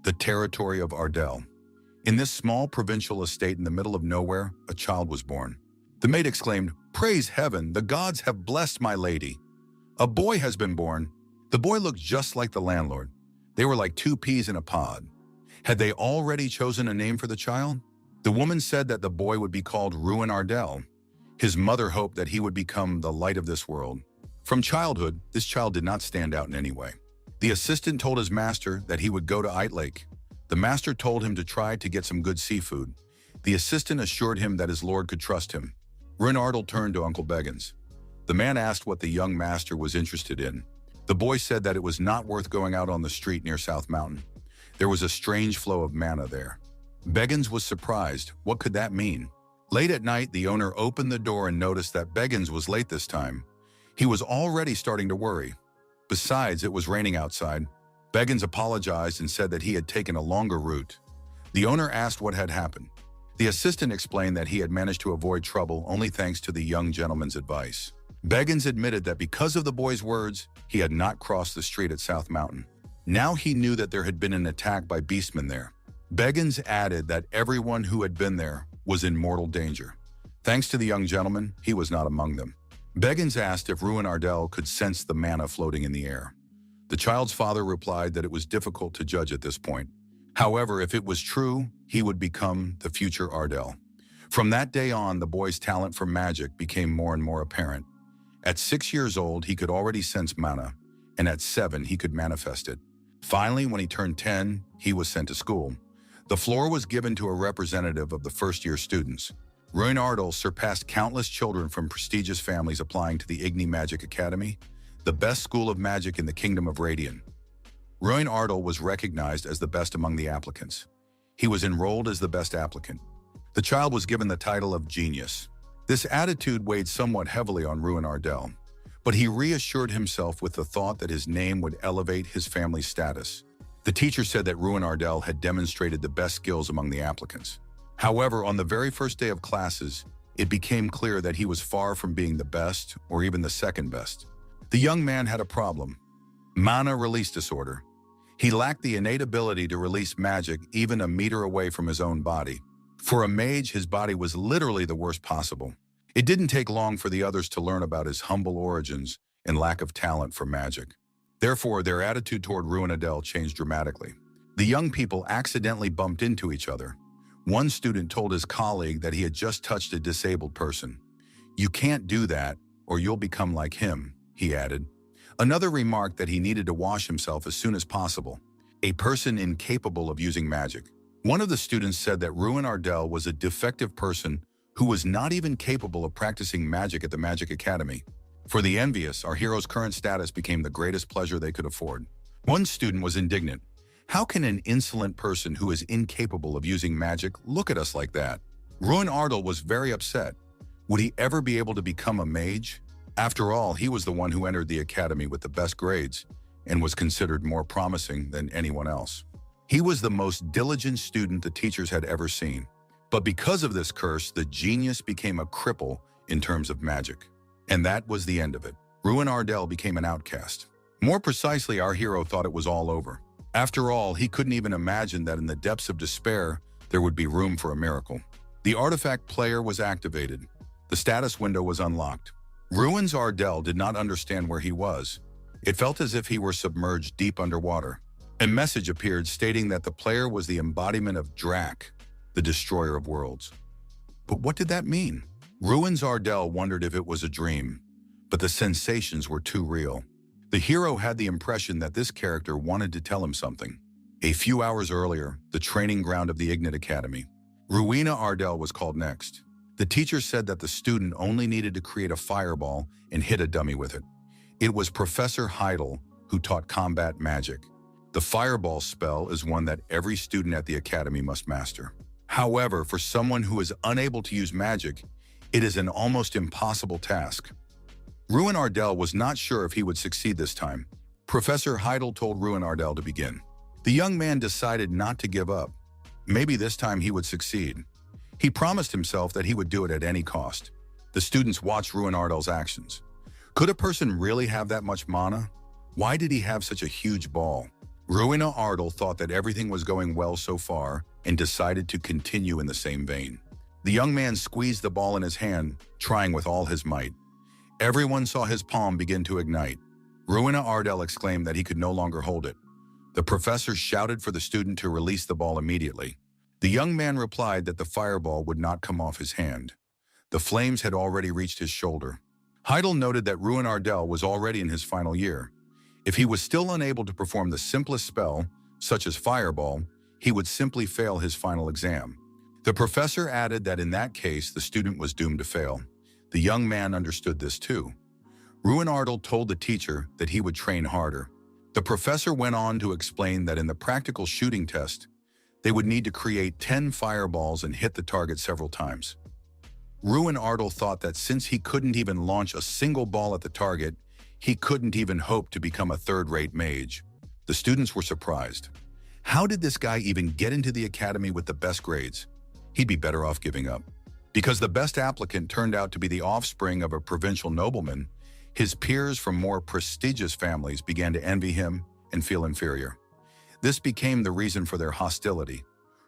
the territory of Ardell. In this small provincial estate in the middle of nowhere, a child was born. The maid exclaimed, "Praise heaven, the gods have blessed my lady. A boy has been born." The boy looked just like the landlord. They were like two peas in a pod. Had they already chosen a name for the child? The woman said that the boy would be called Ruin Ardell. His mother hoped that he would become the light of this world. From childhood, this child did not stand out in any way. The assistant told his master that he would go to Ite Lake. The master told him to try to get some good seafood. The assistant assured him that his lord could trust him. Ruin Ardell turned to Uncle Beggins. The man asked what the young master was interested in. The boy said that it was not worth going out on the street near South Mountain. There was a strange flow of manna there. Beggins was surprised. What could that mean? Late at night, the owner opened the door and noticed that Beggins was late this time. He was already starting to worry. Besides, it was raining outside. Beggins apologized and said that he had taken a longer route. The owner asked what had happened. The assistant explained that he had managed to avoid trouble only thanks to the young gentleman's advice. Beggins admitted that because of the boy's words, he had not crossed the street at South Mountain. Now he knew that there had been an attack by beastmen there. Beggins added that everyone who had been there was in mortal danger. Thanks to the young gentleman, he was not among them. Beggins asked if Ruin Ardell could sense the manna floating in the air. The child's father replied that it was difficult to judge at this point. However, if it was true, he would become the future Ardell. From that day on, the boy's talent for magic became more and more apparent. At 6 years old, he could already sense mana, and at 7, he could manifest it. Finally, when he turned 10, he was sent to school. The floor was given to a representative of the first-year students. Ruin Ardell surpassed countless children from prestigious families applying to the Igni Magic Academy, the best school of magic in the Kingdom of Radian. Ruin Ardell was recognized as the best among the applicants. He was enrolled as the best applicant. The child was given the title of genius. This attitude weighed somewhat heavily on Ruin Ardell, but he reassured himself with the thought that his name would elevate his family's status. The teacher said that Ruin Ardell had demonstrated the best skills among the applicants. However, on the very first day of classes, it became clear that he was far from being the best or even the second best. The young man had a problem: mana release disorder. He lacked the innate ability to release magic even a meter away from his own body. For a mage, his body was literally the worst possible. It didn't take long for the others to learn about his humble origins and lack of talent for magic. Therefore, their attitude toward Ruin Ardell changed dramatically. The young people accidentally bumped into each other. One student told his colleague that he had just touched a disabled person. "You can't do that, or you'll become like him," he added. Another remarked that he needed to wash himself as soon as possible. A person incapable of using magic. One of the students said that Ruin Ardell was a defective person who was not even capable of practicing magic at the Magic Academy. For the envious, our hero's current status became the greatest pleasure they could afford. One student was indignant. "How can an insolent person who is incapable of using magic look at us like that?" Ruin Ardell was very upset. Would he ever be able to become a mage? After all, he was the one who entered the academy with the best grades and was considered more promising than anyone else. He was the most diligent student the teachers had ever seen. But because of this curse, the genius became a cripple in terms of magic. And that was the end of it. Ruin Ardell became an outcast. More precisely, our hero thought it was all over. After all, he couldn't even imagine that in the depths of despair, there would be room for a miracle. The artifact player was activated. The status window was unlocked. Ruin Ardell did not understand where he was. It felt as if he were submerged deep underwater. A message appeared stating that the player was the embodiment of Drak, the destroyer of worlds. But what did that mean? Ruin Ardell wondered if it was a dream, but the sensations were too real. The hero had the impression that this character wanted to tell him something. A few hours earlier, the training ground of the Ignite Academy. Ruin Ardell was called next. The teacher said that the student only needed to create a fireball and hit a dummy with it. It was Professor Heidel who taught combat magic. The fireball spell is one that every student at the academy must master. However, for someone who is unable to use magic, it is an almost impossible task. Ruin Ardell was not sure if he would succeed this time. Professor Heidel told Ruin Ardell to begin. The young man decided not to give up. Maybe this time he would succeed. He promised himself that he would do it at any cost. The students watched Ruin Ardell's actions. Could a person really have that much mana? Why did he have such a huge ball? Ruina Ardal thought that everything was going well so far and decided to continue in the same vein. The young man squeezed the ball in his hand, trying with all his might. Everyone saw his palm begin to ignite. Ruina Ardal exclaimed that he could no longer hold it. The professor shouted for the student to release the ball immediately. The young man replied that the fireball would not come off his hand. The flames had already reached his shoulder. Heidel noted that Ruin Ardal was already in his final year. If he was still unable to perform the simplest spell, such as fireball, he would simply fail his final exam. The professor added that in that case, the student was doomed to fail. The young man understood this too. Ruin Ardal told the teacher that he would train harder. The professor went on to explain that in the practical shooting test, they would need to create 10 fireballs and hit the target several times. Ruin Ardal thought that since he couldn't even launch a single ball at the target, he couldn't even hope to become a third-rate mage. The students were surprised. How did this guy even get into the academy with the best grades? He'd be better off giving up. Because the best applicant turned out to be the offspring of a provincial nobleman, his peers from more prestigious families began to envy him and feel inferior. This became the reason for their hostility.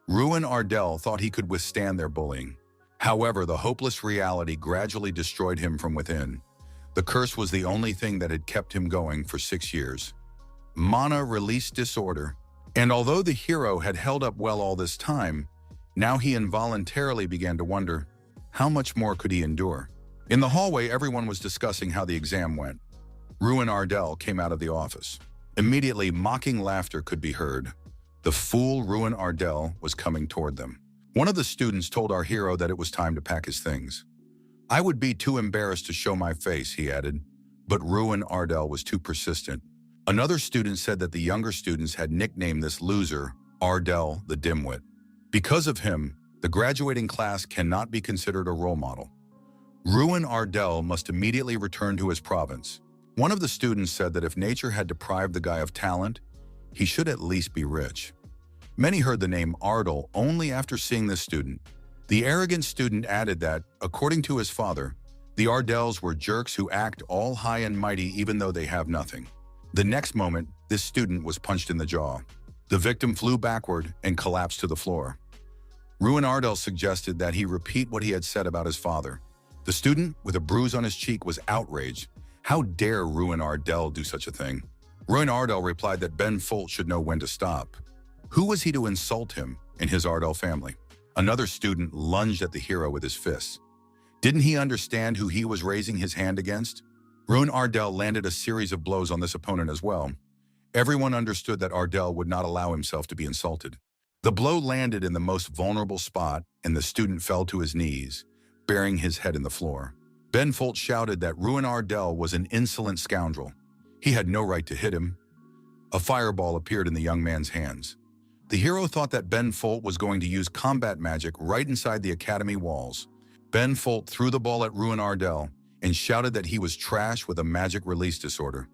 Ruin Ardal thought he could withstand their bullying. However, the hopeless reality gradually destroyed him from within. The curse was the only thing that had kept him going for 6 years. Mana release disorder. And although the hero had held up well all this time, now he involuntarily began to wonder, how much more could he endure? In the hallway, everyone was discussing how the exam went. Ruin Ardal came out of the office. Immediately, mocking laughter could be heard. The fool Ruin Ardal was coming toward them. One of the students told our hero that it was time to pack his things. I would be too embarrassed to show my face, he added, but Ruin Ardal was too persistent. Another student said that the younger students had nicknamed this loser Ardal the Dimwit. Because of him, the graduating class cannot be considered a role model. Ruin Ardal must immediately return to his province. One of the students said that if nature had deprived the guy of talent, he should at least be rich. Many heard the name Ardal only after seeing this student. The arrogant student added that, according to his father, the Ardals were jerks who act all high and mighty even though they have nothing. The next moment, this student was punched in the jaw. The victim flew backward and collapsed to the floor. Ruin Ardal suggested that he repeat what he had said about his father. The student, with a bruise on his cheek, was outraged. How dare Ruin Ardal do such a thing? Ruin Ardal replied that Ben Folt should know when to stop. Who was he to insult him and his Ardal family? Another student lunged at the hero with his fists. Didn't he understand who he was raising his hand against? Ruin Ardal landed a series of blows on this opponent as well. Everyone understood that Ardal would not allow himself to be insulted. The blow landed in the most vulnerable spot, and the student fell to his knees, burying his head in the floor. Ben Folt shouted that Ruin Ardal was an insolent scoundrel. He had no right to hit him. A fireball appeared in the young man's hands. The hero thought that Ben Folt was going to use combat magic right inside the academy walls. Ben Folt threw the ball at Ruin Ardal and shouted that he was trash with a magic release disorder.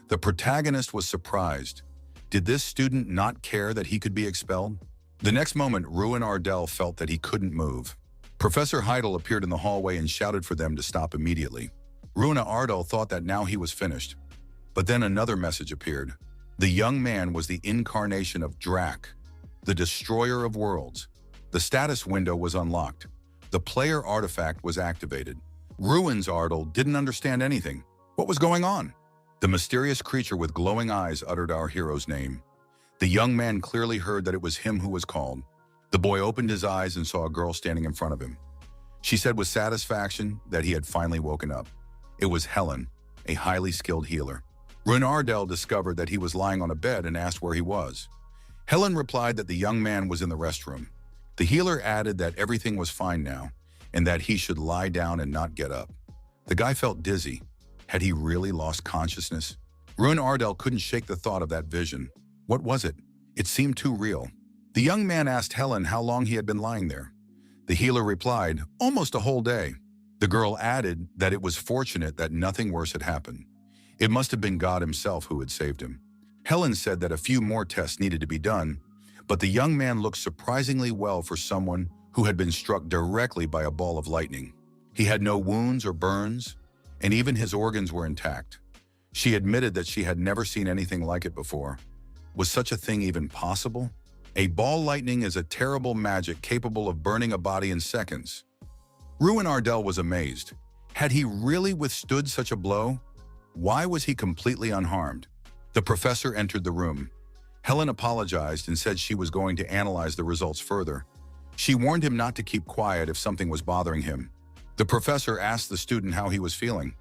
The protagonist was surprised. Did this student not care that he could be expelled? The next moment, Ruin Ardal felt that he couldn't move. Professor Heidel appeared in the hallway and shouted for them to stop immediately. Ruin Ardal thought that now he was finished. But then another message appeared. The young man was the incarnation of Drak, the destroyer of worlds. The status window was unlocked. The player artifact was activated. Ruin's Ardal didn't understand anything. What was going on? The mysterious creature with glowing eyes uttered our hero's name. The young man clearly heard that it was him who was called. The boy opened his eyes and saw a girl standing in front of him. She said with satisfaction that he had finally woken up. It was Helen, a highly skilled healer. Ruin Ardal discovered that he was lying on a bed and asked where he was. Helen replied that the young man was in the restroom. The healer added that everything was fine now, and that he should lie down and not get up. The guy felt dizzy. Had he really lost consciousness? Ruin Ardal couldn't shake the thought of that vision. What was it? It seemed too real. The young man asked Helen how long he had been lying there. The healer replied, almost a whole day. The girl added that it was fortunate that nothing worse had happened. It must have been God himself who had saved him. Helen said that a few more tests needed to be done, but the young man looked surprisingly well for someone who had been struck directly by a ball of lightning. He had no wounds or burns, and even his organs were intact. She admitted that she had never seen anything like it before. Was such a thing even possible? A ball lightning is a terrible magic capable of burning a body in seconds. Ruin Ardell was amazed. Had he really withstood such a blow? Why was he completely unharmed? The professor entered the room. Helen apologized and said she was going to analyze the results further. She warned him not to keep quiet if something was bothering him. The professor asked the student how he was feeling.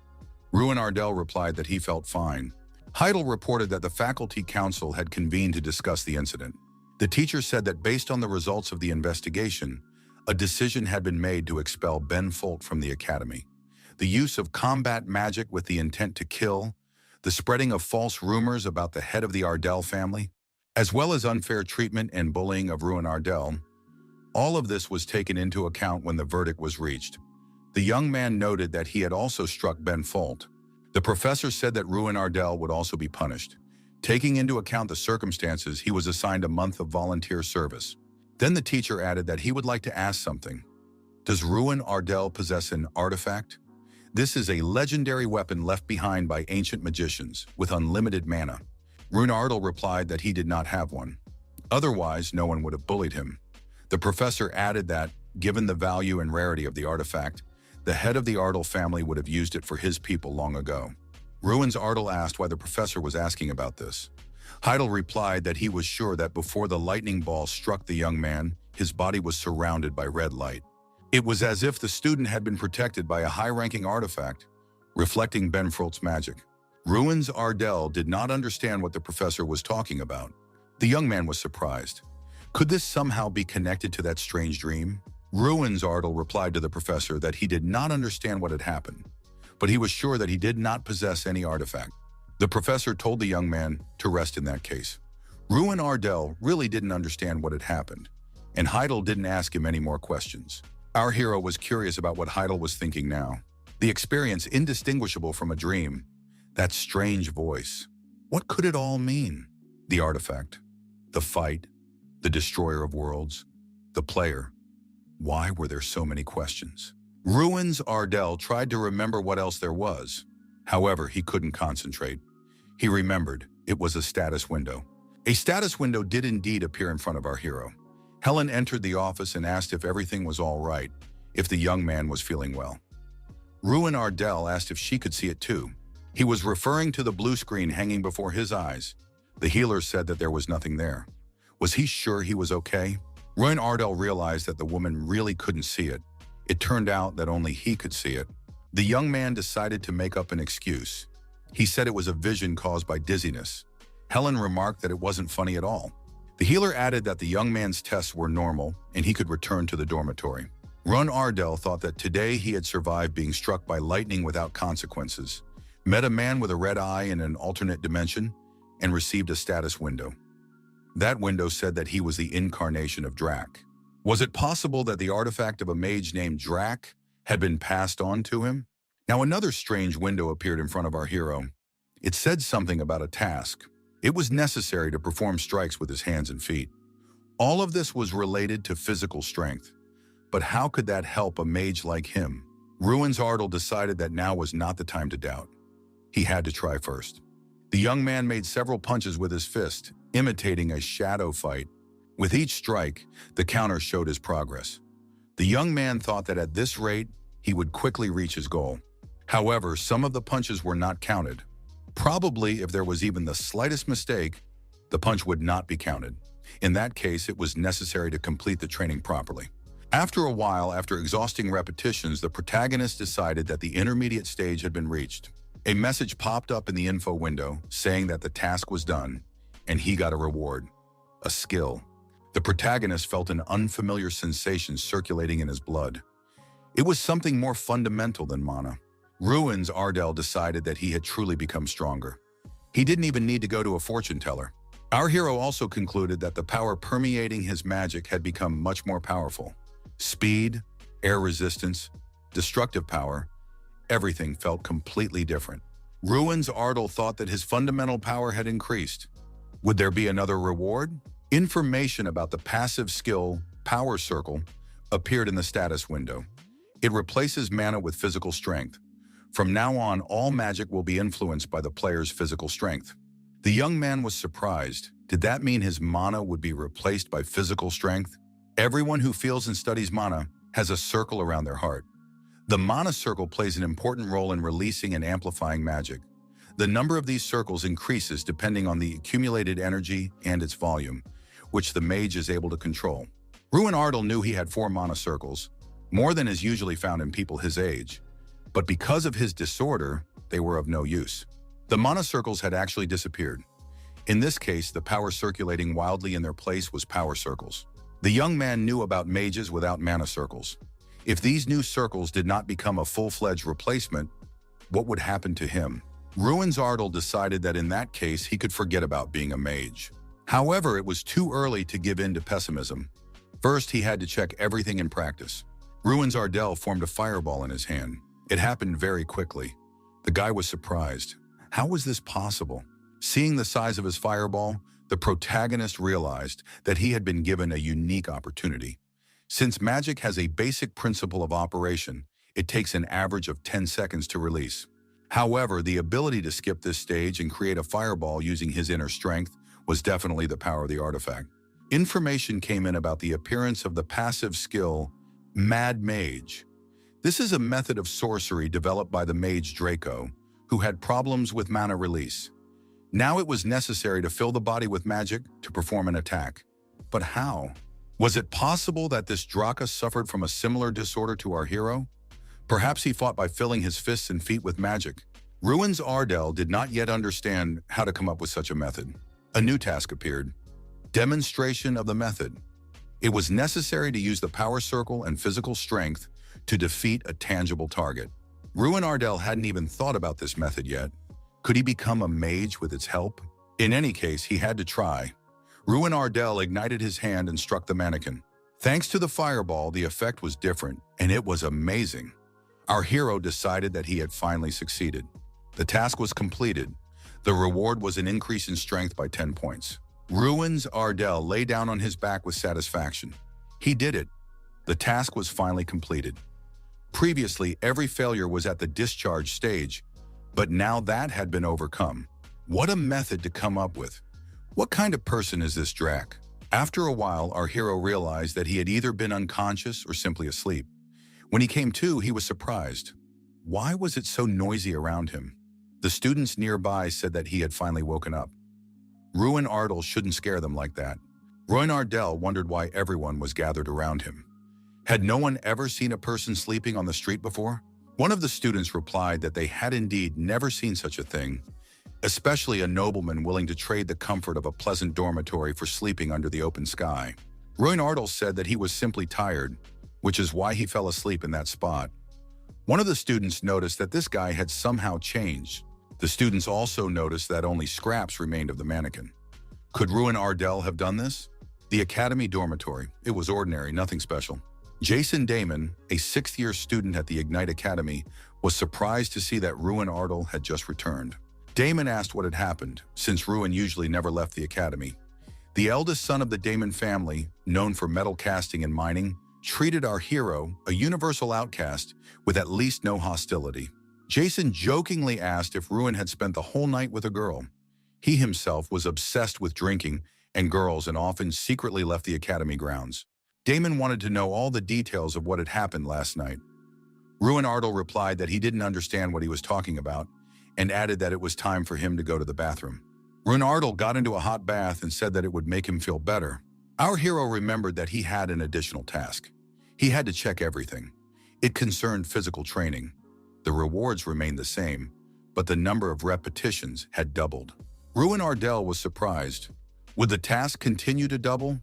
Ruin Ardell replied that he felt fine. Heidel reported that the faculty council had convened to discuss the incident. The teacher said that based on the results of the investigation, a decision had been made to expel Ben Folt from the academy. The use of combat magic with the intent to kill, the spreading of false rumors about the head of the Ardell family, as well as unfair treatment and bullying of Ruin Ardell, all of this was taken into account when the verdict was reached. The young man noted that he had also struck Ben Folt. The professor said that Ruin Ardell would also be punished. Taking into account the circumstances, he was assigned a month of volunteer service. Then the teacher added that he would like to ask something. Does Ruin Ardell possess an artifact? This is a legendary weapon left behind by ancient magicians with unlimited mana. Ruin Ardell replied that he did not have one. Otherwise, no one would have bullied him. The professor added that, given the value and rarity of the artifact, the head of the Ardell family would have used it for his people long ago. Ruins Ardell asked why the professor was asking about this. Heidel replied that he was sure that before the lightning ball struck the young man, his body was surrounded by red light. It was as if the student had been protected by a high-ranking artifact, reflecting Ben Folt's magic. Ruins Ardell did not understand what the professor was talking about. The young man was surprised. Could this somehow be connected to that strange dream? Ruins Ardell replied to the professor that he did not understand what had happened, but he was sure that he did not possess any artifact. The professor told the young man to rest in that case. Ruin Ardell really didn't understand what had happened, and Heidel didn't ask him any more questions. Our hero was curious about what Heidel was thinking now. The experience indistinguishable from a dream. That strange voice. What could it all mean? The artifact, the fight, the destroyer of worlds, the player. Why were there so many questions? Ruins Ardell tried to remember what else there was. However, he couldn't concentrate. He remembered it was a status window. A status window did indeed appear in front of our hero. Helen entered the office and asked if everything was all right, if the young man was feeling well. Ruin Ardell asked if she could see it too. He was referring to the blue screen hanging before his eyes. The healer said that there was nothing there. Was he sure he was okay? Ruin Ardell realized that the woman really couldn't see it. It turned out that only he could see it. The young man decided to make up an excuse. He said it was a vision caused by dizziness. Helen remarked that it wasn't funny at all. The healer added that the young man's tests were normal and he could return to the dormitory. Ruin Ardell thought that today he had survived being struck by lightning without consequences, met a man with a red eye in an alternate dimension, and received a status window. That window said that he was the incarnation of Drac. Was it possible that the artifact of a mage named Drac had been passed on to him? Now another strange window appeared in front of our hero. It said something about a task. It was necessary to perform strikes with his hands and feet. All of this was related to physical strength. But how could that help a mage like him? Ruins Ardell decided that now was not the time to doubt. He had to try first. The young man made several punches with his fist, imitating a shadow fight. With each strike, the counter showed his progress. The young man thought that at this rate, he would quickly reach his goal. However, some of the punches were not counted. Probably if there was even the slightest mistake, the punch would not be counted. In that case, it was necessary to complete the training properly. After a while, after exhausting repetitions, the protagonist decided that the intermediate stage had been reached. A message popped up in the info window saying that the task was done, and he got a reward, a skill. The protagonist felt an unfamiliar sensation circulating in his blood. It was something more fundamental than mana. Ruins Ardell decided that he had truly become stronger. He didn't even need to go to a fortune teller. Our hero also concluded that the power permeating his magic had become much more powerful. Speed, air resistance, destructive power, everything felt completely different. Ruins Ardell thought that his fundamental power had increased. Would there be another reward? Information about the passive skill, Power Circle, appeared in the status window. It replaces mana with physical strength. From now on, all magic will be influenced by the player's physical strength. The young man was surprised. Did that mean his mana would be replaced by physical strength? Everyone who feels and studies mana has a circle around their heart. The mana circle plays an important role in releasing and amplifying magic. The number of these circles increases depending on the accumulated energy and its volume, which the mage is able to control. Ruin Ardal knew he had 4 mana circles, more than is usually found in people his age. But because of his disorder, they were of no use. The mana circles had actually disappeared. In this case, the power circulating wildly in their place was power circles. The young man knew about mages without mana circles. If these new circles did not become a full-fledged replacement, what would happen to him? Ruin's Ardal decided that in that case he could forget about being a mage. However, it was too early to give in to pessimism. First, he had to check everything in practice. Ruin's Ardal formed a fireball in his hand. It happened very quickly. The guy was surprised. How was this possible? Seeing the size of his fireball, the protagonist realized that he had been given a unique opportunity. Since magic has a basic principle of operation, it takes an average of 10 seconds to release. However, the ability to skip this stage and create a fireball using his inner strength was definitely the power of the artifact. Information came in about the appearance of the passive skill, Mad Mage. This is a method of sorcery developed by the mage Draco, who had problems with mana release. Now it was necessary to fill the body with magic to perform an attack. But how? Was it possible that this Draka suffered from a similar disorder to our hero? Perhaps he fought by filling his fists and feet with magic. Ruin's Ardal did not yet understand how to come up with such a method. A new task appeared. Demonstration of the method. It was necessary to use the power circle and physical strength to defeat a tangible target. Ruin Ardal hadn't even thought about this method yet. Could he become a mage with its help? In any case, he had to try. Ruin Ardal ignited his hand and struck the mannequin. Thanks to the fireball, the effect was different, and it was amazing. Our hero decided that he had finally succeeded. The task was completed. The reward was an increase in strength by 10 points. Ruin's Ardal lay down on his back with satisfaction. He did it. The task was finally completed. Previously, every failure was at the discharge stage, but now that had been overcome. What a method to come up with. What kind of person is this Drac? After a while, our hero realized that he had either been unconscious or simply asleep. When he came to, he was surprised. Why was it so noisy around him? The students nearby said that he had finally woken up. Ruin Ardal shouldn't scare them like that. Ruin Ardal wondered why everyone was gathered around him. Had no one ever seen a person sleeping on the street before? One of the students replied that they had indeed never seen such a thing, especially a nobleman willing to trade the comfort of a pleasant dormitory for sleeping under the open sky. Ruin Ardal said that he was simply tired, which is why he fell asleep in that spot. One of the students noticed that this guy had somehow changed. The students also noticed that only scraps remained of the mannequin. Could Ruin Ardal have done this? The academy dormitory. It was ordinary, nothing special. Jason Damon, a 6th-year student at the Ignite Academy, was surprised to see that Ruin Ardal had just returned. Damon asked what had happened, since Ruin usually never left the academy. The eldest son of the Damon family, known for metal casting and mining, treated our hero, a universal outcast, with at least no hostility. Jason jokingly asked if Ruin had spent the whole night with a girl. He himself was obsessed with drinking and girls and often secretly left the academy grounds. Damon wanted to know all the details of what had happened last night. Ruin Ardal replied that he didn't understand what he was talking about and added that it was time for him to go to the bathroom. Ruin Ardal got into a hot bath and said that it would make him feel better. Our hero remembered that he had an additional task. He had to check everything. It concerned physical training. The rewards remained the same, but the number of repetitions had doubled. Ruin Ardal was surprised. Would the task continue to double?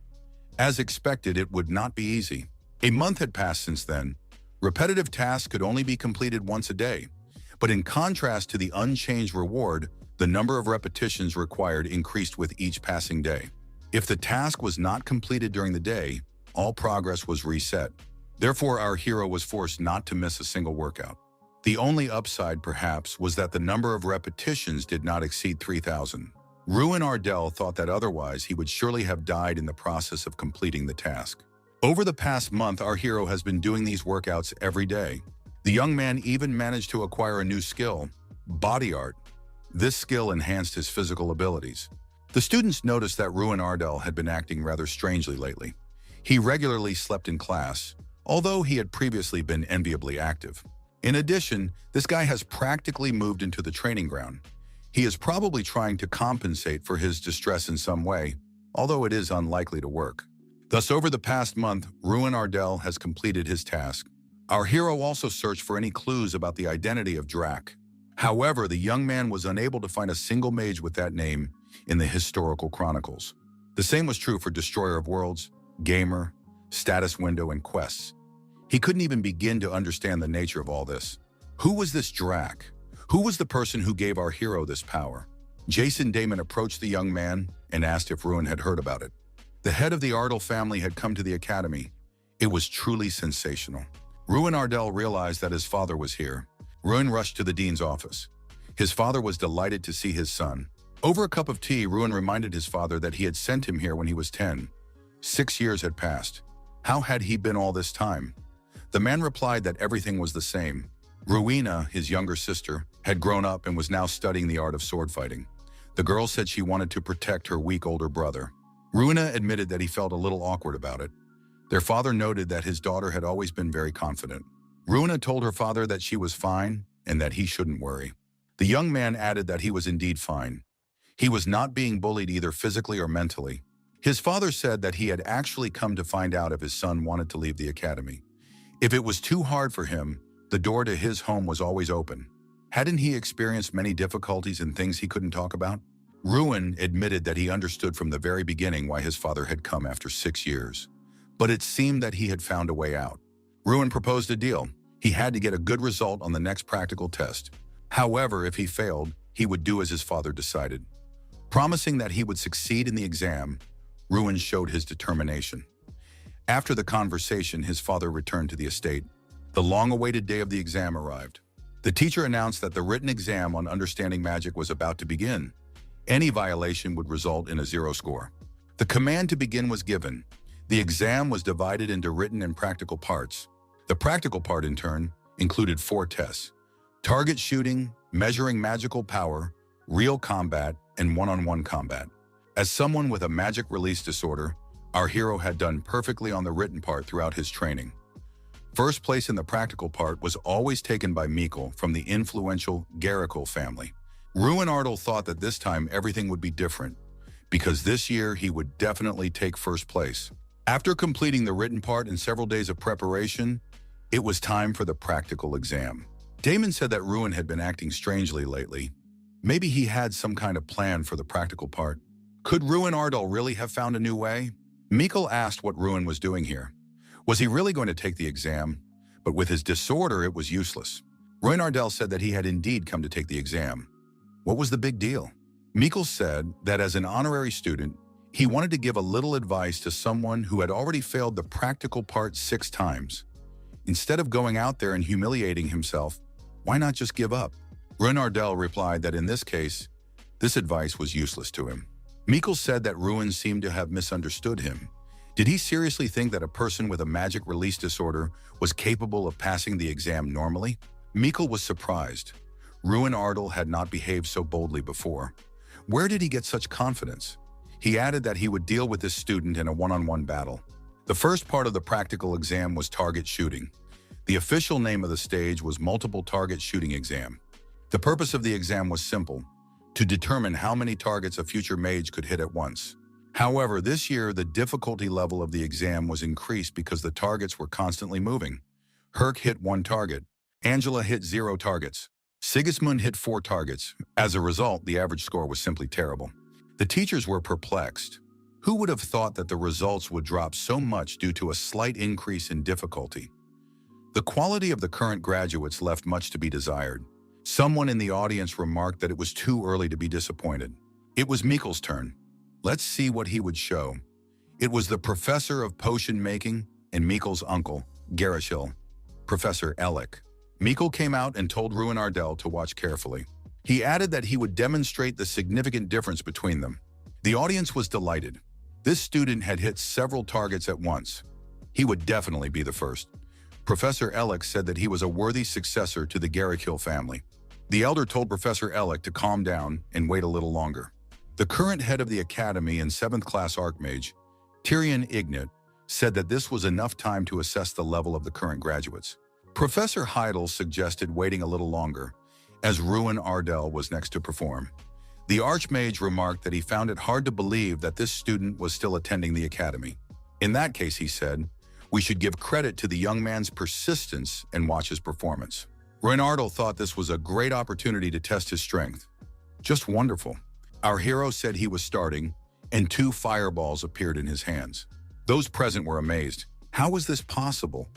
As expected, it would not be easy. A month had passed since then. Repetitive tasks could only be completed once a day. But in contrast to the unchanged reward, the number of repetitions required increased with each passing day. If the task was not completed during the day, all progress was reset. Therefore, our hero was forced not to miss a single workout. The only upside, perhaps, was that the number of repetitions did not exceed 3,000. Ruin Ardal thought that otherwise he would surely have died in the process of completing the task. Over the past month, our hero has been doing these workouts every day. The young man even managed to acquire a new skill, body art. This skill enhanced his physical abilities. The students noticed that Ruin Ardell had been acting rather strangely lately. He regularly slept in class, although he had previously been enviably active. In addition, this guy has practically moved into the training ground. He is probably trying to compensate for his distress in some way, although it is unlikely to work. Thus, over the past month, Ruin Ardell has completed his task. Our hero also searched for any clues about the identity of Drac. However, the young man was unable to find a single mage with that name in the historical chronicles. The same was true for Destroyer of Worlds, Gamer, Status Window, and Quests. He couldn't even begin to understand the nature of all this. Who was this Drac? Who was the person who gave our hero this power? Jason Damon approached the young man and asked if Ruin had heard about it. The head of the Ardell family had come to the academy. It was truly sensational. Ruin Ardell realized that his father was here. Ruin rushed to the dean's office. His father was delighted to see his son. Over a cup of tea, Ruin reminded his father that he had sent him here when he was 10. 6 years had passed. How had he been all this time? The man replied that everything was the same. Ruina, his younger sister, had grown up and was now studying the art of sword fighting. The girl said she wanted to protect her weak older brother. Ruina admitted that he felt a little awkward about it. Their father noted that his daughter had always been very confident. Ruina told her father that she was fine and that he shouldn't worry. The young man added that he was indeed fine. He was not being bullied either physically or mentally. His father said that he had actually come to find out if his son wanted to leave the academy. If it was too hard for him, the door to his home was always open. Hadn't he experienced many difficulties and things he couldn't talk about? Ruin admitted that he understood from the very beginning why his father had come after 6 years. But it seemed that he had found a way out. Ruin proposed a deal. He had to get a good result on the next practical test. However, if he failed, he would do as his father decided. Promising that he would succeed in the exam, Ruin showed his determination. After the conversation, his father returned to the estate. The long-awaited day of the exam arrived. The teacher announced that the written exam on understanding magic was about to begin. Any violation would result in a 0 score. The command to begin was given. The exam was divided into written and practical parts. The practical part, in turn, included 4 tests: target shooting, measuring magical power, real combat, and one-on-one combat. As someone with a magic release disorder, our hero had done perfectly on the written part throughout his training. First place in the practical part was always taken by Mikkel from the influential Garrickle family. Ruin Ardell thought that this time everything would be different, because this year he would definitely take first place. After completing the written part and several days of preparation, it was time for the practical exam. Damon said that Ruin had been acting strangely lately. Maybe he had some kind of plan for the practical part. Could Ruin Ardell really have found a new way? Mikkel asked what Ruin was doing here. Was he really going to take the exam? But with his disorder, it was useless. Ruin Ardell said that he had indeed come to take the exam. What was the big deal? Mikkel said that as an honorary student, he wanted to give a little advice to someone who had already failed the practical part 6 times. Instead of going out there and humiliating himself, why not just give up? Ruin Ardell replied that in this case, this advice was useless to him. Mikkel said that Ruin seemed to have misunderstood him. Did he seriously think that a person with a magic release disorder was capable of passing the exam normally? Mikkel was surprised. Ruin Ardell had not behaved so boldly before. Where did he get such confidence? He added that he would deal with this student in a one-on-one battle. The first part of the practical exam was target shooting. The official name of the stage was multiple target shooting exam. The purpose of the exam was simple: to determine how many targets a future mage could hit at once. However, this year, the difficulty level of the exam was increased because the targets were constantly moving. Herc hit 1 target. Angela hit 0 targets. Sigismund hit 4 targets. As a result, the average score was simply terrible. The teachers were perplexed. Who would have thought that the results would drop so much due to a slight increase in difficulty? The quality of the current graduates left much to be desired. Someone in the audience remarked that it was too early to be disappointed. It was Mikkel's turn. Let's see what he would show. It was the professor of potion making and Mikkel's uncle, Garishil, Professor Ellick. Mikkel came out and told Ruin Ardell to watch carefully. He added that he would demonstrate the significant difference between them. The audience was delighted. This student had hit several targets at once. He would definitely be the first. Professor Ellick said that he was a worthy successor to the Garrickle family. The elder told Professor Ellick to calm down and wait a little longer. The current head of the academy and 7th class Archmage, Tyrion Ignat, said that this was enough time to assess the level of the current graduates. Professor Heidel suggested waiting a little longer, as Ruin Ardell was next to perform. The Archmage remarked that he found it hard to believe that this student was still attending the academy. In that case, he said, we should give credit to the young man's persistence and watch his performance. Ruin Ardell thought this was a great opportunity to test his strength. Just wonderful. Our hero said he was starting, and 2 fireballs appeared in his hands. Those present were amazed. How was this possible?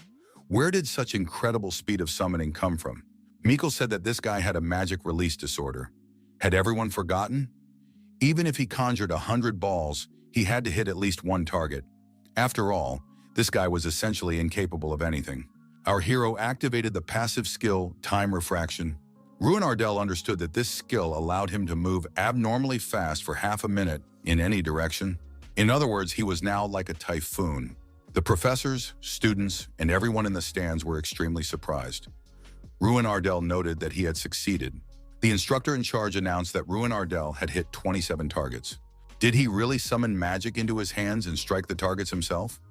Where did such incredible speed of summoning come from? Mikkel said that this guy had a magic release disorder. Had everyone forgotten? Even if he conjured 100 balls, he had to hit at least one target. After all, this guy was essentially incapable of anything. Our hero activated the passive skill, Time Refraction. Ruin Ardell understood that this skill allowed him to move abnormally fast for half a minute in any direction. In other words, he was now like a typhoon. The professors, students, and everyone in the stands were extremely surprised. Ruin Ardell noted that he had succeeded. The instructor in charge announced that Ruin Ardell had hit 27 targets. Did he really summon magic into his hands and strike the targets himself?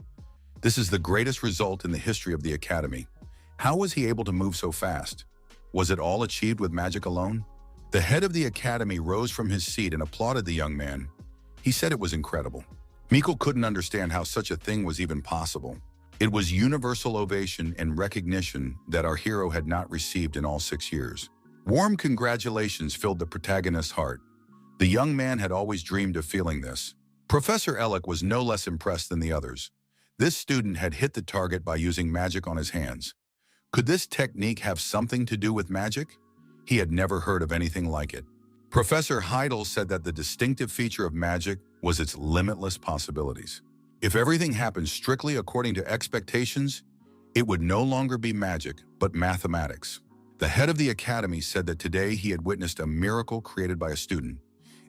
This is the greatest result in the history of the academy. How was he able to move so fast? Was it all achieved with magic alone? The head of the academy rose from his seat and applauded the young man. He said it was incredible. Mikkel couldn't understand how such a thing was even possible. It was universal ovation and recognition that our hero had not received in all 6 years. Warm congratulations filled the protagonist's heart. The young man had always dreamed of feeling this. Professor Ellick was no less impressed than the others. This student had hit the target by using magic on his hands. Could this technique have something to do with magic? He had never heard of anything like it. Professor Heidel said that the distinctive feature of magic was its limitless possibilities. If everything happened strictly according to expectations, it would no longer be magic, but mathematics. The head of the academy said that today he had witnessed a miracle created by a student.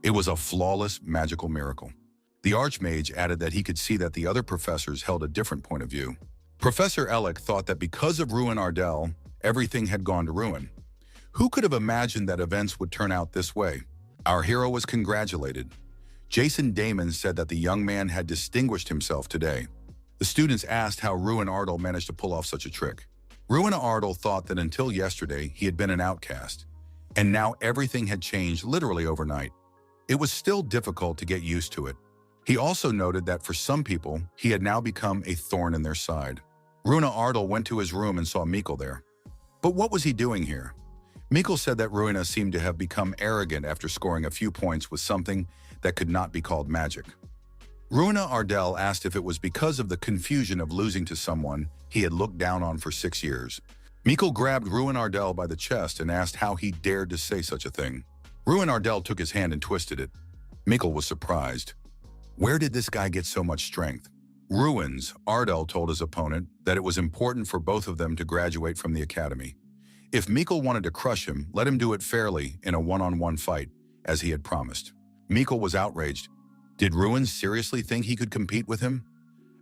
It was a flawless, magical miracle. The Archmage added that he could see that the other professors held a different point of view. Professor Ellick thought that because of Ruin Ardell, everything had gone to ruin. Who could have imagined that events would turn out this way? Our hero was congratulated. Jason Damon said that the young man had distinguished himself today. The students asked how Ruin Ardell managed to pull off such a trick. Ruin Ardell thought that until yesterday he had been an outcast, and now everything had changed literally overnight. It was still difficult to get used to it. He also noted that for some people, he had now become a thorn in their side. Ruin Ardell went to his room and saw Mikkel there. But what was he doing here? Mikkel said that Ruina seemed to have become arrogant after scoring a few points with something that could not be called magic. Ruina Ardell asked if it was because of the confusion of losing to someone he had looked down on for 6 years. Mikkel grabbed Ruin Ardell by the chest and asked how he dared to say such a thing. Ruin Ardell took his hand and twisted it. Mikkel was surprised. Where did this guy get so much strength? Ruins, Ardell told his opponent that it was important for both of them to graduate from the academy. If Mikkel wanted to crush him, let him do it fairly in a one-on-one fight, as he had promised. Mikkel was outraged. Did Ruins seriously think he could compete with him?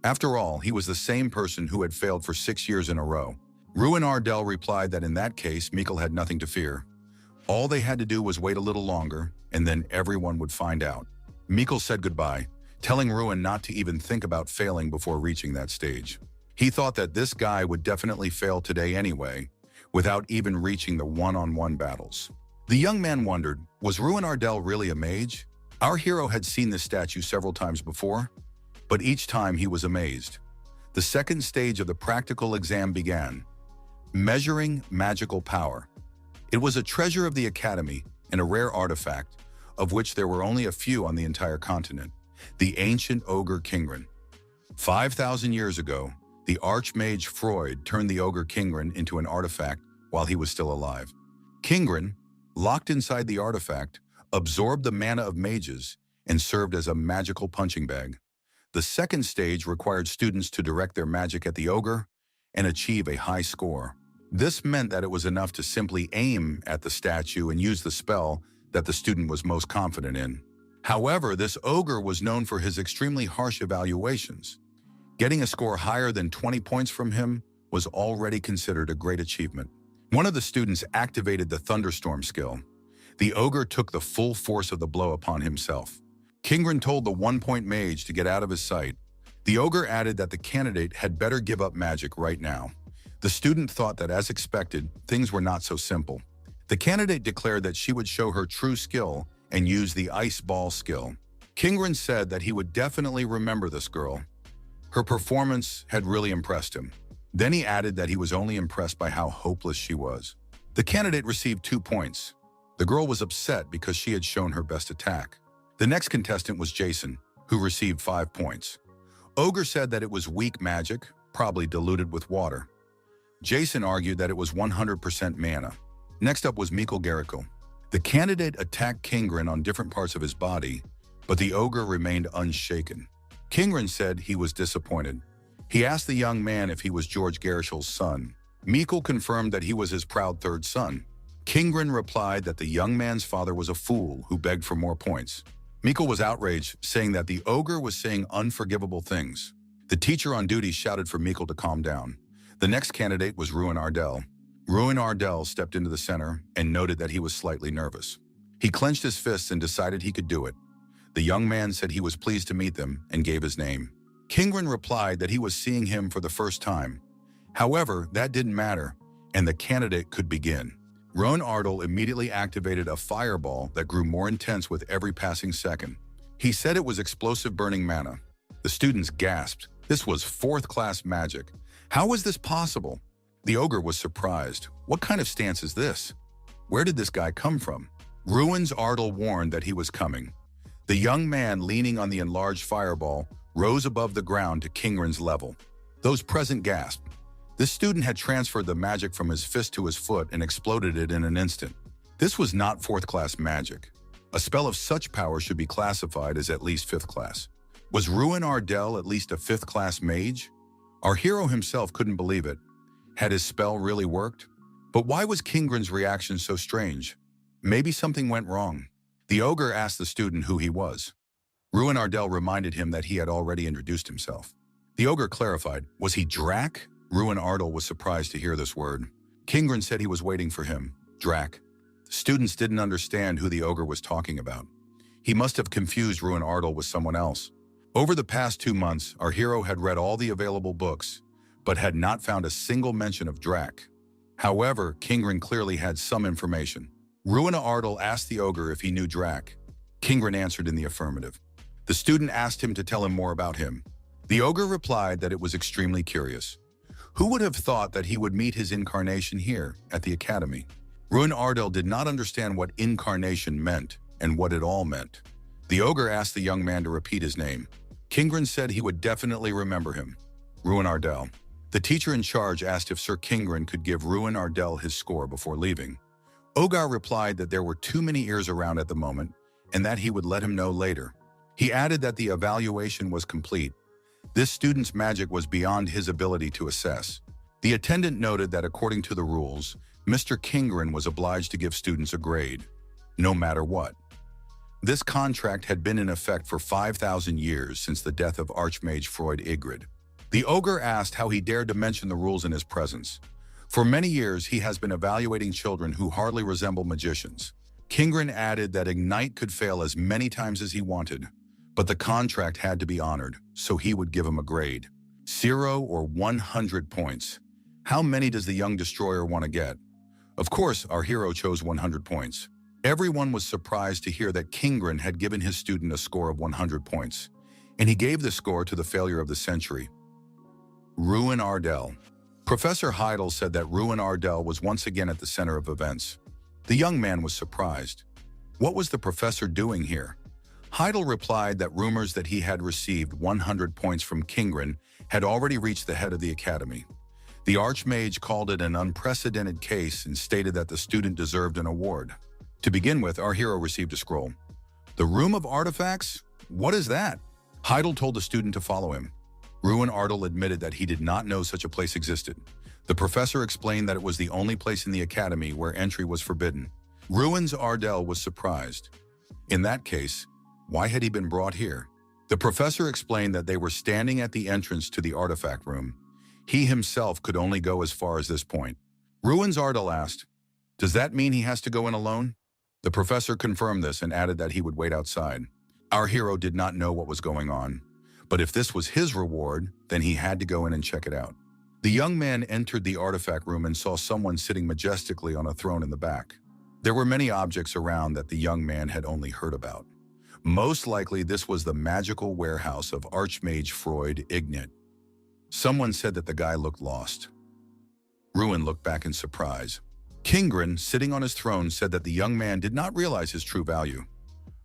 After all, he was the same person who had failed for 6 years in a row. Ruin Ardell replied that in that case, Mikkel had nothing to fear. All they had to do was wait a little longer, and then everyone would find out. Mikkel said goodbye, telling Ruin not to even think about failing before reaching that stage. He thought that this guy would definitely fail today anyway, without even reaching the one-on-one battles. The young man wondered, was Ruin Ardell really a mage? Our hero had seen this statue several times before, but each time he was amazed. The second stage of the practical exam began. Measuring magical power. It was a treasure of the academy and a rare artifact, of which there were only a few on the entire continent. The ancient ogre Kingren. 5,000 years ago, the Archmage Freud turned the ogre Kingren into an artifact while he was still alive. Kingren, locked inside the artifact, absorbed the mana of mages and served as a magical punching bag. The second stage required students to direct their magic at the ogre and achieve a high score. This meant that it was enough to simply aim at the statue and use the spell that the student was most confident in. However, this ogre was known for his extremely harsh evaluations. Getting a score higher than 20 points from him was already considered a great achievement. One of the students activated the thunderstorm skill. The ogre took the full force of the blow upon himself. Kingren told the 1-point mage to get out of his sight. The ogre added that the candidate had better give up magic right now. The student thought that, as expected, things were not so simple. The candidate declared that she would show her true skill and use the ice ball skill. Kingren said that he would definitely remember this girl. Her performance had really impressed him. Then he added that he was only impressed by how hopeless she was. The candidate received 2 points. The girl was upset because she had shown her best attack. The next contestant was Jason, who received 5 points. Ogre said that it was weak magic, probably diluted with water. Jason argued that it was 100% mana. Next up was Mikkel Garrickle. The candidate attacked Kingren on different parts of his body, but the ogre remained unshaken. Kingren said he was disappointed. He asked the young man if he was George Garrickle's son. Mikkel confirmed that he was his proud third son. Kingren replied that the young man's father was a fool who begged for more points. Mikkel was outraged, saying that the ogre was saying unforgivable things. The teacher on duty shouted for Mikkel to calm down. The next candidate was Ruin Ardell. Ruin Ardell stepped into the center and noted that he was slightly nervous. He clenched his fists and decided he could do it. The young man said he was pleased to meet them and gave his name. Kingren replied that he was seeing him for the first time. However, that didn't matter, and the candidate could begin. Ruin Ardell immediately activated a fireball that grew more intense with every passing second. He said it was explosive burning mana. The students gasped. This was 4th-class magic. How was this possible? The ogre was surprised. What kind of stance is this? Where did this guy come from? Ruin's Ardell warned that he was coming. The young man, leaning on the enlarged fireball, rose above the ground to Kingren's level. Those present gasped. This student had transferred the magic from his fist to his foot and exploded it in an instant. This was not 4th-class magic. A spell of such power should be classified as at least 5th class. Was Ruin Ardell at least a 5th-class mage? Our hero himself couldn't believe it. Had his spell really worked? But why was Kingren's reaction so strange? Maybe something went wrong. The ogre asked the student who he was. Ruin Ardell reminded him that he had already introduced himself. The ogre clarified, was he Drac? Ruin Ardell was surprised to hear this word. Kingren said he was waiting for him, Drac. The students didn't understand who the ogre was talking about. He must have confused Ruin Ardell with someone else. Over the past 2 months, our hero had read all the available books, but had not found a single mention of Drac. However, Kingren clearly had some information. Ruin Ardell asked the ogre if he knew Drac. Kingren answered in the affirmative. The student asked him to tell him more about him. The ogre replied that it was extremely curious. Who would have thought that he would meet his incarnation here, at the academy? Ruin Ardell did not understand what incarnation meant and what it all meant. The ogre asked the young man to repeat his name. Kingren said he would definitely remember him. Ruin Ardell. The teacher in charge asked if Sir Kingren could give Ruin Ardell his score before leaving. Ogar replied that there were too many ears around at the moment and that he would let him know later. He added that the evaluation was complete. This student's magic was beyond his ability to assess. The attendant noted that according to the rules, Mr. Kingren was obliged to give students a grade, no matter what. This contract had been in effect for 5,000 years since the death of Archmage Freud Igrid. The ogre asked how he dared to mention the rules in his presence. For many years, he has been evaluating children who hardly resemble magicians. Kingren added that Ignite could fail as many times as he wanted, but the contract had to be honored, so he would give him a grade. 0 or 100 points. How many does the young destroyer want to get? Of course, our hero chose 100 points. Everyone was surprised to hear that Kingren had given his student a score of 100 points, and he gave the score to the failure of the century. Ruin Ardell. Professor Heidel said that Ruin Ardell was once again at the center of events. The young man was surprised. What was the professor doing here? Heidel replied that rumors that he had received 100 points from Kingren had already reached the head of the academy. The Archmage called it an unprecedented case and stated that the student deserved an award. To begin with, our hero received a scroll. The Room of Artifacts? What is that? Heidel told the student to follow him. Ruin Ardell admitted that he did not know such a place existed. The professor explained that it was the only place in the academy where entry was forbidden. Ruin Ardell was surprised. In that case, why had he been brought here? The professor explained that they were standing at the entrance to the artifact room. He himself could only go as far as this point. Ruin Ardell asked, "Does that mean he has to go in alone?" The professor confirmed this and added that he would wait outside. Our hero did not know what was going on, but if this was his reward, then he had to go in and check it out. The young man entered the artifact room and saw someone sitting majestically on a throne in the back. There were many objects around that the young man had only heard about. Most likely, this was the magical warehouse of Archmage Freud Ignat. Someone said that the guy looked lost. Ruin looked back in surprise. Kingren, sitting on his throne, said that the young man did not realize his true value.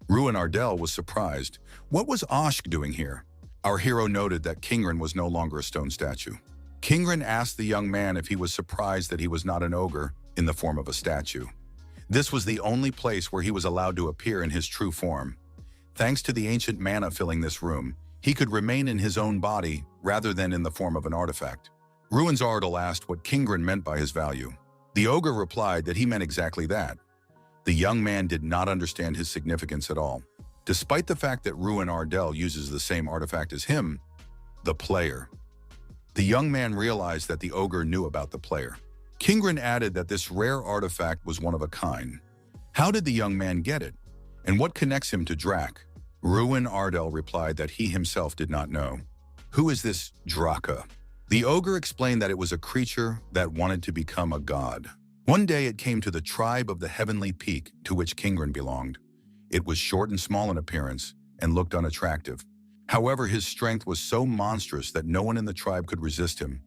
Ruin Ardell was surprised. What was Oshk doing here? Our hero noted that Kingren was no longer a stone statue. Kingren asked the young man if he was surprised that he was not an ogre in the form of a statue. This was the only place where he was allowed to appear in his true form. Thanks to the ancient mana filling this room, he could remain in his own body rather than in the form of an artifact. Ruin's Ardell asked what Kingren meant by his value. The ogre replied that he meant exactly that. The young man did not understand his significance at all. Despite the fact that Ruin Ardell uses the same artifact as him, the player. The young man realized that the ogre knew about the player. Kingren added that this rare artifact was one of a kind. How did the young man get it? And what connects him to Drac? Ruin Ardell replied that he himself did not know. Who is this Draka? The ogre explained that it was a creature that wanted to become a god. One day it came to the tribe of the Heavenly Peak to which Kingren belonged. It was short and small in appearance and looked unattractive. However, his strength was so monstrous that no one in the tribe could resist him.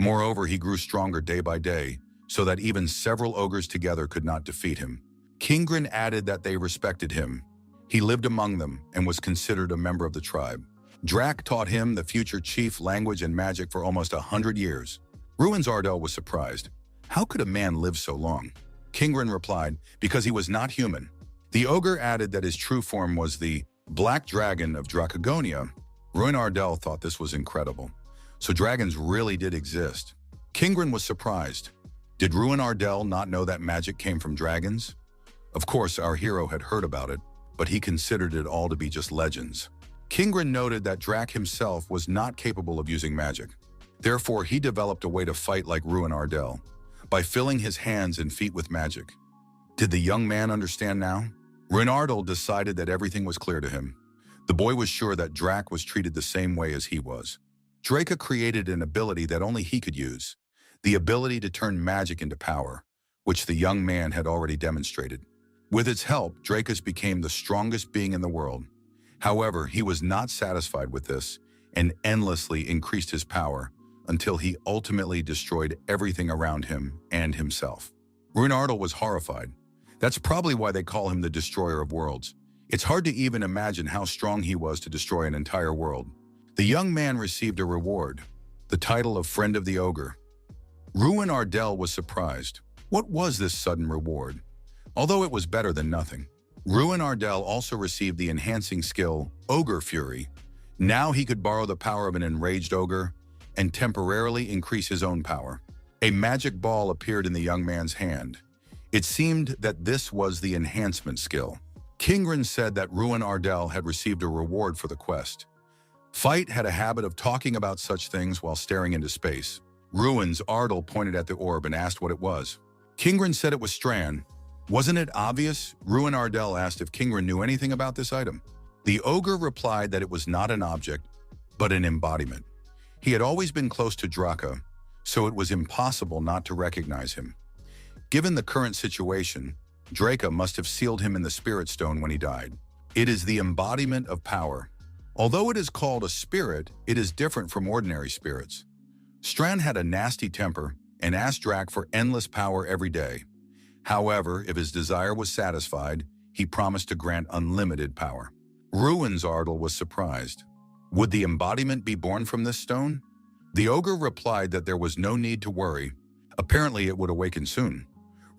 Moreover, he grew stronger day by day, so that even several ogres together could not defeat him. Kingren added that they respected him. He lived among them and was considered a member of the tribe. Drac taught him, the future chief, language and magic for almost 100 years. Ruin's Ardell was surprised. How could a man live so long? Kingren replied, because he was not human. The ogre added that his true form was the Black Dragon of Dracagonia. Ruin Ardell thought this was incredible. So dragons really did exist. Kingren was surprised. Did Ruin Ardell not know that magic came from dragons? Of course, our hero had heard about it, but he considered it all to be just legends. Kingren noted that Drac himself was not capable of using magic. Therefore, he developed a way to fight like Ruin Ardell, by filling his hands and feet with magic. Did the young man understand now? Ruin Ardell decided that everything was clear to him. The boy was sure that Drac was treated the same way as he was. Draca created an ability that only he could use, the ability to turn magic into power, which the young man had already demonstrated. With its help, Dracus became the strongest being in the world. However, he was not satisfied with this and endlessly increased his power until he ultimately destroyed everything around him and himself. Ruin Ardell was horrified. That's probably why they call him the Destroyer of Worlds. It's hard to even imagine how strong he was to destroy an entire world. The young man received a reward, the title of Friend of the Ogre. Ruin Ardell was surprised. What was this sudden reward? Although it was better than nothing. Ruin Ardell also received the enhancing skill, Ogre Fury. Now he could borrow the power of an enraged ogre and temporarily increase his own power. A magic ball appeared in the young man's hand. It seemed that this was the enhancement skill. Kingren said that Ruin Ardell had received a reward for the quest. Fight had a habit of talking about such things while staring into space. Ruin's Ardell pointed at the orb and asked what it was. Kingren said it was Strand. Wasn't it obvious? Ruin Ardell asked if Kingren knew anything about this item. The ogre replied that it was not an object, but an embodiment. He had always been close to Draka, so it was impossible not to recognize him. Given the current situation, Draca must have sealed him in the Spirit Stone when he died. It is the embodiment of power. Although it is called a spirit, it is different from ordinary spirits. Strand had a nasty temper and asked Drac for endless power every day. However, if his desire was satisfied, he promised to grant unlimited power. Ruin's Ardell was surprised. Would the embodiment be born from this stone? The ogre replied that there was no need to worry. Apparently, it would awaken soon.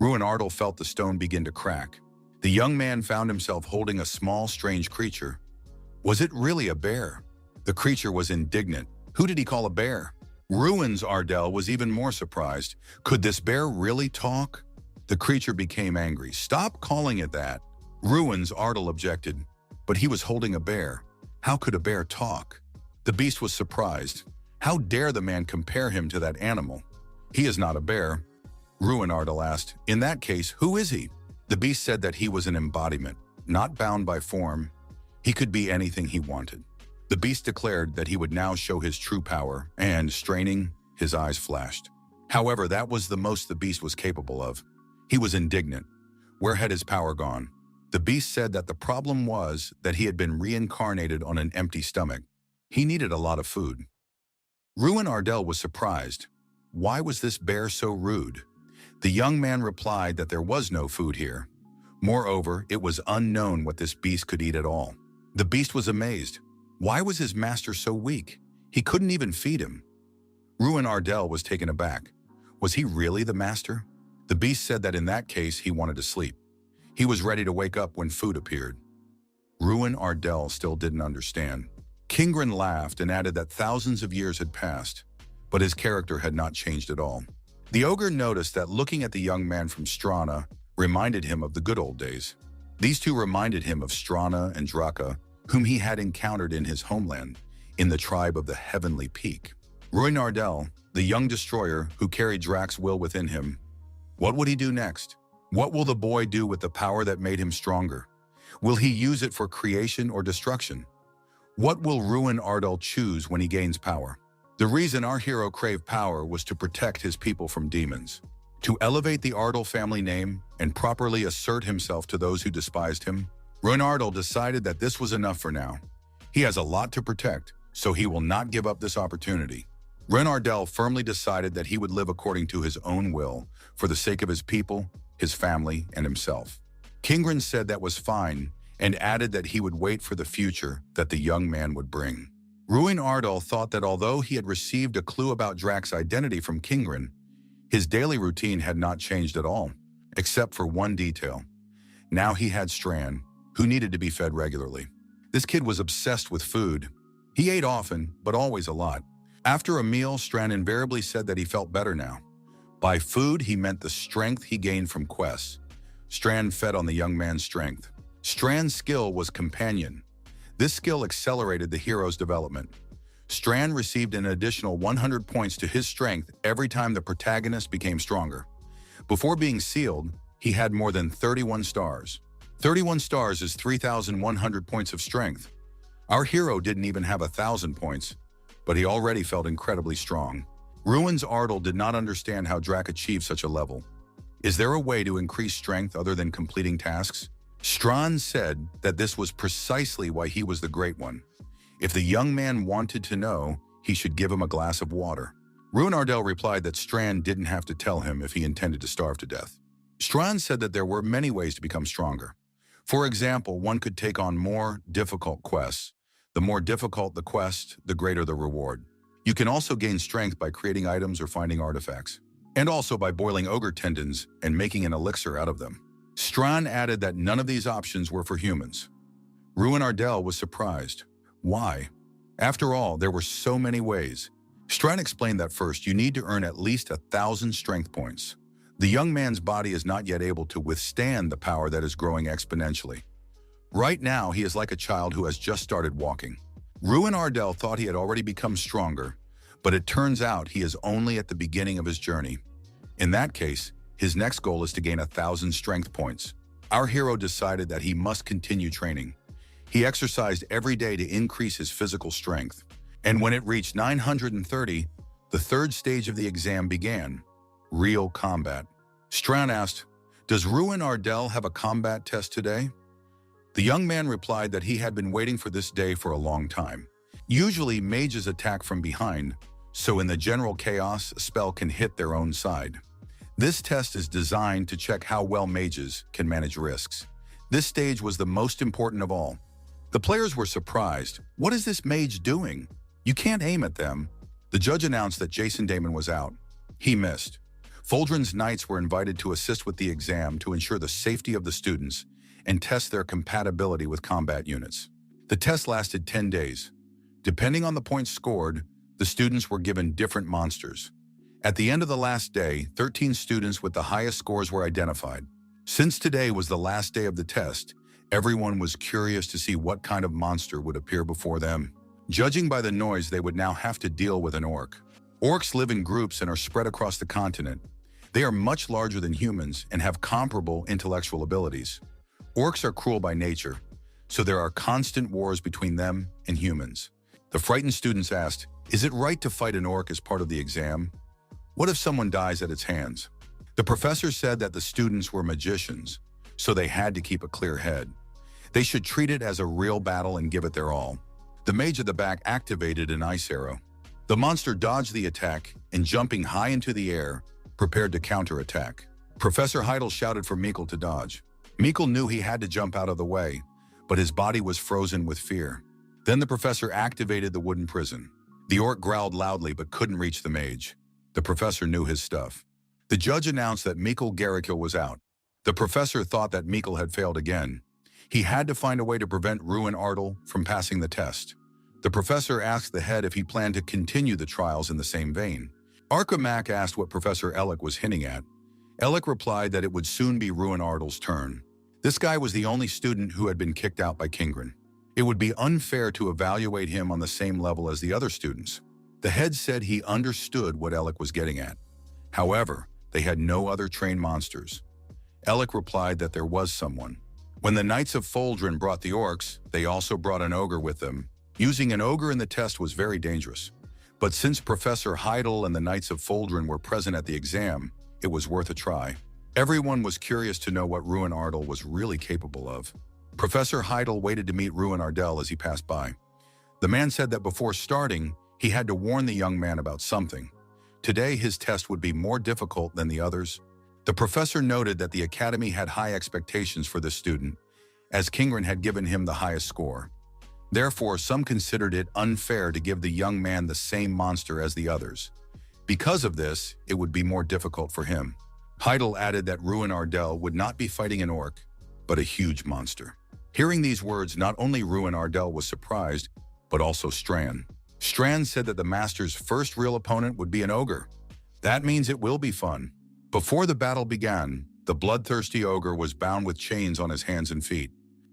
Ruin Ardell felt the stone begin to crack. The young man found himself holding a small, strange creature. Was it really a bear? The creature was indignant. Who did he call a bear? Ruin's Ardell was even more surprised. Could this bear really talk? The creature became angry. Stop calling it that. Ruin's Ardell objected. But he was holding a bear. How could a bear talk? The beast was surprised. How dare the man compare him to that animal? He is not a bear. Ruin Ardell asked, in that case, who is he? The beast said that he was an embodiment, not bound by form. He could be anything he wanted. The beast declared that he would now show his true power, and, straining, his eyes flashed. However, that was the most the beast was capable of. He was indignant. Where had his power gone? The beast said that the problem was that he had been reincarnated on an empty stomach. He needed a lot of food. Ruin Ardell was surprised. Why was this bear so rude? The young man replied that there was no food here. Moreover, it was unknown what this beast could eat at all. The beast was amazed. Why was his master so weak? He couldn't even feed him. Ruin Ardell was taken aback. Was he really the master? The beast said that in that case he wanted to sleep. He was ready to wake up when food appeared. Ruin Ardell still didn't understand. Kingren laughed and added that thousands of years had passed, but his character had not changed at all. The ogre noticed that looking at the young man from Strana reminded him of the good old days. These two reminded him of Strana and Draka, whom he had encountered in his homeland, in the tribe of the Heavenly Peak. Ruin Ardell, the young destroyer who carried Drak's will within him. What would he do next? What will the boy do with the power that made him stronger? Will he use it for creation or destruction? What will Ruin Ardell choose when he gains power? The reason our hero craved power was to protect his people from demons, to elevate the Ardell family name and properly assert himself to those who despised him. Ruin Ardell decided that this was enough for now. He has a lot to protect, so he will not give up this opportunity. Ruin Ardell firmly decided that he would live according to his own will for the sake of his people, his family, and himself. Kingren said that was fine and added that he would wait for the future that the young man would bring. Ruin Ardell thought that although he had received a clue about Drak's identity from Kingren, his daily routine had not changed at all, except for one detail. Now he had Strand, who needed to be fed regularly. This kid was obsessed with food. He ate often, but always a lot. After a meal, Strand invariably said that he felt better now. By food, he meant the strength he gained from quests. Strand fed on the young man's strength. Strand's skill was companion. This skill accelerated the hero's development. Strand received an additional 100 points to his strength every time the protagonist became stronger. Before being sealed, he had more than 31 stars. 31 stars is 3,100 points of strength. Our hero didn't even have 1,000 points, but he already felt incredibly strong. Ruin Ardell did not understand how Drak achieved such a level. Is there a way to increase strength other than completing tasks? Strand said that this was precisely why he was the Great One. If the young man wanted to know, he should give him a glass of water. Ruin Ardell replied that Strand didn't have to tell him if he intended to starve to death. Strand said that there were many ways to become stronger. For example, one could take on more difficult quests. The more difficult the quest, the greater the reward. You can also gain strength by creating items or finding artifacts, and also by boiling ogre tendons and making an elixir out of them. Strand added that none of these options were for humans. Ruin Ardell was surprised. Why? After all, there were so many ways. Strand explained that first, you need to earn at least 1,000 strength points. The young man's body is not yet able to withstand the power that is growing exponentially. Right now, he is like a child who has just started walking. Ruin Ardell thought he had already become stronger, but it turns out he is only at the beginning of his journey. In that case, his next goal is to gain 1,000 strength points. Our hero decided that he must continue training. He exercised every day to increase his physical strength. And when it reached 930, the third stage of the exam began, real combat. Strand asked, "Does Ruin Ardell have a combat test today?" The young man replied that he had been waiting for this day for a long time. Usually, mages attack from behind, so in the general chaos, a spell can hit their own side. This test is designed to check how well mages can manage risks. This stage was the most important of all. The players were surprised. What is this mage doing? You can't aim at them. The judge announced that Jason Damon was out. He missed. Foldren's knights were invited to assist with the exam to ensure the safety of the students and test their compatibility with combat units. The test lasted 10 days. Depending on the points scored, the students were given different monsters. At the end of the last day, 13 students with the highest scores were identified. Since today was the last day of the test, everyone was curious to see what kind of monster would appear before them. Judging by the noise, they would now have to deal with an orc. Orcs live in groups and are spread across the continent. They are much larger than humans and have comparable intellectual abilities. Orcs are cruel by nature, so there are constant wars between them and humans. The frightened students asked, "Is it right to fight an orc as part of the exam? What if someone dies at its hands?" The professor said that the students were magicians, so they had to keep a clear head. They should treat it as a real battle and give it their all. The mage at the back activated an ice arrow. The monster dodged the attack and, jumping high into the air, prepared to counterattack. Professor Heidel shouted for Mikkel to dodge. Mikkel knew he had to jump out of the way, but his body was frozen with fear. Then the professor activated the wooden prison. The orc growled loudly but couldn't reach the mage. The professor knew his stuff. The judge announced that Mikkel Garrikill was out. The professor thought that Mikkel had failed again. He had to find a way to prevent Ruin Ardal from passing the test. The professor asked the head if he planned to continue the trials in the same vein. Archimac asked what Professor Ellick was hinting at. Ellick replied that it would soon be Ruin Ardal's turn. This guy was the only student who had been kicked out by Kingren. It would be unfair to evaluate him on the same level as the other students. The head said he understood what Ellick was getting at. However, they had no other trained monsters. Ellick replied that there was someone. When the Knights of Foldrin brought the orcs, they also brought an ogre with them. Using an ogre in the test was very dangerous. But since Professor Heidel and the Knights of Foldrin were present at the exam, it was worth a try. Everyone was curious to know what Ruin Ardal was really capable of. Professor Heidel waited to meet Ruin Ardal as he passed by. The man said that before starting, he had to warn the young man about something. Today, his test would be more difficult than the others. The professor noted that the academy had high expectations for this student, as Kingren had given him the highest score. Therefore, some considered it unfair to give the young man the same monster as the others. Because of this, it would be more difficult for him. Heidel added that Ruin Ardal would not be fighting an orc, but a huge monster. Hearing these words, not only Ruin Ardal was surprised, but also Strand. Strand said that the master's first real opponent would be an ogre. That means it will be fun. Before the battle began, the bloodthirsty ogre was bound with chains on his hands and feet.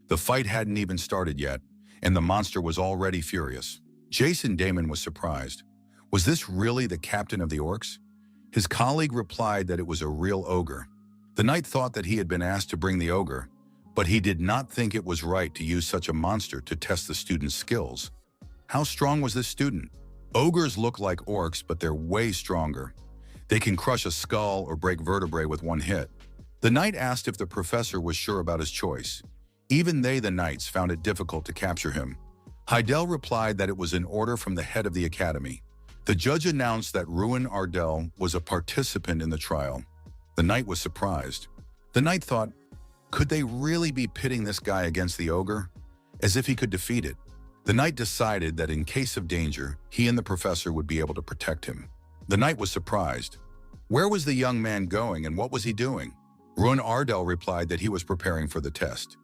The fight hadn't even started yet, and the monster was already furious. Jason Damon was surprised. Was this really the captain of the orcs? His colleague replied that it was a real ogre. The knight thought that he had been asked to bring the ogre, but he did not think it was right to use such a monster to test the student's skills. How strong was this student? Ogres look like orcs, but they're way stronger. They can crush a skull or break vertebrae with one hit. The knight asked if the professor was sure about his choice. Even they, the knights, found it difficult to capture him. Heidel replied that it was an order from the head of the academy. The judge announced that Ruin Ardal was a participant in the trial. The knight was surprised. The knight thought, could they really be pitting this guy against the ogre? As if he could defeat it. The knight decided that in case of danger, he and the professor would be able to protect him. The knight was surprised. Where was the young man going and what was he doing? Ruin Ardal replied that he was preparing for the test.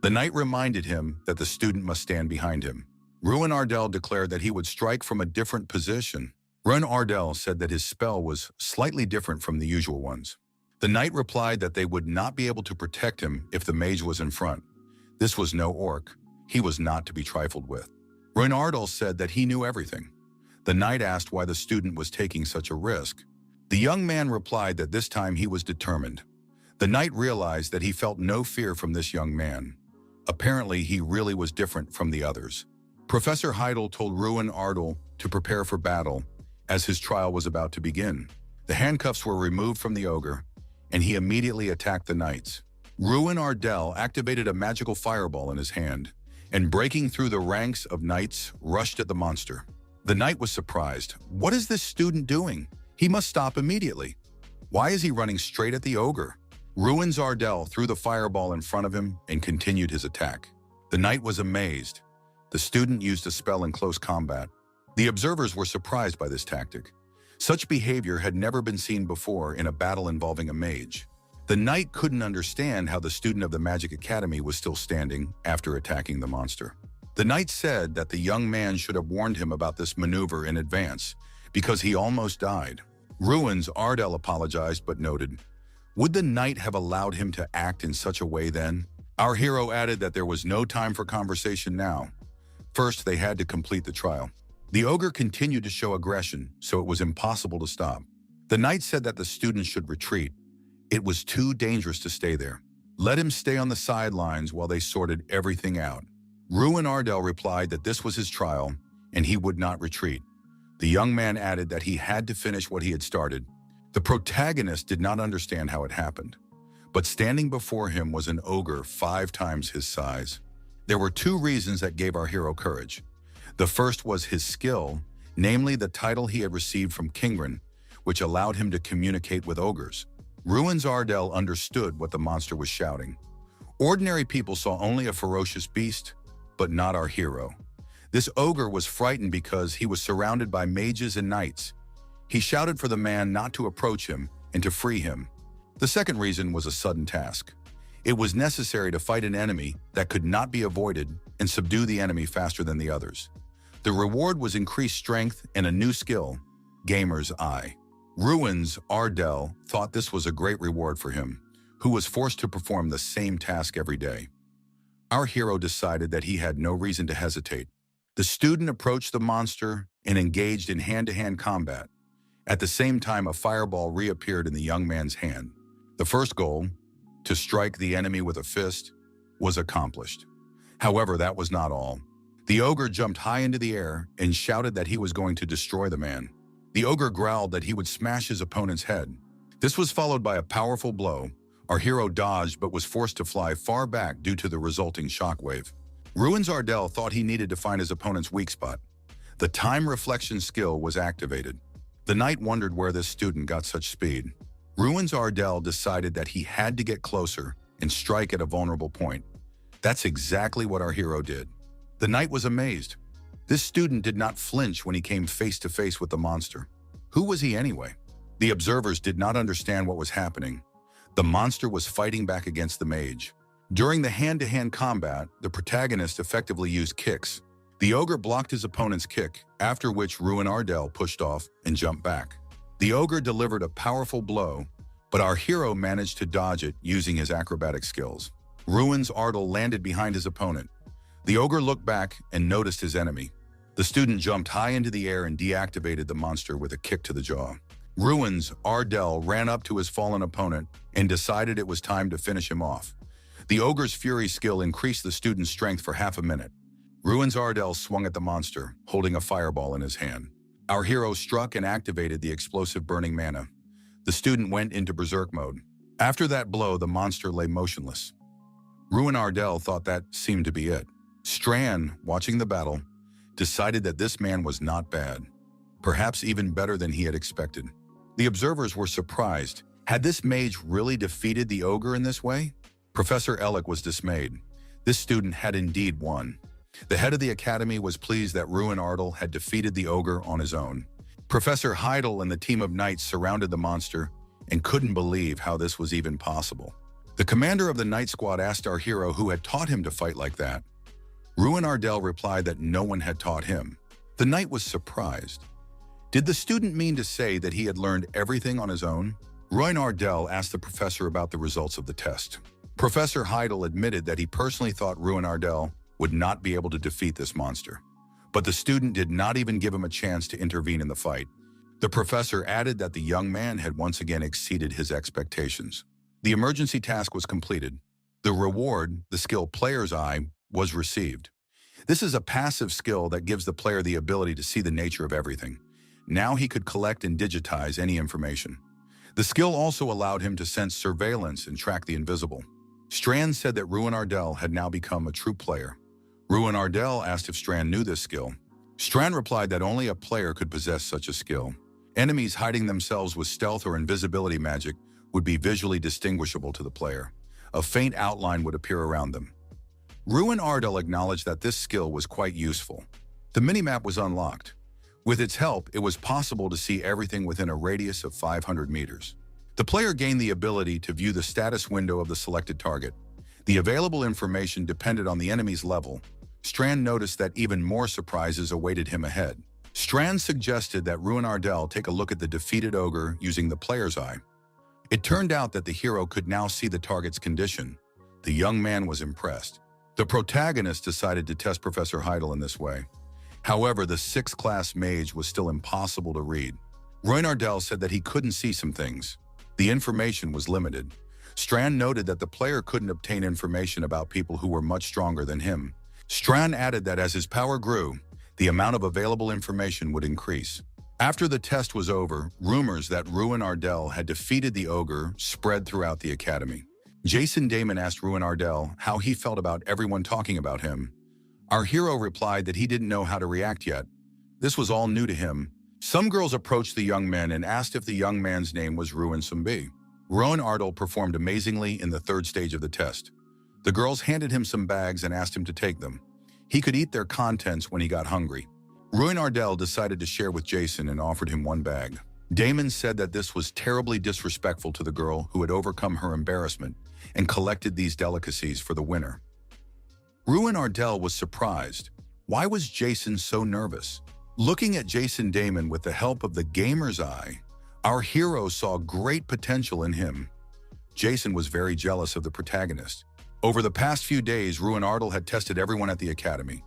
The knight reminded him that the student must stand behind him. Ruin Ardal declared that he would strike from a different position. Ruin Ardal said that his spell was slightly different from the usual ones. The knight replied that they would not be able to protect him if the mage was in front. This was no orc. He was not to be trifled with. Ruin Ardal said that he knew everything. The knight asked why the student was taking such a risk. The young man replied that this time he was determined. The knight realized that he felt no fear from this young man. Apparently, he really was different from the others. Professor Heidel told Ruin Ardal to prepare for battle, as his trial was about to begin. The handcuffs were removed from the ogre, and he immediately attacked the knights. Ruin Ardal activated a magical fireball in his hand, and breaking through the ranks of knights, rushed at the monster. The knight was surprised. What is this student doing? He must stop immediately. Why is he running straight at the ogre? Ruin Ardal threw the fireball in front of him and continued his attack. The knight was amazed. The student used a spell in close combat. The observers were surprised by this tactic. Such behavior had never been seen before in a battle involving a mage. The knight couldn't understand how the student of the Magic Academy was still standing after attacking the monster. The knight said that the young man should have warned him about this maneuver in advance, because he almost died. Ruin Ardal apologized but noted, would the knight have allowed him to act in such a way then? Our hero added that there was no time for conversation now. First, they had to complete the trial. The ogre continued to show aggression, so it was impossible to stop. The knight said that the students should retreat. It was too dangerous to stay there. Let him stay on the sidelines while they sorted everything out. Ruin Ardell replied that this was his trial and he would not retreat. The young man added that he had to finish what he had started. The protagonist did not understand how it happened, but standing before him was an ogre 5 times his size. There were 2 reasons that gave our hero courage. The first was his skill, namely the title he had received from Kingren, which allowed him to communicate with ogres. Ruins Ardell understood what the monster was shouting. Ordinary people saw only a ferocious beast, but not our hero. This ogre was frightened because he was surrounded by mages and knights. He shouted for the man not to approach him and to free him. The second reason was a sudden task. It was necessary to fight an enemy that could not be avoided and subdue the enemy faster than the others. The reward was increased strength and a new skill, Gamer's Eye. Ruins Ardell thought this was a great reward for him, who was forced to perform the same task every day. Our hero decided that he had no reason to hesitate. The student approached the monster and engaged in hand-to-hand combat. At the same time, a fireball reappeared in the young man's hand. The first goal, to strike the enemy with a fist, was accomplished. However, that was not all. The ogre jumped high into the air and shouted that he was going to destroy the man. The ogre growled that he would smash his opponent's head. This was followed by a powerful blow. Our hero dodged but was forced to fly far back due to the resulting shockwave. Ruins Ardell thought he needed to find his opponent's weak spot. The time reflection skill was activated. The knight wondered where this student got such speed. Ruins Ardell decided that he had to get closer and strike at a vulnerable point. That's exactly what our hero did. The knight was amazed. This student did not flinch when he came face to face with the monster. Who was he anyway? The observers did not understand what was happening. The monster was fighting back against the mage. During the hand-to-hand combat, the protagonist effectively used kicks. The ogre blocked his opponent's kick, after which Ruin Ardell pushed off and jumped back. The ogre delivered a powerful blow, but our hero managed to dodge it using his acrobatic skills. Ruins Ardell landed behind his opponent. The ogre looked back and noticed his enemy. The student jumped high into the air and deactivated the monster with a kick to the jaw. Ruins Ardell ran up to his fallen opponent and decided it was time to finish him off. The ogre's fury skill increased the student's strength for half a minute. Ruins Ardell swung at the monster, holding a fireball in his hand. Our hero struck and activated the explosive burning mana. The student went into berserk mode. After that blow, the monster lay motionless. Ruin Ardell thought that seemed to be it. Strand, watching the battle, decided that this man was not bad, perhaps even better than he had expected. The observers were surprised. Had this mage really defeated the ogre in this way? Professor Ellick was dismayed. This student had indeed won. The head of the academy was pleased that Ruin Ardell had defeated the ogre on his own. Professor Heidel and the team of knights surrounded the monster and couldn't believe how this was even possible. The commander of the knight squad asked our hero who had taught him to fight like that. Ruin Ardell replied that no one had taught him. The knight was surprised. Did the student mean to say that he had learned everything on his own? Ruin Ardell asked the professor about the results of the test. Professor Heidel admitted that he personally thought Ruin Ardell would not be able to defeat this monster. But the student did not even give him a chance to intervene in the fight. The professor added that the young man had once again exceeded his expectations. The emergency task was completed. The reward, the skill Player's Eye, was received. This is a passive skill that gives the player the ability to see the nature of everything. Now he could collect and digitize any information. The skill also allowed him to sense surveillance and track the invisible. Strand said that Ruin Ardell had now become a true player. Ruin Ardell asked if Strand knew this skill. Strand replied that only a player could possess such a skill. Enemies hiding themselves with stealth or invisibility magic would be visually distinguishable to the player. A faint outline would appear around them. Ruin Ardell acknowledged that this skill was quite useful. The minimap was unlocked. With its help, it was possible to see everything within a radius of 500 meters. The player gained the ability to view the status window of the selected target. The available information depended on the enemy's level. Strand noticed that even more surprises awaited him ahead. Strand suggested that Ruin Ardell take a look at the defeated ogre using the Player's Eye. It turned out that the hero could now see the target's condition. The young man was impressed. The protagonist decided to test Professor Heidel in this way. However, the 6th class mage was still impossible to read. Ruin Ardell said that he couldn't see some things. The information was limited. Strand noted that the player couldn't obtain information about people who were much stronger than him. Strand added that as his power grew, the amount of available information would increase. After the test was over, rumors that Ruin Ardell had defeated the ogre spread throughout the academy. Jason Damon asked Ruin Ardell how he felt about everyone talking about him. Our hero replied that he didn't know how to react yet. This was all new to him. Some girls approached the young men and asked if the young man's name was Ruin Sumbi. Ruin Ardell performed amazingly in the third stage of the test. The girls handed him some bags and asked him to take them. He could eat their contents when he got hungry. Ruin Ardell decided to share with Jason and offered him one bag. Damon said that this was terribly disrespectful to the girl who had overcome her embarrassment and collected these delicacies for the winner. Ruin Ardell was surprised. Why was Jason so nervous? Looking at Jason Damon with the help of the gamer's eye, our hero saw great potential in him. Jason was very jealous of the protagonist. Over the past few days, Ruin Ardell had tested everyone at the academy.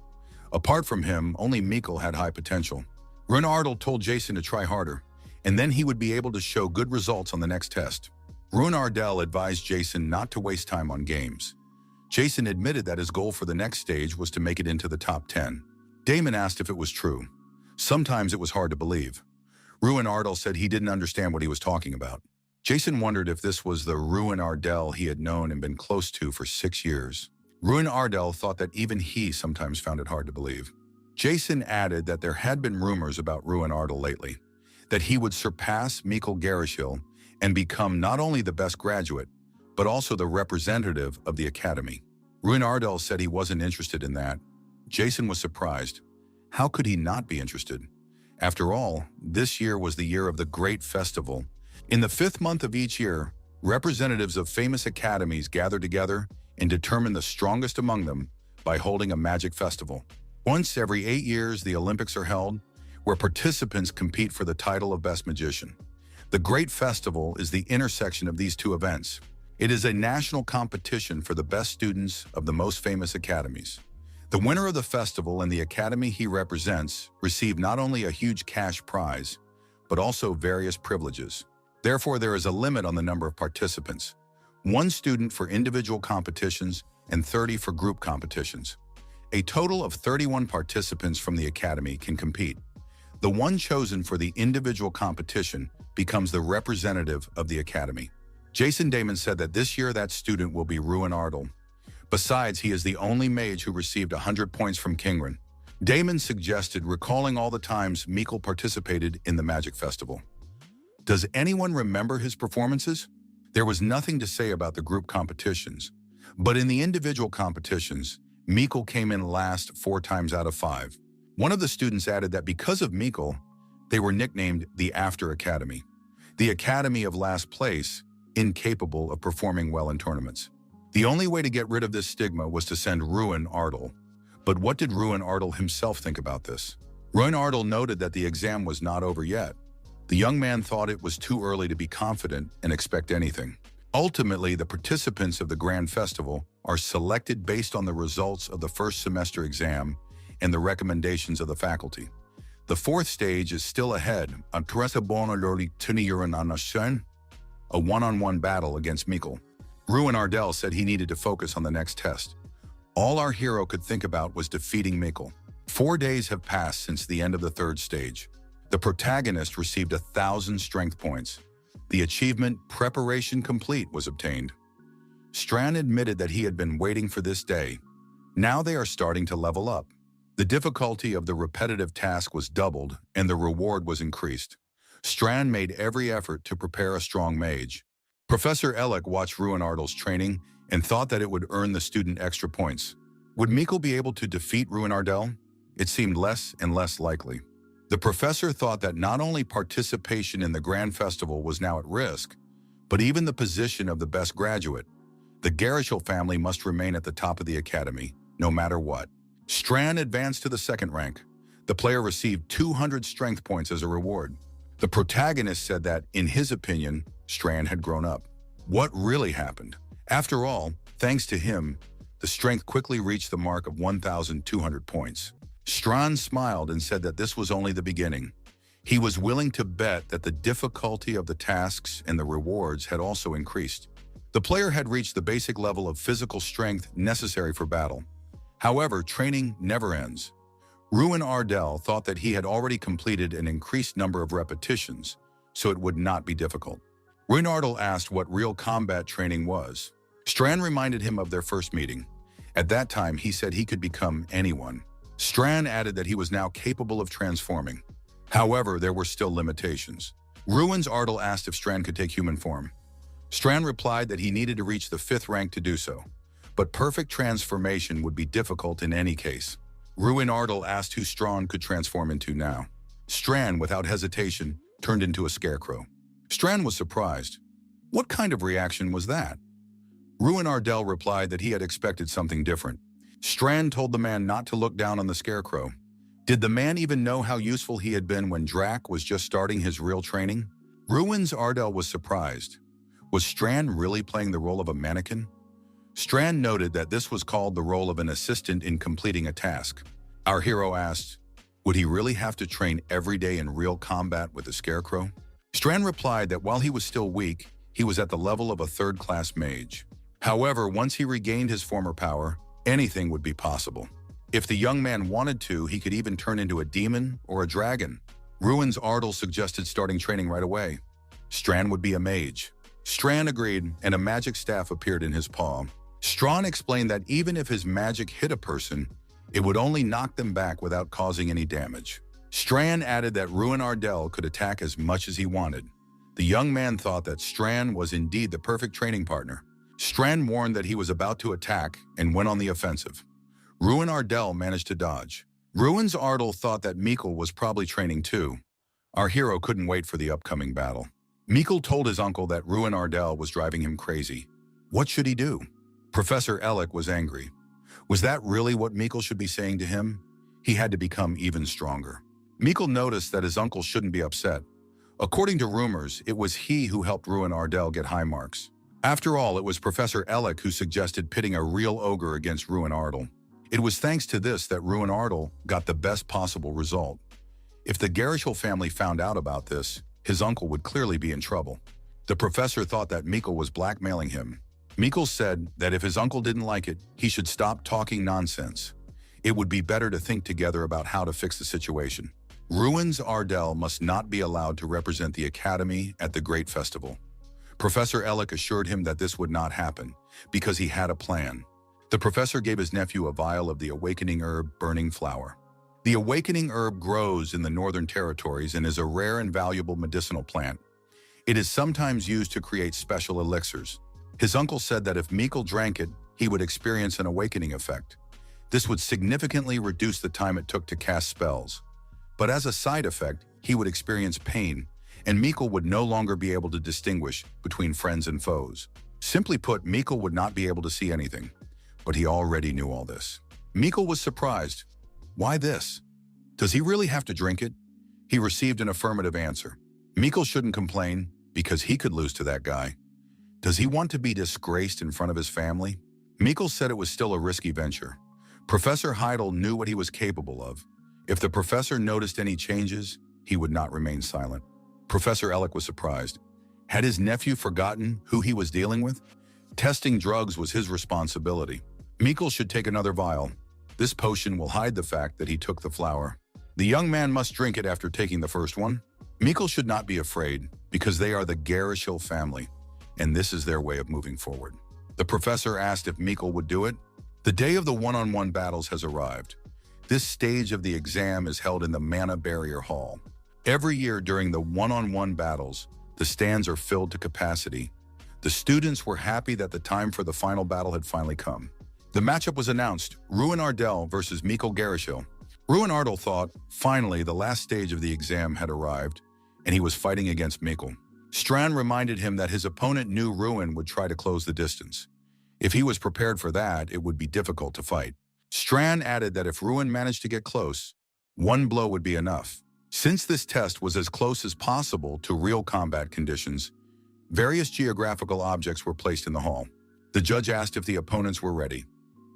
Apart from him, only Mikkel had high potential. Ruin Ardell told Jason to try harder, and then he would be able to show good results on the next test. Ruin Ardell advised Jason not to waste time on games. Jason admitted that his goal for the next stage was to make it into the top 10. Damon asked if it was true. Sometimes it was hard to believe. Ruin Ardell said he didn't understand what he was talking about. Jason wondered if this was the Ruin Ardell he had known and been close to for 6 years. Ruin Ardell thought that even he sometimes found it hard to believe. Jason added that there had been rumors about Ruin Ardell lately, that he would surpass Mikkel Gerishil and become not only the best graduate, but also the representative of the academy. Ruin Ardell said he wasn't interested in that. Jason was surprised. How could he not be interested? After all, this year was the year of the Great Festival. In the 5th month of each year, representatives of famous academies gather together and determine the strongest among them by holding a magic festival. Once every 8 years, the Olympics are held, where participants compete for the title of Best Magician. The Great Festival is the intersection of these two events. It is a national competition for the best students of the most famous academies. The winner of the festival and the academy he represents receive not only a huge cash prize, but also various privileges. Therefore, there is a limit on the number of participants: 1 student for individual competitions and 30 for group competitions. A total of 31 participants from the academy can compete. The one chosen for the individual competition becomes the representative of the academy. Jason Damon said that this year that student will be Ruin Ardell. Besides, he is the only mage who received 100 points from Kingren. Damon suggested recalling all the times Mikkel participated in the Magic Festival. Does anyone remember his performances? There was nothing to say about the group competitions, but in the individual competitions, Mikkel came in last 4 times out of 5. One of the students added that because of Mikkel, they were nicknamed the After Academy, the Academy of Last Place, incapable of performing well in tournaments. The only way to get rid of this stigma was to send Ruin Ardell. But what did Ruin Ardell himself think about this? Ruin Ardell noted that the exam was not over yet. The young man thought it was too early to be confident and expect anything. Ultimately, the participants of the Grand Festival are selected based on the results of the first semester exam and the recommendations of the faculty. The 4th stage is still ahead, a one-on-one battle against Mikkel. Ruin Ardell said he needed to focus on the next test. All our hero could think about was defeating Mikkel. 4 days have passed since the end of the 3rd stage. The protagonist received 1,000 strength points. The achievement Preparation Complete was obtained. Strand admitted that he had been waiting for this day. Now they are starting to level up. The difficulty of the repetitive task was doubled and the reward was increased. Strand made every effort to prepare a strong mage. Professor Ellick watched Ruin Ardell's training and thought that it would earn the student extra points. Would Mikkel be able to defeat Ruin Ardell? It seemed less and less likely. The professor thought that not only participation in the Grand Festival was now at risk, but even the position of the best graduate. The Gerishil family must remain at the top of the academy, no matter what. Strand advanced to the 2nd rank. The player received 200 strength points as a reward. The protagonist said that, in his opinion, Strand had grown up. What really happened? After all, thanks to him, the strength quickly reached the mark of 1,200 points. Strand smiled and said that this was only the beginning. He was willing to bet that the difficulty of the tasks and the rewards had also increased. The player had reached the basic level of physical strength necessary for battle. However, training never ends. Ruin Ardell thought that he had already completed an increased number of repetitions, so it would not be difficult. Ruin Ardell asked what real combat training was. Strand reminded him of their first meeting. At that time, he said he could become anyone. Strand added that he was now capable of transforming. However, there were still limitations. Ruins Ardell asked if Strand could take human form. Strand replied that he needed to reach the 5th rank to do so, but perfect transformation would be difficult in any case. Ruin Ardell asked who Strand could transform into now. Strand, without hesitation, turned into a scarecrow. Strand was surprised. What kind of reaction was that? Ruin Ardell replied that he had expected something different. Strand told the man not to look down on the scarecrow. Did the man even know how useful he had been when Drac was just starting his real training? Ruins Ardell was surprised. Was Strand really playing the role of a mannequin? Strand noted that this was called the role of an assistant in completing a task. Our hero asked, would he really have to train every day in real combat with a scarecrow? Strand replied that while he was still weak, he was at the level of a 3rd-class mage. However, once he regained his former power, anything would be possible. If the young man wanted to, he could even turn into a demon or a dragon. Ruins Ardell suggested starting training right away. Strand would be a mage. Strand agreed, and a magic staff appeared in his paw. Strand explained that even if his magic hit a person, it would only knock them back without causing any damage. Strand added that Ruin Ardell could attack as much as he wanted. The young man thought that Strand was indeed the perfect training partner. Strand warned that he was about to attack and went on the offensive. Ruin Ardell managed to dodge. Ruins Ardell thought that Mikkel was probably training too. Our hero couldn't wait for the upcoming battle. Mikkel told his uncle that Ruin Ardell was driving him crazy. What should he do? Professor Ellick was angry. Was that really what Mikkel should be saying to him? He had to become even stronger. Mikkel noticed that his uncle shouldn't be upset. According to rumors, it was he who helped Ruin Ardell get high marks. After all, it was Professor Ellick who suggested pitting a real ogre against Ruin Ardell. It was thanks to this that Ruin Ardell got the best possible result. If the Garishal family found out about this, his uncle would clearly be in trouble. The professor thought that Mikkel was blackmailing him. Mikkel said that if his uncle didn't like it, he should stop talking nonsense. It would be better to think together about how to fix the situation. Ruins Ardell must not be allowed to represent the Academy at the Great Festival. Professor Ellick assured him that this would not happen, because he had a plan. The professor gave his nephew a vial of the awakening herb Burning Flower. The awakening herb grows in the Northern Territories and is a rare and valuable medicinal plant. It is sometimes used to create special elixirs. His uncle said that if Mikkel drank it, he would experience an awakening effect. This would significantly reduce the time it took to cast spells. But as a side effect, he would experience pain, and Mikkel would no longer be able to distinguish between friends and foes. Simply put, Mikkel would not be able to see anything, but he already knew all this. Mikkel was surprised. Why this? Does he really have to drink it? He received an affirmative answer. Mikkel shouldn't complain, because he could lose to that guy. Does he want to be disgraced in front of his family? Mikkel said it was still a risky venture. Professor Heidel knew what he was capable of. If the professor noticed any changes, he would not remain silent. Professor Ellick was surprised. Had his nephew forgotten who he was dealing with? Testing drugs was his responsibility. Mikkel should take another vial. This potion will hide the fact that he took the flower. The young man must drink it after taking the first one. Mikkel should not be afraid, because they are the Garishal family, and this is their way of moving forward. The professor asked if Mikkel would do it. The day of the one-on-one battles has arrived. This stage of the exam is held in the Mana Barrier Hall. Every year during the one-on-one battles, the stands are filled to capacity. The students were happy that the time for the final battle had finally come. The matchup was announced, Ruin Ardell versus Mikkel Garishal. Ruin Ardell thought, finally, the last stage of the exam had arrived, and he was fighting against Mikkel. Strand reminded him that his opponent knew Ruin would try to close the distance. If he was prepared for that, it would be difficult to fight. Strand added that if Ruin managed to get close, one blow would be enough. Since this test was as close as possible to real combat conditions, various geographical objects were placed in the hall. The judge asked if the opponents were ready.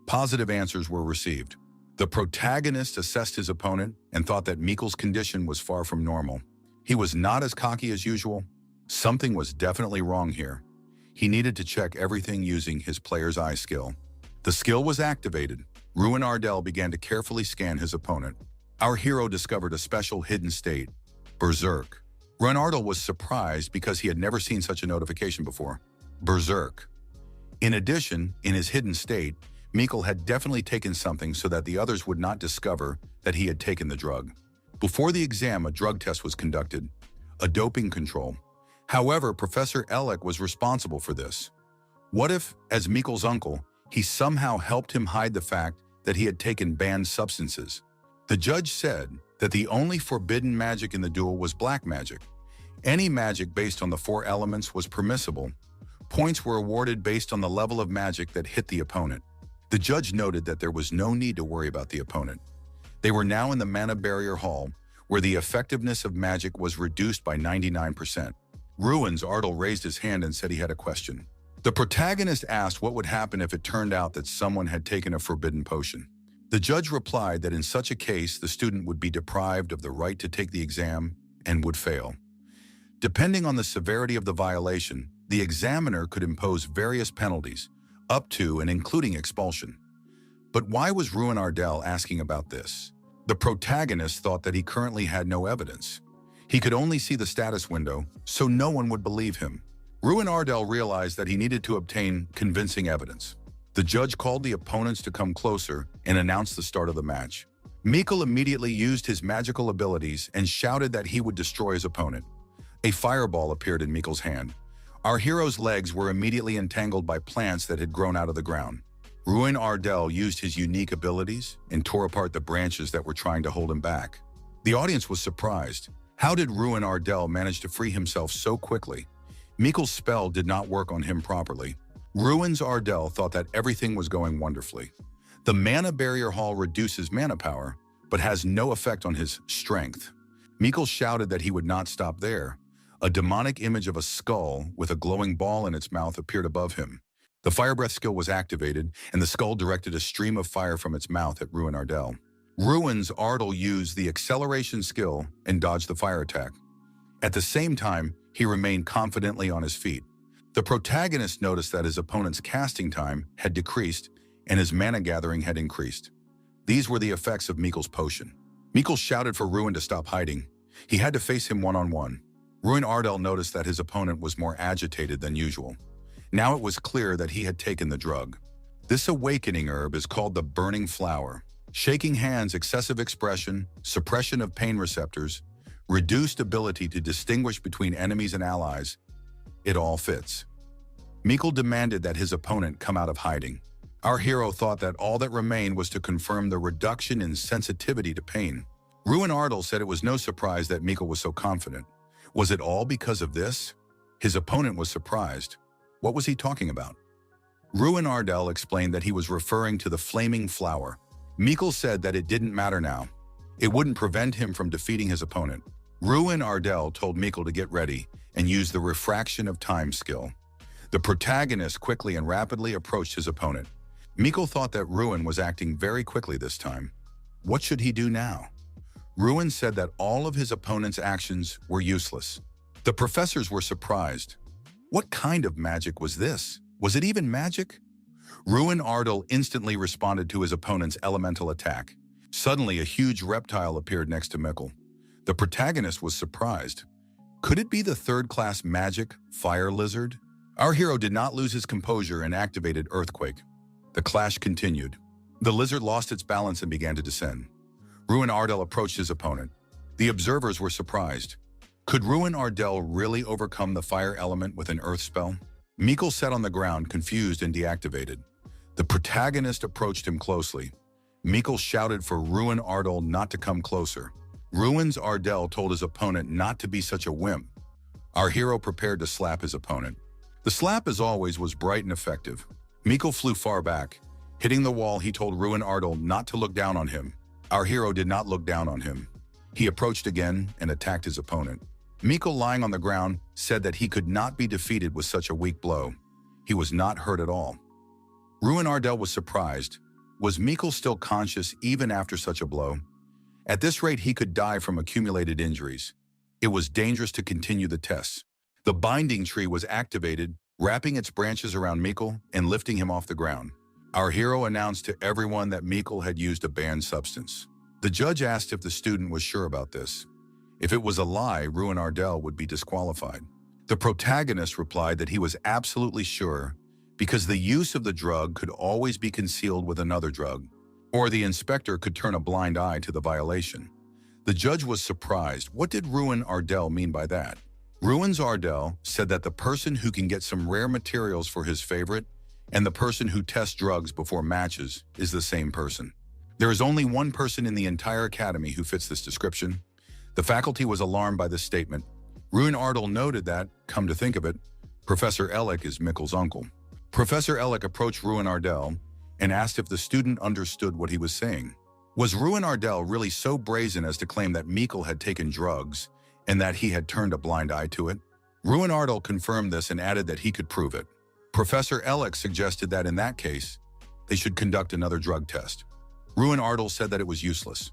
Positive answers were received. The protagonist assessed his opponent and thought that Mikkel's condition was far from normal. He was not as cocky as usual. Something was definitely wrong here. He needed to check everything using his player's eye skill. The skill was activated. Ruin Ardell began to carefully scan his opponent. Our hero discovered a special hidden state, Berserk. Ruin Ardell was surprised because he had never seen such a notification before. Berserk. In addition, in his hidden state, Mikkel had definitely taken something so that the others would not discover that he had taken the drug. Before the exam, a drug test was conducted, a doping control. However, Professor Elec was responsible for this. What if, as Mikkel's uncle, he somehow helped him hide the fact that he had taken banned substances? The judge said that the only forbidden magic in the duel was black magic. Any magic based on the 4 elements was permissible. Points were awarded based on the level of magic that hit the opponent. The judge noted that there was no need to worry about the opponent. They were now in the mana barrier hall, where the effectiveness of magic was reduced by 99%. Ruins Ardell raised his hand and said he had a question. The protagonist asked what would happen if it turned out that someone had taken a forbidden potion. The judge replied that in such a case, the student would be deprived of the right to take the exam and would fail. Depending on the severity of the violation, the examiner could impose various penalties, up to and including expulsion. But why was Ruin Ardell asking about this? The protagonist thought that he currently had no evidence. He could only see the status window, so no one would believe him. Ruin Ardell realized that he needed to obtain convincing evidence. The judge called the opponents to come closer and announced the start of the match. Mikkel immediately used his magical abilities and shouted that he would destroy his opponent. A fireball appeared in Mikkel's hand. Our hero's legs were immediately entangled by plants that had grown out of the ground. Ruin Ardell used his unique abilities and tore apart the branches that were trying to hold him back. The audience was surprised. How did Ruin Ardell manage to free himself so quickly? Mikkel's spell did not work on him properly. Ruins Ardell thought that everything was going wonderfully. The mana barrier hall reduces mana power, but has no effect on his strength. Mikkel shouted that he would not stop there. A demonic image of a skull with a glowing ball in its mouth appeared above him. The fire breath skill was activated, and the skull directed a stream of fire from its mouth at Ruin Ardell. Ruins Ardell used the acceleration skill and dodged the fire attack. At the same time, he remained confidently on his feet. The protagonist noticed that his opponent's casting time had decreased and his mana gathering had increased. These were the effects of Mikkel's potion. Mikkel shouted for Ruin to stop hiding. He had to face him one-on-one. Ruin Ardell noticed that his opponent was more agitated than usual. Now it was clear that he had taken the drug. This awakening herb is called the burning flower. Shaking hands, excessive expression, suppression of pain receptors, reduced ability to distinguish between enemies and allies. It all fits. Mikkel demanded that his opponent come out of hiding. Our hero thought that all that remained was to confirm the reduction in sensitivity to pain. Ruin Ardell said it was no surprise that Mikkel was so confident. Was it all because of this? His opponent was surprised. What was he talking about? Ruin Ardell explained that he was referring to the flaming flower. Mikkel said that it didn't matter now. It wouldn't prevent him from defeating his opponent. Ruin Ardell told Mikkel to get ready and use the refraction of time skill. The protagonist quickly and rapidly approached his opponent. Mikkel thought that Ruin was acting very quickly this time. What should he do now? Ruin said that all of his opponent's actions were useless. The professors were surprised. What kind of magic was this? Was it even magic? Ruin Ardell instantly responded to his opponent's elemental attack. Suddenly, a huge reptile appeared next to Mikkel. The protagonist was surprised. Could it be the third-class magic fire lizard? Our hero did not lose his composure and activated Earthquake. The clash continued. The lizard lost its balance and began to descend. Ruin Ardell approached his opponent. The observers were surprised. Could Ruin Ardell really overcome the fire element with an earth spell? Mikkel sat on the ground, confused and deactivated. The protagonist approached him closely. Mikkel shouted for Ruin Ardell not to come closer. Ruins Ardell told his opponent not to be such a wimp. Our hero prepared to slap his opponent. The slap, as always, was bright and effective. Mikkel flew far back. Hitting the wall, he told Ruin Ardell not to look down on him. Our hero did not look down on him. He approached again and attacked his opponent. Mikkel, lying on the ground, said that he could not be defeated with such a weak blow. He was not hurt at all. Ruin Ardell was surprised. Was Mikkel still conscious even after such a blow? At this rate, he could die from accumulated injuries. It was dangerous to continue the tests. The binding tree was activated, wrapping its branches around Mikkel and lifting him off the ground. Our hero announced to everyone that Mikkel had used a banned substance. The judge asked if the student was sure about this. If it was a lie, Ruin Ardell would be disqualified. The protagonist replied that he was absolutely sure because the use of the drug could always be concealed with another drug, or the inspector could turn a blind eye to the violation. The judge was surprised. What did Ruin Ardell mean by that? Ruins Ardell said that the person who can get some rare materials for his favorite and the person who tests drugs before matches is the same person. There is only one person in the entire academy who fits this description. The faculty was alarmed by this statement. Ruin Ardell noted that, come to think of it, Professor Ellick is Mikkel's uncle. Professor Ellick approached Ruin Ardell and asked if the student understood what he was saying. Was Ruin Ardell really so brazen as to claim that Mikkel had taken drugs and that he had turned a blind eye to it? Ruin Ardell confirmed this and added that he could prove it. Professor Ellick suggested that in that case, they should conduct another drug test. Ruin Ardell said that it was useless.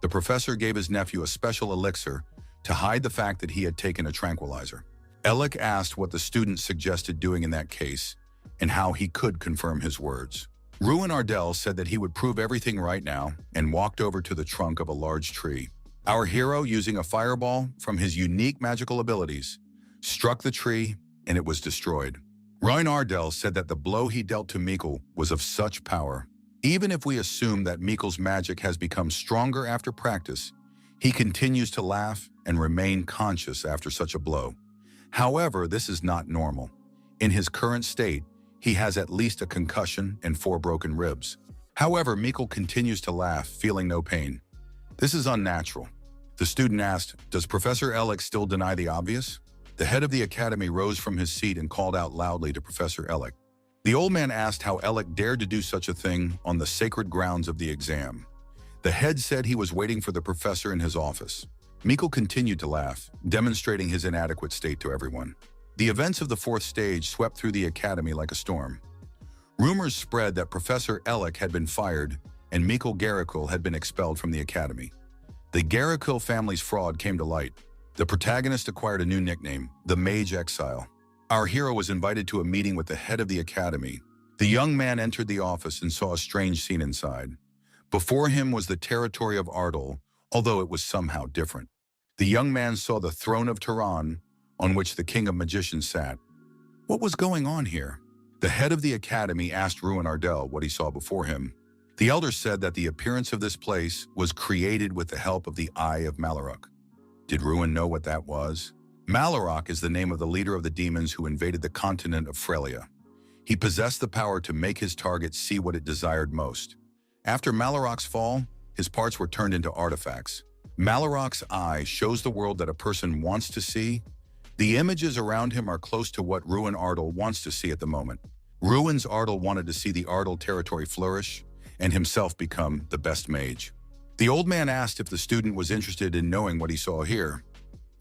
The professor gave his nephew a special elixir to hide the fact that he had taken a tranquilizer. Ellick asked what the student suggested doing in that case and how he could confirm his words. Ruin Ardell said that he would prove everything right now and walked over to the trunk of a large tree. Our hero, using a fireball from his unique magical abilities, struck the tree and it was destroyed. Ruin Ardell said that the blow he dealt to Mikkel was of such power. Even if we assume that Mikkel's magic has become stronger after practice, he continues to laugh and remain conscious after such a blow. However, this is not normal. In his current state, he has at least a concussion and 4 broken ribs. However, Mikkel continues to laugh, feeling no pain. This is unnatural. The student asked, "Does Professor Ellick still deny the obvious?" The head of the academy rose from his seat and called out loudly to Professor Ellick. The old man asked how Ellick dared to do such a thing on the sacred grounds of the exam. The head said he was waiting for the professor in his office. Mikkel continued to laugh, demonstrating his inadequate state to everyone. The events of the 4th stage swept through the academy like a storm. Rumors spread that Professor Ellick had been fired and Mikkel Garrickle had been expelled from the academy. The Garrickle family's fraud came to light. The protagonist acquired a new nickname, the Mage Exile. Our hero was invited to a meeting with the head of the academy. The young man entered the office and saw a strange scene inside. Before him was the territory of Ardell, although it was somehow different. The young man saw the throne of Tehran, on which the king of magicians sat. What was going on here? The head of the academy asked Ruin Ardell what he saw before him. The elder said that the appearance of this place was created with the help of the Eye of Malarok. Did Ruin know what that was? Malarok is the name of the leader of the demons who invaded the continent of Frelia. He possessed the power to make his target see what it desired most. After Malarok's fall, his parts were turned into artifacts. Malarok's eye shows the world that a person wants to see. The images around him are close to what Ruin Ardell wants to see at the moment. Ruin's Ardell wanted to see the Ardell territory flourish and himself become the best mage. The old man asked if the student was interested in knowing what he saw here.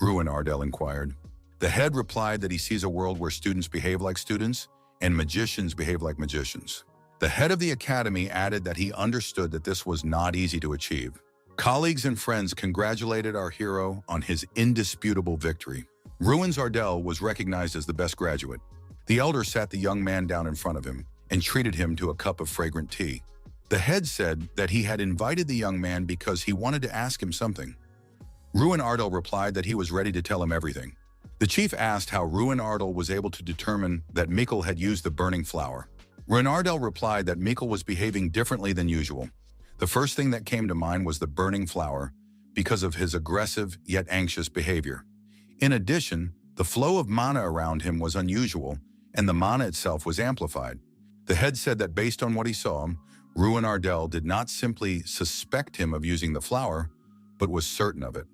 Ruin Ardell inquired. The head replied that he sees a world where students behave like students and magicians behave like magicians. The head of the academy added that he understood that this was not easy to achieve. Colleagues and friends congratulated our hero on his indisputable victory. Ruin Ardell was recognized as the best graduate. The elder sat the young man down in front of him and treated him to a cup of fragrant tea. The head said that he had invited the young man because he wanted to ask him something. Ruin Ardell replied that he was ready to tell him everything. The chief asked how Ruin Ardell was able to determine that Mikkel had used the burning flower. Ruin Ardell replied that Mikkel was behaving differently than usual. The first thing that came to mind was the burning flower because of his aggressive yet anxious behavior. In addition, the flow of mana around him was unusual and the mana itself was amplified. The head said that based on what he saw, Ruin Ardell did not simply suspect him of using the flower, but was certain of it.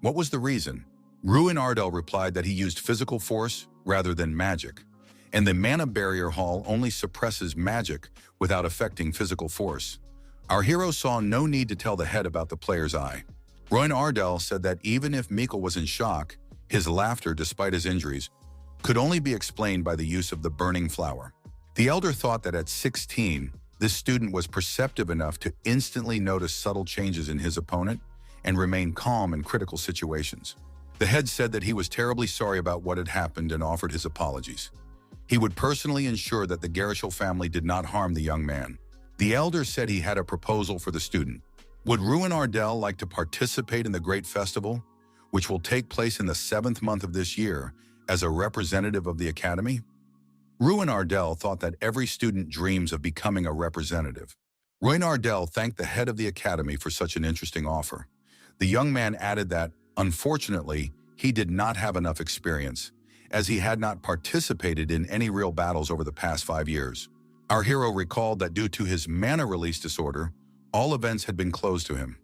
What was the reason? Ruin Ardell replied that he used physical force rather than magic, and the mana barrier hall only suppresses magic without affecting physical force. Our hero saw no need to tell the head about the player's eye. Ruin Ardell said that even if Mikkel was in shock, his laughter, despite his injuries, could only be explained by the use of the burning flower. The elder thought that at 16, this student was perceptive enough to instantly notice subtle changes in his opponent and remain calm in critical situations. The head said that he was terribly sorry about what had happened and offered his apologies. He would personally ensure that the Garrickle family did not harm the young man. The elder said he had a proposal for the student. Would Ruin Ardell like to participate in the great festival, which will take place in the 7th month of this year, as a representative of the academy? Ruin Ardell thought that every student dreams of becoming a representative. Ruin Ardell thanked the head of the academy for such an interesting offer. The young man added that, unfortunately, he did not have enough experience, as he had not participated in any real battles over the past 5 years. Our hero recalled that due to his mana release disorder, all events had been closed to him.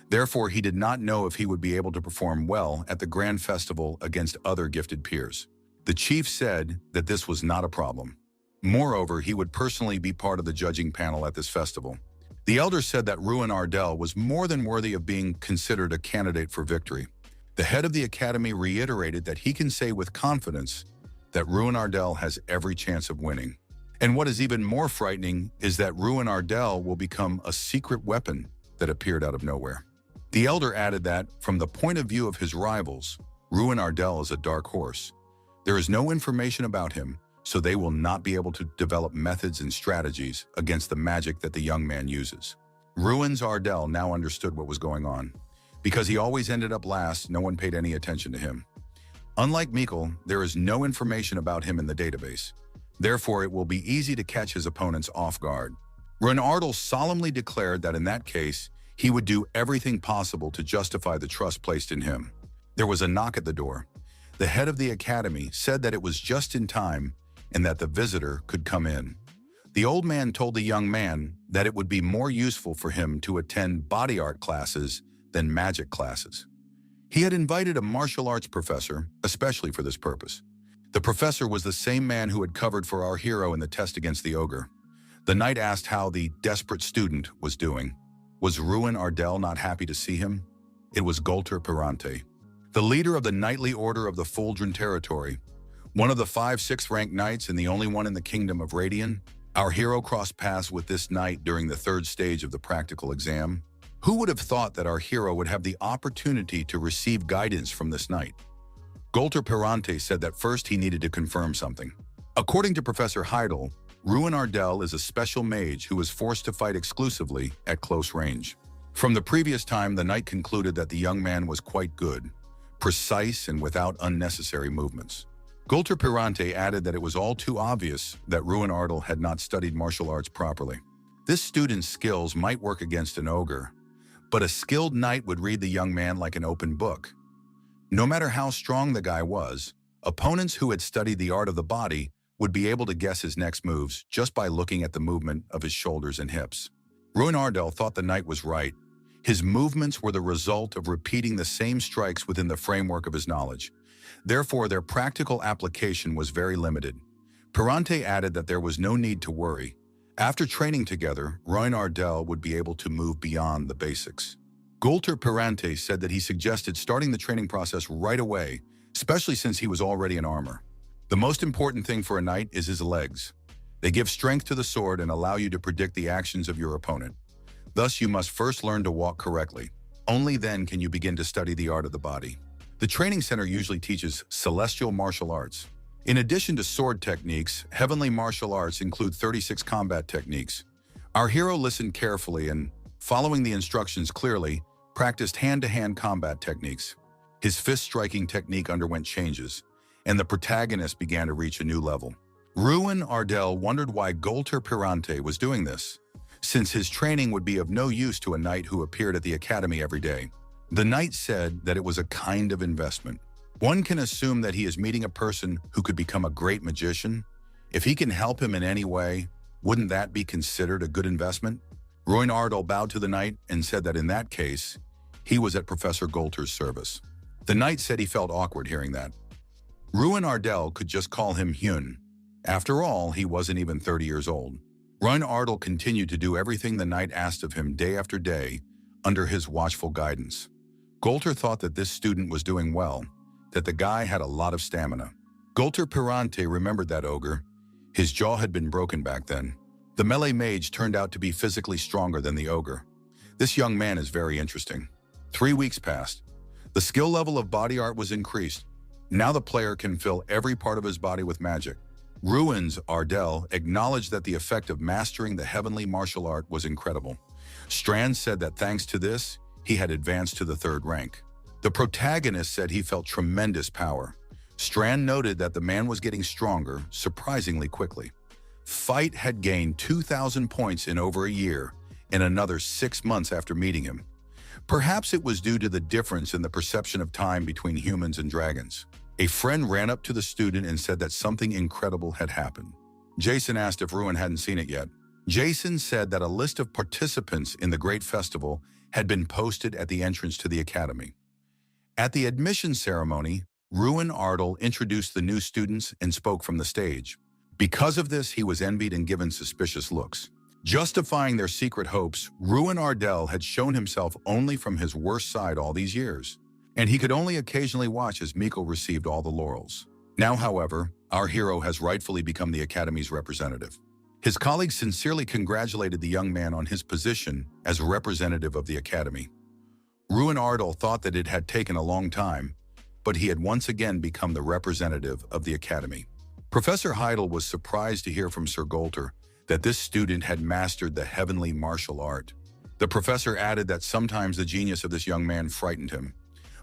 Therefore, he did not know if he would be able to perform well at the grand festival against other gifted peers. The chief said that this was not a problem. Moreover, he would personally be part of the judging panel at this festival. The elder said that Ruin Ardell was more than worthy of being considered a candidate for victory. The head of the academy reiterated that he can say with confidence that Ruin Ardell has every chance of winning. And what is even more frightening is that Ruin Ardell will become a secret weapon that appeared out of nowhere. The elder added that, from the point of view of his rivals, Ruin Ardell is a dark horse. There is no information about him, so they will not be able to develop methods and strategies against the magic that the young man uses. Ruin Ardell now understood what was going on. Because he always ended up last, no one paid any attention to him. Unlike Mikkel, there is no information about him in the database. Therefore, it will be easy to catch his opponents off guard. Ruin Ardell solemnly declared that in that case, he would do everything possible to justify the trust placed in him. There was a knock at the door. The head of the academy said that it was just in time and that the visitor could come in. The old man told the young man that it would be more useful for him to attend body art classes than magic classes. He had invited a martial arts professor, especially for this purpose. The professor was the same man who had covered for our hero in the test against the ogre. The knight asked how the desperate student was doing. Was Ruin Ardell not happy to see him? It was Golter Pirante, the leader of the knightly order of the Fulgrin territory, one of the 5 6th-ranked knights and the only one in the kingdom of Radian. Our hero crossed paths with this knight during the 3rd stage of the practical exam. Who would have thought that our hero would have the opportunity to receive guidance from this knight? Golter Pirante said that first he needed to confirm something. According to Professor Heidel, Ruin Ardell is a special mage who was forced to fight exclusively at close range. From the previous time, the knight concluded that the young man was quite good, precise and without unnecessary movements. Golter Pirante added that it was all too obvious that Ruin Ardell had not studied martial arts properly. This student's skills might work against an ogre, but a skilled knight would read the young man like an open book. No matter how strong the guy was, opponents who had studied the art of the body would be able to guess his next moves just by looking at the movement of his shoulders and hips. Ruin Ardell thought the knight was right. His movements were the result of repeating the same strikes within the framework of his knowledge. Therefore, their practical application was very limited. Pirante added that there was no need to worry. After training together, Ruin Ardell would be able to move beyond the basics. Golter Pirante said that he suggested starting the training process right away, especially since he was already in armor. The most important thing for a knight is his legs. They give strength to the sword and allow you to predict the actions of your opponent. Thus, you must first learn to walk correctly. Only then can you begin to study the art of the body. The training center usually teaches celestial martial arts. In addition to sword techniques, heavenly martial arts include 36 combat techniques. Our hero listened carefully and, following the instructions clearly, practiced hand-to-hand combat techniques. His fist-striking technique underwent changes, and the protagonist began to reach a new level. Ruin Ardell wondered why Golter Pirante was doing this, since his training would be of no use to a knight who appeared at the academy every day. The knight said that it was a kind of investment. One can assume that he is meeting a person who could become a great magician. If he can help him in any way, wouldn't that be considered a good investment? Ruin Ardell bowed to the knight and said that in that case, he was at Professor Golter's service. The knight said he felt awkward hearing that. Ruin Ardell could just call him Hyun. After all, he wasn't even 30 years old. Ruin Ardell continued to do everything the knight asked of him day after day, under his watchful guidance. Golter thought that this student was doing well, that the guy had a lot of stamina. Golter Pirante remembered that ogre. His jaw had been broken back then. The melee mage turned out to be physically stronger than the ogre. This young man is very interesting. 3 weeks passed. The skill level of body art was increased. Now the player can fill every part of his body with magic. Ruins Ardell acknowledged that the effect of mastering the heavenly martial art was incredible. Strand said that thanks to this, he had advanced to the third rank. The protagonist said he felt tremendous power. Strand noted that the man was getting stronger, surprisingly quickly. Fight had gained 2,000 points in over a year, and another 6 months after meeting him. Perhaps it was due to the difference in the perception of time between humans and dragons. A friend ran up to the student and said that something incredible had happened. Jason asked if Ruin hadn't seen it yet. Jason said that a list of participants in the Great Festival had been posted at the entrance to the academy. At the admission ceremony, Ruin Ardell introduced the new students and spoke from the stage. Because of this, he was envied and given suspicious looks. Justifying their secret hopes, Ruin Ardell had shown himself only from his worst side all these years, and he could only occasionally watch as Miko received all the laurels. Now, however, our hero has rightfully become the Academy's representative. His colleagues sincerely congratulated the young man on his position as representative of the Academy. Ruin Ardell thought that it had taken a long time, but he had once again become the representative of the Academy. Professor Heidel was surprised to hear from Sir Golter that this student had mastered the heavenly martial art. The professor added that sometimes the genius of this young man frightened him,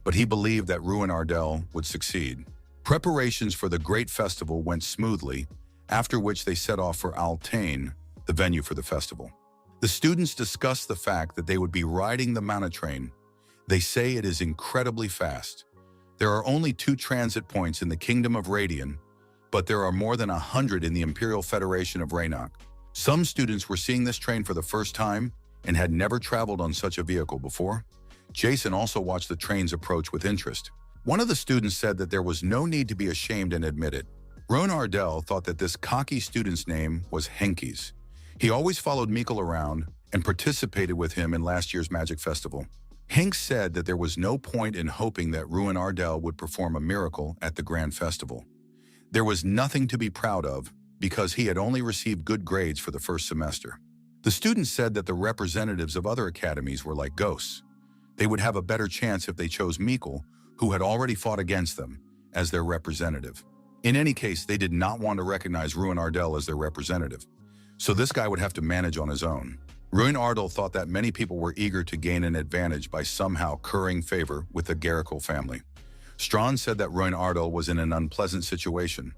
but he believed that Ruin Ardell would succeed. Preparations for the great festival went smoothly, after which they set off for Altain, the venue for the festival. The students discussed the fact that they would be riding the Mana train. They say it is incredibly fast. There are only 2 transit points in the Kingdom of Radian, but there are more than 100 in the Imperial Federation of Raynok. Some students were seeing this train for the first time and had never traveled on such a vehicle before. Jason also watched the train's approach with interest. One of the students said that there was no need to be ashamed and admit it. Ruin Ardell thought that this cocky student's name was Henkes. He always followed Mikkel around and participated with him in last year's Magic Festival. Hank said that there was no point in hoping that Ruin Ardell would perform a miracle at the Grand Festival. There was nothing to be proud of because he had only received good grades for the first semester. The students said that the representatives of other academies were like ghosts. They would have a better chance if they chose Mikkel, who had already fought against them, as their representative. In any case, they did not want to recognize Ruin Ardell as their representative, so this guy would have to manage on his own. Ruin Ardell thought that many people were eager to gain an advantage by somehow currying favor with the Garrickle family. Strachan said that Ruin Ardell was in an unpleasant situation.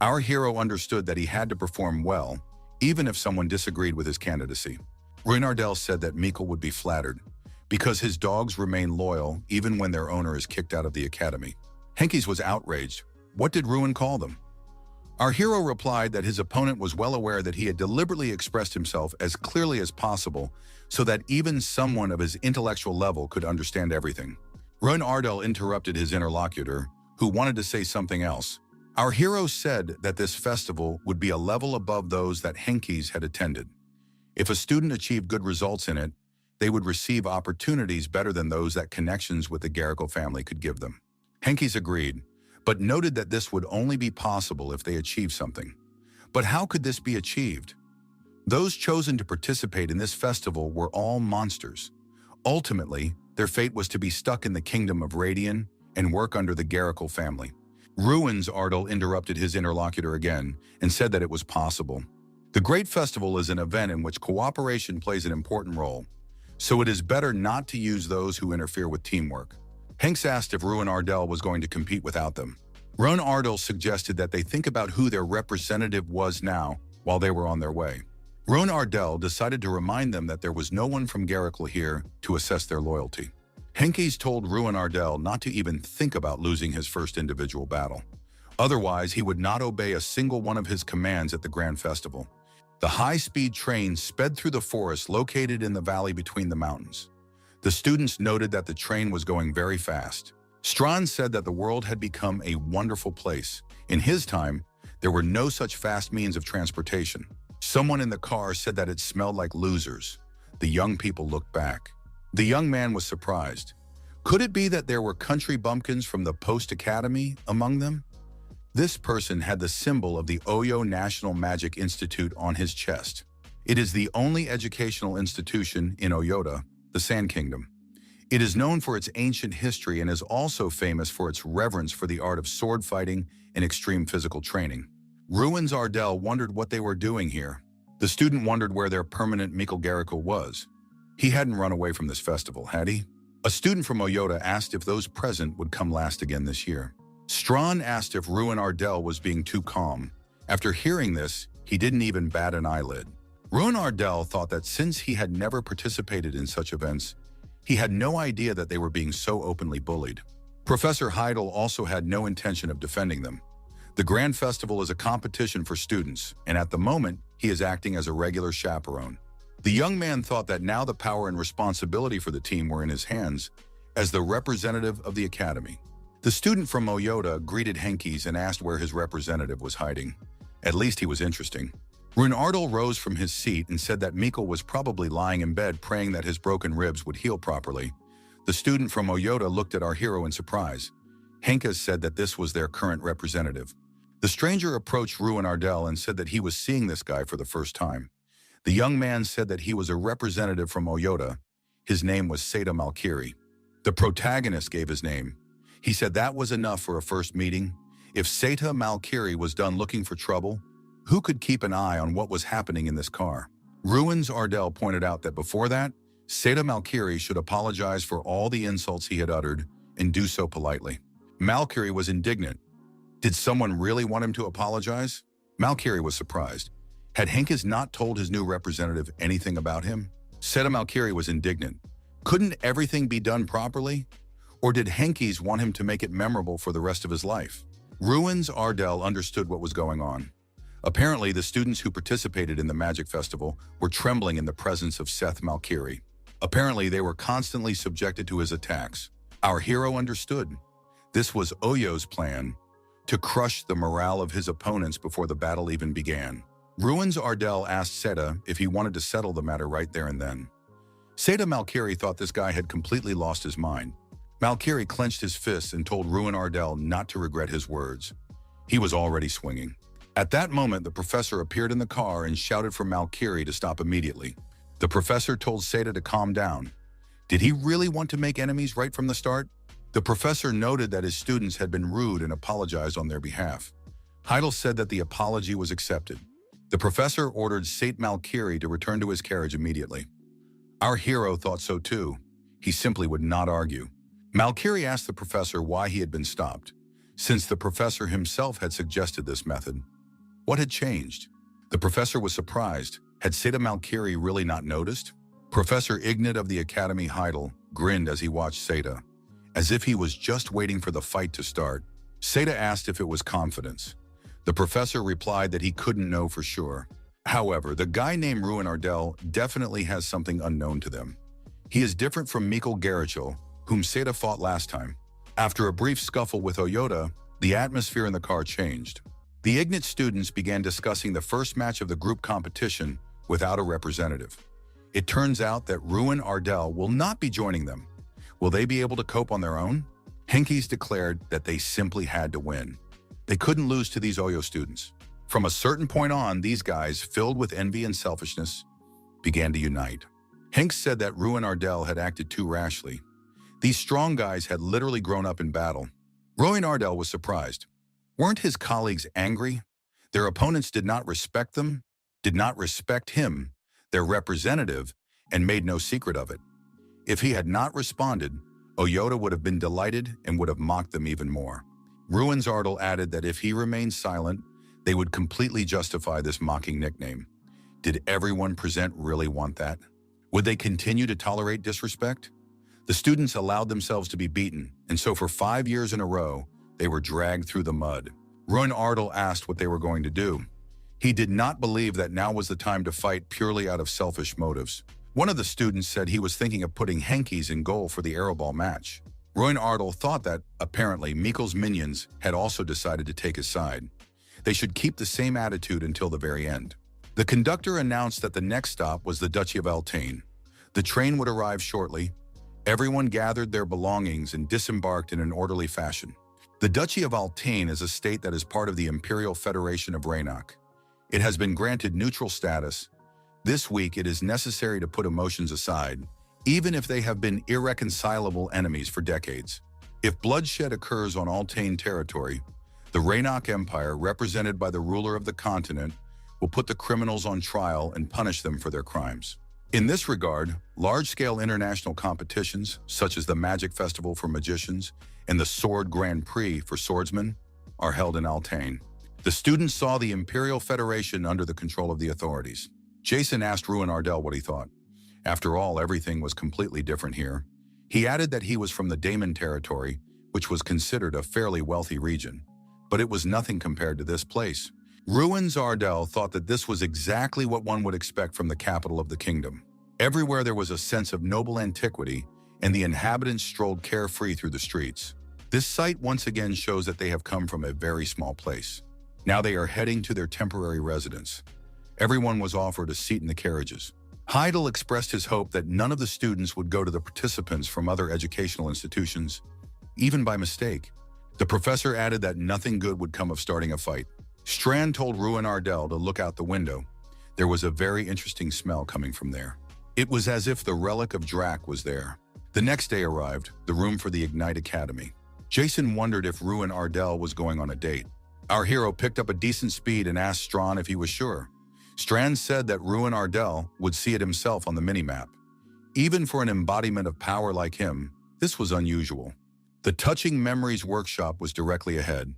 Our hero understood that he had to perform well, even if someone disagreed with his candidacy. Ruin Ardell said that Mikkel would be flattered, because his dogs remain loyal even when their owner is kicked out of the academy. Henkes was outraged. What did Ruin call them? Our hero replied that his opponent was well aware that he had deliberately expressed himself as clearly as possible so that even someone of his intellectual level could understand everything. Ruin Ardell interrupted his interlocutor, who wanted to say something else. Our hero said that this festival would be a level above those that Henkes had attended. If a student achieved good results in it, they would receive opportunities better than those that connections with the Garrickle family could give them. Henkes agreed, but noted that this would only be possible if they achieved something. But how could this be achieved? Those chosen to participate in this festival were all monsters. Ultimately, their fate was to be stuck in the Kingdom of Radian and work under the Garrickle family. Ruins Ardell interrupted his interlocutor again and said that it was possible. The Great Festival is an event in which cooperation plays an important role, so it is better not to use those who interfere with teamwork. Hanks asked if Ruin Ardell was going to compete without them. Ruin Ardell suggested that they think about who their representative was now while they were on their way. Ruin Ardell decided to remind them that there was no one from Garrickle here to assess their loyalty. Henkes told Ruin Ardell not to even think about losing his first individual battle. Otherwise, he would not obey a single one of his commands at the Grand Festival. The high-speed train sped through the forest located in the valley between the mountains. The students noted that the train was going very fast. Strachan said that the world had become a wonderful place. In his time, there were no such fast means of transportation. Someone in the car said that it smelled like losers. The young people looked back. The young man was surprised. Could it be that there were country bumpkins from the Post Academy among them? This person had the symbol of the Oyo National Magic Institute on his chest. It is the only educational institution in Oyota, the Sand Kingdom. It is known for its ancient history and is also famous for its reverence for the art of sword fighting and extreme physical training. Ruins Ardell wondered what they were doing here. The student wondered where their permanent Mikkel Garrickle was. He hadn't run away from this festival, had he? A student from Oyota asked if those present would come last again this year. Strawn asked if Ruin Ardell was being too calm. After hearing this, he didn't even bat an eyelid. Ruin Ardell thought that since he had never participated in such events, he had no idea that they were being so openly bullied. Professor Heidel also had no intention of defending them. The Grand Festival is a competition for students, and at the moment, he is acting as a regular chaperone. The young man thought that now the power and responsibility for the team were in his hands as the representative of the academy. The student from Oyota greeted Henkes and asked where his representative was hiding. At least he was interesting. Runardel rose from his seat and said that Mikkel was probably lying in bed praying that his broken ribs would heal properly. The student from Oyota looked at our hero in surprise. Henkes said that this was their current representative. The stranger approached Ruin Ardell and said that he was seeing this guy for the first time. The young man said that he was a representative from Oyota. His name was Seda Malkiri. The protagonist gave his name. He said that was enough for a first meeting. If Seda Malkiri was done looking for trouble, who could keep an eye on what was happening in this car? Ruins Ardell pointed out that before that, Seda Malkiri should apologize for all the insults he had uttered and do so politely. Malkiri was indignant. Did someone really want him to apologize? Malkiri was surprised. Had Henkes not told his new representative anything about him? Seda Malkiri was indignant. Couldn't everything be done properly? Or did Henkes want him to make it memorable for the rest of his life? Ruins Ardell understood what was going on. Apparently, the students who participated in the Magic Festival were trembling in the presence of Seth Malkiri. Apparently, they were constantly subjected to his attacks. Our hero understood. This was Oyo's plan, to crush the morale of his opponents before the battle even began. Ruins Ardell asked Seda if he wanted to settle the matter right there and then. Seda Malkiri thought this guy had completely lost his mind. Malkiri clenched his fists and told Ruin Ardell not to regret his words. He was already swinging. At that moment, the professor appeared in the car and shouted for Malkiri to stop immediately. The professor told Seda to calm down. Did he really want to make enemies right from the start? The professor noted that his students had been rude and apologized on their behalf. Heidel said that the apology was accepted. The professor ordered Saint Malkiri to return to his carriage immediately. Our hero thought so too. He simply would not argue. Malkiri asked the professor why he had been stopped, since the professor himself had suggested this method. What had changed? The professor was surprised. Had Seda Malkiri really not noticed? Professor Ignat of the Academy Heidel grinned as he watched Seda, as if he was just waiting for the fight to start. Seda asked if it was confidence. The professor replied that he couldn't know for sure. However, the guy named Ruin Ardell definitely has something unknown to them. He is different from Mikkel Garrickle, whom Seda fought last time. After a brief scuffle with Oyota, the atmosphere in the car changed. The Ignat students began discussing the first match of the group competition without a representative. It turns out that Ruin Ardell will not be joining them. Will they be able to cope on their own? Henkes declared that they simply had to win. They couldn't lose to these Oyo students. From a certain point on, these guys, filled with envy and selfishness, began to unite. Henkes said that Ruin Ardell had acted too rashly. These strong guys had literally grown up in battle. Ruin Ardell was surprised. Weren't his colleagues angry? Their opponents did not respect them, did not respect him, their representative, and made no secret of it. If he had not responded, Oyota would have been delighted and would have mocked them even more. Ruins Ardell added that if he remained silent, they would completely justify this mocking nickname. Did everyone present really want that? Would they continue to tolerate disrespect? The students allowed themselves to be beaten, and so for 5 years in a row, they were dragged through the mud. Ruin Ardell asked what they were going to do. He did not believe that now was the time to fight purely out of selfish motives. One of the students said he was thinking of putting Henkes in goal for the aeroball match. Ruin Ardell thought that, apparently, Mikkel's minions had also decided to take his side. They should keep the same attitude until the very end. The conductor announced that the next stop was the Duchy of Altaine. The train would arrive shortly. Everyone gathered their belongings and disembarked in an orderly fashion. The Duchy of Altaine is a state that is part of the Imperial Federation of Rhaenok. It has been granted neutral status. This week, it is necessary to put emotions aside, even if they have been irreconcilable enemies for decades. If bloodshed occurs on Altaine territory, The Raynok Empire, represented by the ruler of the continent, will put the criminals on trial and punish them for their crimes. In this regard, large-scale international competitions, such as the Magic Festival for magicians and the Sword Grand Prix for swordsmen, are held in Altain. The students saw the Imperial Federation under the control of the authorities. Jason asked Ruin Ardell what he thought. After all, everything was completely different here. He added that he was from the Daemon territory, which was considered a fairly wealthy region. But it was nothing compared to this place. Ruins Ardell thought that this was exactly what one would expect from the capital of the kingdom. Everywhere there was a sense of noble antiquity, and the inhabitants strolled carefree through the streets. This sight once again shows that they have come from a very small place. Now they are heading to their temporary residence. Everyone was offered a seat in the carriages. Heidel expressed his hope that none of the students would go to the participants from other educational institutions, even by mistake. The professor added that nothing good would come of starting a fight. Strand told Ruin Ardell to look out the window. There was a very interesting smell coming from there. It was as if the relic of Drac was there. The next day arrived, the room for the Ignite Academy. Jason wondered if Ruin Ardell was going on a date. Our hero picked up a decent speed and asked Strand if he was sure. Strand said that Ruin Ardell would see it himself on the minimap. Even for an embodiment of power like him, this was unusual. The Touching Memories workshop was directly ahead.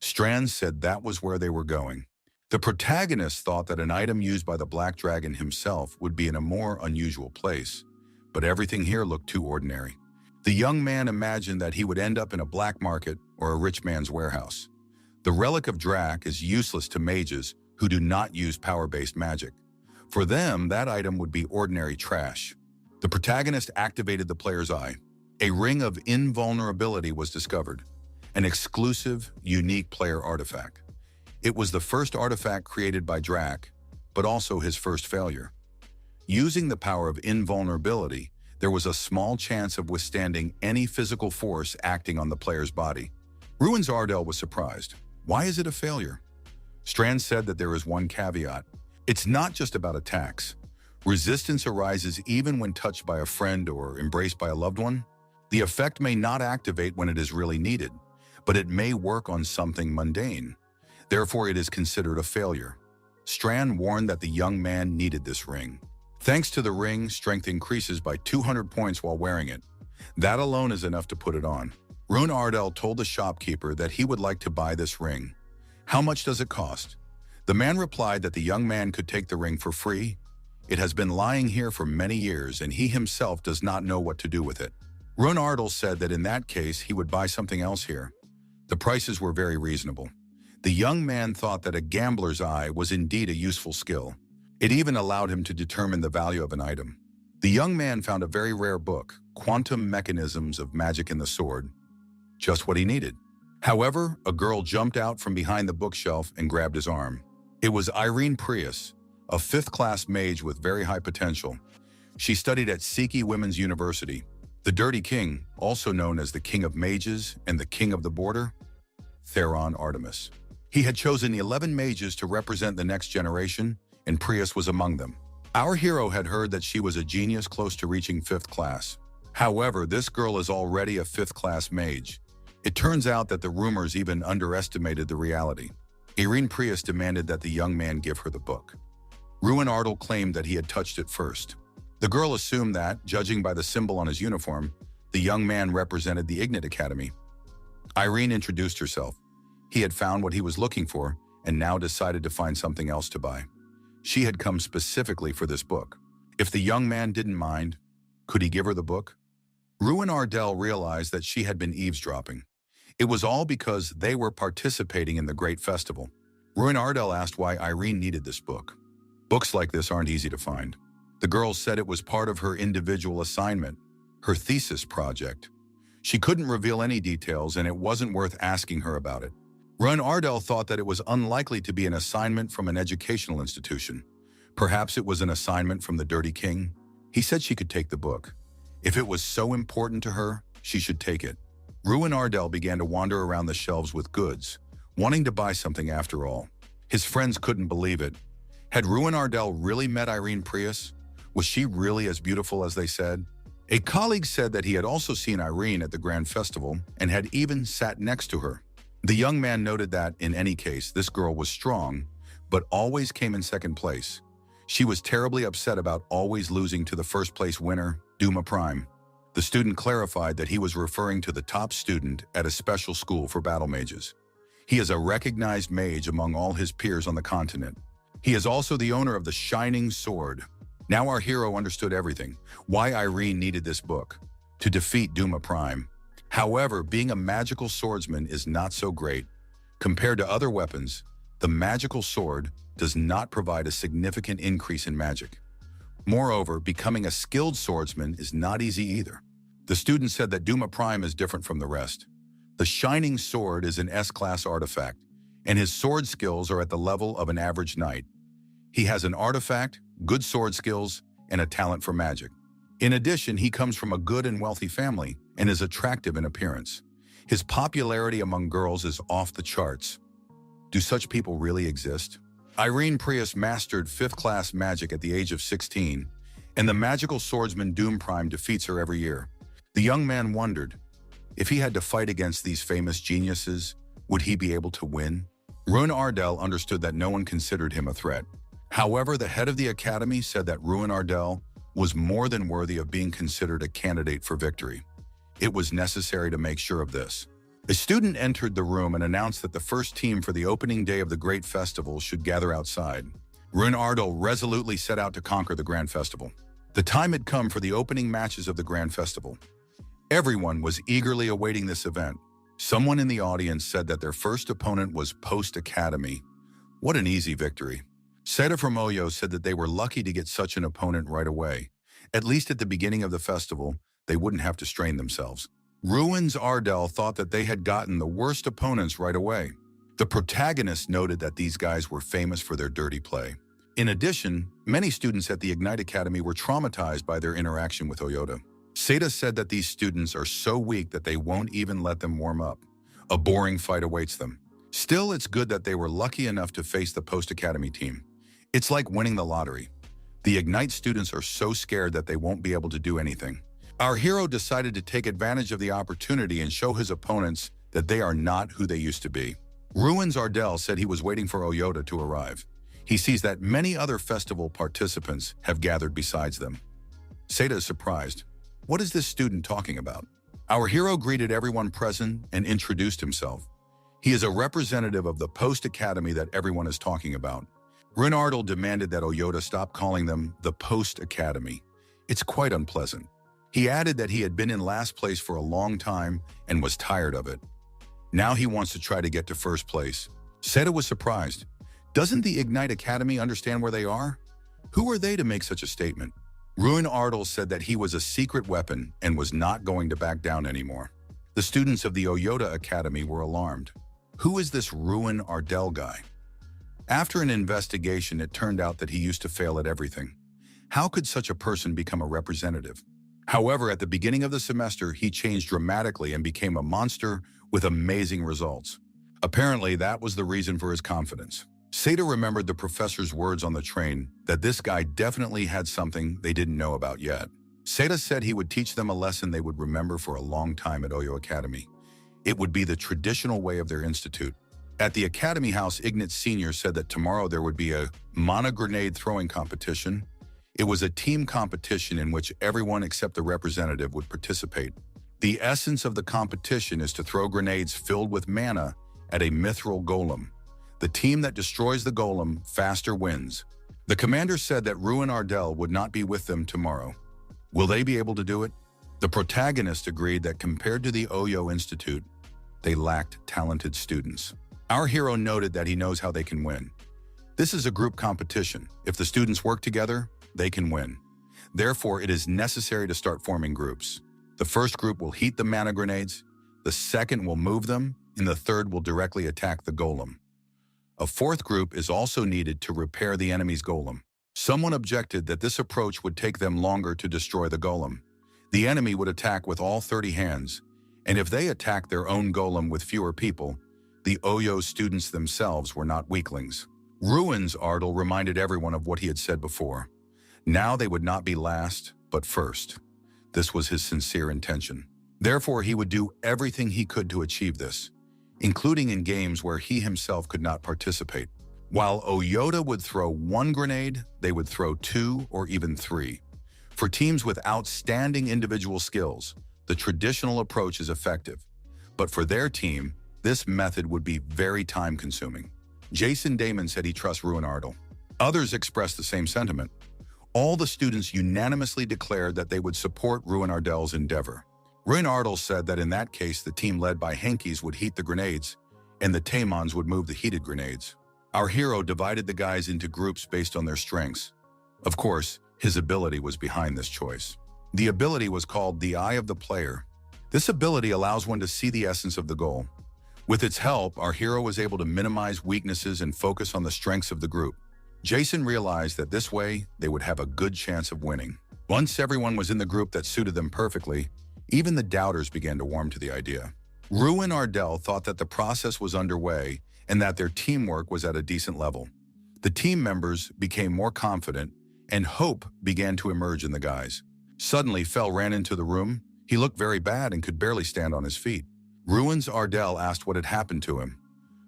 Strand said that was where they were going. The protagonist thought that an item used by the Black Dragon himself would be in a more unusual place, but everything here looked too ordinary. The young man imagined that he would end up in a black market or a rich man's warehouse. The relic of Drac is useless to mages who do not use power-based magic. For them, that item would be ordinary trash. The protagonist activated the player's eye. A ring of invulnerability was discovered, an exclusive, unique player artifact. It was the first artifact created by Drac, but also his first failure. Using the power of invulnerability, there was a small chance of withstanding any physical force acting on the player's body. Ruins Ardell was surprised. Why is it a failure? Strand said that there is one caveat. It's not just about attacks. Resistance arises even when touched by a friend or embraced by a loved one. The effect may not activate when it is really needed, but it may work on something mundane. Therefore, it is considered a failure. Strand warned that the young man needed this ring. Thanks to the ring, strength increases by 200 points while wearing it. That alone is enough to put it on. Ruin Ardell told the shopkeeper that he would like to buy this ring. How much does it cost? The man replied that the young man could take the ring for free. It has been lying here for many years and he himself does not know what to do with it. Ruin Ardell said that in that case he would buy something else here. The prices were very reasonable. The young man thought that a gambler's eye was indeed a useful skill. It even allowed him to determine the value of an item. The young man found a very rare book, Quantum Mechanisms of Magic in the Sword. Just what he needed. However, a girl jumped out from behind the bookshelf and grabbed his arm. It was Irene Prius, a fifth-class mage with very high potential. She studied at Siki Women's University. The Dirty King, also known as the King of Mages and the King of the Border, Theron Artemis. He had chosen 11 mages to represent the next generation, and Prius was among them. Our hero had heard that she was a genius close to reaching 5th class. However, this girl is already a 5th-class mage. It turns out that the rumors even underestimated the reality. Irene Prius demanded that the young man give her the book. Ruin Ardell claimed that he had touched it first. The girl assumed that, judging by the symbol on his uniform, the young man represented the Ignite Academy. Irene introduced herself. He had found what he was looking for and now decided to find something else to buy. She had come specifically for this book. If the young man didn't mind, could he give her the book? Ruin Ardell realized that she had been eavesdropping. It was all because they were participating in the great festival. Ruin Ardell asked why Irene needed this book. Books like this aren't easy to find. The girl said it was part of her individual assignment, her thesis project. She couldn't reveal any details and it wasn't worth asking her about it. Ruin Ardell thought that it was unlikely to be an assignment from an educational institution. Perhaps it was an assignment from the Dirty King. He said she could take the book. If it was so important to her, she should take it. Ruin Ardell began to wander around the shelves with goods, wanting to buy something after all. His friends couldn't believe it. Had Ruin Ardell really met Irene Prius? Was she really as beautiful as they said? A colleague said that he had also seen Irene at the Grand Festival and had even sat next to her. The young man noted that, in any case, this girl was strong, but always came in second place. She was terribly upset about always losing to the first place winner, Duma Prime. The student clarified that he was referring to the top student at a special school for battle mages. He is a recognized mage among all his peers on the continent. He is also the owner of the Shining Sword. Now our hero understood everything, why Irene needed this book, to defeat Duma Prime. However, being a magical swordsman is not so great. Compared to other weapons, the magical sword does not provide a significant increase in magic. Moreover, becoming a skilled swordsman is not easy either. The student said that Duma Prime is different from the rest. The Shining Sword is an S-class artifact, and his sword skills are at the level of an average knight. He has an artifact, good sword skills, and a talent for magic. In addition, he comes from a good and wealthy family and is attractive in appearance. His popularity among girls is off the charts. Do such people really exist? Irene Prius mastered 5th-class magic at the age of 16, and the magical swordsman Doom Prime defeats her every year. The young man wondered, if he had to fight against these famous geniuses, would he be able to win? Ruin Ardell understood that no one considered him a threat. However, the head of the academy said that Ruin Ardell was more than worthy of being considered a candidate for victory. It was necessary to make sure of this. A student entered the room and announced that the first team for the opening day of the Great Festival should gather outside. Ruin Ardell resolutely set out to conquer the Grand Festival. The time had come for the opening matches of the Grand Festival. Everyone was eagerly awaiting this event. Someone in the audience said that their first opponent was Post Academy. What an easy victory. Seda from Oyo said that they were lucky to get such an opponent right away. At least at the beginning of the festival, they wouldn't have to strain themselves. Ruins Ardell thought that they had gotten the worst opponents right away. The protagonist noted that these guys were famous for their dirty play. In addition, many students at the Ignite Academy were traumatized by their interaction with Oyota. Seda said that these students are so weak that they won't even let them warm up. A boring fight awaits them. Still, it's good that they were lucky enough to face the Post-Academy team. It's like winning the lottery. The Ignite students are so scared that they won't be able to do anything. Our hero decided to take advantage of the opportunity and show his opponents that they are not who they used to be. Ruins Ardell said he was waiting for Oyota to arrive. He sees that many other festival participants have gathered besides them. Seda is surprised. What is this student talking about? Our hero greeted everyone present and introduced himself. He is a representative of the Post Academy that everyone is talking about. Ruin Ardell demanded that Oyota stop calling them the Post Academy. It's quite unpleasant. He added that he had been in last place for a long time and was tired of it. Now he wants to try to get to first place. Seda was surprised. Doesn't the Ignite Academy understand where they are? Who are they to make such a statement? Ruin Ardell said that he was a secret weapon and was not going to back down anymore. The students of the Oyota Academy were alarmed. Who is this Ruin Ardell guy? After an investigation, it turned out that he used to fail at everything. How could such a person become a representative? However, at the beginning of the semester, he changed dramatically and became a monster with amazing results. Apparently, that was the reason for his confidence. Seda remembered the professor's words on the train that this guy definitely had something they didn't know about yet. Seda said he would teach them a lesson they would remember for a long time at Oyo Academy. It would be the traditional way of their institute. At the Academy House, Ignat Sr. said that tomorrow there would be a Mana grenade throwing competition. It was a team competition in which everyone except the representative would participate. The essence of the competition is to throw grenades filled with mana at a mithril golem. The team that destroys the golem faster wins. The commander said that Ruin Ardell would not be with them tomorrow. Will they be able to do it? The protagonist agreed that compared to the Oyo Institute, they lacked talented students. Our hero noted that he knows how they can win. This is a group competition. If the students work together, they can win. Therefore, it is necessary to start forming groups. The first group will heat the mana grenades, the second will move them, and the third will directly attack the golem. A fourth group is also needed to repair the enemy's golem. Someone objected that this approach would take them longer to destroy the golem. The enemy would attack with all 30 hands, and if they attacked their own golem with fewer people, the Oyo students themselves were not weaklings. Ruins Ardell reminded everyone of what he had said before. Now they would not be last, but first. This was his sincere intention. Therefore, he would do everything he could to achieve this. including in games where he himself could not participate. While Oyota would throw one grenade, they would throw two or even three. For teams with outstanding individual skills, the traditional approach is effective. But for their team, this method would be very time-consuming. Jason Damon said he trusts Ruin Ardell. Others expressed the same sentiment. All the students unanimously declared that they would support Ruin Ardell's endeavor. Ruin Ardell said that in that case, the team led by Hankies would heat the grenades, and the Taemons would move the heated grenades. Our hero divided the guys into groups based on their strengths. Of course, his ability was behind this choice. The ability was called the Eye of the Player. This ability allows one to see the essence of the goal. With its help, our hero was able to minimize weaknesses and focus on the strengths of the group. Jason realized that this way, they would have a good chance of winning. Once everyone was in the group that suited them perfectly, even the doubters began to warm to the idea. Ruin Ardell thought that the process was underway and that their teamwork was at a decent level. The team members became more confident, and hope began to emerge in the guys. Suddenly, Fell ran into the room. He looked very bad and could barely stand on his feet. Ruins Ardell asked what had happened to him.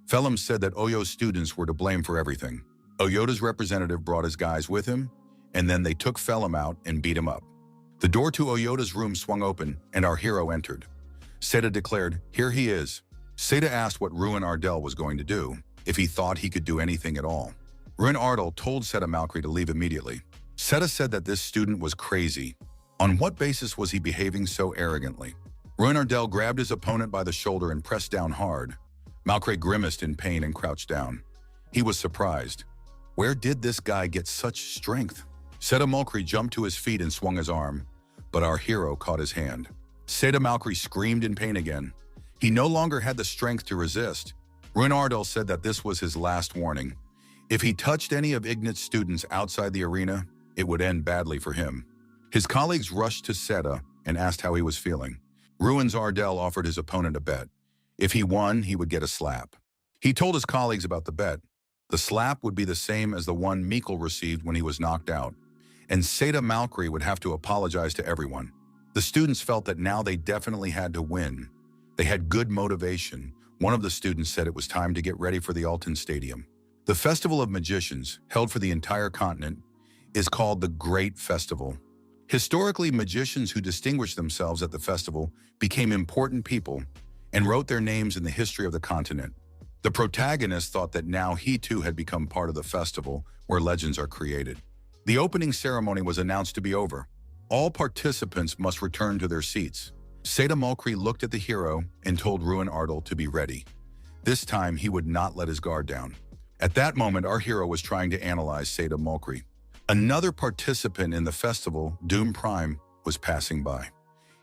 Fellum said that Oyo's students were to blame for everything. Oyota's representative brought his guys with him, and then they took Fellum out and beat him up. The door to Oyota's room swung open, and our hero entered. Seda declared, "Here he is." Seda asked what Ruin Ardell was going to do, if he thought he could do anything at all. Ruin Ardell told Seda Malkry to leave immediately. Seda said that this student was crazy. On what basis was he behaving so arrogantly? Ruin Ardell grabbed his opponent by the shoulder and pressed down hard. Malkry grimaced in pain and crouched down. He was surprised. Where did this guy get such strength? Seda Malkry jumped to his feet and swung his arm, but our hero caught his hand. Seda Malkry screamed in pain again. He no longer had the strength to resist. Ruin Ardell said that this was his last warning. If he touched any of Ignat's students outside the arena, it would end badly for him. His colleagues rushed to Seda and asked how he was feeling. Ruins Ardell offered his opponent a bet. If he won, he would get a slap. He told his colleagues about the bet. The slap would be the same as the one Mikkel received when he was knocked out, and Seda Malkry would have to apologize to everyone. The students felt that now they definitely had to win. They had good motivation. One of the students said it was time to get ready for the Alton Stadium. The Festival of Magicians, held for the entire continent, is called the Great Festival. Historically, magicians who distinguished themselves at the festival became important people and wrote their names in the history of the continent. The protagonist thought that now he too had become part of the festival where legends are created. The opening ceremony was announced to be over. All participants must return to their seats. Seda Malkry looked at the hero and told Ruin Ardell to be ready. This time, he would not let his guard down. At that moment, our hero was trying to analyze Seda Malkry. Another participant in the festival, Doom Prime, was passing by.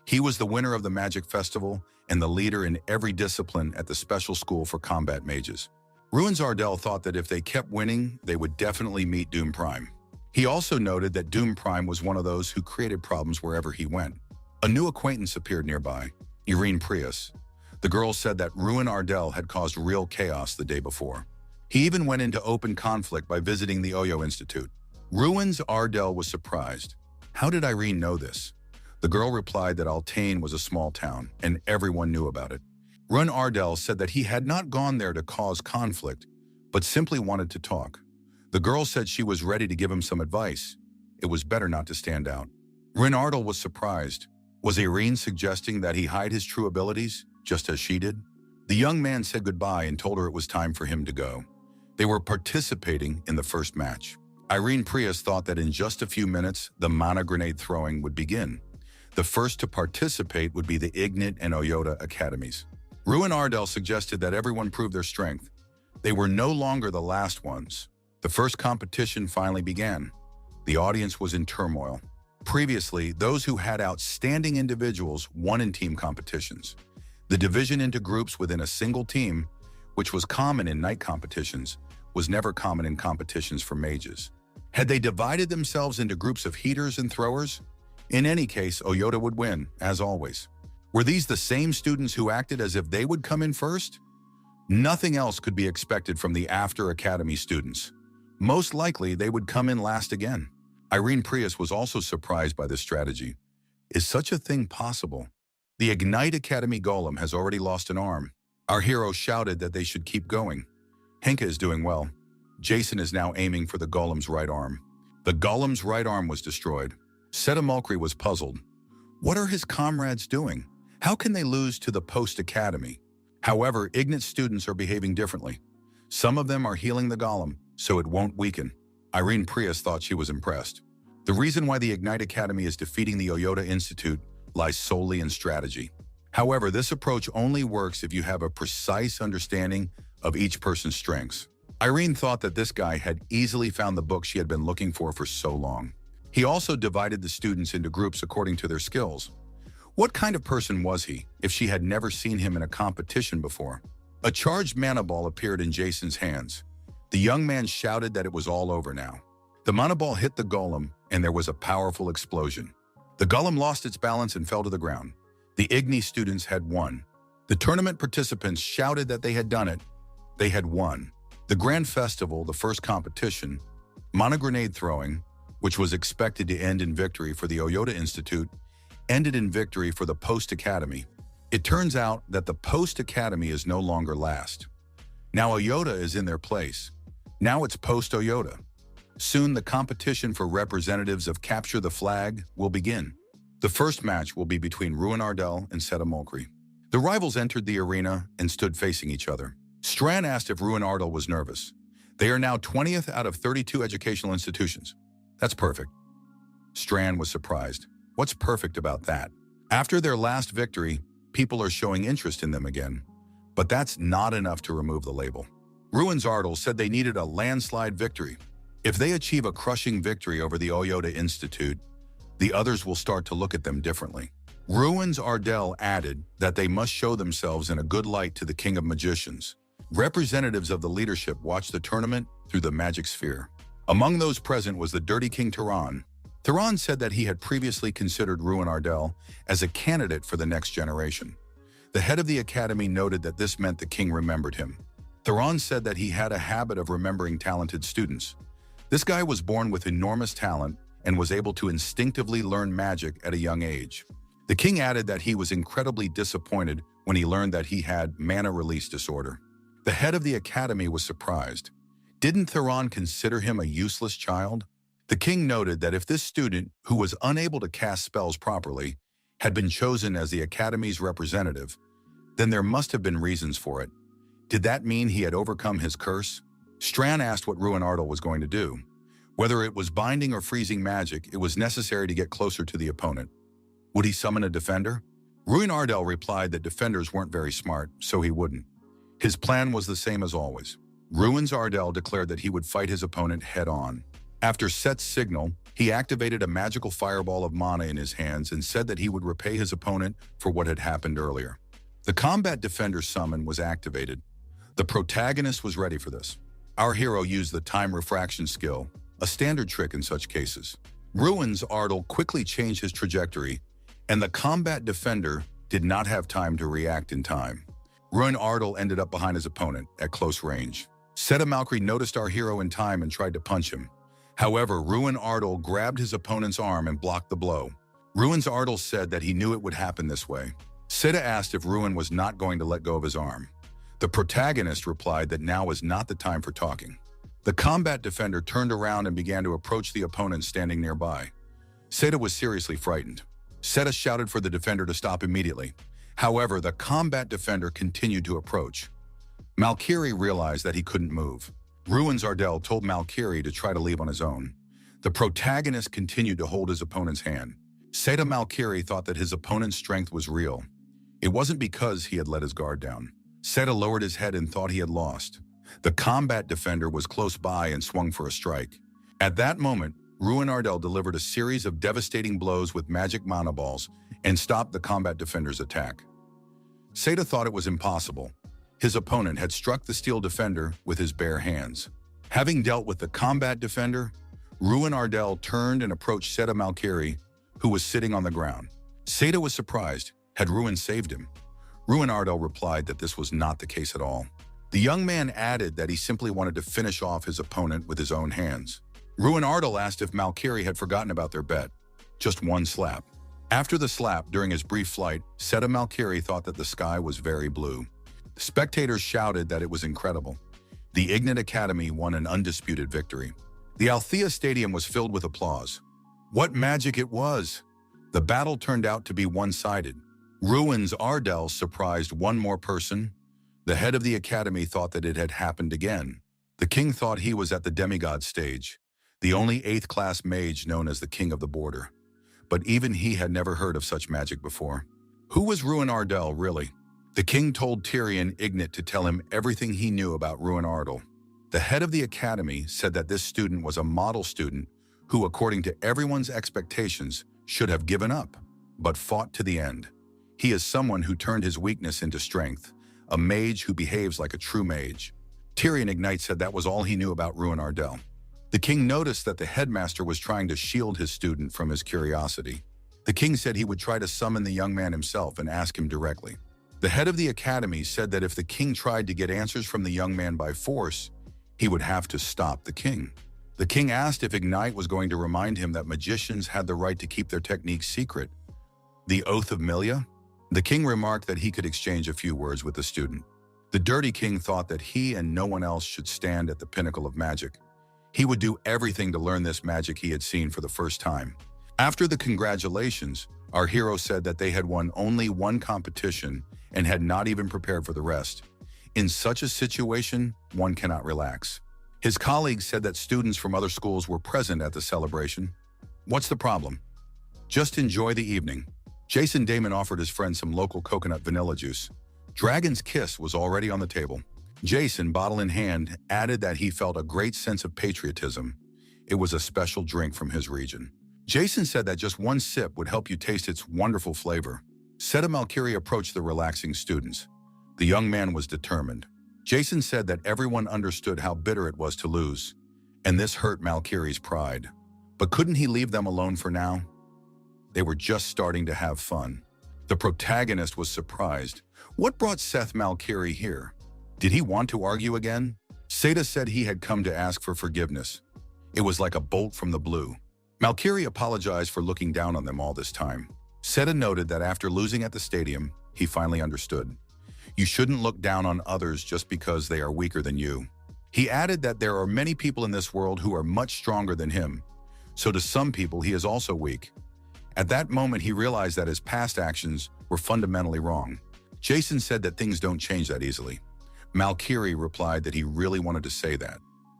He was the winner of the Magic Festival and the leader in every discipline at the special school for combat mages. Ruins Ardell thought that if they kept winning, they would definitely meet Doom Prime. He also noted that Doom Prime was one of those who created problems wherever he went. A new acquaintance appeared nearby, Irene Prius. The girl said that Ruin Ardell had caused real chaos the day before. He even went into open conflict by visiting the Oyo Institute. Ruins Ardell was surprised. How did Irene know this? The girl replied that Altain was a small town, and everyone knew about it. Ruin Ardell said that he had not gone there to cause conflict, but simply wanted to talk. The girl said she was ready to give him some advice. It was better not to stand out. Ruin Ardell was surprised. Was Irene suggesting that he hide his true abilities, just as she did? The young man said goodbye and told her it was time for him to go. They were participating in the first match. Irene Prius thought that in just a few minutes, the mana grenade throwing would begin. The first to participate would be the Ignat and Oyota academies. Ruin Ardell suggested that everyone prove their strength. They were no longer the last ones. The first competition finally began. The audience was in turmoil. Previously, those who had outstanding individuals won in team competitions. The division into groups within a single team, which was common in night competitions, was never common in competitions for mages. Had they divided themselves into groups of heaters and throwers? In any case, Oyota would win, as always. Were these the same students who acted as if they would come in first? Nothing else could be expected from the After Academy students. Most likely, they would come in last again. Irene Prius was also surprised by this strategy. Is such a thing possible? The Ignite Academy Golem has already lost an arm. Our hero shouted that they should keep going. Henka is doing well. Jason is now aiming for the golem's right arm. The golem's right arm was destroyed. Setamulkri was puzzled. What are his comrades doing? How can they lose to the post-academy? However, Ignat students are behaving differently. Some of them are healing the golem, so it won't weaken. Irene Prius thought she was impressed. The reason why the Ignite Academy is defeating the Oyota Institute lies solely in strategy. However, this approach only works if you have a precise understanding of each person's strengths. Irene thought that this guy had easily found the book she had been looking for so long. He also divided the students into groups according to their skills. What kind of person was he if she had never seen him in a competition before? A charged mana ball appeared in Jason's hands. The young man shouted that it was all over now. The mana ball hit the golem, and there was a powerful explosion. The golem lost its balance and fell to the ground. The Igni students had won. The tournament participants shouted that they had done it. They had won. The Grand Festival, the first competition, mana grenade throwing, which was expected to end in victory for the Oyota Institute, ended in victory for the Post-Academy. It turns out that the Post-Academy is no longer last. Now Oyota is in their place. Now it's Post-Oyota. Soon the competition for representatives of Capture the Flag will begin. The first match will be between Ruin Ardell and Setamulkri. The rivals entered the arena and stood facing each other. Strand asked if Ruin Ardell was nervous. They are now 20th out of 32 educational institutions. That's perfect. Strand was surprised. What's perfect about that? After their last victory, people are showing interest in them again. But that's not enough to remove the label. Ruins Ardell said they needed a landslide victory. If they achieve a crushing victory over the Oyota Institute, the others will start to look at them differently. Ruins Ardell added that they must show themselves in a good light to the King of Magicians. Representatives of the leadership watched the tournament through the magic sphere. Among those present was the Dirty King Tehran. Tehran said that he had previously considered Ruin Ardell as a candidate for the next generation. The head of the academy noted that this meant the king remembered him. Tehran said that he had a habit of remembering talented students. This guy was born with enormous talent and was able to instinctively learn magic at a young age. The king added that he was incredibly disappointed when he learned that he had mana release disorder. The head of the academy was surprised. Didn't Tehran consider him a useless child? The king noted that if this student, who was unable to cast spells properly, had been chosen as the academy's representative, then there must have been reasons for it. Did that mean he had overcome his curse? Strand asked what Ruin Ardell was going to do. Whether it was binding or freezing magic, it was necessary to get closer to the opponent. Would he summon a defender? Ruin Ardell replied that defenders weren't very smart, so he wouldn't. His plan was the same as always. Ruins Ardell declared that he would fight his opponent head-on. After Set's signal, he activated a magical fireball of mana in his hands and said that he would repay his opponent for what had happened earlier. The combat defender summon was activated. The protagonist was ready for this. Our hero used the time refraction skill, a standard trick in such cases. Ruins Ardell quickly changed his trajectory, and the combat defender did not have time to react in time. Ruin Ardell ended up behind his opponent at close range. Setamulkri noticed our hero in time and tried to punch him. However, Ruin Ardell grabbed his opponent's arm and blocked the blow. Ruins Ardell said that he knew it would happen this way. Seta asked if Ruin was not going to let go of his arm. The protagonist replied that now was not the time for talking. The combat defender turned around and began to approach the opponent standing nearby. Seta was seriously frightened. Seta shouted for the defender to stop immediately. However, the combat defender continued to approach. Malkiri realized that he couldn't move. Ruins Ardell told Malkiri to try to leave on his own. The protagonist continued to hold his opponent's hand. Seta Malkiri thought that his opponent's strength was real. It wasn't because he had let his guard down. Seta lowered his head and thought he had lost. The combat defender was close by and swung for a strike. At that moment, Ruin Ardell delivered a series of devastating blows with magic mana balls and stopped the combat defender's attack. Seta thought it was impossible. His opponent had struck the steel defender with his bare hands. Having dealt with the combat defender, Ruin Ardell turned and approached Seta Malkiri, who was sitting on the ground. Seta was surprised. Had Ruin saved him? Ruin Ardell replied that this was not the case at all. The young man added that he simply wanted to finish off his opponent with his own hands. Ruin Ardell asked if Malkiri had forgotten about their bet. Just one slap. After the slap, during his brief flight, Seta Malkiri thought that the sky was very blue. Spectators shouted that it was incredible. The Ignat Academy won an undisputed victory. The Althea Stadium was filled with applause. What magic it was! The battle turned out to be one-sided. Ruin's Ardell surprised one more person. The head of the academy thought that it had happened again. The king thought he was at the demigod stage, the only 8th class mage known as the King of the Border. But even he had never heard of such magic before. Who was Ruin Ardell, really? The king told Tyrion Ignat to tell him everything he knew about Ruin Ardell. The head of the academy said that this student was a model student who, according to everyone's expectations, should have given up, but fought to the end. He is someone who turned his weakness into strength, a mage who behaves like a true mage. Tyrion Ignat said that was all he knew about Ruin Ardell. The king noticed that the headmaster was trying to shield his student from his curiosity. The king said he would try to summon the young man himself and ask him directly. The head of the academy said that if the king tried to get answers from the young man by force, he would have to stop the king. The king asked if Ignat was going to remind him that magicians had the right to keep their techniques secret. The Oath of Milia? The king remarked that he could exchange a few words with the student. The dirty king thought that he and no one else should stand at the pinnacle of magic. He would do everything to learn this magic he had seen for the first time. After the congratulations, our hero said that they had won only one competition and had not even prepared for the rest. In such a situation, one cannot relax. His colleagues said that students from other schools were present at the celebration. What's the problem? Just enjoy the evening. Jason Damon offered his friend some local coconut vanilla juice. Dragon's Kiss was already on the table. Jason, bottle in hand, added that he felt a great sense of patriotism. It was a special drink from his region. Jason said that just one sip would help you taste its wonderful flavor. Seta Malkiri approached the relaxing students. The young man was determined. Jason said that everyone understood how bitter it was to lose, and this hurt Malkiri's pride. But couldn't he leave them alone for now? They were just starting to have fun. The protagonist was surprised. What brought Seth Malkiri here? Did he want to argue again? Seta said he had come to ask for forgiveness. It was like a bolt from the blue. Malkiri apologized for looking down on them all this time. Seta noted that after losing at the stadium, he finally understood. You shouldn't look down on others just because they are weaker than you. He added that there are many people in this world who are much stronger than him, so to some people he is also weak. At that moment he realized that his past actions were fundamentally wrong. Jason said that things don't change that easily. Malkiri replied that he really wanted to say that.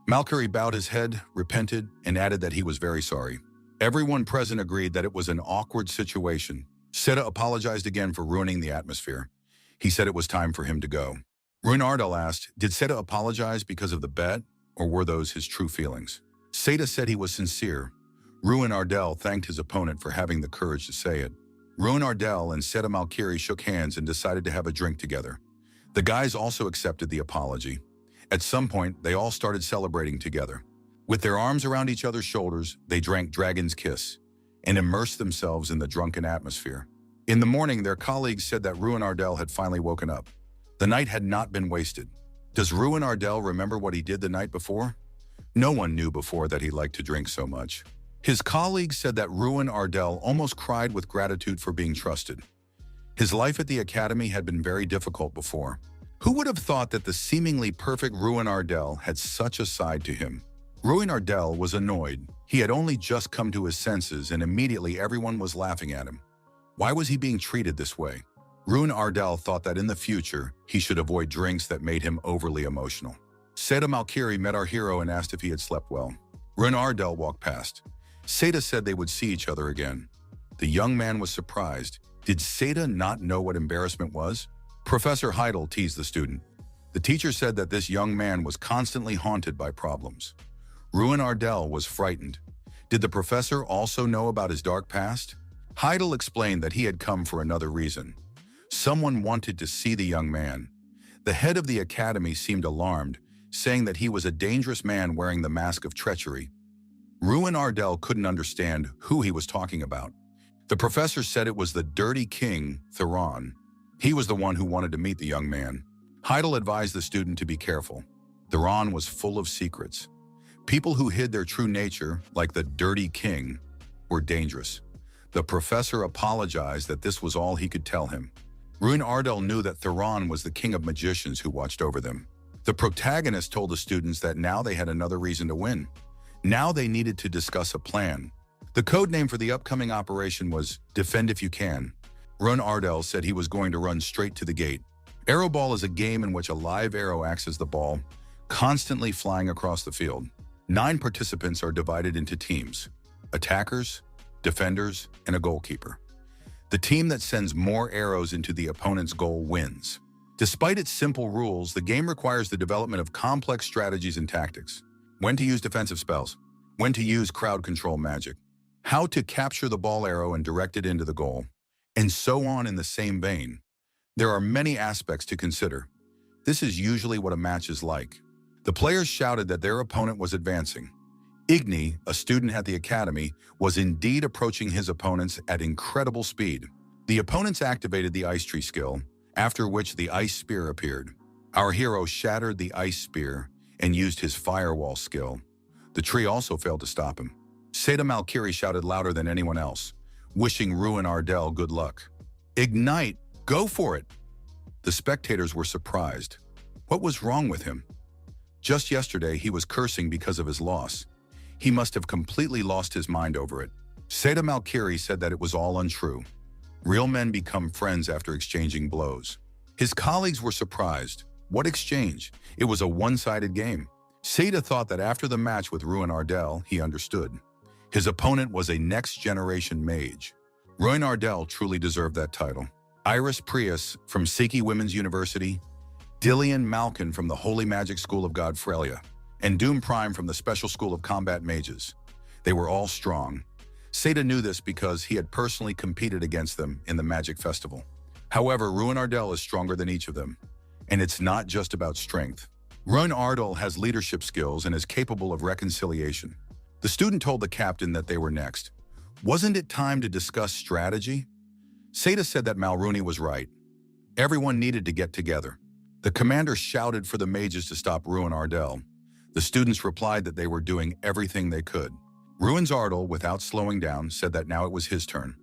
Malkiri bowed his head, repented, and added that he was very sorry. Everyone present agreed that it was an awkward situation. Seta apologized again for ruining the atmosphere. He said it was time for him to go. Ruin Ardell asked, did Seta apologize because of the bet, or were those his true feelings? Seta said he was sincere. Ruin Ardell thanked his opponent for having the courage to say it. Ruin Ardell and Seta Malkiri shook hands and decided to have a drink together. The guys also accepted the apology. At some point, they all started celebrating together. With their arms around each other's shoulders, they drank Dragon's Kiss and immersed themselves in the drunken atmosphere. In the morning, their colleagues said that Ruin Ardell had finally woken up. The night had not been wasted. Does Ruin Ardell remember what he did the night before? No one knew before that he liked to drink so much. His colleagues said that Ruin Ardell almost cried with gratitude for being trusted. His life at the academy had been very difficult before. Who would have thought that the seemingly perfect Ruin Ardell had such a side to him? Ruin Ardell was annoyed. He had only just come to his senses and immediately everyone was laughing at him. Why was he being treated this way? Ruin Ardell thought that in the future, he should avoid drinks that made him overly emotional. Seta Malkiri met our hero and asked if he had slept well. Ruin Ardell walked past. Seta said they would see each other again. The young man was surprised. Did Seta not know what embarrassment was? Professor Heidel teased the student. The teacher said that this young man was constantly haunted by problems. Ruin Ardell was frightened. Did the professor also know about his dark past? Heidel explained that he had come for another reason. Someone wanted to see the young man. The head of the academy seemed alarmed, saying that he was a dangerous man wearing the mask of treachery. Ruin Ardell couldn't understand who he was talking about. The professor said it was the dirty king, Theron. He was the one who wanted to meet the young man. Heidel advised the student to be careful. Theron was full of secrets. People who hid their true nature, like the dirty king, were dangerous. The professor apologized that this was all he could tell him. Ruin Ardell knew that Theron was the king of magicians who watched over them. The protagonist told the students that now they had another reason to win. Now they needed to discuss a plan. The code name for the upcoming operation was Defend If You Can. Ruin Ardell said he was going to run straight to the gate. Arrow ball is a game in which a live arrow acts as the ball, constantly flying across the field. 9 participants are divided into teams: attackers, defenders, and a goalkeeper. The team that sends more arrows into the opponent's goal wins. Despite its simple rules, the game requires the development of complex strategies and tactics. When to use defensive spells, when to use crowd control magic, how to capture the ball arrow and direct it into the goal, and so on in the same vein. There are many aspects to consider. This is usually what a match is like. The players shouted that their opponent was advancing. Igni, a student at the academy, was indeed approaching his opponents at incredible speed. The opponents activated the ice tree skill, after which the ice spear appeared. Our hero shattered the ice spear and used his firewall skill. The tree also failed to stop him. Seda Malkiri shouted louder than anyone else, wishing Ruin Ardell good luck. Ignite! Go for it! The spectators were surprised. What was wrong with him? Just yesterday, he was cursing because of his loss. He must have completely lost his mind over it. Seda Malkiri said that it was all untrue. Real men become friends after exchanging blows. His colleagues were surprised. What exchange? It was a one-sided game. Seda thought that after the match with Ruin Ardell, he understood. His opponent was a next-generation mage. Ruin Ardell truly deserved that title. Iris Prius from Siki Women's University, Dillian Malkin from the Holy Magic School of Godfrelia, and Doom Prime from the Special School of Combat Mages. They were all strong. Seda knew this because he had personally competed against them in the Magic Festival. However, Ruin Ardell is stronger than each of them, and it's not just about strength. Ruin Ardell has leadership skills and is capable of reconciliation. The student told the captain that they were next. Wasn't it time to discuss strategy? Seda said that Malruni was right. Everyone needed to get together. The commander shouted for the mages to stop Ruin Ardell. The students replied that they were doing everything they could. Ruin Ardell, without slowing down, said that now it was his turn.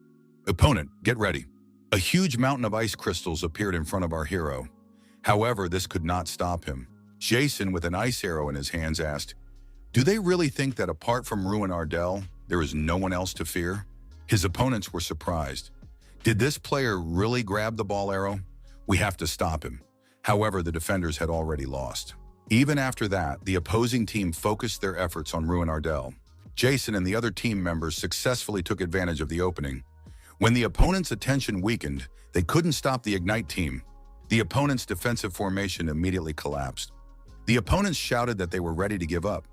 Opponent, get ready. A huge mountain of ice crystals appeared in front of our hero. However, this could not stop him. Jason, with an ice arrow in his hands, asked, "Do they really think that apart from Ruin Ardell, there is no one else to fear?" His opponents were surprised. Did this player really grab the ball arrow? We have to stop him. However, the defenders had already lost. Even after that, the opposing team focused their efforts on Ruin Ardell. Jason and the other team members successfully took advantage of the opening. When the opponent's attention weakened, they couldn't stop the Ignite team. The opponent's defensive formation immediately collapsed. The opponents shouted that they were ready to give up.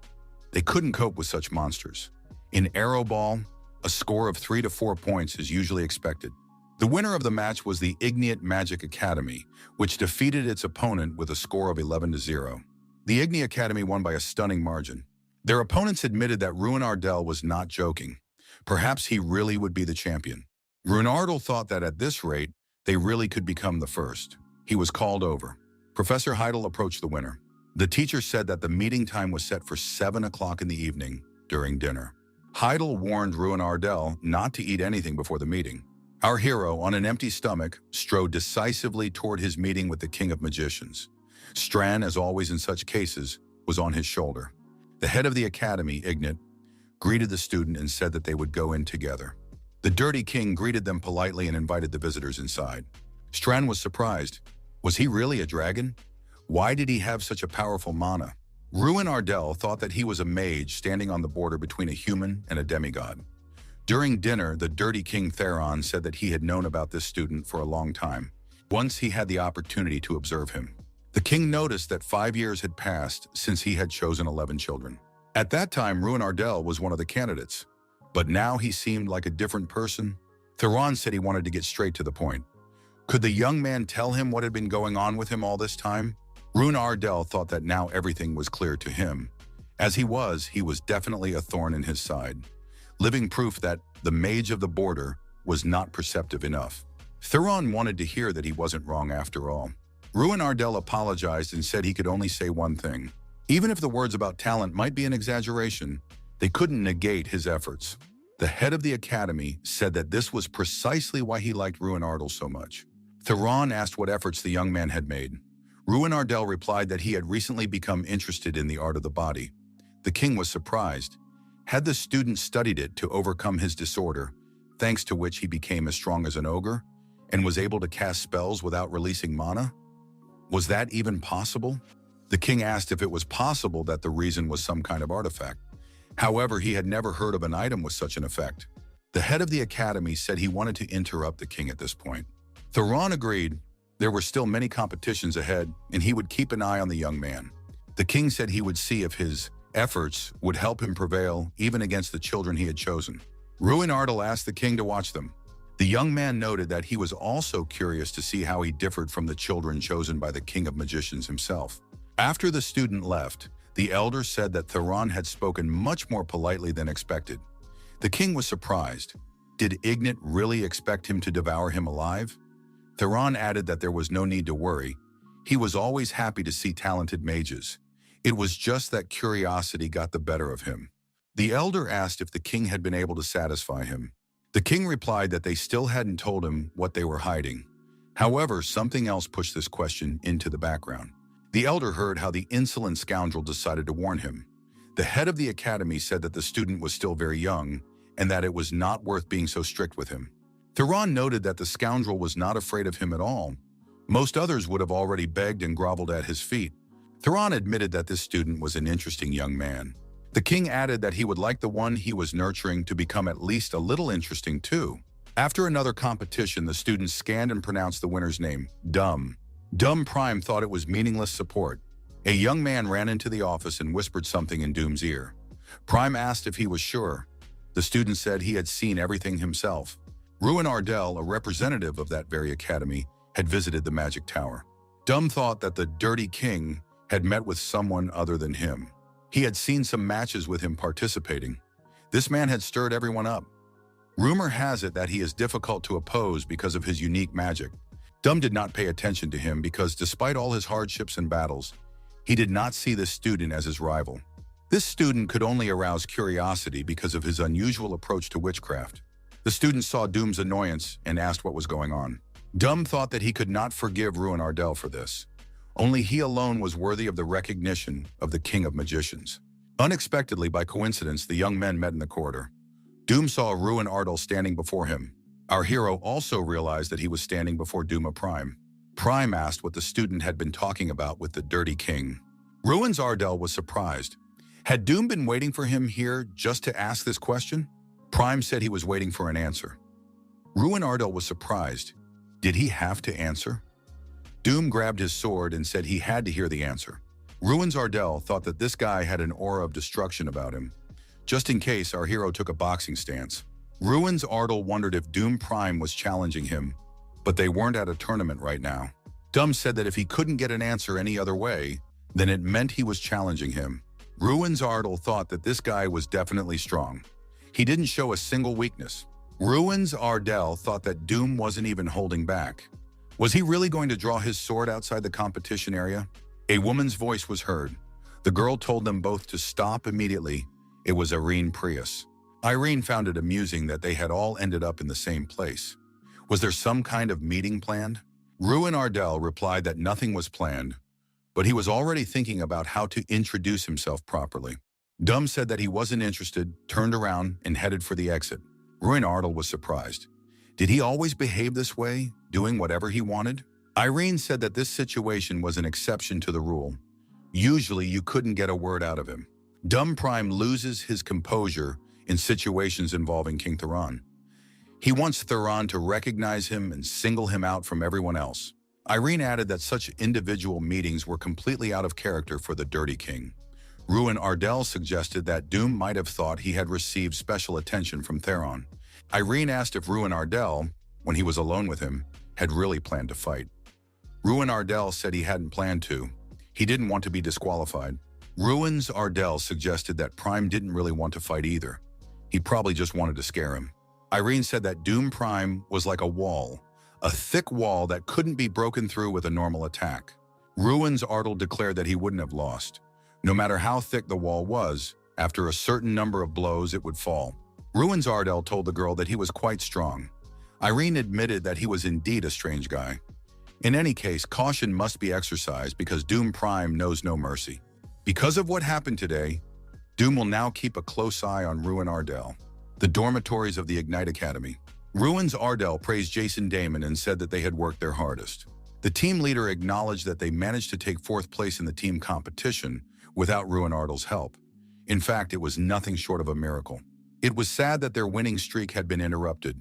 They couldn't cope with such monsters. In Arrow Ball, a score of 3 to 4 points is usually expected. The winner of the match was the Igneat Magic Academy, which defeated its opponent with a score of 11 to 0. The Igni Academy won by a stunning margin. Their opponents admitted that Ruin Ardell was not joking. Perhaps he really would be the champion. Ruin Ardell thought that at this rate, they really could become the first. He was called over. Professor Heidel approached the winner. The teacher said that the meeting time was set for 7 o'clock in the evening during dinner. Heidel warned Ruin Ardell not to eat anything before the meeting. Our hero, on an empty stomach, strode decisively toward his meeting with the King of Magicians. Stran, as always in such cases, was on his shoulder. The head of the academy, Ignat, greeted the student and said that they would go in together. The Dirty King greeted them politely and invited the visitors inside. Stran was surprised. Was he really a dragon? Why did he have such a powerful mana? Ruin Ardell thought that he was a mage standing on the border between a human and a demigod. During dinner, the Dirty King Theron said that he had known about this student for a long time, once he had the opportunity to observe him. The king noticed that 5 years had passed since he had chosen 11 children. At that time, Ruin Ardell was one of the candidates, but now he seemed like a different person. Theron said he wanted to get straight to the point. Could the young man tell him what had been going on with him all this time? Ruin Ardell thought that now everything was clear to him. As he was definitely a thorn in his side, living proof that the mage of the border was not perceptive enough. Theron wanted to hear that he wasn't wrong after all. Ruin Ardell apologized and said he could only say one thing. Even if the words about talent might be an exaggeration, they couldn't negate his efforts. The head of the academy said that this was precisely why he liked Ruin Ardell so much. Theron asked what efforts the young man had made. Ruin Ardell replied that he had recently become interested in the art of the body. The king was surprised. Had the student studied it to overcome his disorder, thanks to which he became as strong as an ogre, and was able to cast spells without releasing mana? Was that even possible? The king asked if it was possible that the reason was some kind of artifact. However, he had never heard of an item with such an effect. The head of the academy said he wanted to interrupt the king at this point. Theron agreed. There were still many competitions ahead, and he would keep an eye on the young man. The king said he would see if his efforts would help him prevail even against the children he had chosen. Ruin Ardell asked the king to watch them. The young man noted that he was also curious to see how he differed from the children chosen by the king of magicians himself. After the student left, the elder said that Theron had spoken much more politely than expected. The king was surprised. Did Ignat really expect him to devour him alive? Theron added that there was no need to worry. He was always happy to see talented mages. It was just that curiosity got the better of him. The elder asked if the king had been able to satisfy him. The king replied that they still hadn't told him what they were hiding. However, something else pushed this question into the background. The elder heard how the insolent scoundrel decided to warn him. The head of the academy said that the student was still very young and that it was not worth being so strict with him. Theron noted that the scoundrel was not afraid of him at all. Most others would have already begged and groveled at his feet. Theron admitted that this student was an interesting young man. The king added that he would like the one he was nurturing to become at least a little interesting too. After another competition, the students scanned and pronounced the winner's name, Dumb. Dumb Prime thought it was meaningless support. A young man ran into the office and whispered something in Doom's ear. Prime asked if he was sure. The student said he had seen everything himself. Ruin Ardell, a representative of that very academy, had visited the magic tower. Dumb thought that the Dirty King had met with someone other than him. He had seen some matches with him participating. This man had stirred everyone up. Rumor has it that he is difficult to oppose because of his unique magic. Dumb did not pay attention to him because despite all his hardships and battles, he did not see this student as his rival. This student could only arouse curiosity because of his unusual approach to witchcraft. The student saw Doom's annoyance and asked what was going on. Dumb thought that he could not forgive Ruin Ardell for this. Only he alone was worthy of the recognition of the king of magicians. Unexpectedly, by coincidence, the young men met in the corridor. Doom saw Ruin Ardell standing before him. Our hero also realized that he was standing before Doom Prime. Prime asked what the student had been talking about with the Dirty King. Ruin Ardell was surprised. Had Doom been waiting for him here just to ask this question? Prime said he was waiting for an answer. Ruin Ardell was surprised. Did he have to answer? Doom grabbed his sword and said he had to hear the answer. Ruin Ardell thought that this guy had an aura of destruction about him. Just in case, our hero took a boxing stance. Ruin Ardell wondered if Doom Prime was challenging him, but they weren't at a tournament right now. Dumb said that if he couldn't get an answer any other way, then it meant he was challenging him. Ruin Ardell thought that this guy was definitely strong. He didn't show a single weakness. Ruin Ardell thought that Doom wasn't even holding back. Was he really going to draw his sword outside the competition area? A woman's voice was heard. The girl told them both to stop immediately. It was Irene Prius. Irene found it amusing that they had all ended up in the same place. Was there some kind of meeting planned? Ruin Ardell replied that nothing was planned, but he was already thinking about how to introduce himself properly. Dumb said that he wasn't interested, turned around, and headed for the exit. Ruin Ardell was surprised. Did he always behave this way, doing whatever he wanted? Irene said that this situation was an exception to the rule. Usually, you couldn't get a word out of him. Dumb Prime loses his composure in situations involving King Theron. He wants Theron to recognize him and single him out from everyone else. Irene added that such individual meetings were completely out of character for the Dirty King. Ruin Ardell suggested that Doom might have thought he had received special attention from Theron. Irene asked if Ruin Ardell, when he was alone with him, had really planned to fight. Ruin Ardell said he hadn't planned to. He didn't want to be disqualified. Ruin Ardell suggested that Prime didn't really want to fight either. He probably just wanted to scare him. Irene said that Doom Prime was like a wall, a thick wall that couldn't be broken through with a normal attack. Ruin Ardell declared that he wouldn't have lost. No matter how thick the wall was, after a certain number of blows it would fall. Ruin Ardell told the girl that he was quite strong. Irene admitted that he was indeed a strange guy. In any case, caution must be exercised because Doom Prime knows no mercy. Because of what happened today, Doom will now keep a close eye on Ruin Ardell, the dormitories of the Ignite Academy. Ruin's Ardell praised Jason Damon and said that they had worked their hardest. The team leader acknowledged that they managed to take fourth place in the team competition without Ruin Ardell's help. In fact, it was nothing short of a miracle. It was sad that their winning streak had been interrupted,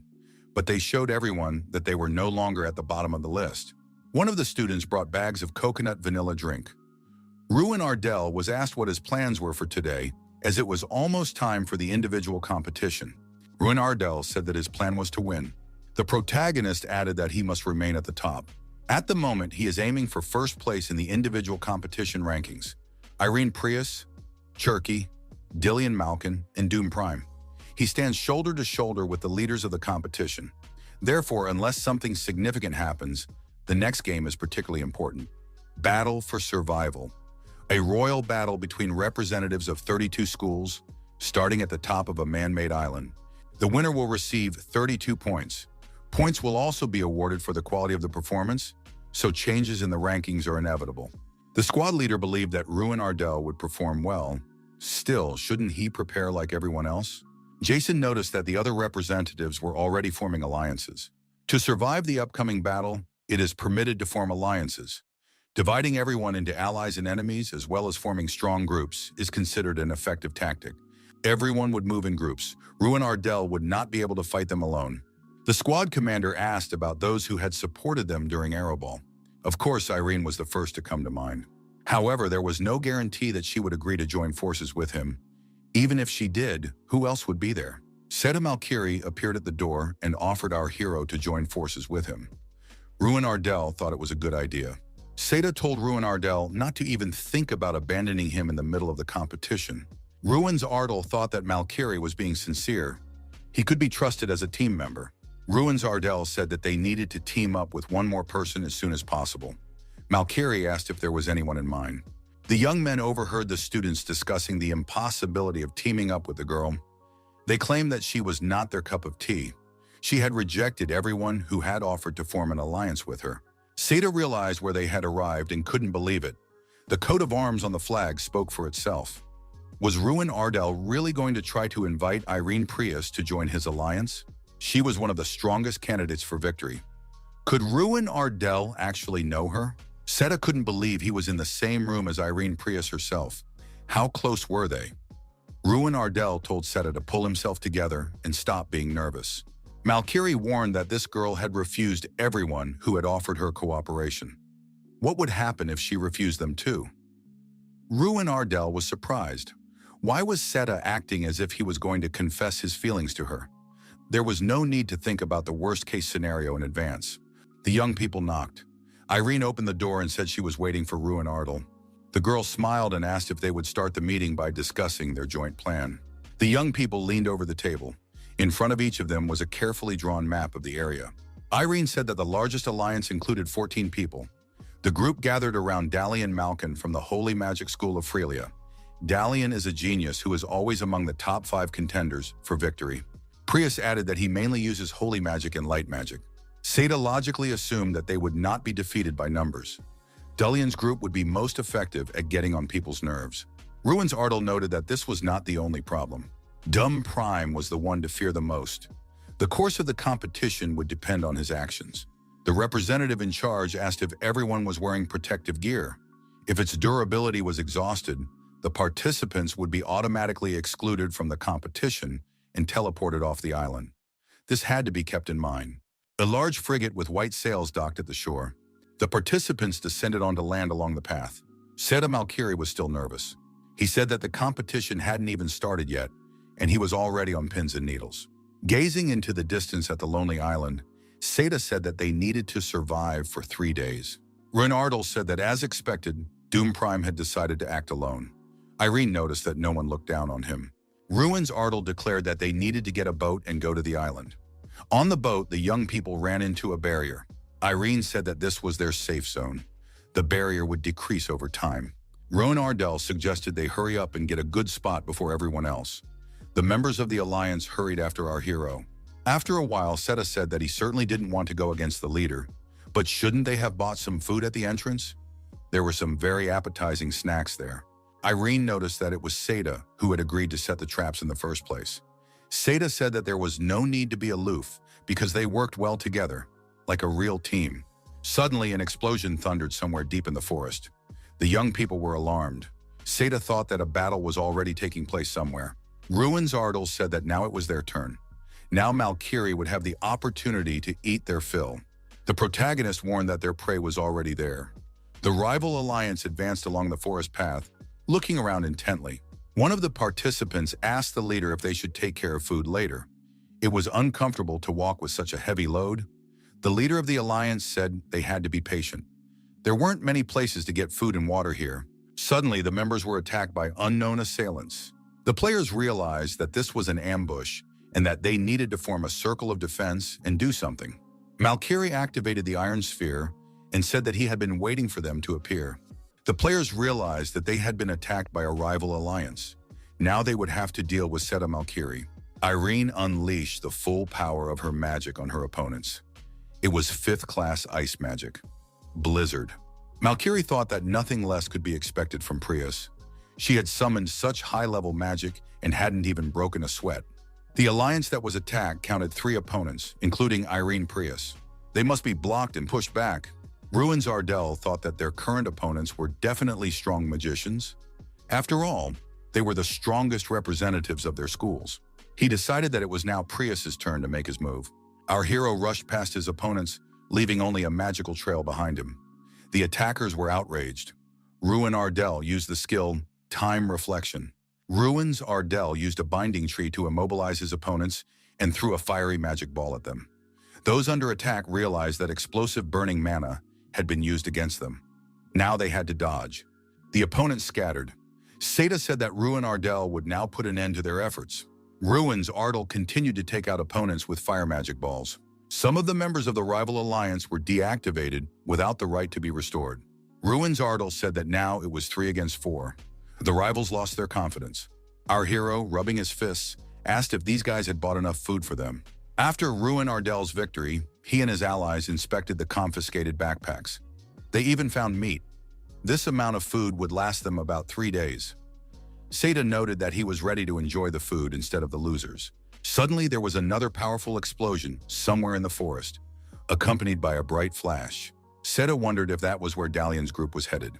but they showed everyone that they were no longer at the bottom of the list. One of the students brought bags of coconut vanilla drink. Ruin Ardell was asked what his plans were for today, as it was almost time for the individual competition. Ruin Ardell said that his plan was to win. The protagonist added that he must remain at the top. At the moment, he is aiming for first place in the individual competition rankings. Irene Prius, Cherky, Dillian Malkin, and Doom Prime. He stands shoulder to shoulder with the leaders of the competition. Therefore, unless something significant happens, the next game is particularly important. Battle for Survival. A royal battle between representatives of 32 schools, starting at the top of a man-made island. The winner will receive 32 points. Points will also be awarded for the quality of the performance, so changes in the rankings are inevitable. The squad leader believed that Ruin Ardell would perform well. Still, shouldn't he prepare like everyone else? Jason noticed that the other representatives were already forming alliances. To survive the upcoming battle, it is permitted to form alliances. Dividing everyone into allies and enemies, as well as forming strong groups, is considered an effective tactic. Everyone would move in groups. Ruin Ardell would not be able to fight them alone. The squad commander asked about those who had supported them during Arrowball. Of course, Irene was the first to come to mind. However, there was no guarantee that she would agree to join forces with him. Even if she did, who else would be there? Seta Malkiri appeared at the door and offered our hero to join forces with him. Ruin Ardell thought it was a good idea. Seta told Ruin Ardell not to even think about abandoning him in the middle of the competition. Ruin's Ardell thought that Malkiri was being sincere. He could be trusted as a team member. Ruin's Ardell said that they needed to team up with one more person as soon as possible. Malkiri asked if there was anyone in mind. The young men overheard the students discussing the impossibility of teaming up with the girl. They claimed that she was not their cup of tea. She had rejected everyone who had offered to form an alliance with her. Seta realized where they had arrived and couldn't believe it. The coat of arms on the flag spoke for itself. Was Ruin Ardell really going to try to invite Irene Prius to join his alliance? She was one of the strongest candidates for victory. Could Ruin Ardell actually know her? Seta couldn't believe he was in the same room as Irene Prius herself. How close were they? Ruin Ardell told Seta to pull himself together and stop being nervous. Malkiri warned that this girl had refused everyone who had offered her cooperation. What would happen if she refused them too? Ruin Ardell was surprised. Why was Seta acting as if he was going to confess his feelings to her? There was no need to think about the worst-case scenario in advance. The young people knocked. Irene opened the door and said she was waiting for Ruin Ardell. The girl smiled and asked if they would start the meeting by discussing their joint plan. The young people leaned over the table. In front of each of them was a carefully drawn map of the area. Irene said that the largest alliance included 14 people. The group gathered around Dillian Malkin from the Holy Magic School of Frelia. Dillian is a genius who is always among the top 5 contenders for victory. Prius added that he mainly uses holy magic and light magic. Seta logically assumed that they would not be defeated by numbers. Dillian's group would be most effective at getting on people's nerves. Ruin's Ardell noted that this was not the only problem. Doom Prime was the one to fear the most. The course of the competition would depend on his actions. The representative in charge asked if everyone was wearing protective gear. If its durability was exhausted, the participants would be automatically excluded from the competition and teleported off the island. This had to be kept in mind. A large frigate with white sails docked at the shore. The participants descended onto land along the path. Seta Malkiri was still nervous. He said that the competition hadn't even started yet, and he was already on pins and needles. Gazing into the distance at the lonely island, Seta said that they needed to survive for 3 days. Ruin Ardell said that, as expected, Doom Prime had decided to act alone. Irene noticed that no one looked down on him. Ruin's Ardell declared that they needed to get a boat and go to the island. On the boat, the young people ran into a barrier. Irene said that this was their safe zone. The barrier would decrease over time. Ruin Ardell suggested they hurry up and get a good spot before everyone else. The members of the alliance hurried after our hero. After a while, Seta said that he certainly didn't want to go against the leader, But shouldn't they have bought some food at the entrance? There were some very appetizing snacks there. Irene noticed that it was Seda who had agreed to set the traps in the first place. Seda said that there was no need to be aloof because they worked well together, like a real team. Suddenly, an explosion thundered somewhere deep in the forest. The young people were alarmed. Seda thought that a battle was already taking place somewhere. Ruin's Ardal said that now it was their turn. Now Malkiri would have the opportunity to eat their fill. The protagonist warned that their prey was already there. The rival alliance advanced along the forest path, looking around intently. One of the participants asked the leader if they should take care of food later. It was uncomfortable to walk with such a heavy load. The leader of the alliance said they had to be patient. There weren't many places to get food and water here. Suddenly, the members were attacked by unknown assailants. The players realized that this was an ambush and that they needed to form a circle of defense and do something. Malkiri activated the Iron Sphere and said that he had been waiting for them to appear. The players realized that they had been attacked by a rival alliance. Now they would have to deal with Seda Malkiri. Irene unleashed the full power of her magic on her opponents. It was 5th-class ice magic. Blizzard. Malkiri thought that nothing less could be expected from Prius. She had summoned such high-level magic and hadn't even broken a sweat. The alliance that was attacked counted 3 opponents, including Irene Prius. They must be blocked and pushed back. Ruin's Ardal thought that their current opponents were definitely strong magicians. After all, they were the strongest representatives of their schools. He decided that it was now Prius's turn to make his move. Our hero rushed past his opponents, leaving only a magical trail behind him. The attackers were outraged. Ruin Ardal used the skill Time Reflection. Ruin's Ardal used a binding tree to immobilize his opponents and threw a fiery magic ball at them. Those under attack realized that explosive burning mana had been used against them. Now they had to dodge. The opponents scattered. Seda said that Ruin Ardal would now put an end to their efforts. Ruin's Ardal continued to take out opponents with fire magic balls. Some of the members of the rival alliance were deactivated without the right to be restored. Ruin's Ardal said that now it was 3 against 4. The rivals lost their confidence. Our hero, rubbing his fists, asked if these guys had bought enough food for them. After Ruin Ardal's victory, he and his allies inspected the confiscated backpacks. They even found meat. This amount of food would last them about 3 days. Seda noted that he was ready to enjoy the food instead of the losers. Suddenly, there was another powerful explosion somewhere in the forest, accompanied by a bright flash. Seda wondered if that was where Dalian's group was headed.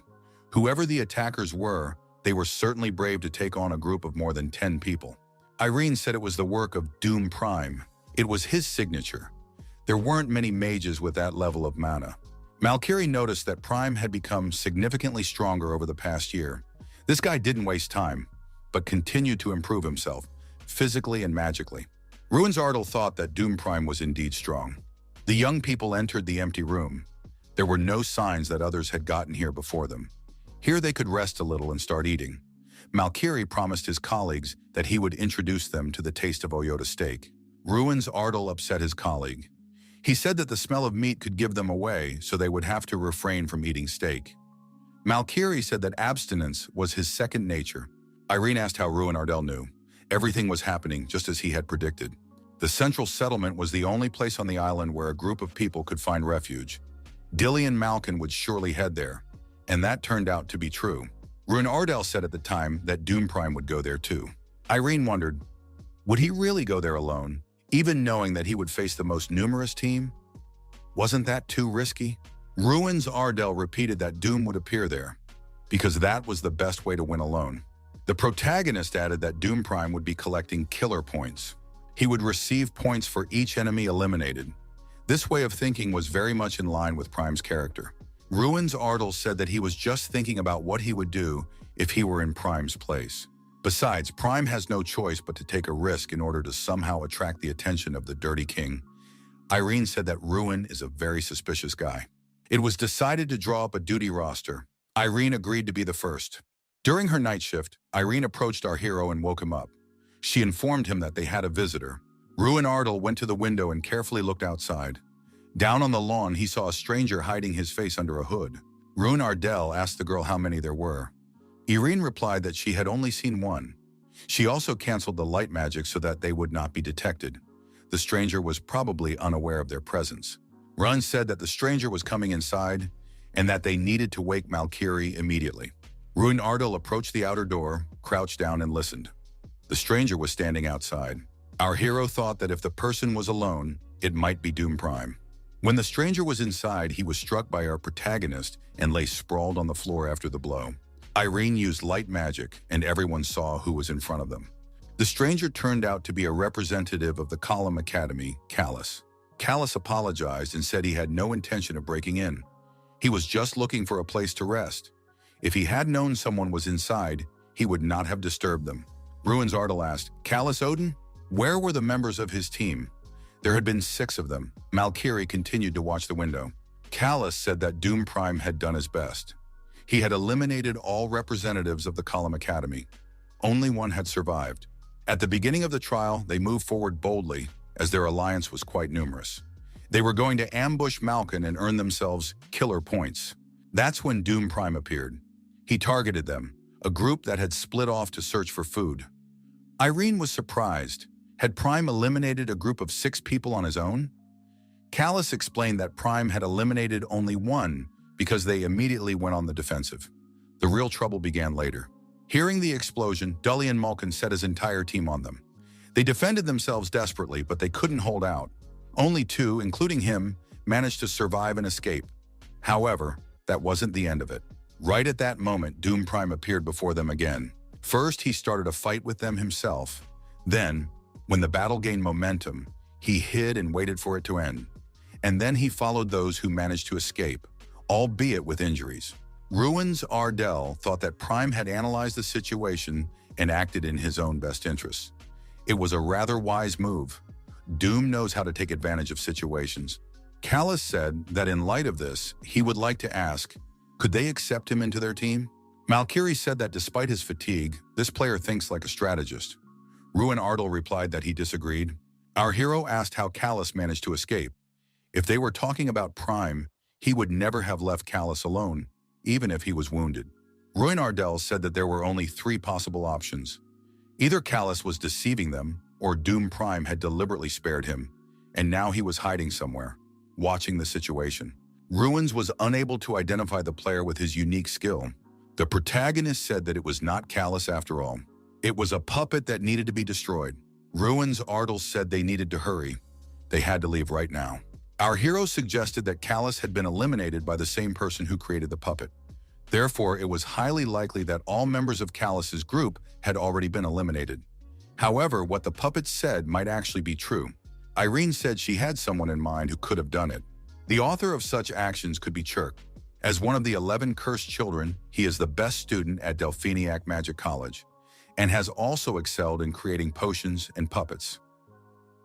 Whoever the attackers were, they were certainly brave to take on a group of more than 10 people. Irene said it was the work of Doom Prime. It was his signature. There weren't many mages with that level of mana. Malkiri noticed that Prime had become significantly stronger over the past year. This guy didn't waste time, but continued to improve himself, physically and magically. Ruin's Ardal thought that Doom Prime was indeed strong. The young people entered the empty room. There were no signs that others had gotten here before them. Here they could rest a little and start eating. Malkiri promised his colleagues that he would introduce them to the taste of Oyota steak. Ruin's Ardal upset his colleague. He said that the smell of meat could give them away, so they would have to refrain from eating steak. Malkiri said that abstinence was his second nature. Irene asked how Ruin Ardal knew. Everything was happening just as he had predicted. The central settlement was the only place on the island where a group of people could find refuge. Dilly and Malkin would surely head there, and that turned out to be true. Ruin Ardal said at the time that Doom Prime would go there too. Irene wondered, would he really go there alone, even knowing that he would face the most numerous team? Wasn't that too risky? Ruin's Ardal repeated that Doom would appear there, because that was the best way to win alone. The protagonist added that Doom Prime would be collecting killer points. He would receive points for each enemy eliminated. This way of thinking was very much in line with Prime's character. Ruin's Ardal said that he was just thinking about what he would do if he were in Prime's place. Besides, Prime has no choice but to take a risk in order to somehow attract the attention of the Dirty King. Irene said that Ruin is a very suspicious guy. It was decided to draw up a duty roster. Irene agreed to be the first. During her night shift, Irene approached our hero and woke him up. She informed him that they had a visitor. Ruin Ardal went to the window and carefully looked outside. Down on the lawn, he saw a stranger hiding his face under a hood. Ruin Ardal asked the girl how many there were. Irene replied that she had only seen one. She also canceled the light magic so that they would not be detected. The stranger was probably unaware of their presence. Run said that the stranger was coming inside and that they needed to wake Malkiri immediately. Ruin Ardal approached the outer door, crouched down and listened. The stranger was standing outside. Our hero thought that if the person was alone, it might be Doom Prime. When the stranger was inside, he was struck by our protagonist and lay sprawled on the floor after the blow. Irene used light magic, and everyone saw who was in front of them. The stranger turned out to be a representative of the Column Academy, Callus. Callus apologized and said he had no intention of breaking in. He was just looking for a place to rest. If he had known someone was inside, he would not have disturbed them. Ruins Ardal asked, "Callus Odin? Where were the members of his team?" There had been 6 of them. Malkiri continued to watch the window. Callus said that Doom Prime had done his best. He had eliminated all representatives of the Column Academy. Only one had survived. At the beginning of the trial, they moved forward boldly, as their alliance was quite numerous. They were going to ambush Malkin and earn themselves killer points. That's when Doom Prime appeared. He targeted them, a group that had split off to search for food. Irene was surprised. Had Prime eliminated a group of 6 people on his own? Callus explained that Prime had eliminated only one because they immediately went on the defensive. The real trouble began later. Hearing the explosion, Dully and Malkin set his entire team on them. They defended themselves desperately, but they couldn't hold out. Only 2, including him, managed to survive and escape. However, that wasn't the end of it. Right at that moment, Doom Prime appeared before them again. First, he started a fight with them himself. Then, when the battle gained momentum, he hid and waited for it to end. And then he followed those who managed to escape, albeit with injuries. Ruins Ardal thought that Prime had analyzed the situation and acted in his own best interests. It was a rather wise move. Doom knows how to take advantage of situations. Callus said that in light of this, he would like to ask, could they accept him into their team? Malkiri said that despite his fatigue, this player thinks like a strategist. Ruin Ardal replied that he disagreed. Our hero asked how Callus managed to escape. If they were talking about Prime, he would never have left Callus alone, even if he was wounded. Ruin Ardal said that there were only 3 possible options. Either Callus was deceiving them, or Doom Prime had deliberately spared him, and now he was hiding somewhere, watching the situation. Ruins was unable to identify the player with his unique skill. The protagonist said that it was not Callus after all. It was a puppet that needed to be destroyed. Ruins Ardal said they needed to hurry. They had to leave right now. Our hero suggested that Callus had been eliminated by the same person who created the puppet. Therefore, it was highly likely that all members of Callus's group had already been eliminated. However, what the puppet said might actually be true. Irene said she had someone in mind who could have done it. The author of such actions could be Chirk. As one of the 11 cursed children, he is the best student at Delphiniac Magic College, and has also excelled in creating potions and puppets.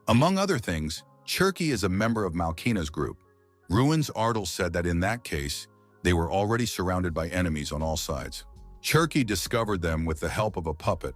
Among other things, Chirky is a member of Malkina's group. Ruins Ardal said that in that case, they were already surrounded by enemies on all sides. Chirky discovered them with the help of a puppet.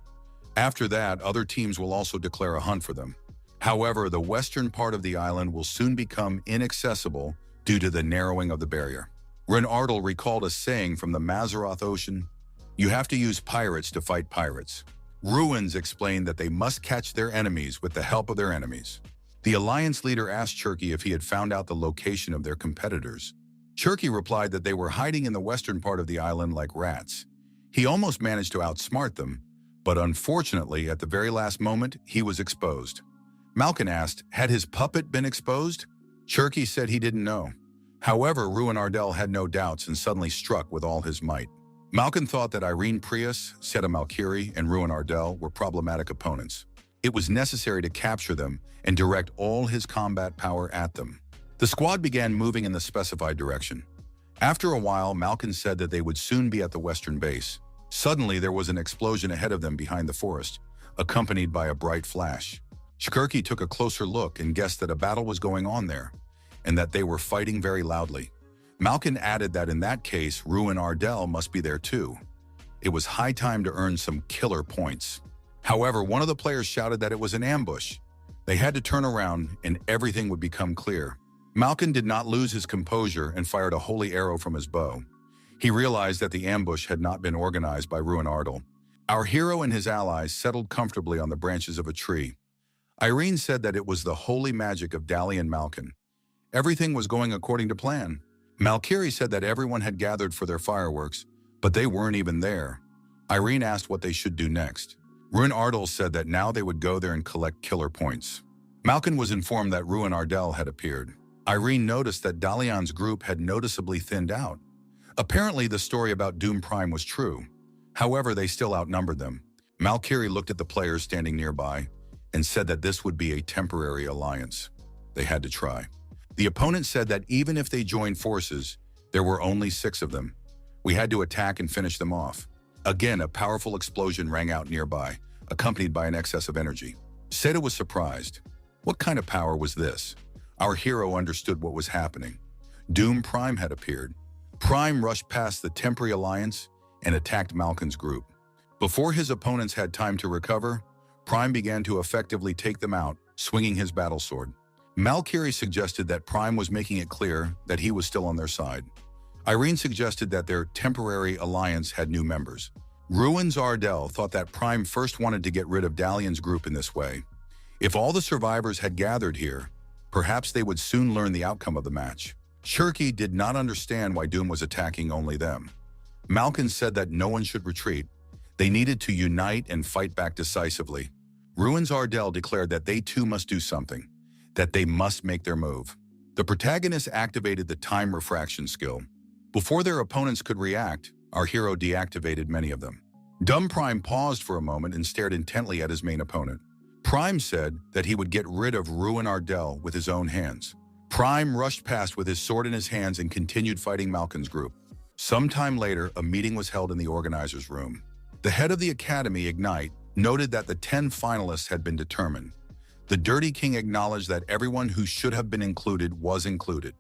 After that, other teams will also declare a hunt for them. However, the western part of the island will soon become inaccessible due to the narrowing of the barrier. Ruin Ardal recalled a saying from the Mazaroth Ocean, "You have to use pirates to fight pirates." Ruins explained that they must catch their enemies with the help of their enemies. The Alliance leader asked Chirky if he had found out the location of their competitors. Chirky replied that they were hiding in the western part of the island like rats. He almost managed to outsmart them, but unfortunately, at the very last moment, he was exposed. Malkin asked, had his puppet been exposed? Chirky said he didn't know. However, Ruin Ardal had no doubts and suddenly struck with all his might. Malkin thought that Irene Prius, Seta Malkiri, and Ruin Ardal were problematic opponents. It was necessary to capture them and direct all his combat power at them. The squad began moving in the specified direction. After a while, Malkin said that they would soon be at the western base. Suddenly, there was an explosion ahead of them behind the forest, accompanied by a bright flash. Chirky took a closer look and guessed that a battle was going on there, and that they were fighting very loudly. Malkin added that in that case, Ruin Ardal must be there too. It was high time to earn some killer points. However, one of the players shouted that it was an ambush. They had to turn around and everything would become clear. Malkin did not lose his composure and fired a holy arrow from his bow. He realized that the ambush had not been organized by Ruin Ardal. Our hero and his allies settled comfortably on the branches of a tree. Irene said that it was the holy magic of Dally and Malkin. Everything was going according to plan. Malkiri said that everyone had gathered for their fireworks, but they weren't even there. Irene asked what they should do next. Ruin Ardell said that now they would go there and collect killer points. Malkin was informed that Ruin Ardell had appeared. Irene noticed that Dalian's group had noticeably thinned out. Apparently, the story about Doom Prime was true. However, they still outnumbered them. Malkiri looked at the players standing nearby and said that this would be a temporary alliance. They had to try. The opponent said that even if they joined forces, there were only 6 of them. We had to attack and finish them off. Again, a powerful explosion rang out nearby, accompanied by an excess of energy. Seda was surprised. What kind of power was this? Our hero understood what was happening. Doom Prime had appeared. Prime rushed past the temporary alliance and attacked Malkin's group. Before his opponents had time to recover, Prime began to effectively take them out, swinging his battle sword. Malkiri suggested that Prime was making it clear that he was still on their side. Irene suggested that their temporary alliance had new members. Ruins Ardell thought that Prime first wanted to get rid of Dalian's group in this way. If all the survivors had gathered here, perhaps they would soon learn the outcome of the match. Shirky did not understand why Doom was attacking only them. Malkin said that no one should retreat. They needed to unite and fight back decisively. Ruins Ardell declared that they too must do something, that they must make their move. The protagonists activated the time refraction skill. Before their opponents could react, our hero deactivated many of them. Dumb Prime paused for a moment and stared intently at his main opponent. Prime said that he would get rid of Ruin Ardell with his own hands. Prime rushed past with his sword in his hands and continued fighting Malkin's group. Sometime later, a meeting was held in the organizer's room. The head of the academy, Ignite, noted that the 10 finalists had been determined. The Dirty King acknowledged that everyone who should have been included was included.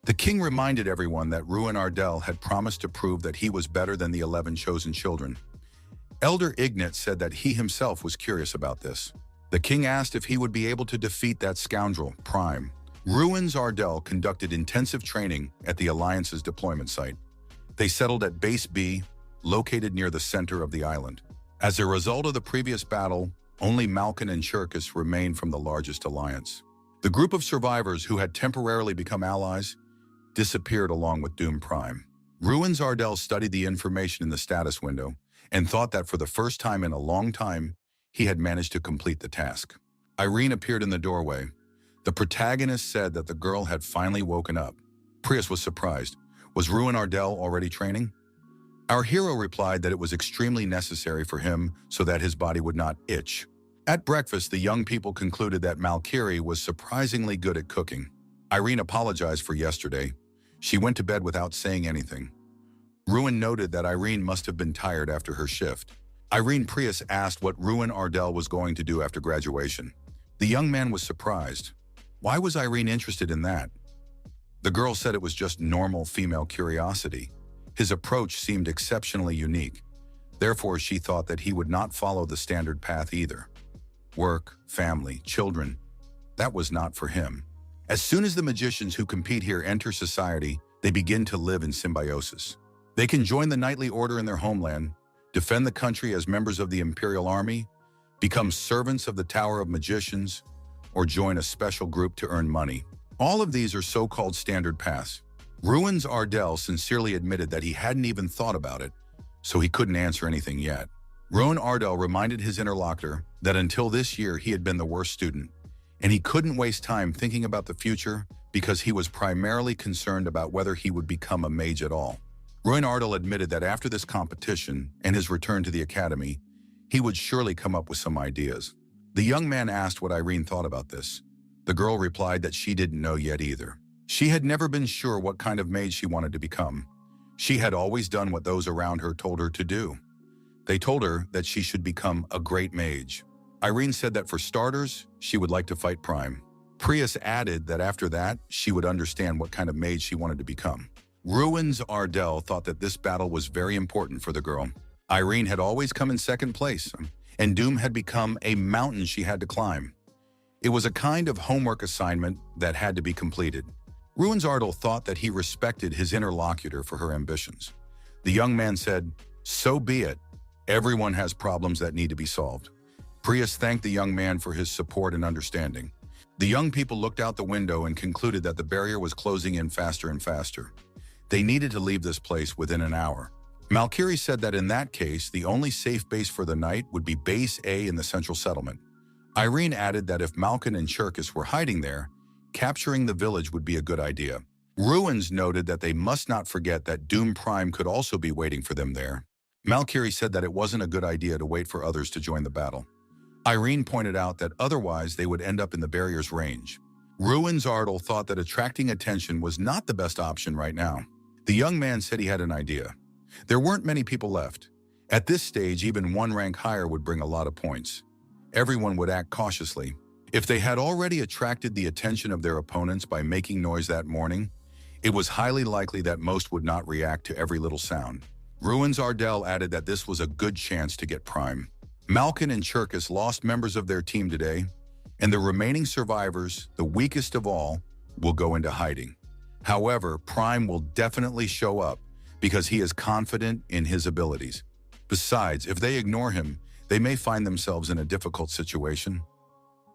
The king reminded everyone that Ruin Ardell had promised to prove that he was better than the 11 chosen children. Elder Ignat said that he himself was curious about this. The king asked if he would be able to defeat that scoundrel, Prime. Ruins Ardell conducted intensive training at the Alliance's deployment site. They settled at Base B, located near the center of the island. As a result of the previous battle, only Malkin and Shirkus remained from the largest alliance. The group of survivors who had temporarily become allies disappeared along with Doom Prime. Ruins Ardell studied the information in the status window and thought that for the first time in a long time, he had managed to complete the task. Irene appeared in the doorway. The protagonist said that the girl had finally woken up. Prius was surprised. Was Ruin Ardell already training? Our hero replied that it was extremely necessary for him so that his body would not itch. At breakfast, the young people concluded that Malkiri was surprisingly good at cooking. Irene apologized for yesterday. She went to bed without saying anything. Ruin noted that Irene must have been tired after her shift. Irene Prius asked what Ruin Ardell was going to do after graduation. The young man was surprised. Why was Irene interested in that? The girl said it was just normal female curiosity. His approach seemed exceptionally unique. Therefore, she thought that he would not follow the standard path either. Work, family, children, that was not for him. As soon as the magicians who compete here enter society, they begin to live in symbiosis. They can join the knightly order in their homeland, defend the country as members of the Imperial Army, become servants of the Tower of Magicians, or join a special group to earn money. All of these are so-called standard paths. Ruins Ardell sincerely admitted that he hadn't even thought about it, so he couldn't answer anything yet. Ruin Ardell reminded his interlocutor that until this year he had been the worst student, and he couldn't waste time thinking about the future because he was primarily concerned about whether he would become a mage at all. Ruin Ardell admitted that after this competition and his return to the academy, he would surely come up with some ideas. The young man asked what Irene thought about this. The girl replied that she didn't know yet either. She had never been sure what kind of mage she wanted to become. She had always done what those around her told her to do. They told her that she should become a great mage. Irene said that for starters, she would like to fight Prime. Prius added that after that, she would understand what kind of mage she wanted to become. Ruins Ardell thought that this battle was very important for the girl. Irene had always come in second place, and Doom had become a mountain she had to climb. It was a kind of homework assignment that had to be completed. Ruins Ardell thought that he respected his interlocutor for her ambitions. The young man said, "So be it. Everyone has problems that need to be solved." Prius thanked the young man for his support and understanding. The young people looked out the window and concluded that the barrier was closing in faster and faster. They needed to leave this place within an hour. Malkiri said that in that case, the only safe base for the night would be Base A in the central settlement. Irene added that if Malkin and Cherkis were hiding there, capturing the village would be a good idea. Ruins noted that they must not forget that Doom Prime could also be waiting for them there. Malkiri said that it wasn't a good idea to wait for others to join the battle. Irene pointed out that otherwise they would end up in the barrier's range. Ruins Ardal thought that attracting attention was not the best option right now. The young man said he had an idea. There weren't many people left. At this stage, even one rank higher would bring a lot of points. Everyone would act cautiously. If they had already attracted the attention of their opponents by making noise that morning, it was highly likely that most would not react to every little sound. Ruins Ardal added that this was a good chance to get Prime. Malkin and Cherkis lost members of their team today, and the remaining survivors, the weakest of all, will go into hiding. However, Prime will definitely show up because he is confident in his abilities. Besides, if they ignore him, they may find themselves in a difficult situation.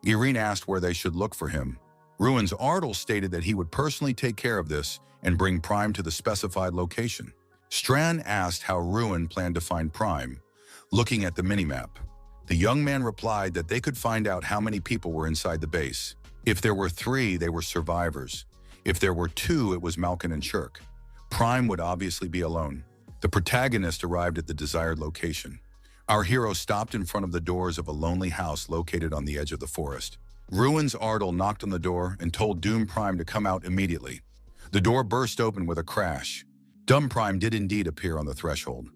Irene asked where they should look for him. Ruins Ardal stated that he would personally take care of this and bring Prime to the specified location. Strand asked how Ruin planned to find Prime, looking at the minimap. The young man replied that they could find out how many people were inside the base. If there were 3, they were survivors. If there were 2, it was Malkin and Cherk. Prime would obviously be alone. The protagonist arrived at the desired location. Our hero stopped in front of the doors of a lonely house located on the edge of the forest. Ruins Ardal knocked on the door and told Doom Prime to come out immediately. The door burst open with a crash. Doom Prime did indeed appear on the threshold.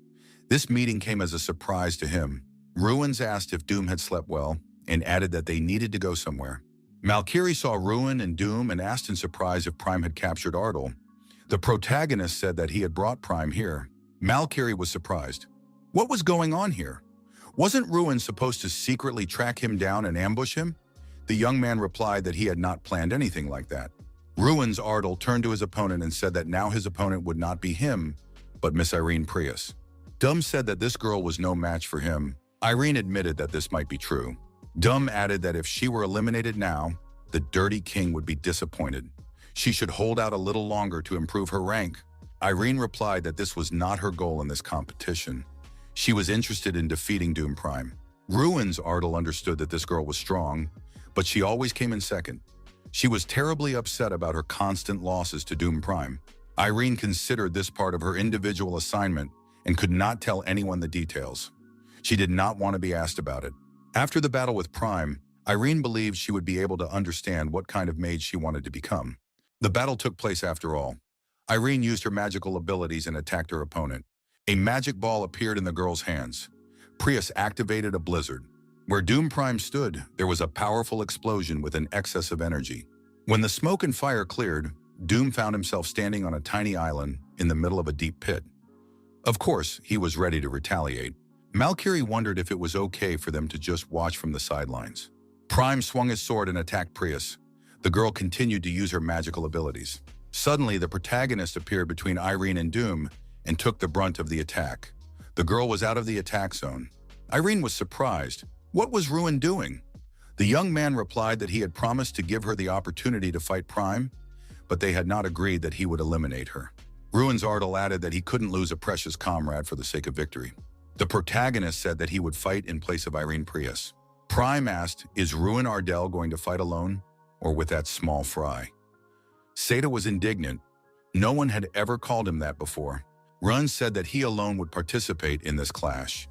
This meeting came as a surprise to him. Ruins asked if Doom had slept well and added that they needed to go somewhere. Malkiri saw Ruin and Doom and asked in surprise if Prime had captured Ardal. The protagonist said that he had brought Prime here. Malkiri was surprised. What was going on here? Wasn't Ruin supposed to secretly track him down and ambush him? The young man replied that he had not planned anything like that. Ruins Ardal turned to his opponent and said that now his opponent would not be him, but Miss Irene Prius. Dum said that this girl was no match for him. Irene admitted that this might be true. Dum added that if she were eliminated now, the Dirty King would be disappointed. She should hold out a little longer to improve her rank. Irene replied that this was not her goal in this competition. She was interested in defeating Doom Prime. Ruins Ardal understood that this girl was strong, but she always came in second. She was terribly upset about her constant losses to Doom Prime. Irene considered this part of her individual assignment and could not tell anyone the details. She did not want to be asked about it. After the battle with Prime, Irene believed she would be able to understand what kind of mage she wanted to become. The battle took place after all. Irene used her magical abilities and attacked her opponent. A magic ball appeared in the girl's hands. Prius activated a blizzard. Where Doom Prime stood, there was a powerful explosion with an excess of energy. When the smoke and fire cleared, Doom found himself standing on a tiny island in the middle of a deep pit. Of course, he was ready to retaliate. Malkiri wondered if it was okay for them to just watch from the sidelines. Prime swung his sword and attacked Prius. The girl continued to use her magical abilities. Suddenly, the protagonist appeared between Irene and Doom and took the brunt of the attack. The girl was out of the attack zone. Irene was surprised. What was Ruin doing? The young man replied that he had promised to give her the opportunity to fight Prime, but they had not agreed that he would eliminate her. Ruins Ardal added that he couldn't lose a precious comrade for the sake of victory. The protagonist said that he would fight in place of Irene Prius. Prime asked, is Ruin Ardal going to fight alone or with that small fry? Seda was indignant. No one had ever called him that before. Run said that he alone would participate in this clash.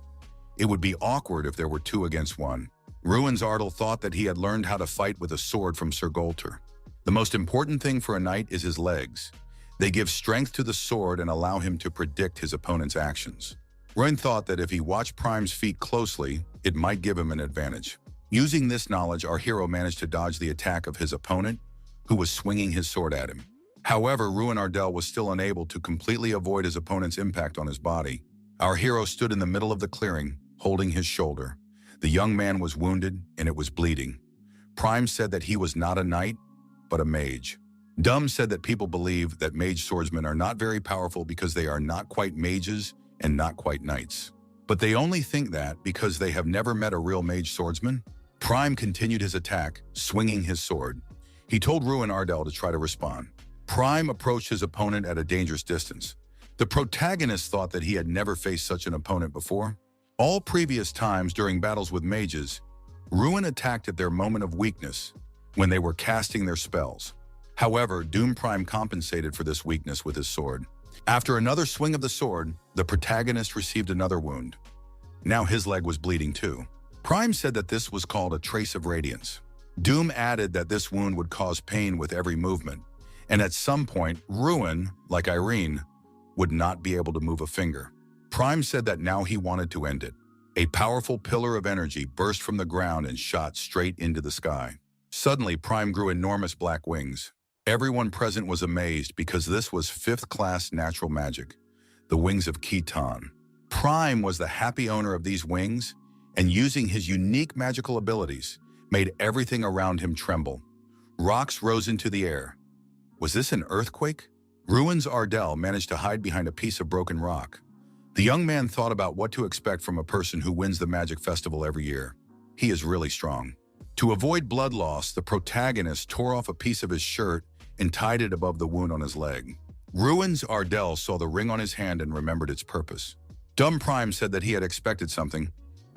It would be awkward if there were 2 against 1. Ruins Ardal thought that he had learned how to fight with a sword from Sir Golter. The most important thing for a knight is his legs. They give strength to the sword and allow him to predict his opponent's actions. Run thought that if he watched Prime's feet closely, it might give him an advantage. Using this knowledge, our hero managed to dodge the attack of his opponent, who was swinging his sword at him. However, Ruin Ardal was still unable to completely avoid his opponent's impact on his body. Our hero stood in the middle of the clearing, holding his shoulder. The young man was wounded, and it was bleeding. Prime said that he was not a knight, but a mage. Dum said that people believe that mage swordsmen are not very powerful because they are not quite mages and not quite knights. But they only think that because they have never met a real mage swordsman. Prime continued his attack, swinging his sword. He told Ruin Ardell to try to respond. Prime approached his opponent at a dangerous distance. The protagonist thought that he had never faced such an opponent before. All previous times during battles with mages, Ruin attacked at their moment of weakness when they were casting their spells. However, Doom Prime compensated for this weakness with his sword. After another swing of the sword, the protagonist received another wound. Now his leg was bleeding too. Prime said that this was called a trace of radiance. Doom added that this wound would cause pain with every movement, and at some point, Ruin, like Irene, would not be able to move a finger. Prime said that now he wanted to end it. A powerful pillar of energy burst from the ground and shot straight into the sky. Suddenly, Prime grew enormous black wings. Everyone present was amazed because this was fifth-class natural magic, the wings of Khitan. Prime was the happy owner of these wings, and using his unique magical abilities, made everything around him tremble. Rocks rose into the air. Was this an earthquake? Ruins Ardell managed to hide behind a piece of broken rock. The young man thought about what to expect from a person who wins the magic festival every year. He is really strong. To avoid blood loss, the protagonist tore off a piece of his shirt and tied it above the wound on his leg. Ruins Ardell saw the ring on his hand and remembered its purpose. Dumb Prime said that he had expected something,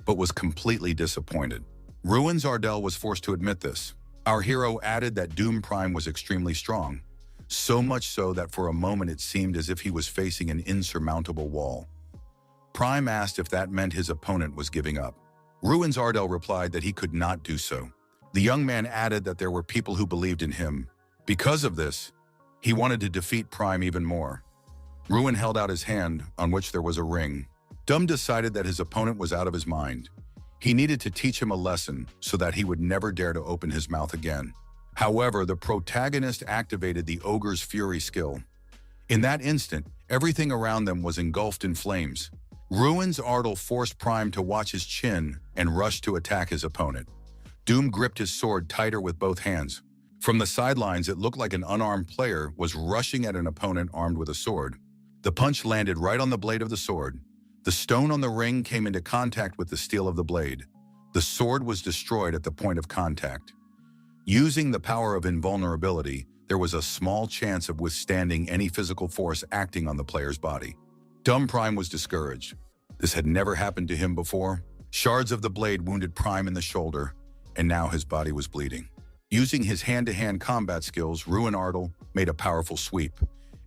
but was completely disappointed. Ruins Ardell was forced to admit this. Our hero added that Doom Prime was extremely strong, so much so that for a moment it seemed as if he was facing an insurmountable wall. Prime asked if that meant his opponent was giving up. Ruins Ardell replied that he could not do so. The young man added that there were people who believed in him. Because of this, he wanted to defeat Prime even more. Ruin held out his hand, on which there was a ring. Dumb decided that his opponent was out of his mind. He needed to teach him a lesson so that he would never dare to open his mouth again. However, the protagonist activated the Ogre's Fury skill. In that instant, everything around them was engulfed in flames. Ruins Ardell forced Prime to watch his chin and rushed to attack his opponent. Doom gripped his sword tighter with both hands. From the sidelines, it looked like an unarmed player was rushing at an opponent armed with a sword. The punch landed right on the blade of the sword. The stone on the ring came into contact with the steel of the blade. The sword was destroyed at the point of contact. Using the power of invulnerability, there was a small chance of withstanding any physical force acting on the player's body. Dumb Prime was discouraged. This had never happened to him before. Shards of the blade wounded Prime in the shoulder, and now his body was bleeding. Using his hand-to-hand combat skills, Ruin Ardell made a powerful sweep,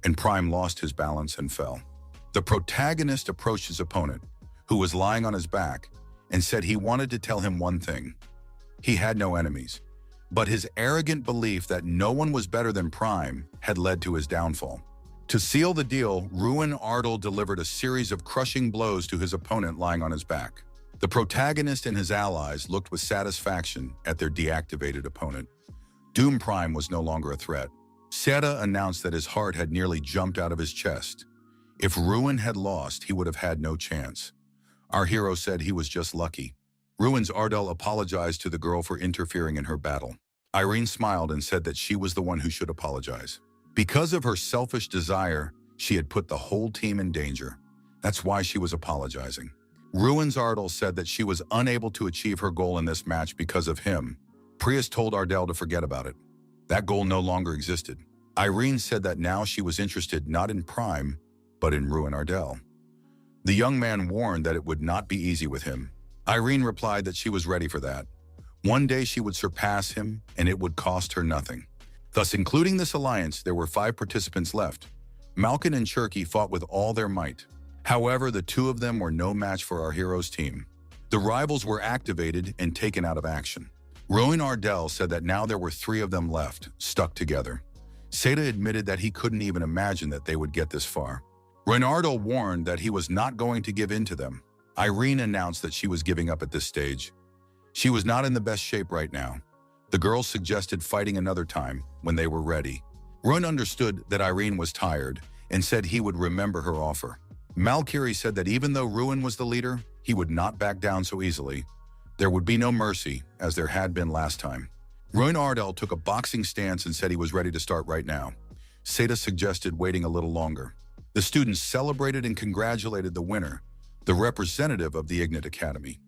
and Prime lost his balance and fell. The protagonist approached his opponent, who was lying on his back, and said he wanted to tell him one thing. He had no enemies, but his arrogant belief that no one was better than Prime had led to his downfall. To seal the deal, Ruin Ardell delivered a series of crushing blows to his opponent lying on his back. The protagonist and his allies looked with satisfaction at their deactivated opponent. Doom Prime was no longer a threat. Seta announced that his heart had nearly jumped out of his chest. If Ruin had lost, he would have had no chance. Our hero said he was just lucky. Ruins Ardell apologized to the girl for interfering in her battle. Irene smiled and said that she was the one who should apologize. Because of her selfish desire, she had put the whole team in danger. That's why she was apologizing. Ruins Ardell said that she was unable to achieve her goal in this match because of him. Prius told Ardell to forget about it. That goal no longer existed. Irene said that now she was interested not in Prime, but in Ruin Ardell. The young man warned that it would not be easy with him. Irene replied that she was ready for that. One day she would surpass him, and it would cost her nothing. Thus, including this alliance, there were 5 participants left. Malkin and Cherky fought with all their might. However, the 2 of them were no match for our hero's team. The rivals were activated and taken out of action. Ruin Ardell said that now there were 3 of them left, stuck together. Seta admitted that he couldn't even imagine that they would get this far. Ruin Ardell warned that he was not going to give in to them. Irene announced that she was giving up at this stage. She was not in the best shape right now. The girls suggested fighting another time, when they were ready. Ruin understood that Irene was tired and said he would remember her offer. Malkiri said that even though Ruin was the leader, he would not back down so easily. There would be no mercy, as there had been last time. Ruin Ardell took a boxing stance and said he was ready to start right now. Seta suggested waiting a little longer. The students celebrated and congratulated the winner, the representative of the Ignite Academy.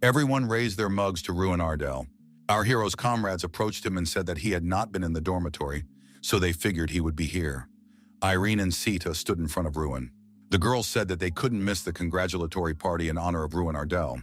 Everyone raised their mugs to Ruin Ardell. Our hero's comrades approached him and said that he had not been in the dormitory, so they figured he would be here. Irene and Sita stood in front of Ruin. The girls said that they couldn't miss the congratulatory party in honor of Ruin Ardell,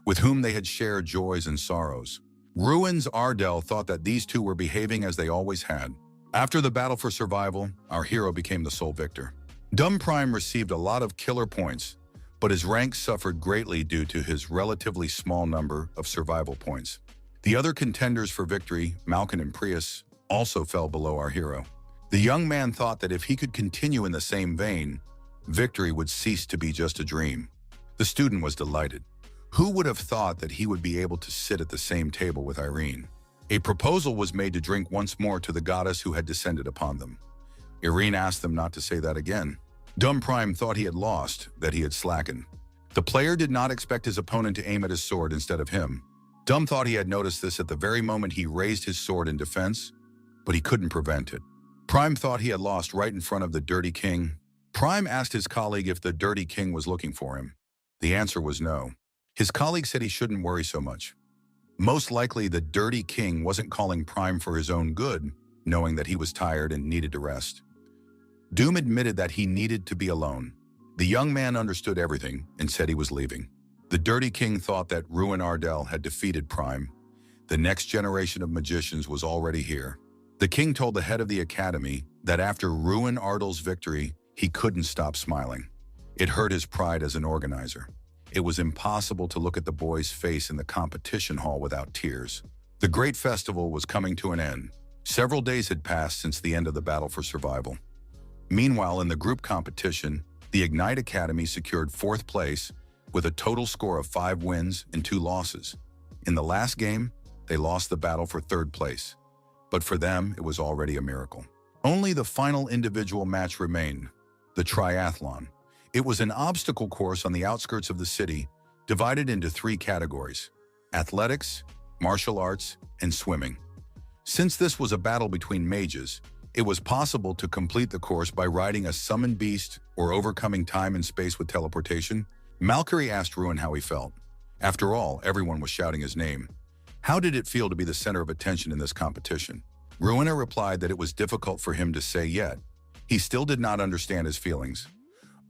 with whom they had shared joys and sorrows. Ruin's Ardell thought that these two were behaving as they always had. After the battle for survival, our hero became the sole victor. Dumb Prime received a lot of killer points, but his rank suffered greatly due to his relatively small number of survival points. The other contenders for victory, Malkin and Prius, also fell below our hero. The young man thought that if he could continue in the same vein, victory would cease to be just a dream. The student was delighted. Who would have thought that he would be able to sit at the same table with Irene? A proposal was made to drink once more to the goddess who had descended upon them. Irene asked them not to say that again. Dumb Prime thought he had lost, that he had slackened. The player did not expect his opponent to aim at his sword instead of him. Dumb thought he had noticed this at the very moment he raised his sword in defense, but he couldn't prevent it. Prime thought he had lost right in front of the Dirty King. Prime asked his colleague if the Dirty King was looking for him. The answer was no. His colleague said he shouldn't worry so much. Most likely, the Dirty King wasn't calling Prime for his own good, knowing that he was tired and needed to rest. Doom admitted that he needed to be alone. The young man understood everything and said he was leaving. The Dirty King thought that Ruin Ardell had defeated Prime. The next generation of magicians was already here. The king told the head of the academy that after Ruin Ardell's victory, he couldn't stop smiling. It hurt his pride as an organizer. It was impossible to look at the boy's face in the competition hall without tears. The great festival was coming to an end. Several days had passed since the end of the battle for survival. Meanwhile, in the group competition, the Ignite Academy secured 4th place with a total score of 5 wins and 2 losses. In the last game, they lost the battle for 3rd place. But for them, it was already a miracle. Only the final individual match remained, the triathlon. It was an obstacle course on the outskirts of the city, divided into 3 categories: athletics, martial arts, and swimming. Since this was a battle between mages, it was possible to complete the course by riding a summoned beast or overcoming time and space with teleportation. Malcury asked Ruin how he felt. After all, everyone was shouting his name. How did it feel to be the center of attention in this competition? Ruiner replied that it was difficult for him to say yet. He still did not understand his feelings.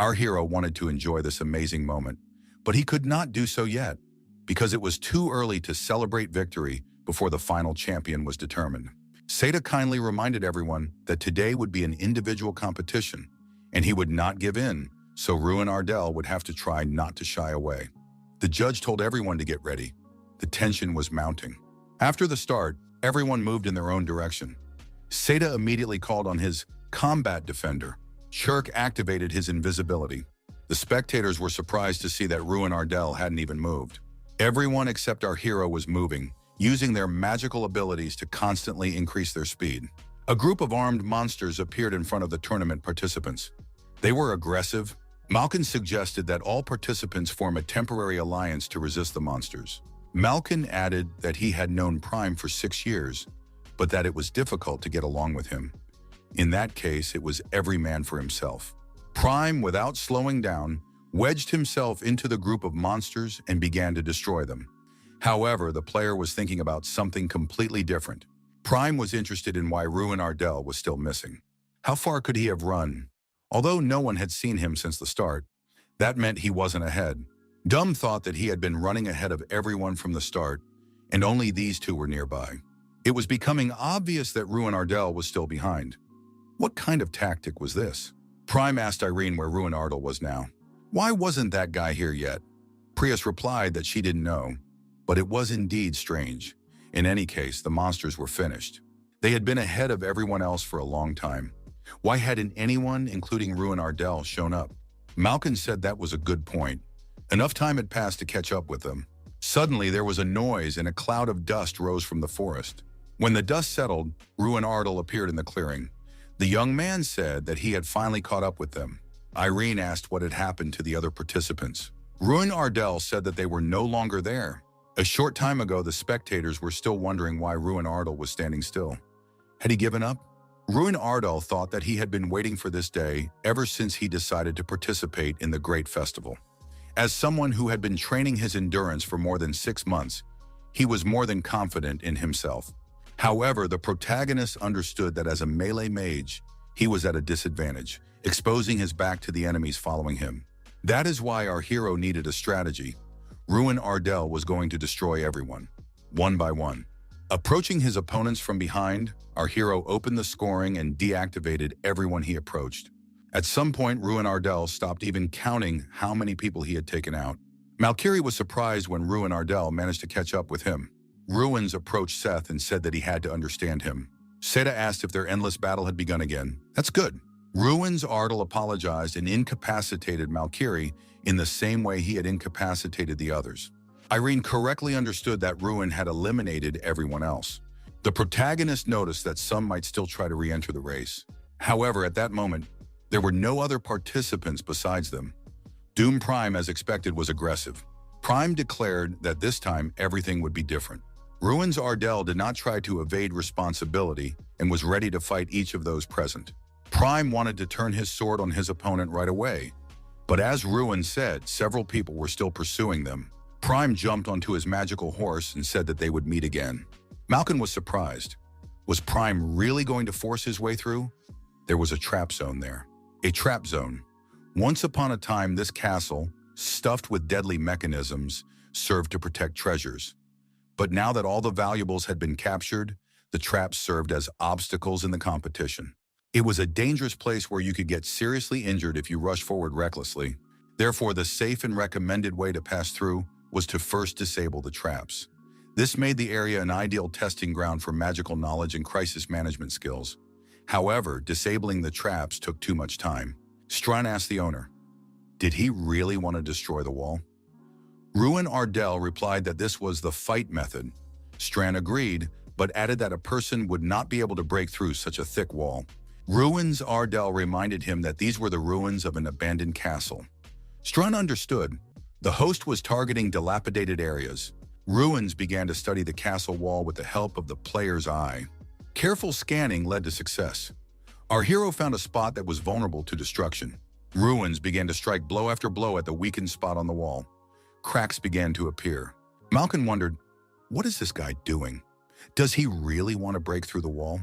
Our hero wanted to enjoy this amazing moment, but he could not do so yet, because it was too early to celebrate victory before the final champion was determined. Seta kindly reminded everyone that today would be an individual competition, and he would not give in, so Ruin Ardell would have to try not to shy away. The judge told everyone to get ready. The tension was mounting. After the start, everyone moved in their own direction. Seta immediately called on his combat defender. Shirk activated his invisibility. The spectators were surprised to see that Ruin Ardell hadn't even moved. Everyone except our hero was moving, using their magical abilities to constantly increase their speed. A group of armed monsters appeared in front of the tournament participants. They were aggressive. Malkin suggested that all participants form a temporary alliance to resist the monsters. Malkin added that he had known Prime for 6 years, but that it was difficult to get along with him. In that case, it was every man for himself. Prime, without slowing down, wedged himself into the group of monsters and began to destroy them. However, the player was thinking about something completely different. Prime was interested in why Ruin Ardell was still missing. How far could he have run? Although no one had seen him since the start, that meant he wasn't ahead. Dumb thought that he had been running ahead of everyone from the start, and only these two were nearby. It was becoming obvious that Ruin Ardell was still behind. What kind of tactic was this? Prime asked Irene where Ruin Ardell was now. Why wasn't that guy here yet? Prius replied that she didn't know, but it was indeed strange. In any case, the monsters were finished. They had been ahead of everyone else for a long time. Why hadn't anyone, including Ruin Ardell, shown up? Malkin said that was a good point. Enough time had passed to catch up with them. Suddenly, there was a noise and a cloud of dust rose from the forest. When the dust settled, Ruin Ardell appeared in the clearing. The young man said that he had finally caught up with them. Irene asked what had happened to the other participants. Ruin Ardell said that they were no longer there. A short time ago, the spectators were still wondering why Ruin Ardell was standing still. Had he given up? Ruin Ardell thought that he had been waiting for this day ever since he decided to participate in the great festival. As someone who had been training his endurance for more than 6 months, He was more than confident in himself. However, the protagonist understood that as a melee mage, he was at a disadvantage, exposing his back to the enemies following him. That is why our hero needed a strategy. Ruin Ardell was going to destroy everyone, one by one. Approaching his opponents from behind, our hero opened the scoring and deactivated everyone he approached. At some point, Ruin Ardell stopped even counting how many people he had taken out. Malkiri was surprised when Ruin Ardell managed to catch up with him. Ruins approached Seth and said that he had to understand him. Seda asked if their endless battle had begun again. That's good. Ruins Ardell apologized and incapacitated Malkiri in the same way he had incapacitated the others. Irene correctly understood that Ruin had eliminated everyone else. The protagonist noticed that some might still try to re-enter the race. However, at that moment, there were no other participants besides them. Doom Prime, as expected, was aggressive. Prime declared that this time everything would be different. Ruins Ardell did not try to evade responsibility and was ready to fight each of those present. Prime wanted to turn his sword on his opponent right away, but as Ruin said, several people were still pursuing them. Prime jumped onto his magical horse and said that they would meet again. Malkin was surprised. Was Prime really going to force his way through? There was a trap zone there. A trap zone. Once upon a time, this castle, stuffed with deadly mechanisms, served to protect treasures. But now that all the valuables had been captured, the traps served as obstacles in the competition. It was a dangerous place where you could get seriously injured if you rushed forward recklessly. Therefore, the safe and recommended way to pass through was to first disable the traps. This made the area an ideal testing ground for magical knowledge and crisis management skills. However, disabling the traps took too much time. Strawn asked the owner, did he really want to destroy the wall? Ruin Ardell replied that this was the fight method. Strawn agreed, but added that a person would not be able to break through such a thick wall. Ruins Ardell reminded him that these were the ruins of an abandoned castle. Strawn understood. The host was targeting dilapidated areas. Ruins began to study the castle wall with the help of the player's eye. Careful scanning led to success. Our hero found a spot that was vulnerable to destruction. Ruins began to strike blow after blow at the weakened spot on the wall. Cracks began to appear. Malkin wondered, what is this guy doing? Does he really want to break through the wall?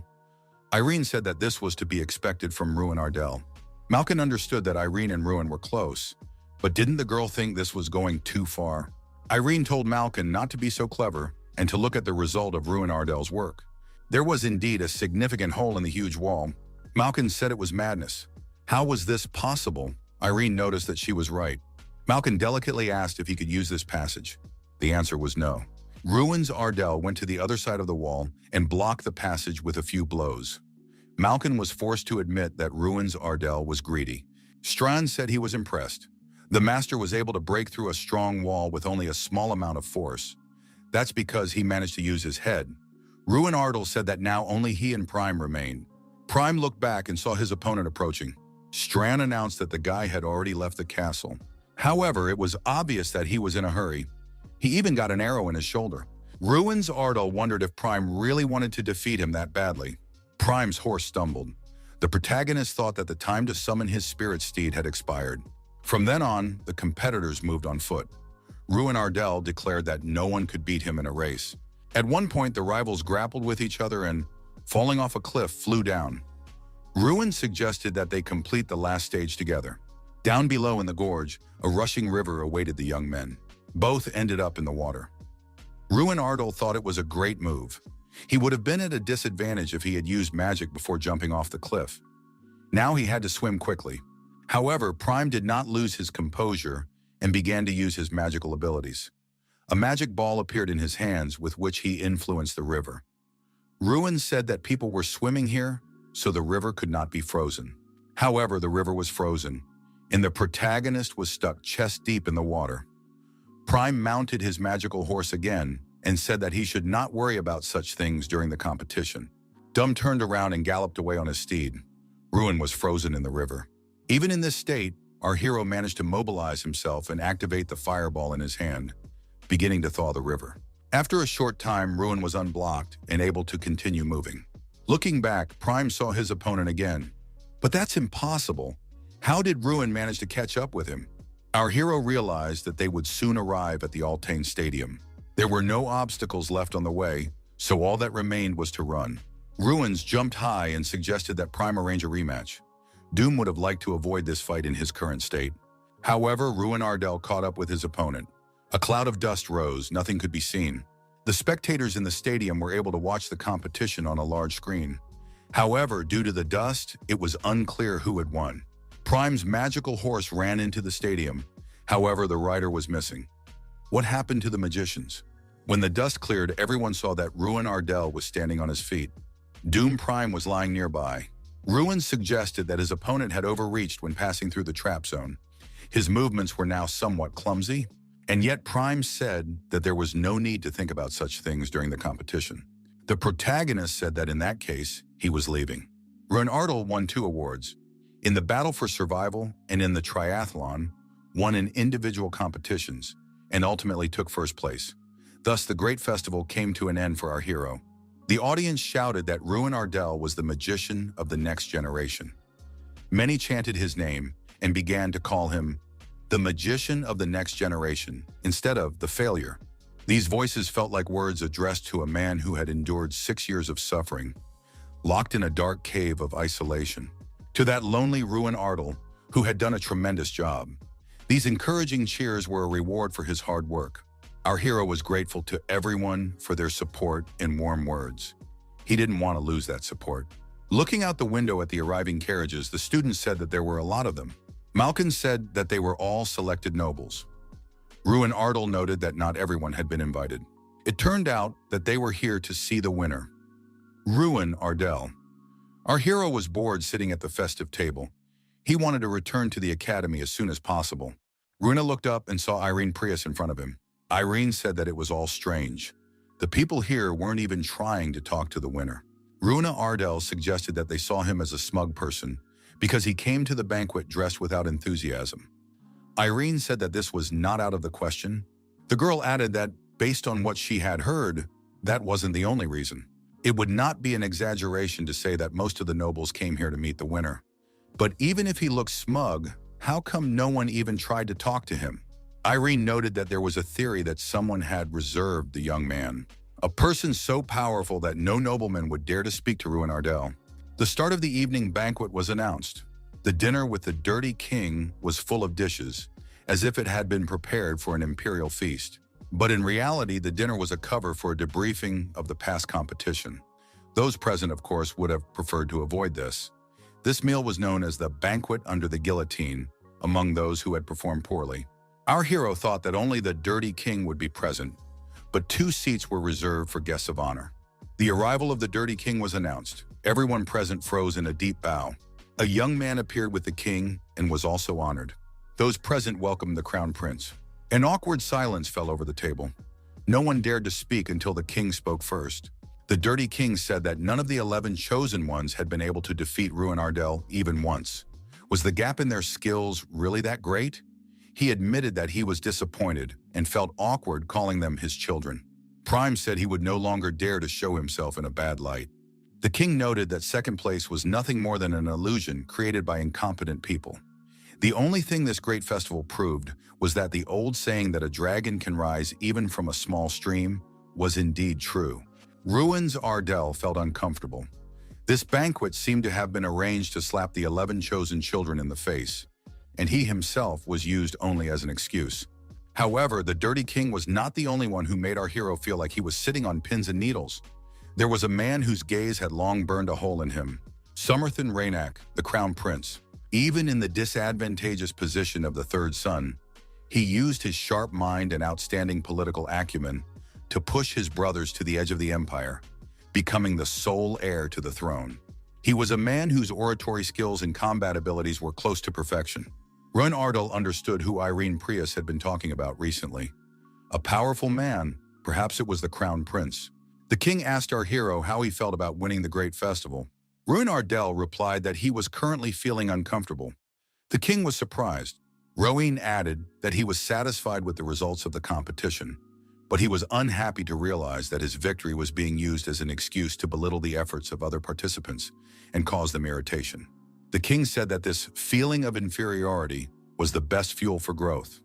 Irene said that this was to be expected from Ruin Ardell. Malkin understood that Irene and Ruin were close, but didn't the girl think this was going too far? Irene told Malkin not to be so clever and to look at the result of Ruin Ardell's work. There was indeed a significant hole in the huge wall. Malkin said it was madness. How was this possible? Irene noticed that she was right. Malkin delicately asked if he could use this passage. The answer was no. Ruins Ardell went to the other side of the wall and blocked the passage with a few blows. Malkin was forced to admit that Ruins Ardell was greedy. Strawn said he was impressed. The master was able to break through a strong wall with only a small amount of force. That's because he managed to use his head. Ruin Ardell said that now only he and Prime remained. Prime looked back and saw his opponent approaching. Strawn announced that the guy had already left the castle. However, it was obvious that he was in a hurry. He even got an arrow in his shoulder. Ruins Ardell wondered if Prime really wanted to defeat him that badly. Prime's horse stumbled. The protagonist thought that the time to summon his spirit steed had expired. From then on, the competitors moved on foot. Ruin Ardell declared that no one could beat him in a race. At one point, the rivals grappled with each other and, falling off a cliff, flew down. Ruin suggested that they complete the last stage together. Down below in the gorge, a rushing river awaited the young men. Both ended up in the water. Ruin Ardell thought it was a great move. He would have been at a disadvantage if he had used magic before jumping off the cliff. Now he had to swim quickly. However, Prime did not lose his composure and began to use his magical abilities. A magic ball appeared in his hands with which he influenced the river. Ruin said that people were swimming here, so the river could not be frozen. However, the river was frozen, and the protagonist was stuck chest-deep in the water. Prime mounted his magical horse again and said that he should not worry about such things during the competition. Dumb turned around and galloped away on his steed. Ruin was frozen in the river. Even in this state, our hero managed to mobilize himself and activate the fireball in his hand, beginning to thaw the river. After a short time, Ruin was unblocked and able to continue moving. Looking back, Prime saw his opponent again. But that's impossible. How did Ruin manage to catch up with him? Our hero realized that they would soon arrive at the Altane Stadium. There were no obstacles left on the way, so all that remained was to run. Ruins jumped high and suggested that Prime arrange a rematch. Doom would have liked to avoid this fight in his current state. However, Ruin Ardell caught up with his opponent. A cloud of dust rose, nothing could be seen. The spectators in the stadium were able to watch the competition on a large screen. However, due to the dust, it was unclear who had won. Prime's magical horse ran into the stadium. However, the rider was missing. What happened to the magicians? When the dust cleared, everyone saw that Ruin Ardell was standing on his feet. Doom Prime was lying nearby. Ruin suggested that his opponent had overreached when passing through the trap zone. His movements were now somewhat clumsy, and yet Prime said that there was no need to think about such things during the competition. The protagonist said that in that case, he was leaving. Ruin Ardell won 2 awards. In the battle for survival and in the triathlon, won in individual competitions, and ultimately took first place. Thus, the great festival came to an end for our hero. The audience shouted that Ruin Ardell was the magician of the next generation. Many chanted his name and began to call him the magician of the next generation instead of the failure. These voices felt like words addressed to a man who had endured 6 years of suffering, locked in a dark cave of isolation. To that lonely Ruin Ardell, who had done a tremendous job. These encouraging cheers were a reward for his hard work. Our hero was grateful to everyone for their support and warm words. He didn't want to lose that support. Looking out the window at the arriving carriages, the students said that there were a lot of them. Malkin said that they were all selected nobles. Ruin Ardell noted that not everyone had been invited. It turned out that they were here to see the winner. Ruin Ardell. Our hero was bored sitting at the festive table. He wanted to return to the academy as soon as possible. Runa looked up and saw Irene Prius in front of him. Irene said that it was all strange. The people here weren't even trying to talk to the winner. Runa Ardell suggested that they saw him as a smug person because he came to the banquet dressed without enthusiasm. Irene said that this was not out of the question. The girl added that, based on what she had heard, that wasn't the only reason. It would not be an exaggeration to say that most of the nobles came here to meet the winner. But even if he looked smug, how come no one even tried to talk to him? Irene noted that there was a theory that someone had reserved the young man, a person so powerful that no nobleman would dare to speak to Ruin Ardell. The start of the evening banquet was announced. The dinner with the Dirty King was full of dishes, as if it had been prepared for an imperial feast. But in reality, the dinner was a cover for a debriefing of the past competition. Those present, of course, would have preferred to avoid this. This meal was known as the banquet under the guillotine among those who had performed poorly. Our hero thought that only the Dirty King would be present, but 2 seats were reserved for guests of honor. The arrival of the Dirty King was announced. Everyone present froze in a deep bow. A young man appeared with the king and was also honored. Those present welcomed the crown prince. An awkward silence fell over the table. No one dared to speak until the king spoke first. The Dirty King said that none of the 11 chosen ones had been able to defeat Ruin Ardell even once. Was the gap in their skills really that great? He admitted that he was disappointed and felt awkward calling them his children. Prime said he would no longer dare to show himself in a bad light. The king noted that second place was nothing more than an illusion created by incompetent people. The only thing this great festival proved was that the old saying that a dragon can rise even from a small stream was indeed true. Ruin Ardell felt uncomfortable. This banquet seemed to have been arranged to slap the 11 chosen children in the face, and he himself was used only as an excuse. However, the Dirty King was not the only one who made our hero feel like he was sitting on pins and needles. There was a man whose gaze had long burned a hole in him. Somerthan Raynack, the crown prince. Even in the disadvantageous position of the third son, he used his sharp mind and outstanding political acumen to push his brothers to the edge of the empire, becoming the sole heir to the throne. He was a man whose oratory skills and combat abilities were close to perfection. Ruin Ardell understood who Irene Prius had been talking about recently. A powerful man, perhaps it was the crown prince. The king asked our hero how he felt about winning the great festival. Ruin Ardell replied that he was currently feeling uncomfortable. The king was surprised. Rowan added that he was satisfied with the results of the competition, but he was unhappy to realize that his victory was being used as an excuse to belittle the efforts of other participants and cause them irritation. The king said that this feeling of inferiority was the best fuel for growth.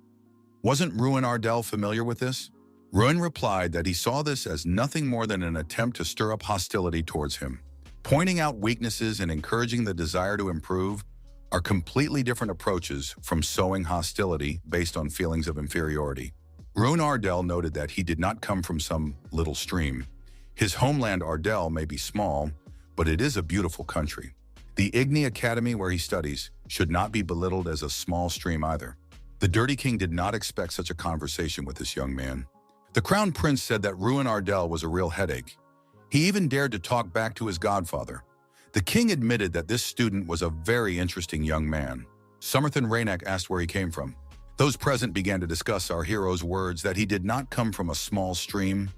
Wasn't Ruin Ardell familiar with this? Ruin replied that he saw this as nothing more than an attempt to stir up hostility towards him. Pointing out weaknesses and encouraging the desire to improve are completely different approaches from sowing hostility based on feelings of inferiority. Ruin Ardell noted that he did not come from some little stream. His homeland Ardell may be small, but it is a beautiful country. The Igni Academy where he studies should not be belittled as a small stream either. The Dirty King did not expect such a conversation with this young man. The Crown Prince said that Ruin Ardell was a real headache. He even dared to talk back to his godfather. The king admitted that this student was a very interesting young man. Somerthan Raynak asked where he came from. Those present began to discuss our hero's words that he did not come from a small stream,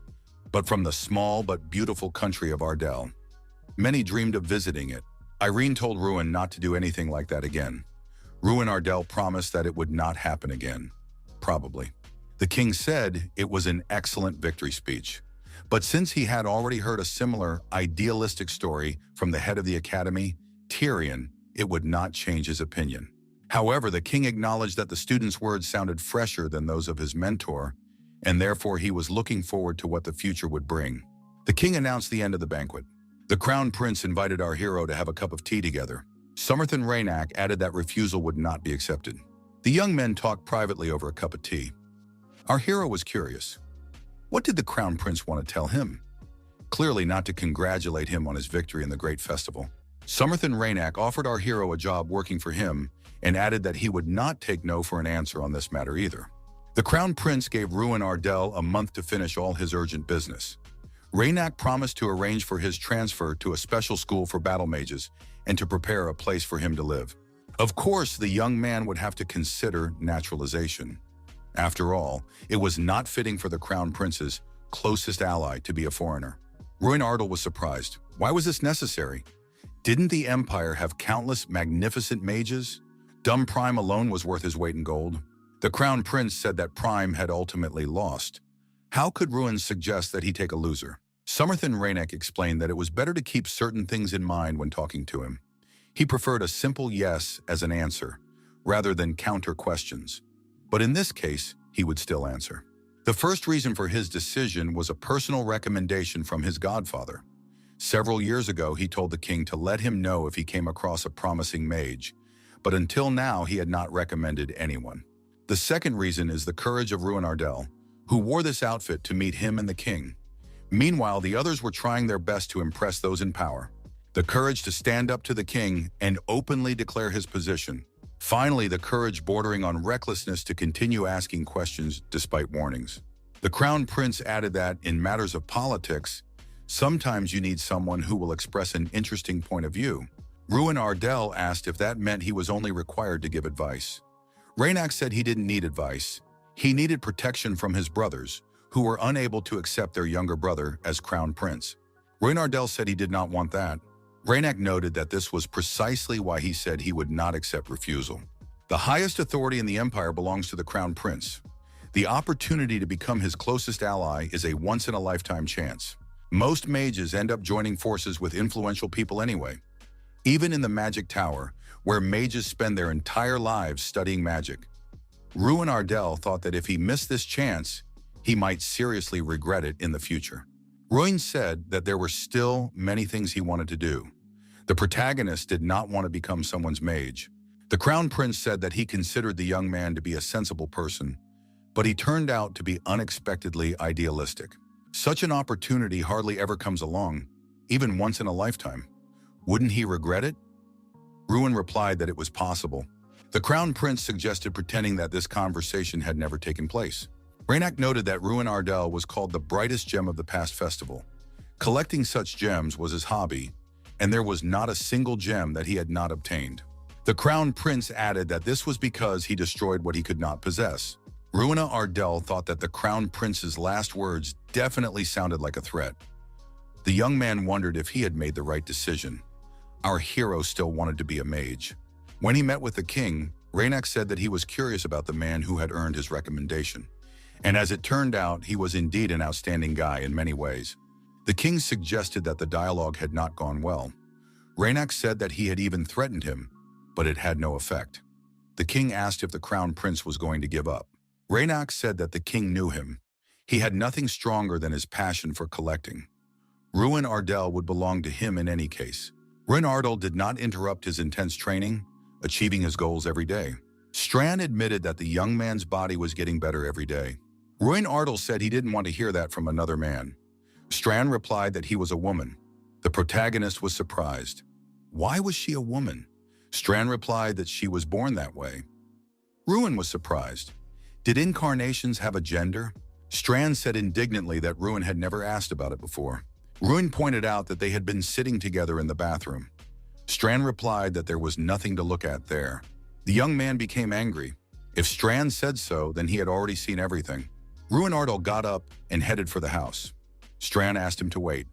but from the small but beautiful country of Ardell. Many dreamed of visiting it. Irene told Ruin not to do anything like that again. Ruin Ardell promised that it would not happen again. Probably. The king said it was an excellent victory speech. But since he had already heard a similar, idealistic story from the head of the academy, Tyrion, it would not change his opinion. However, the king acknowledged that the student's words sounded fresher than those of his mentor, and therefore he was looking forward to what the future would bring. The king announced the end of the banquet. The crown prince invited our hero to have a cup of tea together. Somerthan Raynak added that refusal would not be accepted. The young men talked privately over a cup of tea. Our hero was curious. What did the crown prince want to tell him? Clearly not to congratulate him on his victory in the great festival. Somerthan Raynak offered our hero a job working for him and added that he would not take no for an answer on this matter either. The crown prince gave Ruin Ardell a month to finish all his urgent business. Raynak promised to arrange for his transfer to a special school for battle mages and to prepare a place for him to live. Of course, the young man would have to consider naturalization. After all, it was not fitting for the crown prince's closest ally to be a foreigner. Ruin Ardell was surprised. Why was this necessary? Didn't the empire have countless magnificent mages? Dumb Prime alone was worth his weight in gold. The crown prince said that Prime had ultimately lost. How could Ruin suggest that he take a loser? Somerthan Raynak explained that it was better to keep certain things in mind when talking to him. He preferred a simple yes as an answer, rather than counter questions. But in this case, he would still answer. The first reason for his decision was a personal recommendation from his godfather. Several years ago, he told the king to let him know if he came across a promising mage, but until now he had not recommended anyone. The second reason is the courage of Ruin Ardell, who wore this outfit to meet him and the king. Meanwhile, the others were trying their best to impress those in power. The courage to stand up to the king and openly declare his position. Finally, the courage bordering on recklessness to continue asking questions despite warnings. The crown prince added that, in matters of politics, sometimes you need someone who will express an interesting point of view. Ruin Ardell asked if that meant he was only required to give advice. Raynak said he didn't need advice. He needed protection from his brothers, who were unable to accept their younger brother as crown prince. Ruin Ardell said he did not want that. Raynak noted that this was precisely why he said he would not accept refusal. The highest authority in the empire belongs to the crown prince. The opportunity to become his closest ally is a once-in-a-lifetime chance. Most mages end up joining forces with influential people anyway. Even in the magic tower, where mages spend their entire lives studying magic. Ruin Ardell thought that if he missed this chance, he might seriously regret it in the future. Ruin said that there were still many things he wanted to do. The protagonist did not want to become someone's mage. The crown prince said that he considered the young man to be a sensible person, but he turned out to be unexpectedly idealistic. Such an opportunity hardly ever comes along, even once in a lifetime. Wouldn't he regret it? Ruin replied that it was possible. The crown prince suggested pretending that this conversation had never taken place. Raynak noted that Ruin Ardell was called the brightest gem of the past festival. Collecting such gems was his hobby, and there was not a single gem that he had not obtained. The crown prince added that this was because he destroyed what he could not possess. Ruin Ardell thought that the crown prince's last words definitely sounded like a threat. The young man wondered if he had made the right decision. Our hero still wanted to be a mage. When he met with the king, Raynak said that he was curious about the man who had earned his recommendation. And as it turned out, he was indeed an outstanding guy in many ways. The king suggested that the dialogue had not gone well. Raynak said that he had even threatened him, but it had no effect. The king asked if the crown prince was going to give up. Raynak said that the king knew him. He had nothing stronger than his passion for collecting. Ruin Ardell would belong to him in any case. Ruin Ardell did not interrupt his intense training, achieving his goals every day. Strand admitted that the young man's body was getting better every day. Ruin Ardell said he didn't want to hear that from another man. Strand replied that he was a woman. The protagonist was surprised. Why was she a woman? Strand replied that she was born that way. Ruin was surprised. Did incarnations have a gender? Strand said indignantly that Ruin had never asked about it before. Ruin pointed out that they had been sitting together in the bathroom. Strand replied that there was nothing to look at there. The young man became angry. If Strand said so, then he had already seen everything. Ruin Ardell got up and headed for the house. Strand asked him to wait.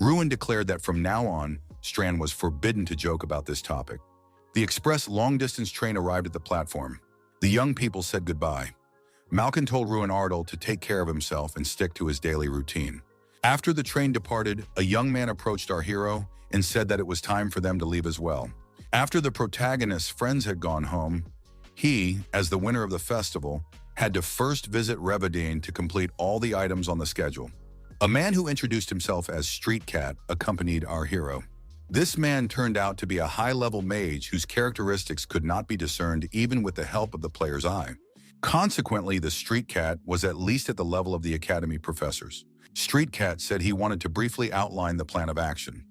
Ruin declared that from now on, Strand was forbidden to joke about this topic. The express long-distance train arrived at the platform. The young people said goodbye. Malkin told Ruin Ardell to take care of himself and stick to his daily routine. After the train departed, a young man approached our hero and said that it was time for them to leave as well. After the protagonist's friends had gone home, he, as the winner of the festival, had to first visit Revadine to complete all the items on the schedule. A man who introduced himself as Street Cat accompanied our hero. This man turned out to be a high-level mage whose characteristics could not be discerned even with the help of the player's eye. Consequently, the Street Cat was at least at the level of the Academy professors. Street Cat said he wanted to briefly outline the plan of action.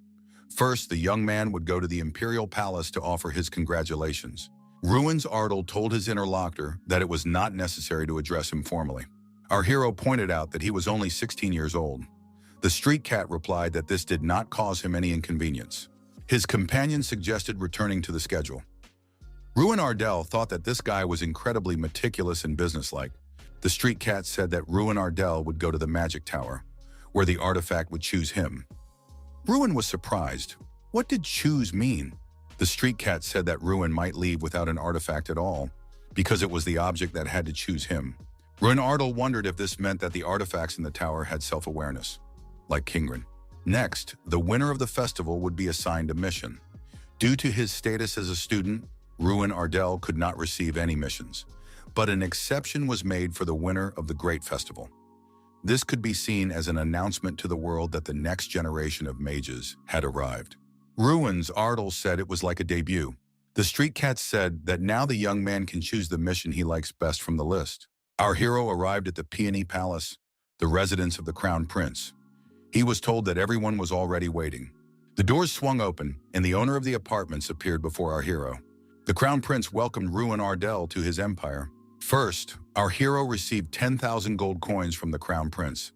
First, the young man would go to the Imperial Palace to offer his congratulations. Ruins Ardell told his interlocutor that it was not necessary to address him formally. Our hero pointed out that he was only 16 years old. The Street Cat replied that this did not cause him any inconvenience. His companion suggested returning to the schedule. Ruin Ardell thought that this guy was incredibly meticulous and businesslike. The Street Cat said that Ruin Ardell would go to the Magic Tower, where the artifact would choose him. Ruin was surprised. What did choose mean? The Street Cat said that Ruin might leave without an artifact at all, because it was the object that had to choose him. Ruin Ardell wondered if this meant that the artifacts in the tower had self-awareness, like Kingren. Next, the winner of the festival would be assigned a mission. Due to his status as a student, Ruin Ardell could not receive any missions, but an exception was made for the winner of the Great Festival. This could be seen as an announcement to the world that the next generation of mages had arrived. Ruins Ardell said it was like a debut. The Street Cat said that now the young man can choose the mission he likes best from the list. Our hero arrived at the Peony Palace, the residence of the Crown Prince. He was told that everyone was already waiting. The doors swung open, and the owner of the apartments appeared before our hero. The Crown Prince welcomed Ruin Ardell to his empire. First, our hero received 10,000 gold coins from the Crown Prince.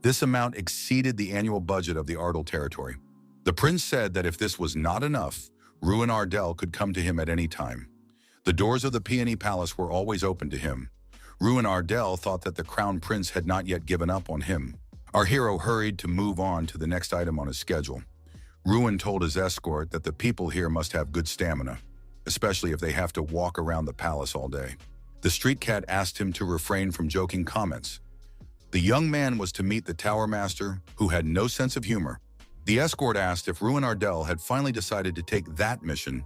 This amount exceeded the annual budget of the Ardell territory. The prince said that if this was not enough, Ruin Ardell could come to him at any time. The doors of the Peony Palace were always open to him. Ruin Ardell thought that the Crown Prince had not yet given up on him. Our hero hurried to move on to the next item on his schedule. Ruin told his escort that the people here must have good stamina, especially if they have to walk around the palace all day. The Street Cat asked him to refrain from joking comments. The young man was to meet the Tower Master, who had no sense of humor. The escort asked if Ruin Ardell had finally decided to take that mission.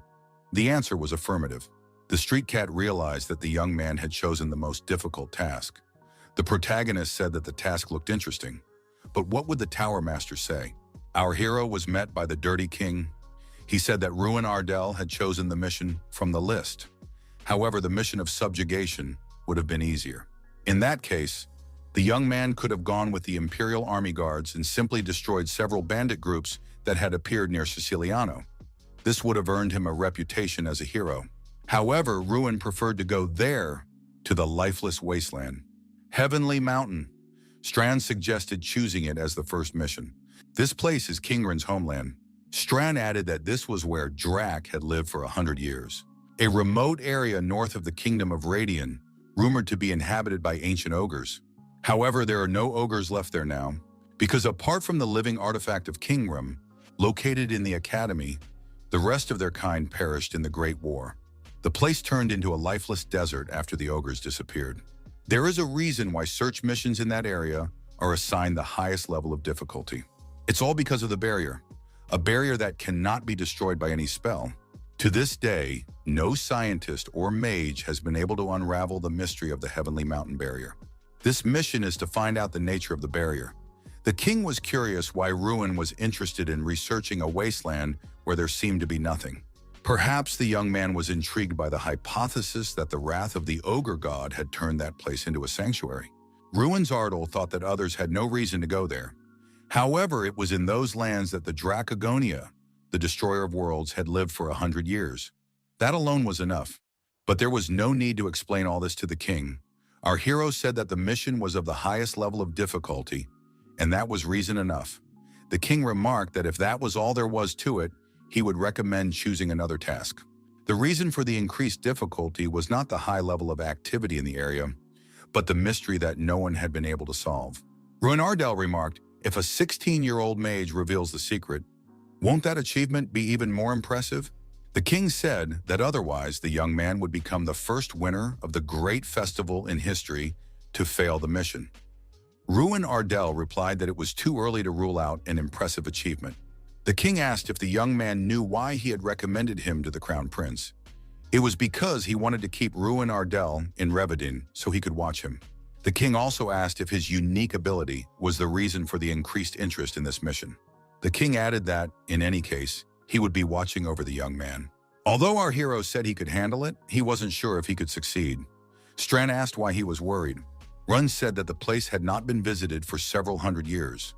The answer was affirmative. The Street Cat realized that the young man had chosen the most difficult task. The protagonist said that the task looked interesting. But what would the Tower Master say? Our hero was met by the Dirty King. He said that Ruin Ardell had chosen the mission from the list. However, the mission of subjugation would have been easier. In that case, the young man could have gone with the Imperial Army Guards and simply destroyed several bandit groups that had appeared near Siciliano. This would have earned him a reputation as a hero. However, Ruin preferred to go there, to the lifeless wasteland. Heavenly Mountain. Strand suggested choosing it as the first mission. This place is Kingren's homeland. Strand added that this was where Drac had lived for 100 years. A remote area north of the kingdom of Radian, rumored to be inhabited by ancient ogres. However, there are no ogres left there now, because apart from the living artifact of Kingren, located in the Academy, the rest of their kind perished in the Great War. The place turned into a lifeless desert after the ogres disappeared. There is a reason why search missions in that area are assigned the highest level of difficulty. It's all because of the barrier, a barrier that cannot be destroyed by any spell. To this day, no scientist or mage has been able to unravel the mystery of the Heavenly Mountain barrier. This mission is to find out the nature of the barrier. The king was curious why Ruin was interested in researching a wasteland where there seemed to be nothing. Perhaps the young man was intrigued by the hypothesis that the wrath of the ogre god had turned that place into a sanctuary. Ruin's Ardal thought that others had no reason to go there. However, it was in those lands that the Dracogonia, the destroyer of worlds, had lived for 100 years. That alone was enough. But there was no need to explain all this to the king. Our hero said that the mission was of the highest level of difficulty, and that was reason enough. The king remarked that if that was all there was to it, he would recommend choosing another task. The reason for the increased difficulty was not the high level of activity in the area, but the mystery that no one had been able to solve. Ruin Ardal remarked, if a 16-year-old mage reveals the secret, won't that achievement be even more impressive? The king said that otherwise the young man would become the first winner of the great festival in history to fail the mission. Ruin Ardal replied that it was too early to rule out an impressive achievement. The king asked if the young man knew why he had recommended him to the crown prince. It was because he wanted to keep Ruin Ardal in Revadin so he could watch him. The king also asked if his unique ability was the reason for the increased interest in this mission. The king added that, in any case, he would be watching over the young man. Although our hero said he could handle it, he wasn't sure if he could succeed. Strand asked why he was worried. Run said that the place had not been visited for several hundred years.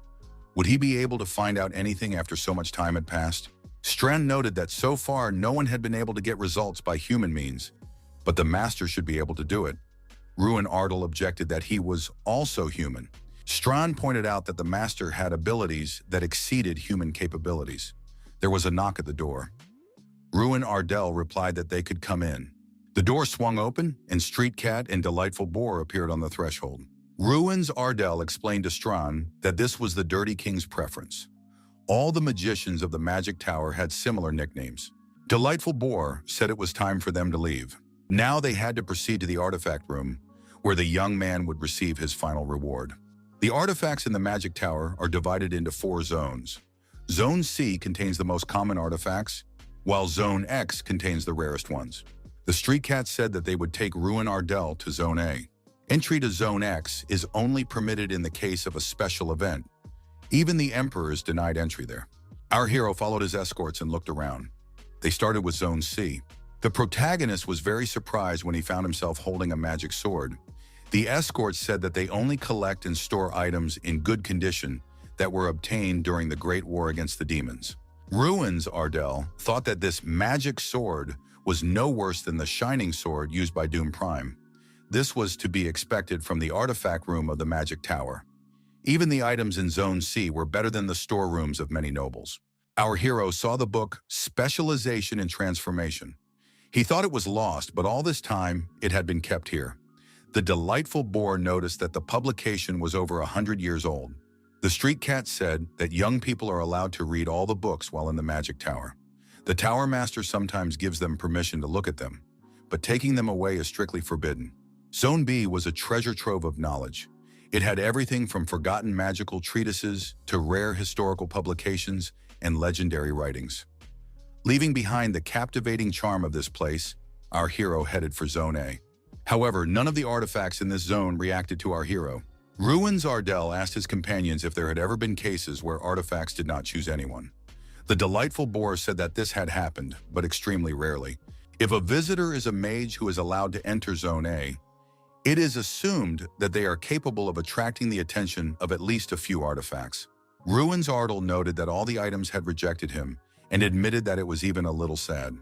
Would he be able to find out anything after so much time had passed? Strand noted that so far no one had been able to get results by human means, but the master should be able to do it. Ruin Ardal objected that he was also human. Strand pointed out that the master had abilities that exceeded human capabilities. There was a knock at the door. Ruin Ardal replied that they could come in. The door swung open, and Street Cat and Delightful Boar appeared on the threshold. Ruins Ardal explained to Strand that this was the Dirty King's preference. All the magicians of the Magic Tower had similar nicknames. Delightful Boar said it was time for them to leave. Now they had to proceed to the artifact room, where the young man would receive his final reward. The artifacts in the Magic Tower are divided into 4 zones. Zone C contains the most common artifacts, while Zone X contains the rarest ones. The Street Cat said that they would take Ruin Ardal to Zone A. Entry to Zone X is only permitted in the case of a special event. Even the Emperor is denied entry there. Our hero followed his escorts and looked around. They started with Zone C. The protagonist was very surprised when he found himself holding a magic sword. The escorts said that they only collect and store items in good condition that were obtained during the Great War against the demons. Ruins Ardal thought that this magic sword was no worse than the shining sword used by Doom Prime. This was to be expected from the artifact room of the Magic Tower. Even the items in Zone C were better than the storerooms of many nobles. Our hero saw the book Specialization in Transformation. He thought it was lost, but all this time it had been kept here. The Delightful Boar noticed that the publication was over 100 years old. The Street Cat said that young people are allowed to read all the books while in the Magic Tower. The Tower Master sometimes gives them permission to look at them, but taking them away is strictly forbidden. Zone B was a treasure trove of knowledge. It had everything from forgotten magical treatises to rare historical publications and legendary writings. Leaving behind the captivating charm of this place, our hero headed for Zone A. However, none of the artifacts in this zone reacted to our hero. Ruins Ardal asked his companions if there had ever been cases where artifacts did not choose anyone. The Delightful Boar said that this had happened, but extremely rarely. If a visitor is a mage who is allowed to enter Zone A, it is assumed that they are capable of attracting the attention of at least a few artifacts. Ruins Ardal noted that all the items had rejected him and admitted that it was even a little sad.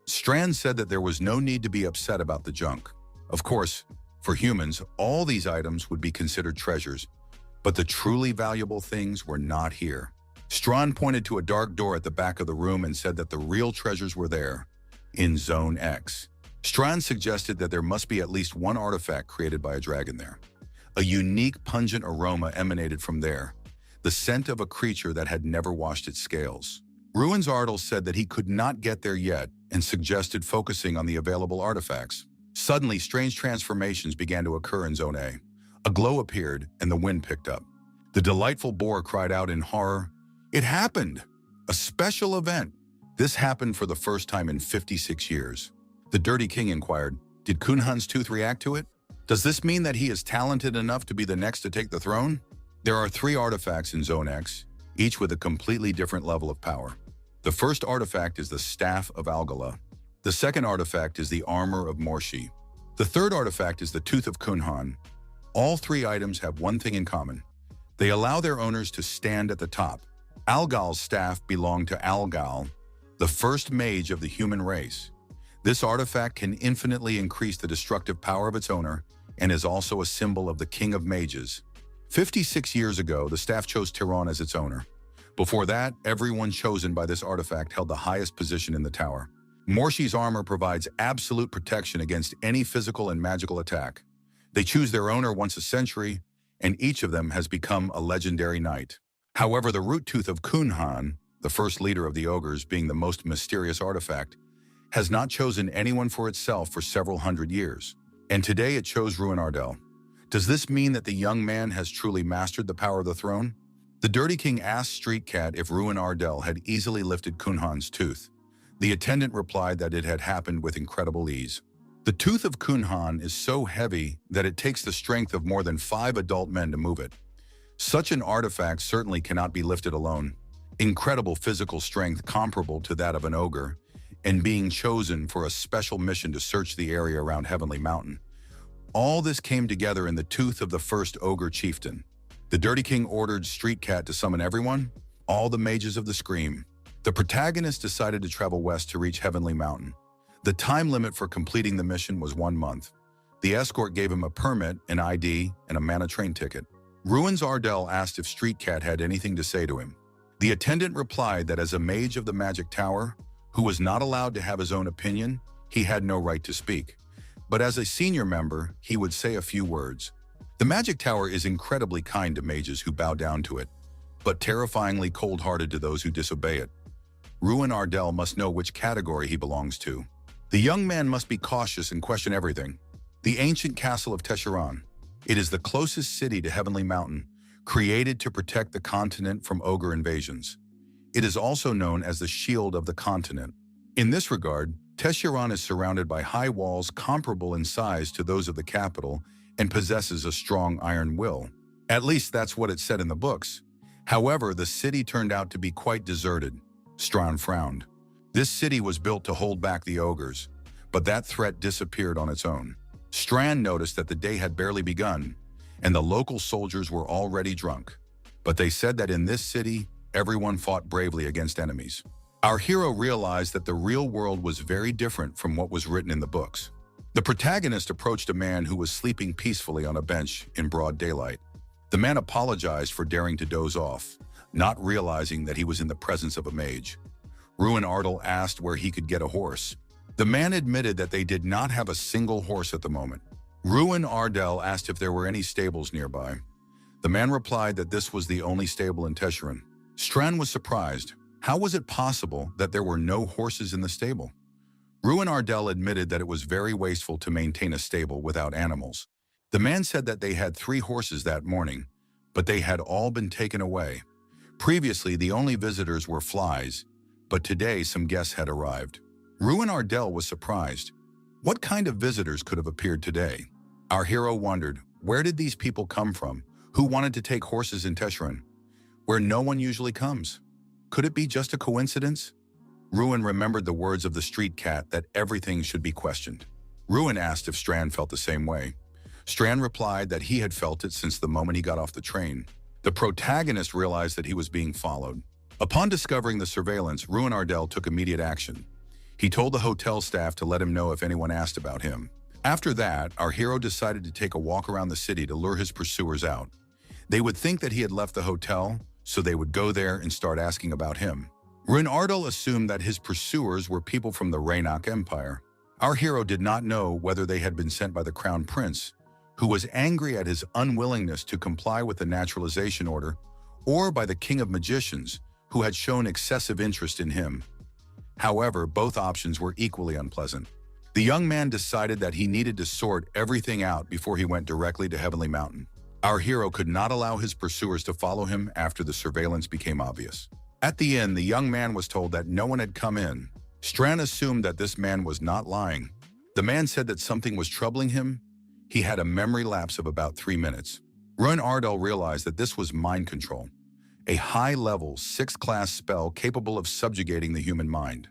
Strand said that there was no need to be upset about the junk. Of course, for humans, all these items would be considered treasures, but the truly valuable things were not here. Strand pointed to a dark door at the back of the room and said that the real treasures were there, in Zone X. Strand suggested that there must be at least one artifact created by a dragon there. A unique pungent aroma emanated from there, the scent of a creature that had never washed its scales. Ruins Ardal said that he could not get there yet and suggested focusing on the available artifacts. Suddenly, strange transformations began to occur in Zone A. A glow appeared and the wind picked up. The Delightful Boar cried out in horror, "It happened! A special event! This happened for the first time in 56 years. The Dirty King inquired, "Did Kunhan's tooth react to it?" Does this mean that he is talented enough to be the next to take the throne? There are 3 artifacts in Zone X, each with a completely different level of power. The first artifact is the Staff of Algala. The second artifact is the Armor of Morshi. The third artifact is the Tooth of Kunhan. All 3 items have one thing in common. They allow their owners to stand at the top. Algal's staff belonged to Algal, the first mage of the human race. This artifact can infinitely increase the destructive power of its owner and is also a symbol of the King of Mages. 56 years ago, the staff chose Tehran as its owner. Before that, everyone chosen by this artifact held the highest position in the tower. Morshi's armor provides absolute protection against any physical and magical attack. They choose their owner once a century, and each of them has become a legendary knight. However, the Root Tooth of Kunhan, the first leader of the ogres being the most mysterious artifact, has not chosen anyone for itself for several hundred years. And today it chose Ruin Ardell. Does this mean that the young man has truly mastered the power of the throne? The Dirty King asked Street Cat if Ruin Ardell had easily lifted Kunhan's tooth. The attendant replied that it had happened with incredible ease. The Tooth of Kunhan is so heavy that it takes the strength of more than 5 adult men to move it. Such an artifact certainly cannot be lifted alone. Incredible physical strength comparable to that of an ogre, and being chosen for a special mission to search the area around Heavenly Mountain. All this came together in the tooth of the first ogre chieftain. The Dirty King ordered Street Cat to summon everyone, all the mages of the Scream. The protagonist decided to travel west to reach Heavenly Mountain. The time limit for completing the mission was 1 month. The escort gave him a permit, an ID, and a mana train ticket. Ruins Ardell asked if Street Cat had anything to say to him. The attendant replied that as a mage of the Magic Tower, who was not allowed to have his own opinion, he had no right to speak. But as a senior member, he would say a few words. The Magic Tower is incredibly kind to mages who bow down to it, but terrifyingly cold-hearted to those who disobey it. Ruin Ardell must know which category he belongs to. The young man must be cautious and question everything. The ancient castle of Tesharan. It is the closest city to Heavenly Mountain, created to protect the continent from ogre invasions. It is also known as the Shield of the Continent. In this regard, Tesharan is surrounded by high walls comparable in size to those of the capital and possesses a strong iron will. At least that's what it said in the books. However, the city turned out to be quite deserted. Strawn frowned. This city was built to hold back the ogres, but that threat disappeared on its own. Strand noticed that the day had barely begun, and the local soldiers were already drunk. But they said that in this city, everyone fought bravely against enemies. Our hero realized that the real world was very different from what was written in the books. The protagonist approached a man who was sleeping peacefully on a bench in broad daylight. The man apologized for daring to doze off, not realizing that he was in the presence of a mage. Ruin Ardell asked where he could get a horse. The man admitted that they did not have a single horse at the moment. Ruin Ardell asked if there were any stables nearby. The man replied that this was the only stable in Tesharan. Strand was surprised. How was it possible that there were no horses in the stable? Ruin Ardell admitted that it was very wasteful to maintain a stable without animals. The man said that they had 3 horses that morning, but they had all been taken away. Previously, the only visitors were flies, but today some guests had arrived. Ruin Ardell was surprised. What kind of visitors could have appeared today? Our hero wondered, where did these people come from? Who wanted to take horses in Tesharan, where no one usually comes? Could it be just a coincidence? Ruin remembered the words of the Street Cat that everything should be questioned. Ruin asked if Strand felt the same way. Strand replied that he had felt it since the moment he got off the train. The protagonist realized that he was being followed. Upon discovering the surveillance, Ruin Ardell took immediate action. He told the hotel staff to let him know if anyone asked about him. After that, our hero decided to take a walk around the city to lure his pursuers out. They would think that he had left the hotel, so they would go there and start asking about him. Ruin Ardell assumed that his pursuers were people from the Raynak Empire. Our hero did not know whether they had been sent by the Crown Prince, who was angry at his unwillingness to comply with the naturalization order, or by the King of Magicians, who had shown excessive interest in him. However, both options were equally unpleasant. The young man decided that he needed to sort everything out before he went directly to Heavenly Mountain. Our hero could not allow his pursuers to follow him after the surveillance became obvious. At the inn, the young man was told that no one had come in. Strand assumed that this man was not lying. The man said that something was troubling him. He had a memory lapse of about 3 minutes. Ruin Ardell realized that this was mind control, a high-level, 6th-class spell capable of subjugating the human mind.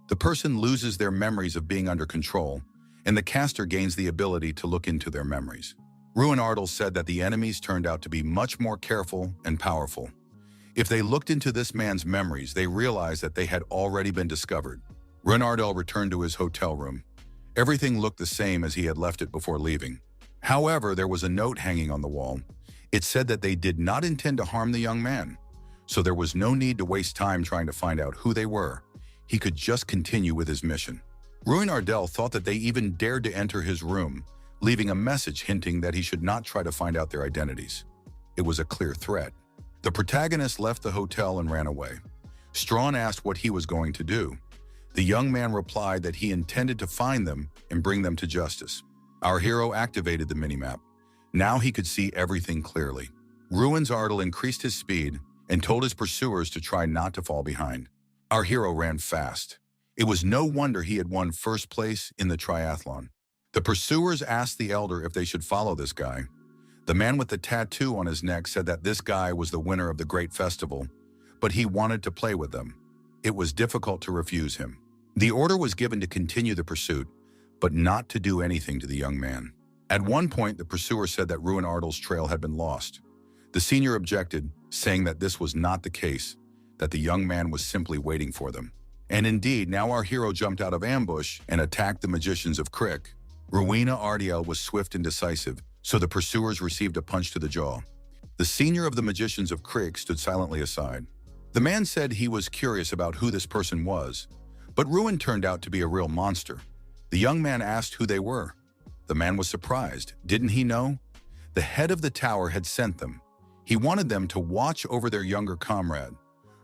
The person loses their memories of being under control, and the caster gains the ability to look into their memories. Ruin Ardell said that the enemies turned out to be much more careful and powerful. If they looked into this man's memories, they realized that they had already been discovered. Ruin Ardell returned to his hotel room. Everything looked the same as he had left it before leaving. However, there was a note hanging on the wall. It said that they did not intend to harm the young man, so there was no need to waste time trying to find out who they were. He could just continue with his mission. Ruin Ardell thought that they even dared to enter his room, leaving a message hinting that he should not try to find out their identities. It was a clear threat. The protagonist left the hotel and ran away. Strawn asked what he was going to do. The young man replied that he intended to find them and bring them to justice. Our hero activated the minimap. Now he could see everything clearly. Ruin Ardell increased his speed and told his pursuers to try not to fall behind. Our hero ran fast. It was no wonder he had won first place in the triathlon. The pursuers asked the elder if they should follow this guy. The man with the tattoo on his neck said that this guy was the winner of the great festival, but he wanted to play with them. It was difficult to refuse him. The order was given to continue the pursuit, but not to do anything to the young man. At one point, the pursuer said that Ruin Ardell's trail had been lost. The senior objected, saying that this was not the case, that the young man was simply waiting for them. And indeed, now our hero jumped out of ambush and attacked the magicians of Crick. Rowena Ardell was swift and decisive, so the pursuers received a punch to the jaw. The senior of the magicians of Crick stood silently aside. The man said he was curious about who this person was, but Ruin turned out to be a real monster. The young man asked who they were. The man was surprised. Didn't he know? The head of the tower had sent them. He wanted them to watch over their younger comrade.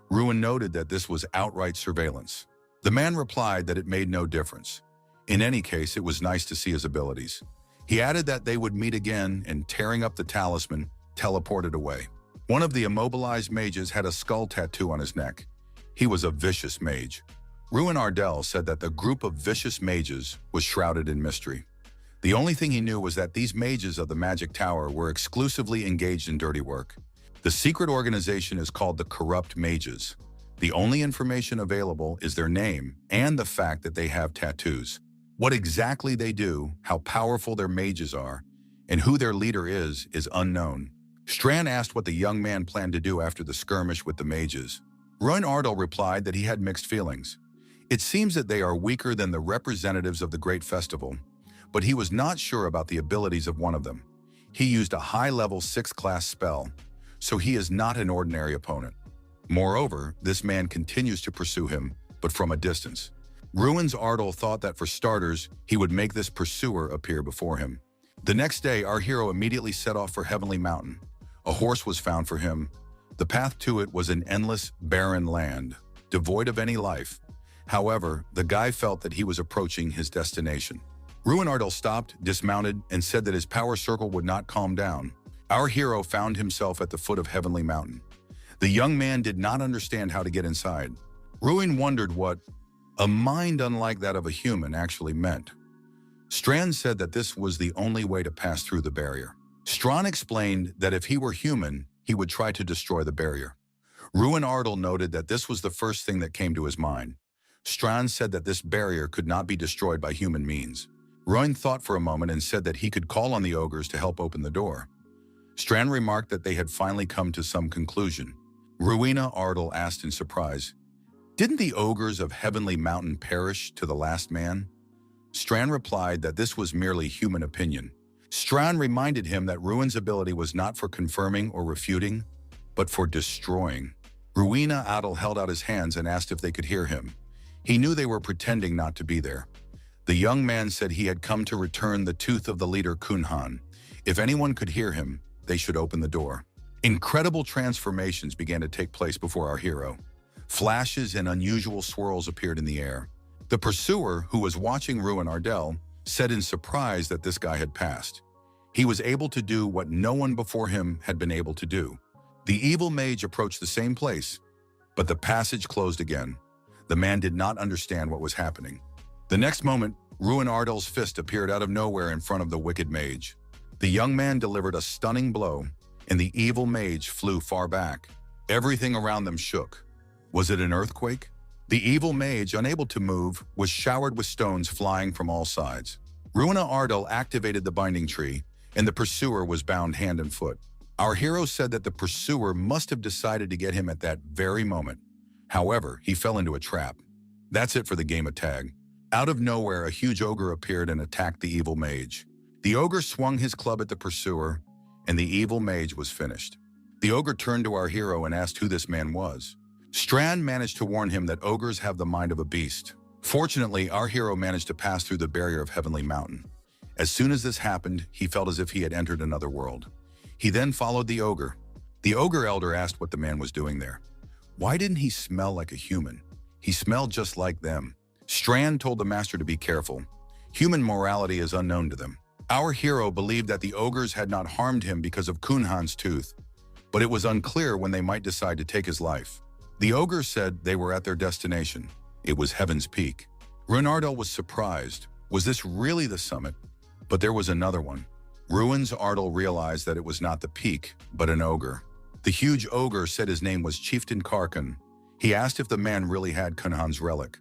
Ruin noted that this was outright surveillance. The man replied that it made no difference. In any case, it was nice to see his abilities. He added that they would meet again and, tearing up the talisman, teleported away. One of the immobilized mages had a skull tattoo on his neck. He was a vicious mage. Ruin Ardell said that the group of vicious mages was shrouded in mystery. The only thing he knew was that these mages of the Magic Tower were exclusively engaged in dirty work. The secret organization is called the Corrupt Mages. The only information available is their name and the fact that they have tattoos. What exactly they do, how powerful their mages are, and who their leader is unknown. Strawn asked what the young man planned to do after the skirmish with the mages. Ruin Ardell replied that he had mixed feelings. It seems that they are weaker than the representatives of the Great Festival, but he was not sure about the abilities of one of them. He used a high-level 6th-class spell, so he is not an ordinary opponent. Moreover, this man continues to pursue him, but from a distance. Ruin Ardell thought that for starters, he would make this pursuer appear before him. The next day, our hero immediately set off for Heavenly Mountain. A horse was found for him. The path to it was an endless, barren land, devoid of any life. However, the guy felt that he was approaching his destination. Ruin Ardell stopped, dismounted, and said that his power circle would not calm down. Our hero found himself at the foot of Heavenly Mountain. The young man did not understand how to get inside. Ruin wondered what a mind unlike that of a human actually meant. Strawn said that this was the only way to pass through the barrier. Strawn explained that if he were human, he would try to destroy the barrier. Ruin Ardell noted that this was the first thing that came to his mind. Strawn said that this barrier could not be destroyed by human means. Ruin thought for a moment and said that he could call on the ogres to help open the door. Strawn remarked that they had finally come to some conclusion. Rowena Ardell asked in surprise, "Didn't the ogres of Heavenly Mountain perish to the last man?" Strawn replied that this was merely human opinion. Strawn reminded him that Ruin's ability was not for confirming or refuting, but for destroying. Rowena Ardell held out his hands and asked if they could hear him. He knew they were pretending not to be there. The young man said he had come to return the tooth of the leader Kunhan. If anyone could hear him, they should open the door. Incredible transformations began to take place before our hero. Flashes and unusual swirls appeared in the air. The pursuer, who was watching Ruin Ardell, said in surprise that this guy had passed. He was able to do what no one before him had been able to do. The evil mage approached the same place, but the passage closed again. The man did not understand what was happening. The next moment, Ruin Ardel's fist appeared out of nowhere in front of the wicked mage. The young man delivered a stunning blow, and the evil mage flew far back. Everything around them shook. Was it an earthquake? The evil mage, unable to move, was showered with stones flying from all sides. Ruina Ardel activated the binding tree, and the pursuer was bound hand and foot. Our hero said that the pursuer must have decided to get him at that very moment. However, he fell into a trap. That's it for the game of tag. Out of nowhere, a huge ogre appeared and attacked the evil mage. The ogre swung his club at the pursuer, and the evil mage was finished. The ogre turned to our hero and asked who this man was. Strand managed to warn him that ogres have the mind of a beast. Fortunately, our hero managed to pass through the barrier of Heavenly Mountain. As soon as this happened, he felt as if he had entered another world. He then followed the ogre. The ogre elder asked what the man was doing there. Why didn't he smell like a human? He smelled just like them. Strand told the master to be careful. Human morality is unknown to them. Our hero believed that the ogres had not harmed him because of Kunhan's tooth, but it was unclear when they might decide to take his life. The ogre said they were at their destination. It was Heaven's Peak. Runardel was surprised. Was this really the summit? But there was another one. Ruins Ardel realized that it was not the peak, but an ogre. The huge ogre said his name was Chieftain Karkan. He asked if the man really had Kunhan's relic.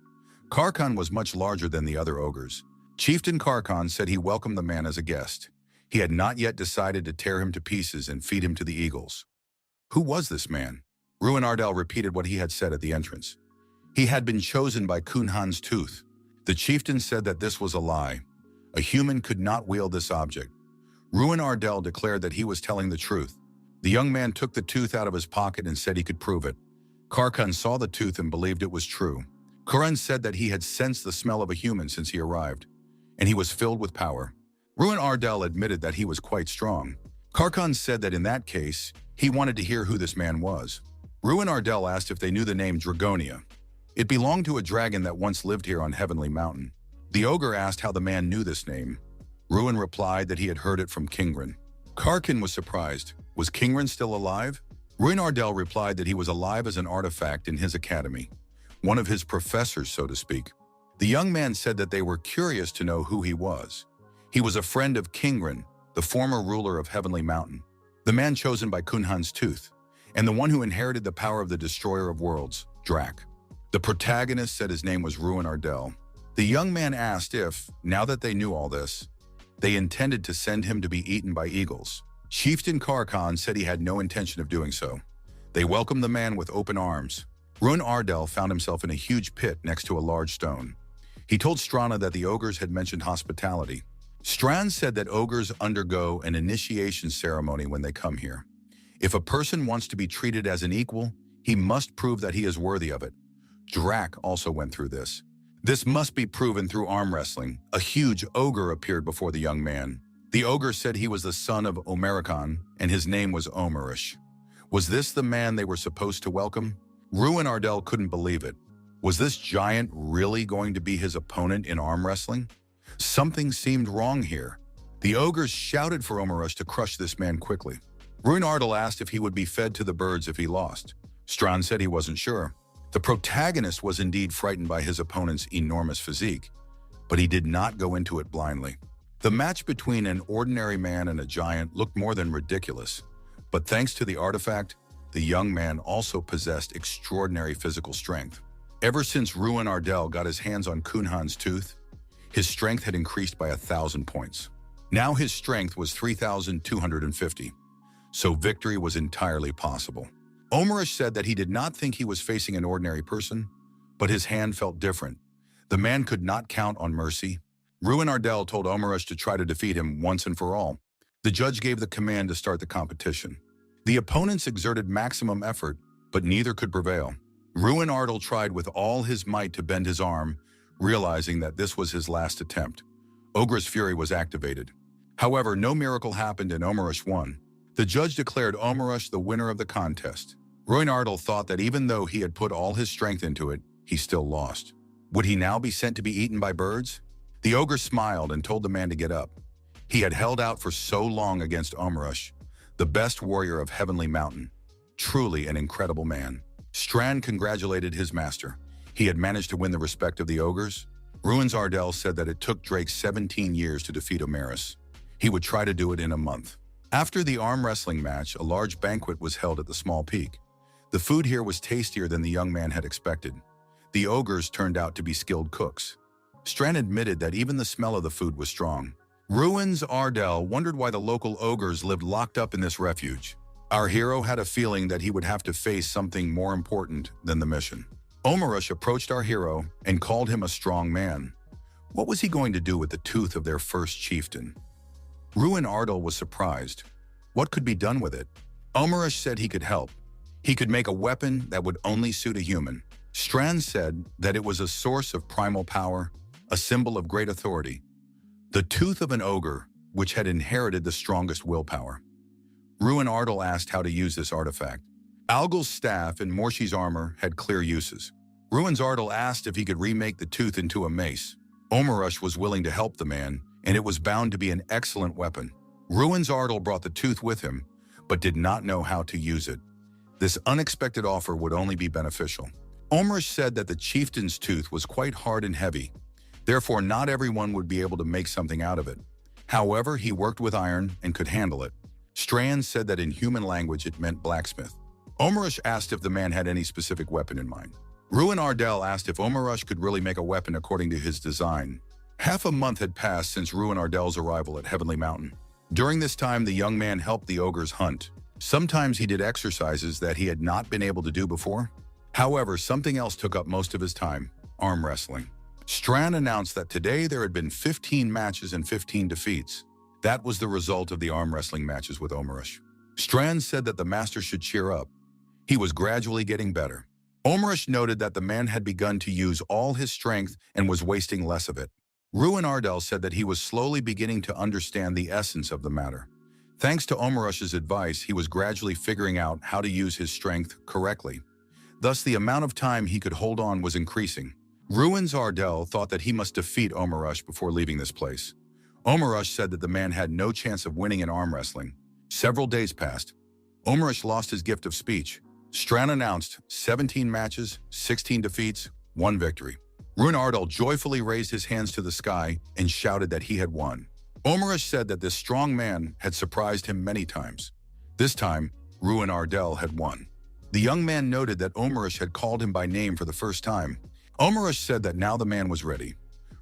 Karkan was much larger than the other ogres. Chieftain Karkan said he welcomed the man as a guest. He had not yet decided to tear him to pieces and feed him to the eagles. Who was this man? Ruin Ardel repeated what he had said at the entrance. He had been chosen by Kunhan's tooth. The chieftain said that this was a lie. A human could not wield this object. Ruin Ardel declared that he was telling the truth. The young man took the tooth out of his pocket and said he could prove it. Karkan saw the tooth and believed it was true. Kuran said that he had sensed the smell of a human since he arrived, and he was filled with power. Ruin Ardel admitted that he was quite strong. Karkan said that in that case, he wanted to hear who this man was. Ruin Ardel asked if they knew the name Dragonia. It belonged to a dragon that once lived here on Heavenly Mountain. The ogre asked how the man knew this name. Ruin replied that he had heard it from Kingren. Karkan was surprised. Was Kingren still alive? Ruin Ardel replied that he was alive as an artifact in his academy. One of his professors, so to speak. The young man said that they were curious to know who he was. He was a friend of Kingren, the former ruler of Heavenly Mountain, the man chosen by Kunhan's tooth, and the one who inherited the power of the Destroyer of Worlds, Drak. The protagonist said his name was Ruin Ardel. The young man asked if, now that they knew all this, they intended to send him to be eaten by eagles. Chieftain Karkan said he had no intention of doing so. They welcomed the man with open arms. Ruin Ardel found himself in a huge pit next to a large stone. He told Strana that the ogres had mentioned hospitality. Strand said that ogres undergo an initiation ceremony when they come here. If a person wants to be treated as an equal, he must prove that he is worthy of it. Drak also went through this. This must be proven through arm wrestling. A huge ogre appeared before the young man. The ogre said he was the son of Omerikan, and his name was Omerish. Was this the man they were supposed to welcome? Ruin Ardel couldn't believe it. Was this giant really going to be his opponent in arm wrestling? Something seemed wrong here. The ogres shouted for Omerish to crush this man quickly. Ruin Ardel asked if he would be fed to the birds if he lost. Strand said he wasn't sure. The protagonist was indeed frightened by his opponent's enormous physique, but he did not go into it blindly. The match between an ordinary man and a giant looked more than ridiculous, but thanks to the artifact, the young man also possessed extraordinary physical strength. Ever since Ruin Ardel got his hands on Kunhan's tooth, his strength had increased by 1,000 points. Now his strength was 3,250, so victory was entirely possible. Omerish said that he did not think he was facing an ordinary person, but his hand felt different. The man could not count on mercy. Ruin Ardel told Omerish to try to defeat him once and for all. The judge gave the command to start the competition. The opponents exerted maximum effort, but neither could prevail. Ruin Ardel tried with all his might to bend his arm, realizing that this was his last attempt. Ogre's fury was activated. However, no miracle happened and Omerish won. The judge declared Omerish the winner of the contest. Ruin Ardel thought that even though he had put all his strength into it, he still lost. Would he now be sent to be eaten by birds? The ogre smiled and told the man to get up. He had held out for so long against Omerish, the best warrior of Heavenly Mountain. Truly an incredible man. Strand congratulated his master. He had managed to win the respect of the ogres. Ruins Ardell said that it took Drake 17 years to defeat Omerus. He would try to do it in a month. After the arm wrestling match, a large banquet was held at the small peak. The food here was tastier than the young man had expected. The ogres turned out to be skilled cooks. Strand admitted that even the smell of the food was strong. Ruins Ardell wondered why the local ogres lived locked up in this refuge. Our hero had a feeling that he would have to face something more important than the mission. Omerush approached our hero and called him a strong man. What was he going to do with the tooth of their first chieftain? Ruin Ardell was surprised. What could be done with it? Omerush said he could help. He could make a weapon that would only suit a human. Strand said that it was a source of primal power, a symbol of great authority. The tooth of an ogre, which had inherited the strongest willpower. Ruin Ardell asked how to use this artifact. Algal's staff and Morshi's armor had clear uses. Ruins Ardell asked if he could remake the tooth into a mace. Omerush was willing to help the man, and it was bound to be an excellent weapon. Ruins Ardell brought the tooth with him, but did not know how to use it. This unexpected offer would only be beneficial. Omerush said that the chieftain's tooth was quite hard and heavy. Therefore, not everyone would be able to make something out of it. However, he worked with iron and could handle it. Strand said that in human language it meant blacksmith. Omerush asked if the man had any specific weapon in mind. Ruin Ardell asked if Omerush could really make a weapon according to his design. Half a month had passed since Ruin Ardell's arrival at Heavenly Mountain. During this time, the young man helped the ogres hunt. Sometimes he did exercises that he had not been able to do before. However, something else took up most of his time: arm wrestling. Strand announced that today there had been 15 matches and 15 defeats. That was the result of the arm wrestling matches with Omerush. Strand said that the master should cheer up. He was gradually getting better. Omerush noted that the man had begun to use all his strength and was wasting less of it. Ruin Ardell said that he was slowly beginning to understand the essence of the matter. Thanks to Omerush's advice, he was gradually figuring out how to use his strength correctly. Thus, the amount of time he could hold on was increasing. Ruins Ardell thought that he must defeat Omerush before leaving this place. Omerush said that the man had no chance of winning in arm wrestling. Several days passed. Omerush lost his gift of speech. Strand announced 17 matches, 16 defeats, 1 victory. Ruin Ardell joyfully raised his hands to the sky and shouted that he had won. Omerush said that this strong man had surprised him many times. This time, Ruin Ardell had won. The young man noted that Omerush had called him by name for the first time. Omerush said that now the man was ready.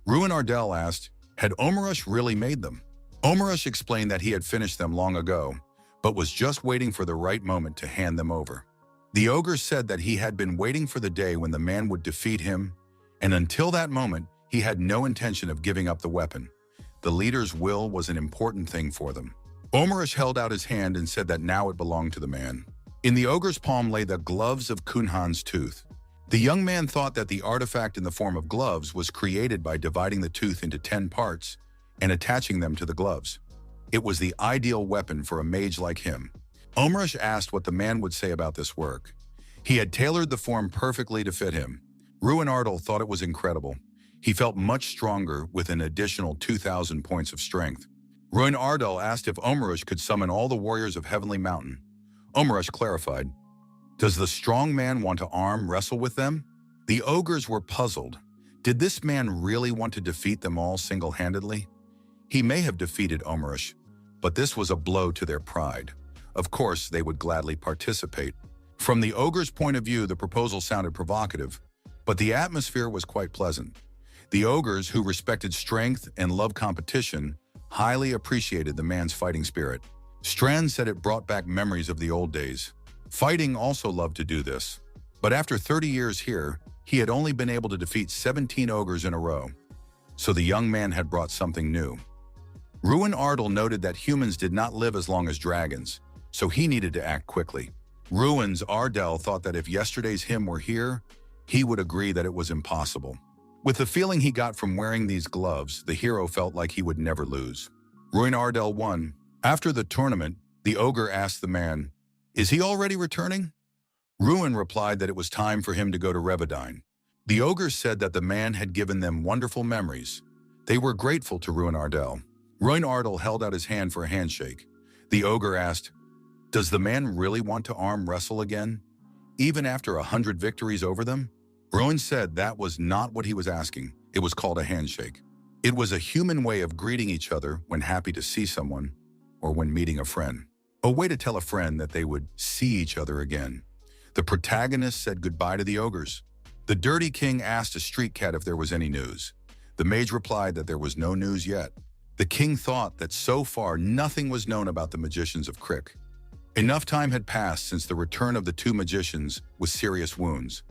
Ruin Ardell asked, had Omerush really made them? Omerush explained that he had finished them long ago, but was just waiting for the right moment to hand them over. The ogre said that he had been waiting for the day when the man would defeat him, and until that moment, he had no intention of giving up the weapon. The leader's will was an important thing for them. Omerush held out his hand and said that now it belonged to the man. In the ogre's palm lay the gloves of Kunhan's tooth. The young man thought that the artifact in the form of gloves was created by dividing the tooth into 10 parts and attaching them to the gloves. It was the ideal weapon for a mage like him. Omerush asked what the man would say about this work. He had tailored the form perfectly to fit him. Ruin Ardell thought it was incredible. He felt much stronger with an additional 2,000 points of strength. Ruin Ardell asked if Omerush could summon all the warriors of Heavenly Mountain. Omerush clarified, does the strong man want to arm wrestle with them? The ogres were puzzled. Did this man really want to defeat them all single-handedly? He may have defeated Omerush, but this was a blow to their pride. Of course, they would gladly participate. From the ogre's point of view, the proposal sounded provocative, but the atmosphere was quite pleasant. The ogres, who respected strength and loved competition, highly appreciated the man's fighting spirit. Strand said it brought back memories of the old days. Fighting also loved to do this, but after 30 years here, he had only been able to defeat 17 ogres in a row. So the young man had brought something new. Ruin Ardell noted that humans did not live as long as dragons, so he needed to act quickly. Ruins Ardell thought that if yesterday's him were here, he would agree that it was impossible. With the feeling he got from wearing these gloves, the hero felt like he would never lose. Ruin Ardell won. After the tournament, the ogre asked the man, is he already returning? Ruin replied that it was time for him to go to Revedine. The ogre said that the man had given them wonderful memories. They were grateful to Ruin Ardell. Ruin Ardell held out his hand for a handshake. The ogre asked, does the man really want to arm wrestle again, even after 100 victories over them? Ruin said that was not what he was asking. It was called a handshake. It was a human way of greeting each other when happy to see someone or when meeting a friend. A way to tell a friend that they would see each other again. The protagonist said goodbye to the ogres. The dirty king asked a street cat if there was any news. The mage replied that there was no news yet. The king thought that so far nothing was known about the magicians of Crick. Enough time had passed since the return of the two magicians with serious wounds,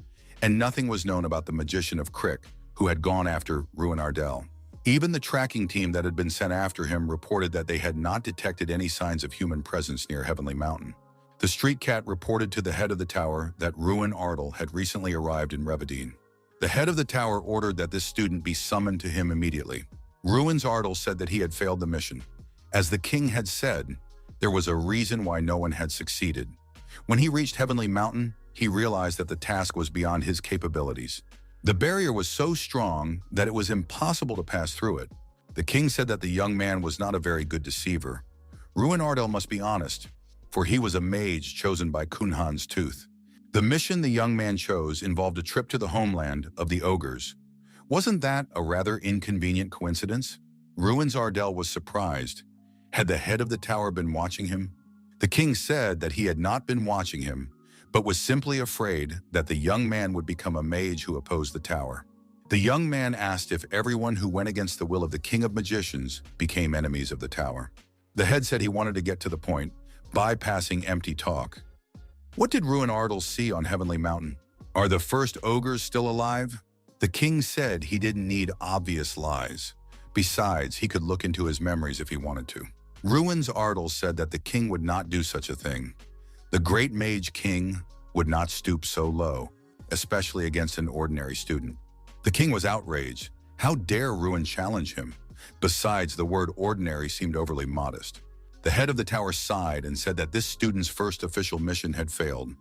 and nothing was known about the magician of Crick who had gone after Ruin Ardell. Even the tracking team that had been sent after him reported that they had not detected any signs of human presence near Heavenly Mountain. The street cat reported to the head of the tower that Ruin Ardell had recently arrived in Revadine. The head of the tower ordered that this student be summoned to him immediately. Ruin's Ardell said that he had failed the mission. As the king had said, there was a reason why no one had succeeded. When he reached Heavenly Mountain, he realized that the task was beyond his capabilities. The barrier was so strong that it was impossible to pass through it. The king said that the young man was not a very good deceiver. Ruin Ardell must be honest, for he was a mage chosen by Kunhan's Tooth. The mission the young man chose involved a trip to the homeland of the ogres. Wasn't that a rather inconvenient coincidence? Ruins Ardell was surprised. Had the head of the tower been watching him? The king said that he had not been watching him, but was simply afraid that the young man would become a mage who opposed the tower. The young man asked if everyone who went against the will of the king of magicians became enemies of the tower. The head said he wanted to get to the point, bypassing empty talk. What did Ruin Ardell see on Heavenly Mountain? Are the first ogres still alive? The king said he didn't need obvious lies. Besides, he could look into his memories if he wanted to. Ruins Ardell said that the king would not do such a thing. The great mage king would not stoop so low, especially against an ordinary student. The king was outraged. How dare Ruin challenge him? Besides, the word ordinary seemed overly modest. The head of the tower sighed and said that this student's first official mission had failed,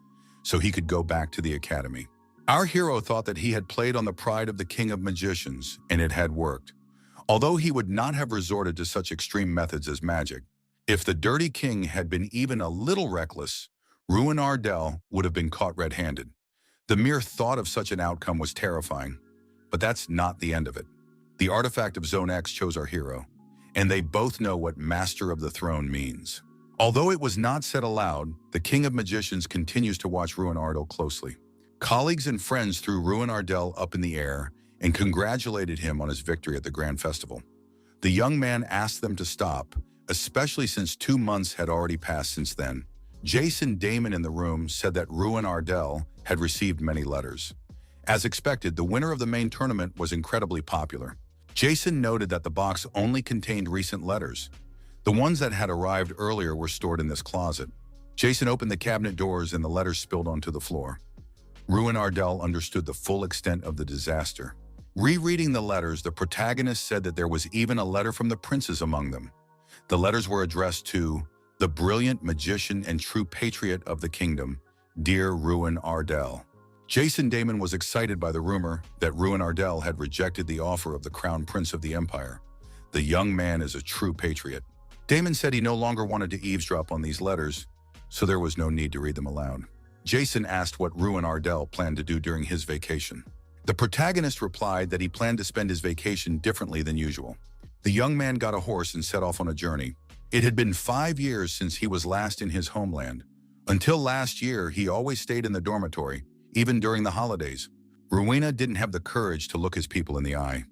so he could go back to the academy. Our hero thought that he had played on the pride of the king of magicians, and it had worked. Although he would not have resorted to such extreme methods as magic, if the dirty king had been even a little reckless, Ruin Ardell would have been caught red-handed. The mere thought of such an outcome was terrifying, but that's not the end of it. The artifact of Zone X chose our hero, and they both know what Master of the Throne means. Although it was not said aloud, the King of Magicians continues to watch Ruin Ardell closely. Colleagues and friends threw Ruin Ardell up in the air and congratulated him on his victory at the Grand Festival. The young man asked them to stop, especially since 2 months had already passed since then. Jason Damon in the room said that Ruin Ardell had received many letters. As expected, the winner of the main tournament was incredibly popular. Jason noted that the box only contained recent letters. The ones that had arrived earlier were stored in this closet. Jason opened the cabinet doors and the letters spilled onto the floor. Ruin Ardell understood the full extent of the disaster. Rereading the letters, the protagonist said that there was even a letter from the princes among them. The letters were addressed to the brilliant magician and true patriot of the kingdom, dear Ruin Ardell. Jason Damon was excited by the rumor that Ruin Ardell had rejected the offer of the crown prince of the empire. The young man is a true patriot. Damon said he no longer wanted to eavesdrop on these letters, so there was no need to read them aloud. Jason asked what Ruin Ardell planned to do during his vacation. The protagonist replied that he planned to spend his vacation differently than usual. The young man got a horse and set off on a journey. It had been 5 years since he was last in his homeland. Until last year, he always stayed in the dormitory, even during the holidays. Rowena didn't have the courage to look his people in the eye.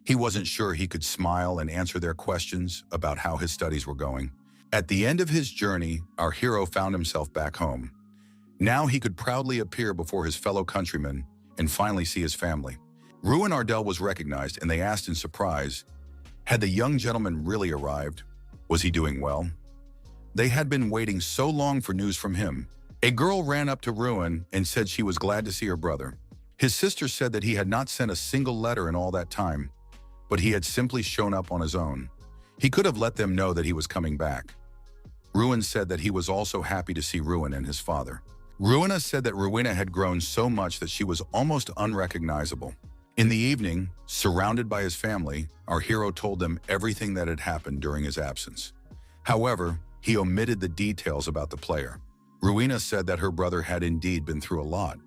He wasn't sure he could smile and answer their questions about how his studies were going. At the end of his journey, our hero found himself back home. Now he could proudly appear before his fellow countrymen and finally see his family. Ruin Ardell was recognized, and they asked in surprise, had the young gentleman really arrived? Was he doing well? They had been waiting so long for news from him. A girl ran up to Ruin and said she was glad to see her brother. His sister said that he had not sent a single letter in all that time, but he had simply shown up on his own. He could have let them know that he was coming back. Ruin said that he was also happy to see Ruin and his father. Ruina said that Rowena had grown so much that she was almost unrecognizable. In the evening, surrounded by his family, our hero told them everything that had happened during his absence. However, he omitted the details about the player. Rowena said that her brother had indeed been through a lot.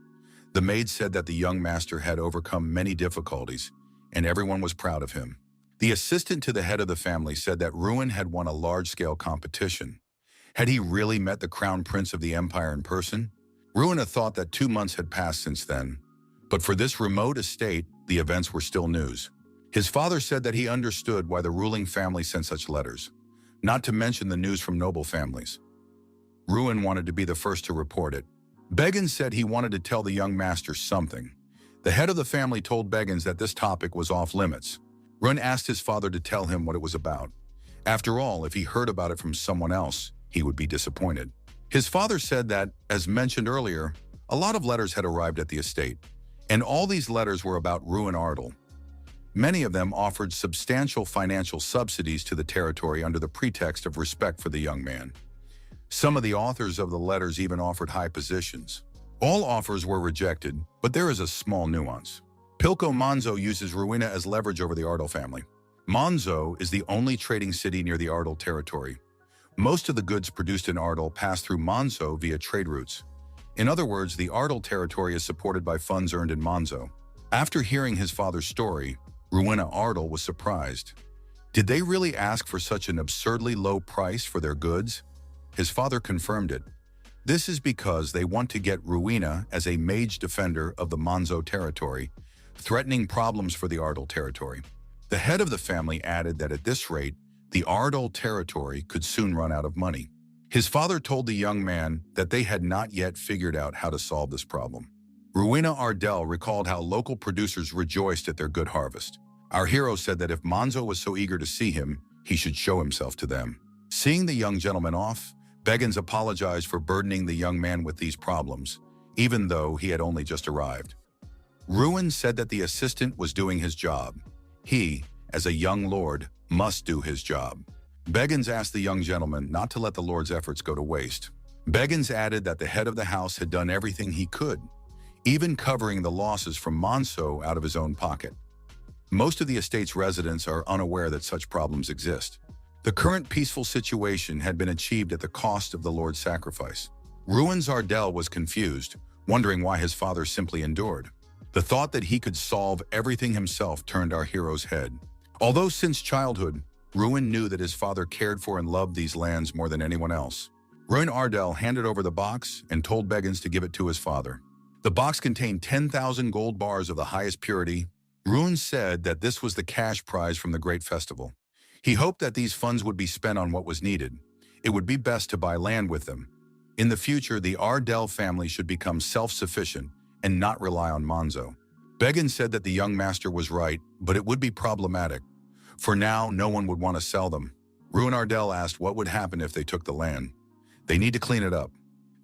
The maid said that the young master had overcome many difficulties, and everyone was proud of him. The assistant to the head of the family said that Ruin had won a large-scale competition. Had he really met the crown prince of the empire in person? Ruina thought that 2 months had passed since then, but for this remote estate, the events were still news. His father said that he understood why the ruling family sent such letters, not to mention the news from noble families. Ruin wanted to be the first to report it. Beggins said he wanted to tell the young master something. The head of the family told Beggins that this topic was off limits. Ruin asked his father to tell him what it was about. After all, if he heard about it from someone else, he would be disappointed. His father said that, as mentioned earlier, a lot of letters had arrived at the estate, and all these letters were about Ruin Ardal. Many of them offered substantial financial subsidies to the territory under the pretext of respect for the young man. Some of the authors of the letters even offered high positions. All offers were rejected, but there is a small nuance. Pilco Monzo uses Ruina as leverage over the Ardal family. Monzo is the only trading city near the Ardal territory. Most of the goods produced in Ardal pass through Monzo via trade routes. In other words, the Ardal territory is supported by funds earned in Monzo. After hearing his father's story, Ruina Ardal was surprised. Did they really ask for such an absurdly low price for their goods? His father confirmed it. This is because they want to get Ruina as a mage defender of the Monzo territory, threatening problems for the Ardal territory. The head of the family added that at this rate, the Ardal territory could soon run out of money. His father told the young man that they had not yet figured out how to solve this problem. Ruina Ardal recalled how local producers rejoiced at their good harvest. Our hero said that if Monzo was so eager to see him, he should show himself to them. Seeing the young gentleman off, Beggins apologized for burdening the young man with these problems, even though he had only just arrived. Ruin said that the assistant was doing his job. He, as a young lord, must do his job. Beggins asked the young gentleman not to let the lord's efforts go to waste. Beggins added that the head of the house had done everything he could, even covering the losses from Monzo out of his own pocket. Most of the estate's residents are unaware that such problems exist. The current peaceful situation had been achieved at the cost of the Lord's sacrifice. Ruin Ardal was confused, wondering why his father simply endured. The thought that he could solve everything himself turned our hero's head. Although since childhood, Ruin knew that his father cared for and loved these lands more than anyone else. Ruin Ardal handed over the box and told Beggins to give it to his father. The box contained 10,000 gold bars of the highest purity. Ruin said that this was the cash prize from the great festival. He hoped that these funds would be spent on what was needed. It would be best to buy land with them. In the future, the Ardal family should become self-sufficient and not rely on Monzo. Beggins said that the young master was right, but it would be problematic. For now, no one would want to sell them. Ruin Ardal asked what would happen if they took the land. They need to clean it up.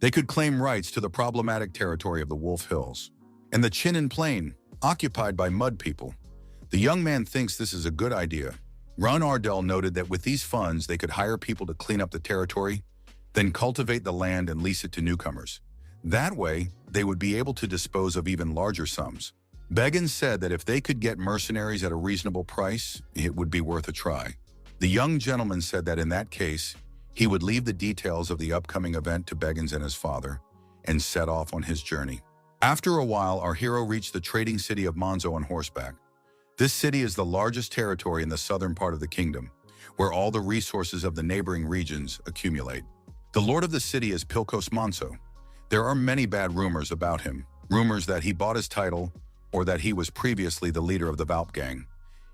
They could claim rights to the problematic territory of the Wolf Hills and the Chinan Plain, occupied by mud people. The young man thinks this is a good idea. Ruin Ardal noted that with these funds, they could hire people to clean up the territory, then cultivate the land and lease it to newcomers. That way, they would be able to dispose of even larger sums. Beggins said that if they could get mercenaries at a reasonable price, it would be worth a try. The young gentleman said that in that case, he would leave the details of the upcoming event to Beggins and his father, and set off on his journey. After a while, our hero reached the trading city of Monzo on horseback. This city is the largest territory in the southern part of the kingdom, where all the resources of the neighboring regions accumulate. The lord of the city is Pilcos Monzo. There are many bad rumors about him, rumors that he bought his title or that he was previously the leader of the Valp gang.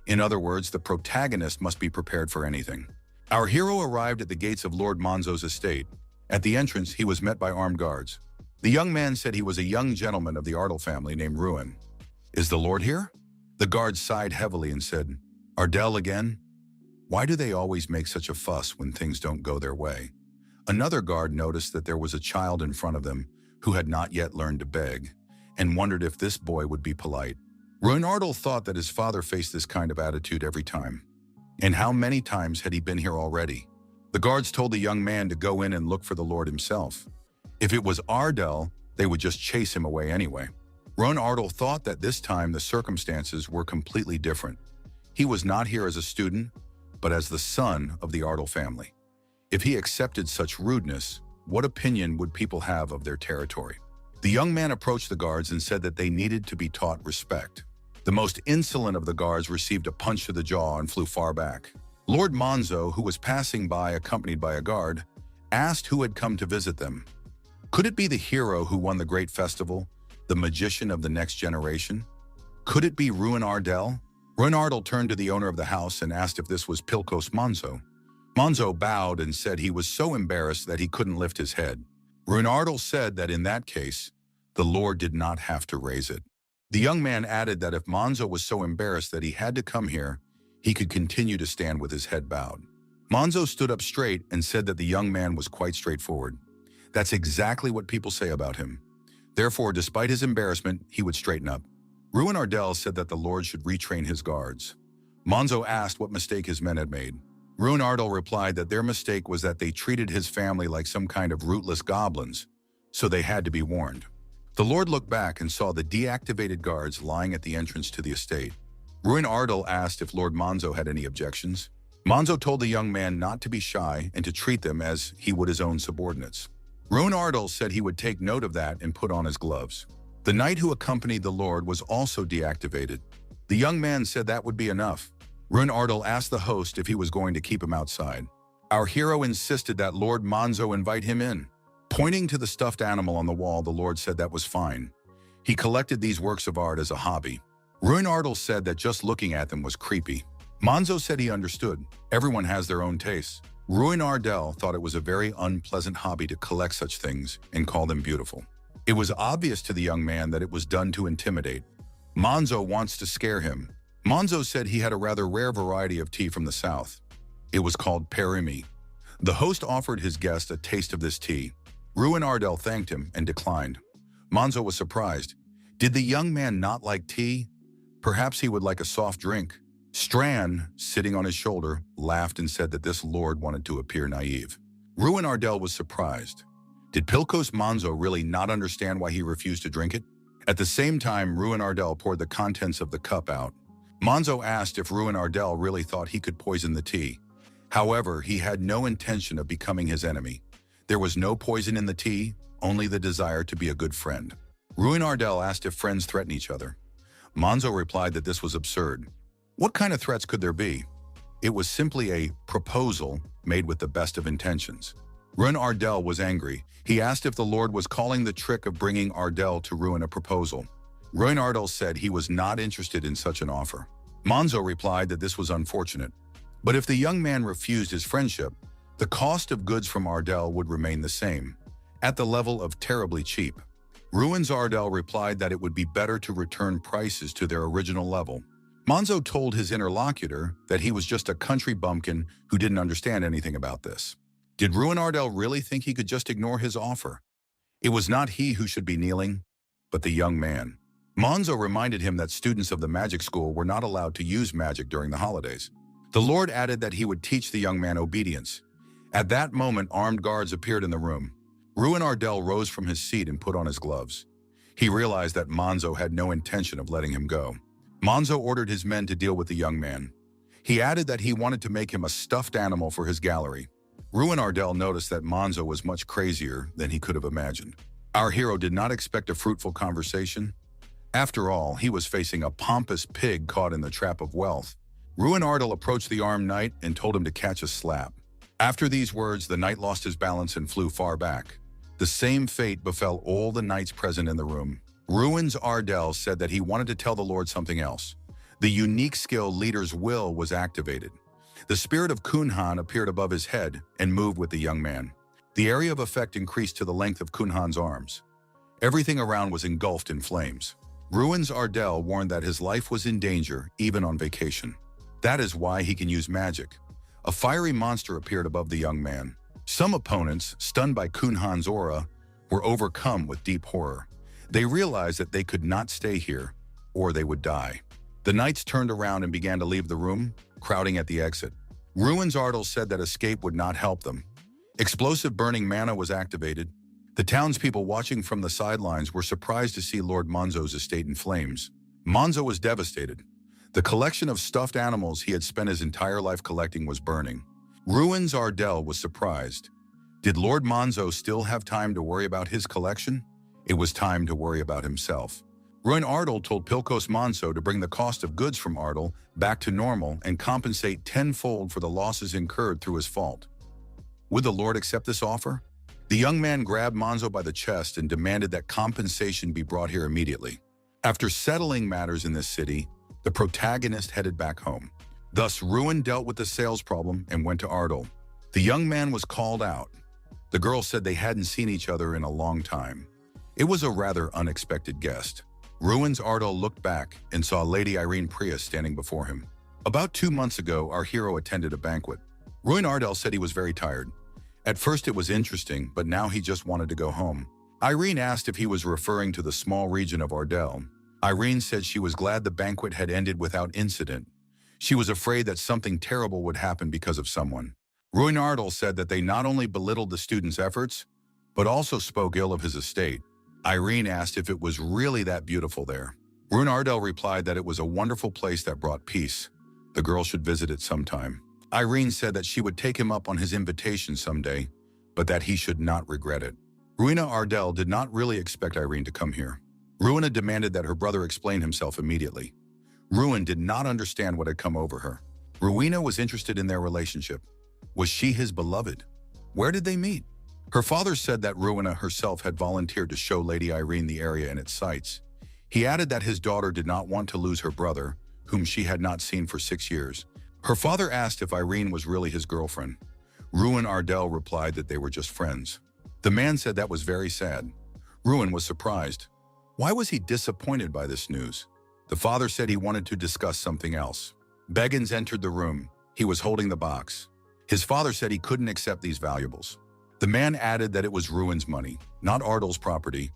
In other words, the protagonist must be prepared for anything. Our hero arrived at the gates of Lord Monzo's estate. At the entrance, he was met by armed guards. The young man said he was a young gentleman of the Ardal family named Ruin. "Is the lord here?" The guard sighed heavily and said, "Ardal again? Why do they always make such a fuss when things don't go their way?" Another guard noticed that there was a child in front of them who had not yet learned to beg, and wondered if this boy would be polite. Ruin Ardal thought that his father faced this kind of attitude every time. And how many times had he been here already? The guards told the young man to go in and look for the lord himself. If it was Ardal, they would just chase him away anyway. Ruin Ardal thought that this time the circumstances were completely different. He was not here as a student, but as the son of the Ardal family. If he accepted such rudeness, what opinion would people have of their territory? The young man approached the guards and said that they needed to be taught respect. The most insolent of the guards received a punch to the jaw and flew far back. Lord Manzo, who was passing by accompanied by a guard, asked who had come to visit them. Could it be the hero who won the great festival, the magician of the next generation? Could it be Ruin Ardell? Ruin Ardell turned to the owner of the house and asked if this was Pilkos Manzo. Manzo bowed and said he was so embarrassed that he couldn't lift his head. Ruin Ardell said that in that case, the Lord did not have to raise it. The young man added that if Manzo was so embarrassed that he had to come here, he could continue to stand with his head bowed. Manzo stood up straight and said that the young man was quite straightforward. That's exactly what people say about him. Therefore, despite his embarrassment, he would straighten up. Ruin Ardell said that the Lord should retrain his guards. Manzo asked what mistake his men had made. Ruin Ardell replied that their mistake was that they treated his family like some kind of rootless goblins, so they had to be warned. The Lord looked back and saw the deactivated guards lying at the entrance to the estate. Ruin Ardell asked if Lord Manzo had any objections. Manzo told the young man not to be shy and to treat them as he would his own subordinates. Ruin Ardell said he would take note of that and put on his gloves. The knight who accompanied the Lord was also deactivated. The young man said that would be enough. Ruin Ardell asked the host if he was going to keep him outside. Our hero insisted that Lord Manzo invite him in. Pointing to the stuffed animal on the wall, the Lord said that was fine. He collected these works of art as a hobby. Ruin Ardell said that just looking at them was creepy. Manzo said he understood. Everyone has their own tastes. Ruin Ardell thought it was a very unpleasant hobby to collect such things and call them beautiful. It was obvious to the young man that it was done to intimidate. Manzo wants to scare him. Manzo said he had a rather rare variety of tea from the south. It was called perimi. The host offered his guest a taste of this tea. Ruin Ardell thanked him and declined. Manzo was surprised. Did the young man not like tea? Perhaps he would like a soft drink. Strand, sitting on his shoulder, laughed and said that this lord wanted to appear naive. Ruin Ardell was surprised. Did Pilkos Manzo really not understand why he refused to drink it? At the same time, Ruin Ardell poured the contents of the cup out. Manzo asked if Ruin Ardell really thought he could poison the tea. However, he had no intention of becoming his enemy. There was no poison in the tea, only the desire to be a good friend. Ruin Ardell asked if friends threaten each other. Manzo replied that this was absurd. What kind of threats could there be? It was simply a proposal made with the best of intentions. Ruin Ardell was angry. He asked if the Lord was calling the trick of bringing Ardell to ruin a proposal. Ruin Ardell said he was not interested in such an offer. Manzo replied that this was unfortunate. But if the young man refused his friendship, the cost of goods from Ardell would remain the same, at the level of terribly cheap. Ruin Ardell replied that it would be better to return prices to their original level. Manzo told his interlocutor that he was just a country bumpkin who didn't understand anything about this. Did Ruin Ardell really think he could just ignore his offer? It was not he who should be kneeling, but the young man. Manzo reminded him that students of the magic school were not allowed to use magic during the holidays. The Lord added that he would teach the young man obedience. At that moment, armed guards appeared in the room. Ruin Ardell rose from his seat and put on his gloves. He realized that Manzo had no intention of letting him go. Manzo ordered his men to deal with the young man. He added that he wanted to make him a stuffed animal for his gallery. Ruin Ardell noticed that Manzo was much crazier than he could have imagined. Our hero did not expect a fruitful conversation. After all, he was facing a pompous pig caught in the trap of wealth. Ruin Ardell approached the armed knight and told him to catch a slap. After these words, the knight lost his balance and flew far back. The same fate befell all the knights present in the room. Ruin Ardell said that he wanted to tell the Lord something else. The unique skill Leader's Will was activated. The spirit of Kunhan appeared above his head and moved with the young man. The area of effect increased to the length of Kunhan's arms. Everything around was engulfed in flames. Ruin Ardell warned that his life was in danger, even on vacation. That is why he can use magic. A fiery monster appeared above the young man. Some opponents, stunned by Kunhan's aura, were overcome with deep horror. They realized that they could not stay here, or they would die. The knights turned around and began to leave the room, crowding at the exit. Ruin Ardell said that escape would not help them. Explosive burning mana was activated. The townspeople watching from the sidelines were surprised to see Lord Manzo's estate in flames. Manzo was devastated. The collection of stuffed animals he had spent his entire life collecting was burning. Ruin Ardell was surprised. Did Lord Manzo still have time to worry about his collection? It was time to worry about himself. Ruin Ardal told Pilkos Manso to bring the cost of goods from Ardal back to normal and compensate tenfold for the losses incurred through his fault. Would the Lord accept this offer? The young man grabbed Manso by the chest and demanded that compensation be brought here immediately. After settling matters in this city, the protagonist headed back home. Thus, Ruin dealt with the sales problem and went to Ardal. The young man was called out. The girl said they hadn't seen each other in a long time. It was a rather unexpected guest. Ruin's Ardal looked back and saw Lady Irene Prius standing before him. About 2 months ago, our hero attended a banquet. Ruin Ardal said he was very tired. At first it was interesting, but now he just wanted to go home. Irene asked if he was referring to the small region of Ardal. Irene said she was glad the banquet had ended without incident. She was afraid that something terrible would happen because of someone. Ruin Ardal said that they not only belittled the student's efforts, but also spoke ill of his estate. Irene asked if it was really that beautiful there. Ruin Ardal replied that it was a wonderful place that brought peace. The girl should visit it sometime. Irene said that she would take him up on his invitation someday, but that he should not regret it. Ruina Ardal did not really expect Irene to come here. Ruina demanded that her brother explain himself immediately. Ruin did not understand what had come over her. Ruina was interested in their relationship. Was she his beloved? Where did they meet? Her father said that Ruina herself had volunteered to show Lady Irene the area and its sights. He added that his daughter did not want to lose her brother, whom she had not seen for 6 years. Her father asked if Irene was really his girlfriend. Ruin Ardal replied that they were just friends. The man said that was very sad. Ruin was surprised. Why was he disappointed by this news? The father said he wanted to discuss something else. Beggins entered the room. He was holding the box. His father said he couldn't accept these valuables. The man added that it was Ruin's money, not Ardal's property.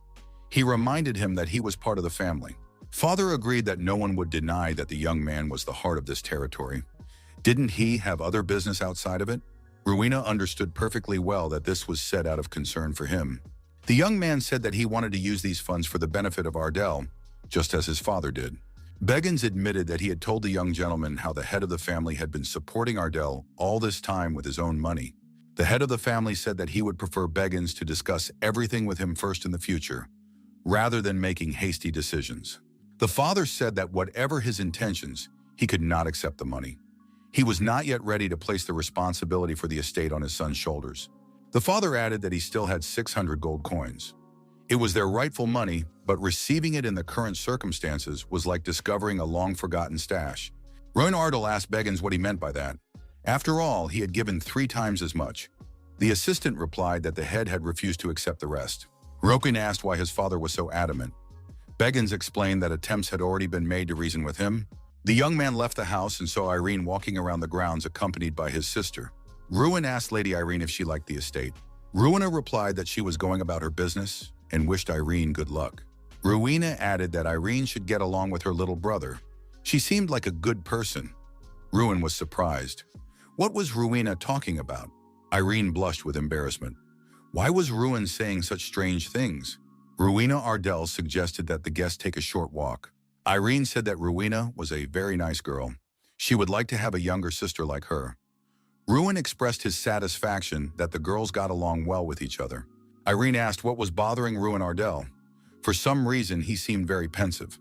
He reminded him that he was part of the family. Father agreed that no one would deny that the young man was the heart of this territory. Didn't he have other business outside of it? Ruina understood perfectly well that this was said out of concern for him. The young man said that he wanted to use these funds for the benefit of Ardal, just as his father did. Beggins admitted that he had told the young gentleman how the head of the family had been supporting Ardal all this time with his own money. The head of the family said that he would prefer Beggins to discuss everything with him first in the future, rather than making hasty decisions. The father said that whatever his intentions, he could not accept the money. He was not yet ready to place the responsibility for the estate on his son's shoulders. The father added that he still had 600 gold coins. It was their rightful money, but receiving it in the current circumstances was like discovering a long-forgotten stash. Ruin Ardal asked Beggins what he meant by that. After all, he had given 3 times as much. The assistant replied that the head had refused to accept the rest. Rokin asked why his father was so adamant. Beggins explained that attempts had already been made to reason with him. The young man left the house and saw Irene walking around the grounds accompanied by his sister. Ruin asked Lady Irene if she liked the estate. Ruina replied that she was going about her business and wished Irene good luck. Ruina added that Irene should get along with her little brother. She seemed like a good person. Ruin was surprised. What was Ruina talking about? Irene blushed with embarrassment. Why was Ruin saying such strange things? Ruina Ardal suggested that the guests take a short walk. Irene said that Ruina was a very nice girl. She would like to have a younger sister like her. Ruin expressed his satisfaction that the girls got along well with each other. Irene asked what was bothering Ruin Ardal. For some reason, he seemed very pensive.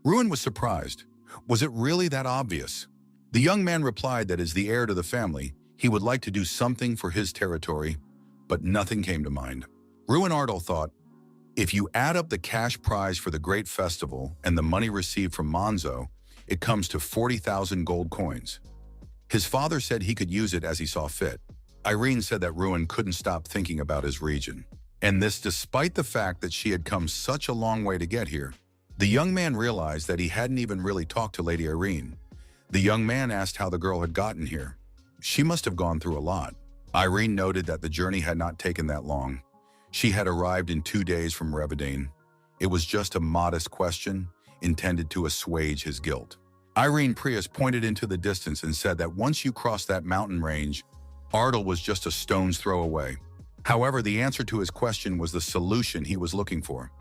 Ruin was surprised. Was it really that obvious? The young man replied that as the heir to the family, he would like to do something for his territory, but nothing came to mind. Ruin Ardal thought, if you add up the cash prize for the great festival and the money received from Manso, it comes to 40,000 gold coins. His father said he could use it as he saw fit. Irene said that Ruin couldn't stop thinking about his region. And this despite the fact that she had come such a long way to get here. The young man realized that he hadn't even really talked to Lady Irene. The young man asked how the girl had gotten here. She must have gone through a lot. Irene noted that the journey had not taken that long. She had arrived in 2 days from Revadane. It was just a modest question intended to assuage his guilt. Irene Prius pointed into the distance and said that once you cross that mountain range, Ardal was just a stone's throw away. However, the answer to his question was the solution he was looking for: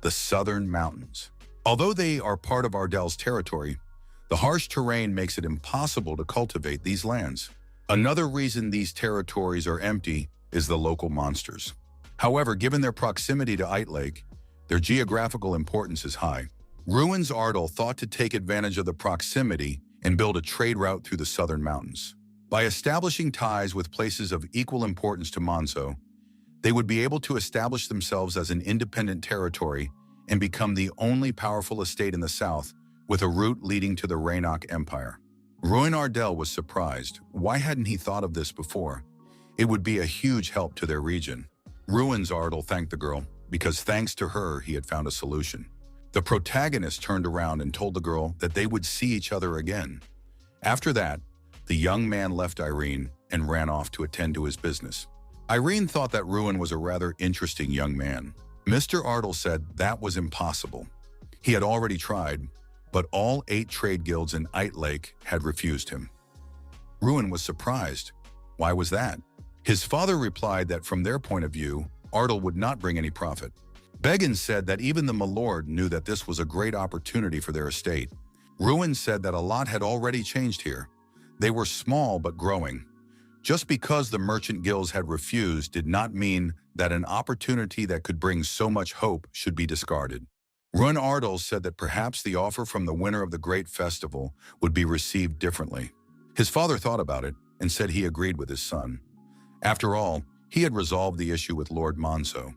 the southern mountains. Although they are part of Ardal's territory, the harsh terrain makes it impossible to cultivate these lands. Another reason these territories are empty is the local monsters. However, given their proximity to Ite Lake, their geographical importance is high. Ruins Ardal thought to take advantage of the proximity and build a trade route through the southern mountains. By establishing ties with places of equal importance to Manso, they would be able to establish themselves as an independent territory and become the only powerful estate in the south with a route leading to the Rainok Empire. Ruin Ardel was surprised. Why hadn't he thought of this before? It would be a huge help to their region. Ruins Ardel thanked the girl because thanks to her, he had found a solution. The protagonist turned around and told the girl that they would see each other again. After that, the young man left Irene and ran off to attend to his business. Irene thought that Ruin was a rather interesting young man. Mr. Ardel said that was impossible. He had already tried, but all 8 trade guilds in Ite Lake had refused him. Ruin was surprised. Why was that? His father replied that from their point of view, Ardel would not bring any profit. Began said that even the Milord knew that this was a great opportunity for their estate. Ruin said that a lot had already changed here. They were small but growing. Just because the merchant guilds had refused did not mean that an opportunity that could bring so much hope should be discarded. Ruin Ardel said that perhaps the offer from the winner of the great festival would be received differently. His father thought about it and said he agreed with his son. After all, he had resolved the issue with Lord Manso.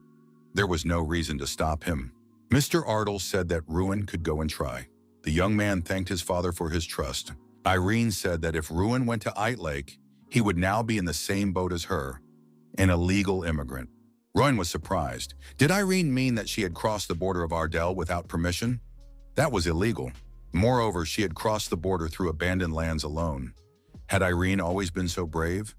There was no reason to stop him. Mr. Ardel said that Ruin could go and try. The young man thanked his father for his trust. Irene said that if Ruin went to Ite Lake, he would now be in the same boat as her, an illegal immigrant. Ruin was surprised. Did Irene mean that she had crossed the border of Ardel without permission? That was illegal. Moreover, she had crossed the border through abandoned lands alone. Had Irene always been so brave?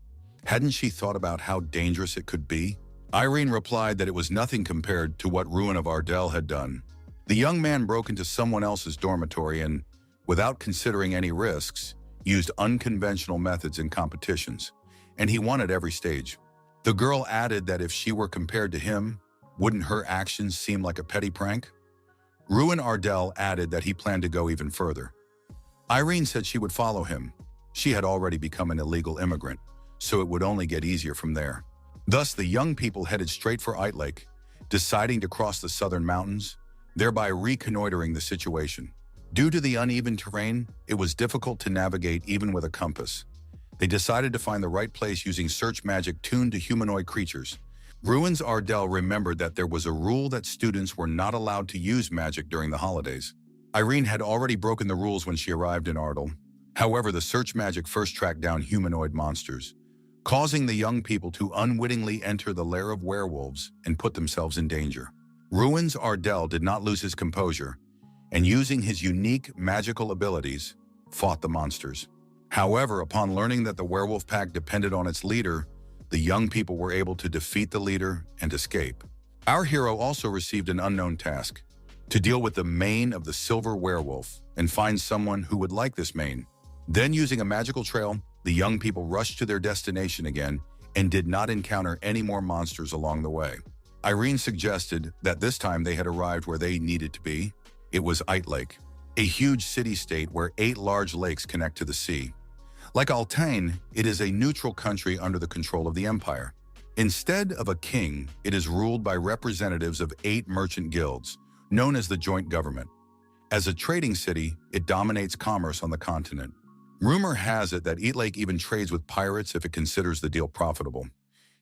Hadn't she thought about how dangerous it could be? Irene replied that it was nothing compared to what Ruin of Ardel had done. The young man broke into someone else's dormitory and, without considering any risks, used unconventional methods in competitions, and he won at every stage. The girl added that if she were compared to him, wouldn't her actions seem like a petty prank? Ruin Ardel added that he planned to go even further. Irene said she would follow him. She had already become an illegal immigrant, so it would only get easier from there. Thus, the young people headed straight for Ite Lake, deciding to cross the southern mountains, thereby reconnoitering the situation. Due to the uneven terrain, it was difficult to navigate even with a compass. They decided to find the right place using search magic tuned to humanoid creatures. Ruins Ardel remembered that there was a rule that students were not allowed to use magic during the holidays. Irene had already broken the rules when she arrived in Ardel. However, the search magic first tracked down humanoid monsters, causing the young people to unwittingly enter the lair of werewolves and put themselves in danger. Ruins Ardel did not lose his composure, and using his unique magical abilities, fought the monsters. However, upon learning that the werewolf pack depended on its leader, the young people were able to defeat the leader and escape. Our hero also received an unknown task, to deal with the mane of the silver werewolf and find someone who would like this mane. Then, using a magical trail, the young people rushed to their destination again and did not encounter any more monsters along the way. Irene suggested that this time they had arrived where they needed to be. It was Ite Lake, a huge city-state where 8 large lakes connect to the sea. Like Altain, it is a neutral country under the control of the empire. Instead of a king, it is ruled by representatives of 8 merchant guilds, known as the Joint Government. As a trading city, it dominates commerce on the continent. Rumor has it that Ite Lake even trades with pirates if it considers the deal profitable.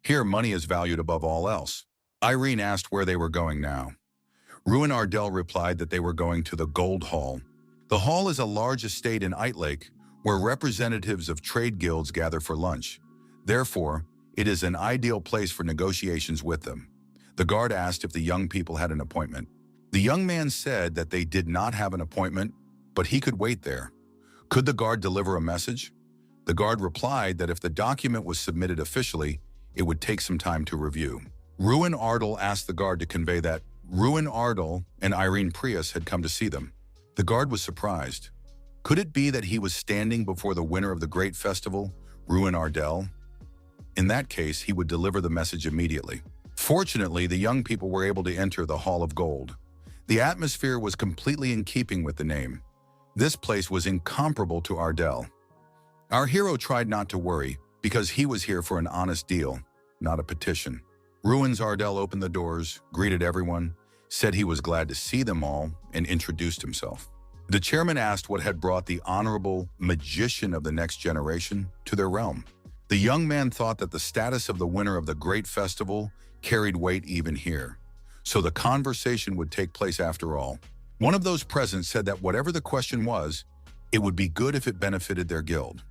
Here, money is valued above all else. Irene asked where they were going now. Ruin Ardel replied that they were going to the Gold Hall. The hall is a large estate in Ite Lake where representatives of trade guilds gather for lunch. Therefore, it is an ideal place for negotiations with them. The guard asked if the young people had an appointment. The young man said that they did not have an appointment, but he could wait there. Could the guard deliver a message? The guard replied that if the document was submitted officially, it would take some time to review. Ruin Ardel asked the guard to convey that Ruin Ardel and Irene Prius had come to see them. The guard was surprised. Could it be that he was standing before the winner of the great festival, Ruin Ardel? In that case, he would deliver the message immediately. Fortunately, the young people were able to enter the Hall of Gold. The atmosphere was completely in keeping with the name. This place was incomparable to Ardel. Our hero tried not to worry, because he was here for an honest deal, not a petition. Ruins Ardel opened the doors, greeted everyone, said he was glad to see them all, and introduced himself. The chairman asked what had brought the honorable magician of the next generation to their realm. The young man thought that the status of the winner of the great festival carried weight even here, so the conversation would take place after all. One of those present said that whatever the question was, it would be good if it benefited their guild.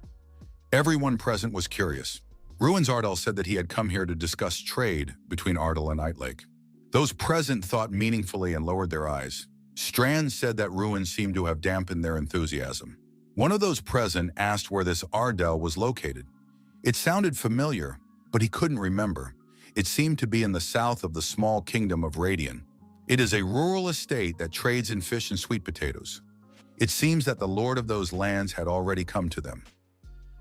Everyone present was curious. Ruins Ardell said that he had come here to discuss trade between Ardell and Itlake. Those present thought meaningfully and lowered their eyes. Strand said that Ruins seemed to have dampened their enthusiasm. One of those present asked where this Ardell was located. It sounded familiar, but he couldn't remember. It seemed to be in the south of the small kingdom of Radian. It is a rural estate that trades in fish and sweet potatoes. It seems that the lord of those lands had already come to them.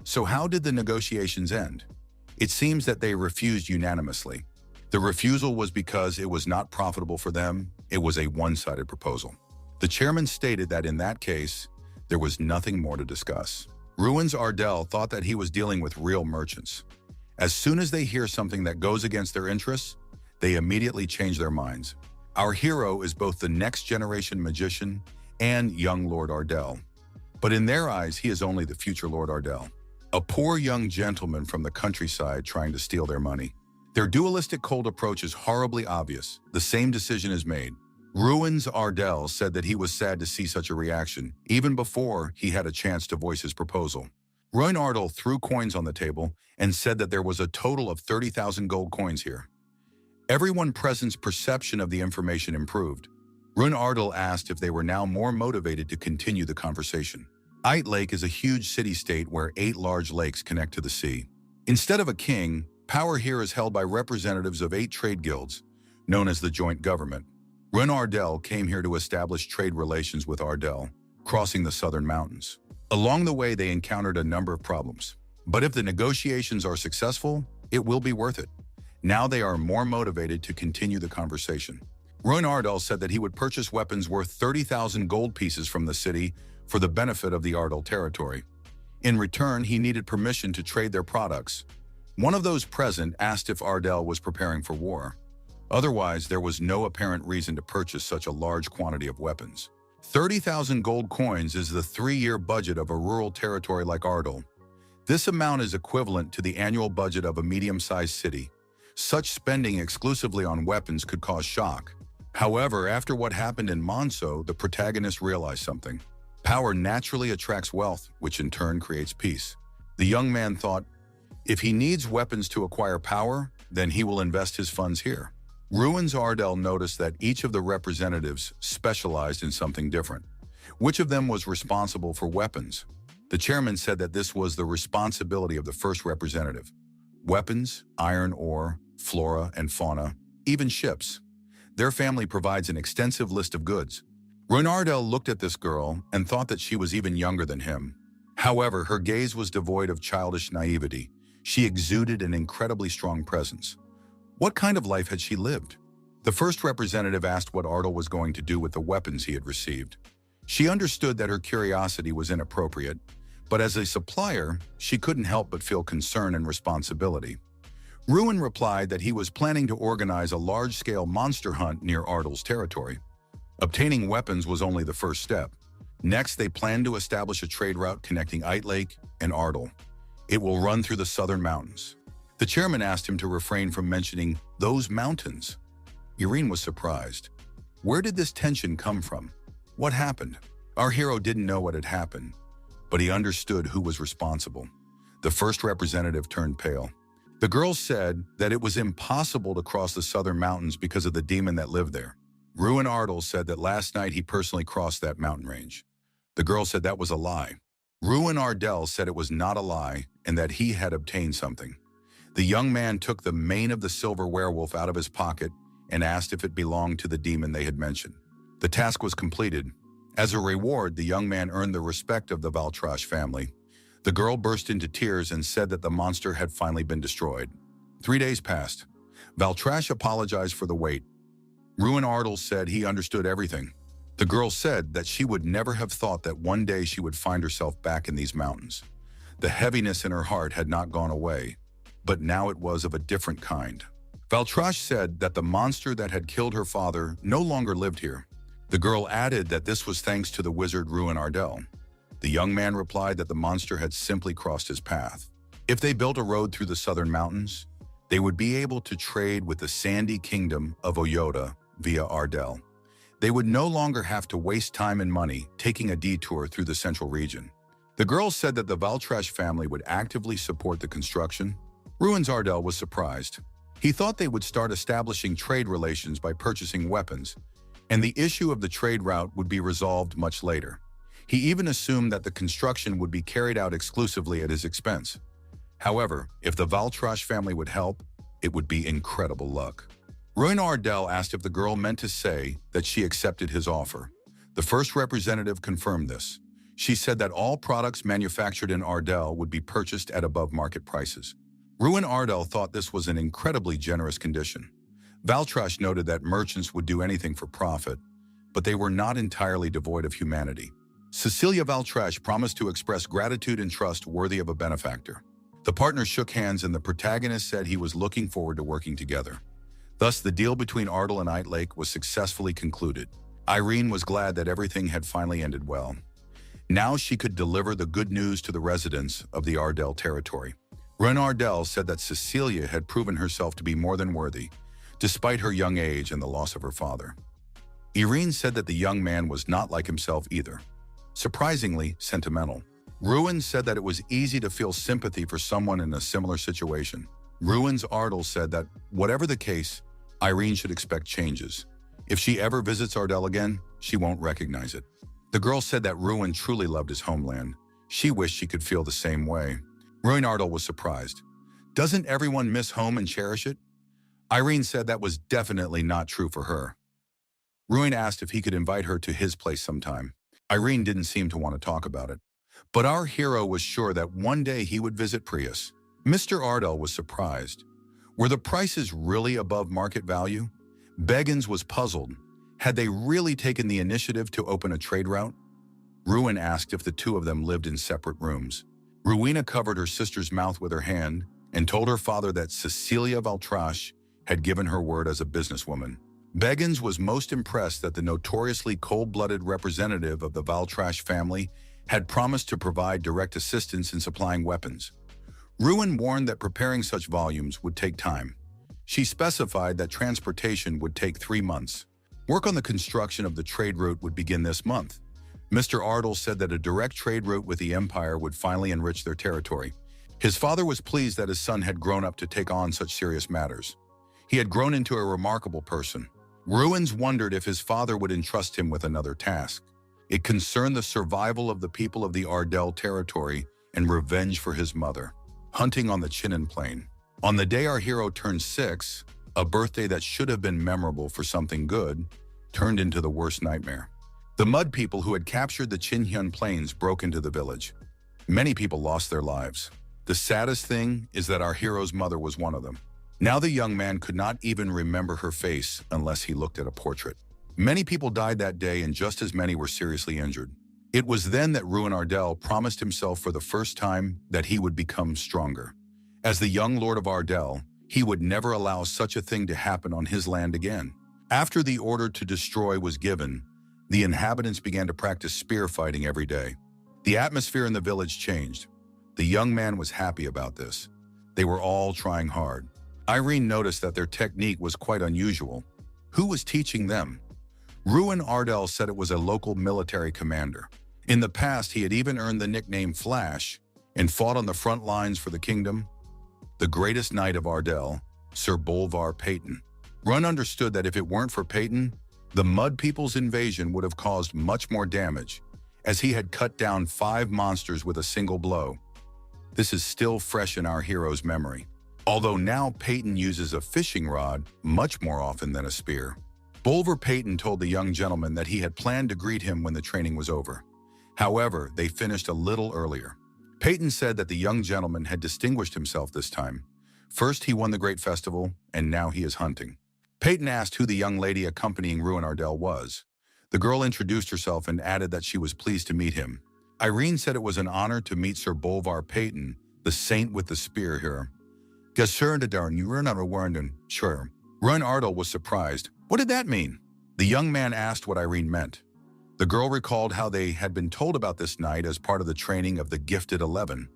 So how did the negotiations end? It seems that they refused unanimously. The refusal was because it was not profitable for them. It was a one-sided proposal. The chairman stated that in that case, there was nothing more to discuss. Ruins Ardell thought that he was dealing with real merchants. As soon as they hear something that goes against their interests, they immediately change their minds. Our hero is both the next generation magician and young Lord Ardell. But in their eyes, he is only the future Lord Ardell, a poor young gentleman from the countryside trying to steal their money. Their dualistic cold approach is horribly obvious. The same decision is made. Ruins Ardell said that he was sad to see such a reaction, even before he had a chance to voice his proposal. Ruin Ardell threw coins on the table and said that there was a total of 30,000 gold coins here. Everyone present's perception of the information improved. Ruin Ardell asked if they were now more motivated to continue the conversation. Ite Lake is a huge city-state where 8 large lakes connect to the sea. Instead of a king, power here is held by representatives of 8 trade guilds, known as the joint government. Ruin Ardell came here to establish trade relations with Ardell, crossing the southern mountains. Along the way, they encountered a number of problems. But if the negotiations are successful, it will be worth it. Now they are more motivated to continue the conversation. Ruin Ardell said that he would purchase weapons worth 30,000 gold pieces from the city for the benefit of the Ardell territory. In return, he needed permission to trade their products. One of those present asked if Ardell was preparing for war. Otherwise, there was no apparent reason to purchase such a large quantity of weapons. 30,000 gold coins is the 3-year budget of a rural territory like Ardell. This amount is equivalent to the annual budget of a medium-sized city. Such spending exclusively on weapons could cause shock. However, after what happened in Monso, the protagonist realized something. Power naturally attracts wealth, which in turn creates peace. The young man thought, if he needs weapons to acquire power, then he will invest his funds here. Ruins Ardell noticed that each of the representatives specialized in something different. Which of them was responsible for weapons? The chairman said that this was the responsibility of the first representative. Weapons, iron ore, flora and fauna, even ships. Their family provides an extensive list of goods. Ruin Ardell looked at this girl and thought that she was even younger than him. However, her gaze was devoid of childish naivety. She exuded an incredibly strong presence. What kind of life had she lived? The first representative asked what Ardell was going to do with the weapons he had received. She understood that her curiosity was inappropriate, but as a supplier, she couldn't help but feel concern and responsibility. Ruin replied that he was planning to organize a large-scale monster hunt near Ardell's territory. Obtaining weapons was only the first step. Next, they planned to establish a trade route connecting Ite Lake and Ardell. It will run through the southern mountains. The chairman asked him to refrain from mentioning those mountains. Irene was surprised. Where did this tension come from? What happened? Our hero didn't know what had happened, but he understood who was responsible. The first representative turned pale. The girl said that it was impossible to cross the southern mountains because of the demon that lived there. Ruin Ardell said that last night he personally crossed that mountain range. The girl said that was a lie. Ruin Ardell said it was not a lie and that he had obtained something. The young man took the mane of the silver werewolf out of his pocket and asked if it belonged to the demon they had mentioned. The task was completed. As a reward, the young man earned the respect of the Valtrash family. The girl burst into tears and said that the monster had finally been destroyed. 3 days passed. Valtrash apologized for the wait. Ruin Ardell said he understood everything. The girl said that she would never have thought that one day she would find herself back in these mountains. The heaviness in her heart had not gone away, but now it was of a different kind. Valtrash said that the monster that had killed her father no longer lived here. The girl added that this was thanks to the wizard Ruin Ardell. The young man replied that the monster had simply crossed his path. If they built a road through the southern mountains, they would be able to trade with the sandy kingdom of Oyota via Ardell. They would no longer have to waste time and money taking a detour through the central region. The girl said that the Valtrash family would actively support the construction. Ruins Ardell was surprised. He thought they would start establishing trade relations by purchasing weapons, and the issue of the trade route would be resolved much later. He even assumed that the construction would be carried out exclusively at his expense. However, if the Valtrash family would help, it would be incredible luck. Ruin Ardell asked if the girl meant to say that she accepted his offer. The first representative confirmed this. She said that all products manufactured in Ardell would be purchased at above market prices. Ruin Ardell thought this was an incredibly generous condition. Valtrash noted that merchants would do anything for profit, but they were not entirely devoid of humanity. Cecilia Valtrash promised to express gratitude and trust worthy of a benefactor. The partners shook hands and the protagonist said he was looking forward to working together. Thus, the deal between Ardell and Lake was successfully concluded. Irene was glad that everything had finally ended well. Now she could deliver the good news to the residents of the Ardell territory. Ruin Ardell said that Cecilia had proven herself to be more than worthy, despite her young age and the loss of her father. Irene said that the young man was not like himself either. Surprisingly sentimental. Ruin said that it was easy to feel sympathy for someone in a similar situation. Ruins Ardell said that, whatever the case, Irene should expect changes. If she ever visits Ardell again, she won't recognize it. The girl said that Ruin truly loved his homeland. She wished she could feel the same way. Ruin Ardell was surprised. Doesn't everyone miss home and cherish it? Irene said that was definitely not true for her. Ruin asked if he could invite her to his place sometime. Irene didn't seem to want to talk about it. But our hero was sure that one day he would visit Prius. Mr. Ardell was surprised. Were the prices really above market value? Beggins was puzzled. Had they really taken the initiative to open a trade route? Ruin asked if the two of them lived in separate rooms. Ruina covered her sister's mouth with her hand and told her father that Cecilia Valtrash had given her word as a businesswoman. Beggins was most impressed that the notoriously cold-blooded representative of the Valtrash family had promised to provide direct assistance in supplying weapons. Ruin warned that preparing such volumes would take time. She specified that transportation would take 3 months. Work on the construction of the trade route would begin this month. Mr. Ardell said that a direct trade route with the Empire would finally enrich their territory. His father was pleased that his son had grown up to take on such serious matters. He had grown into a remarkable person. Ruins wondered if his father would entrust him with another task. It concerned the survival of the people of the Ardell territory and revenge for his mother. Hunting on the Chinen Plain. On the day our hero turned 6, a birthday that should have been memorable for something good, turned into the worst nightmare. The mud people who had captured the Chinhyun Plains broke into the village. Many people lost their lives. The saddest thing is that our hero's mother was one of them. Now the young man could not even remember her face unless he looked at a portrait. Many people died that day and just as many were seriously injured. It was then that Ruin Ardell promised himself for the first time that he would become stronger. As the young Lord of Ardell, he would never allow such a thing to happen on his land again. After the order to destroy was given, the inhabitants began to practice spear fighting every day. The atmosphere in the village changed. The young man was happy about this. They were all trying hard. Irene noticed that their technique was quite unusual. Who was teaching them? Ruin Ardell said it was a local military commander. In the past, he had even earned the nickname Flash and fought on the front lines for the kingdom. The greatest knight of Ardell, Sir Bolvar Peyton. Run understood that if it weren't for Peyton, the Mud People's invasion would have caused much more damage, as he had cut down 5 monsters with a single blow. This is still fresh in our hero's memory. Although now Peyton uses a fishing rod much more often than a spear. Bolvar Peyton told the young gentleman that he had planned to greet him when the training was over. However, they finished a little earlier. Peyton said that the young gentleman had distinguished himself this time. First, he won the great festival, and now he is hunting. Peyton asked who the young lady accompanying Ruin Ardell was. The girl introduced herself and added that she was pleased to meet him. Irene said it was an honor to meet Sir Bolvar Peyton, the saint with the spear here. Sure. Run Ardell was surprised. What did that mean? The young man asked what Irene meant. The girl recalled how they had been told about this night as part of the training of the Gifted 11.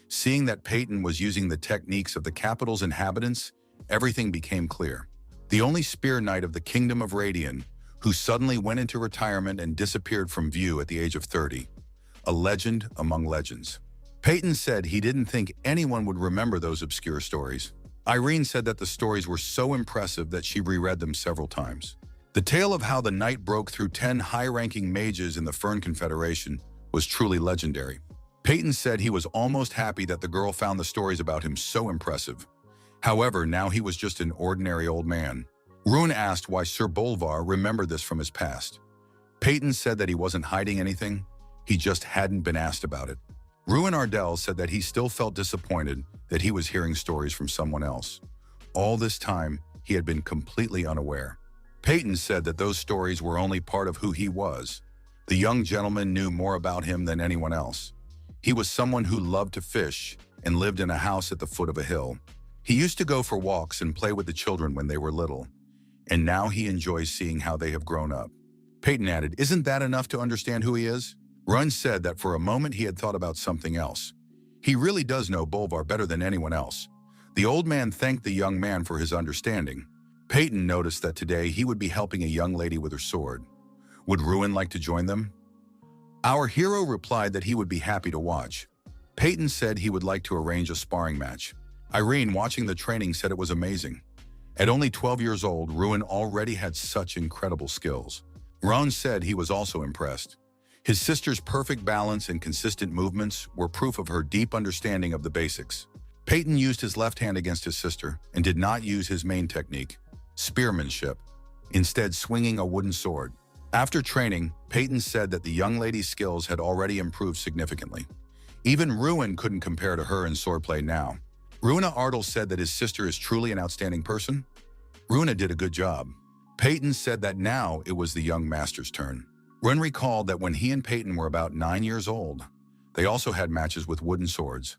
Seeing that Peyton was using the techniques of the capital's inhabitants, everything became clear. The only spear knight of the Kingdom of Radian, who suddenly went into retirement and disappeared from view at the age of 30. A legend among legends. Peyton said he didn't think anyone would remember those obscure stories. Irene said that the stories were so impressive that she reread them several times. The tale of how the knight broke through 10 high-ranking mages in the Fern Confederation was truly legendary. Peyton said he was almost happy that the girl found the stories about him so impressive. However, now he was just an ordinary old man. Ruin asked why Sir Bolvar remembered this from his past. Peyton said that he wasn't hiding anything, he just hadn't been asked about it. Ruin Ardell said that he still felt disappointed that he was hearing stories from someone else. All this time, he had been completely unaware. Peyton said that those stories were only part of who he was. The young gentleman knew more about him than anyone else. He was someone who loved to fish and lived in a house at the foot of a hill. He used to go for walks and play with the children when they were little, and now he enjoys seeing how they have grown up. Peyton added, "Isn't that enough to understand who he is?" Run said that for a moment he had thought about something else. He really does know Bolvar better than anyone else. The old man thanked the young man for his understanding. Peyton noticed that today he would be helping a young lady with her sword. Would Ruin like to join them? Our hero replied that he would be happy to watch. Peyton said he would like to arrange a sparring match. Irene, watching the training, said it was amazing. At only 12 years old, Ruin already had such incredible skills. Ron said he was also impressed. His sister's perfect balance and consistent movements were proof of her deep understanding of the basics. Peyton used his left hand against his sister and did not use his main technique, spearmanship, instead swinging a wooden sword. After training, Peyton said that the young lady's skills had already improved significantly. Even Ruin couldn't compare to her in swordplay now. Ruina Ardell said that his sister is truly an outstanding person. Ruina did a good job. Peyton said that now it was the young master's turn. Ruin recalled that when he and Peyton were about 9 years old, they also had matches with wooden swords.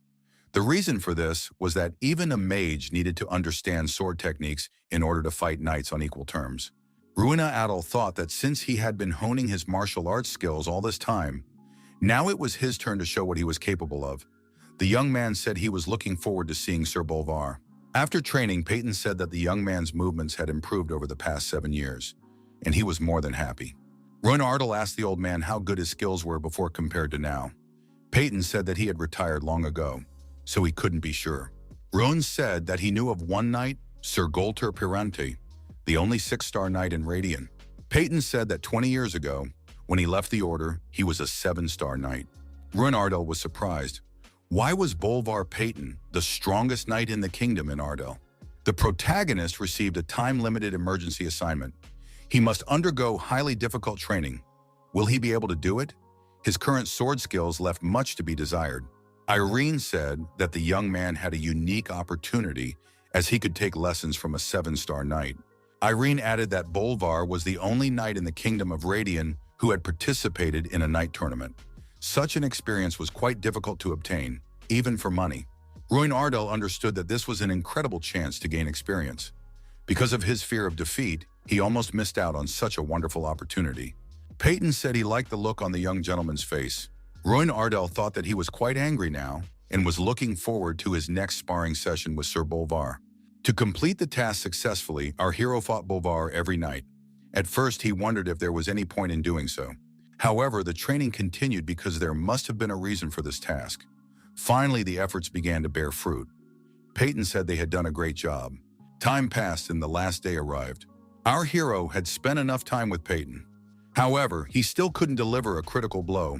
The reason for this was that even a mage needed to understand sword techniques in order to fight knights on equal terms. Ruina Ardell thought that since he had been honing his martial arts skills all this time, now it was his turn to show what he was capable of. The young man said he was looking forward to seeing Sir Bolvar. After training, Peyton said that the young man's movements had improved over the past 7 years, and he was more than happy. Ruin Ardell asked the old man how good his skills were before compared to now. Peyton said that he had retired long ago, so he couldn't be sure. Ruin said that he knew of one knight, Sir Golter Pirante, the only 6-star knight in Radian. Peyton said that 20 years ago, when he left the order, he was a 7-star knight. Ruin Ardell was surprised. Why was Bolvar Peyton the strongest knight in the kingdom in Ardell? The protagonist received a time-limited emergency assignment. He must undergo highly difficult training. Will he be able to do it? His current sword skills left much to be desired. Irene said that the young man had a unique opportunity as he could take lessons from a 7-star knight. Irene added that Bolvar was the only knight in the Kingdom of Radian who had participated in a knight tournament. Such an experience was quite difficult to obtain, even for money. Ruin Ardell understood that this was an incredible chance to gain experience. Because of his fear of defeat, he almost missed out on such a wonderful opportunity. Peyton said he liked the look on the young gentleman's face. Ruin Ardell thought that he was quite angry now and was looking forward to his next sparring session with Sir Bolvar. To complete the task successfully, our hero fought Bolvar every night. At first, he wondered if there was any point in doing so. However, the training continued because there must have been a reason for this task. Finally, the efforts began to bear fruit. Peyton said they had done a great job. Time passed and the last day arrived. Our hero had spent enough time with Peyton. However, he still couldn't deliver a critical blow.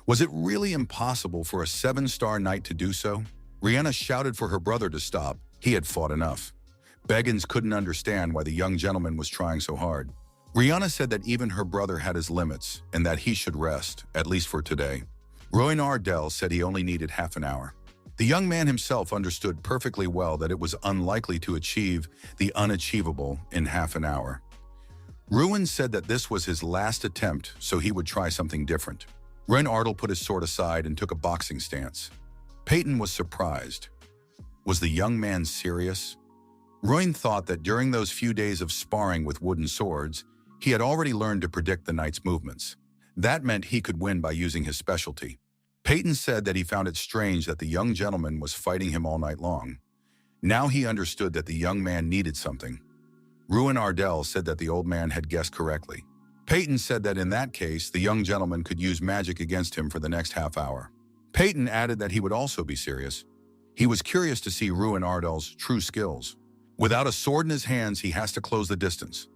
Was it really impossible for a 7-star knight to do so? Rihanna shouted for her brother to stop. He had fought enough. Beggins couldn't understand why the young gentleman was trying so hard. Rihanna said that even her brother had his limits and that he should rest, at least for today. Ruin Ardell said he only needed half an hour. The young man himself understood perfectly well that it was unlikely to achieve the unachievable in half an hour. Ruin said that this was his last attempt, so he would try something different. Ruin Ardell put his sword aside and took a boxing stance. Peyton was surprised. Was the young man serious? Ruin thought that during those few days of sparring with wooden swords, he had already learned to predict the knight's movements. That meant he could win by using his specialty. Peyton said that he found it strange that the young gentleman was fighting him all night long. Now he understood that the young man needed something. Ruin Ardell said that the old man had guessed correctly. Peyton said that in that case, the young gentleman could use magic against him for the next half hour. Peyton added that he would also be serious. He was curious to see Ruin Ardell's true skills. Without a sword in his hands, he has to close the distance.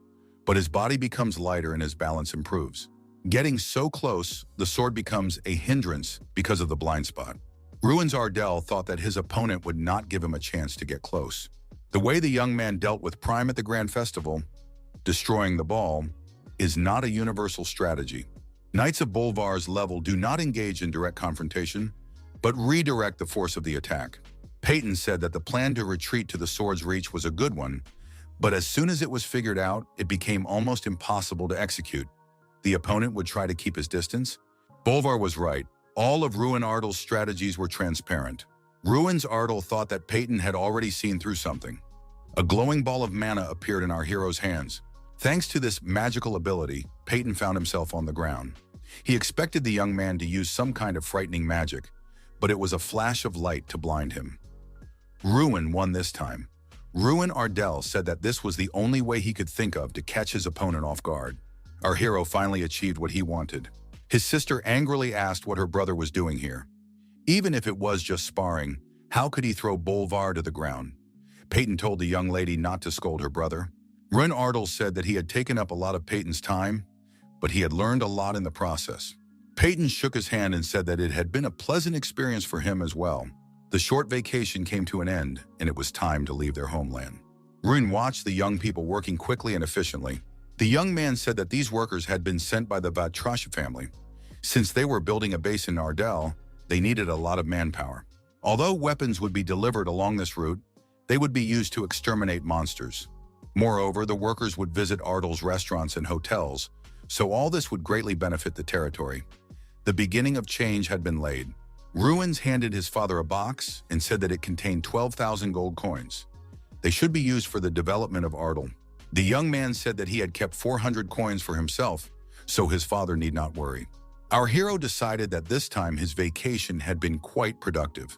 But his body becomes lighter and his balance improves. Getting so close, the sword becomes a hindrance because of the blind spot. Ruins Ardell thought that his opponent would not give him a chance to get close. The way the young man dealt with Prime at the Grand Festival, destroying the ball, is not a universal strategy. Knights of Bolvar's level do not engage in direct confrontation, but redirect the force of the attack. Peyton said that the plan to retreat to the sword's reach was a good one, but as soon as it was figured out, it became almost impossible to execute. The opponent would try to keep his distance. Bolvar was right. All of Ruin Ardell's strategies were transparent. Ruins Ardell thought that Peyton had already seen through something. A glowing ball of mana appeared in our hero's hands. Thanks to this magical ability, Peyton found himself on the ground. He expected the young man to use some kind of frightening magic, but it was a flash of light to blind him. Ruin won this time. Ruin Ardell said that this was the only way he could think of to catch his opponent off guard. Our hero finally achieved what he wanted. His sister angrily asked what her brother was doing here. Even if it was just sparring, how could he throw Bolvar to the ground? Peyton told the young lady not to scold her brother. Ruin Ardell said that he had taken up a lot of Peyton's time, but he had learned a lot in the process. Peyton shook his hand and said that it had been a pleasant experience for him as well. The short vacation came to an end, and it was time to leave their homeland. Ruin watched the young people working quickly and efficiently. The young man said that these workers had been sent by the Vatrasha family. Since they were building a base in Ardell, they needed a lot of manpower. Although weapons would be delivered along this route, they would be used to exterminate monsters. Moreover, the workers would visit Ardell's restaurants and hotels, so all this would greatly benefit the territory. The beginning of change had been laid. Ruins handed his father a box and said that it contained 12,000 gold coins. They should be used for the development of Ardell. The young man said that he had kept 400 coins for himself, so his father need not worry. Our hero decided that this time his vacation had been quite productive.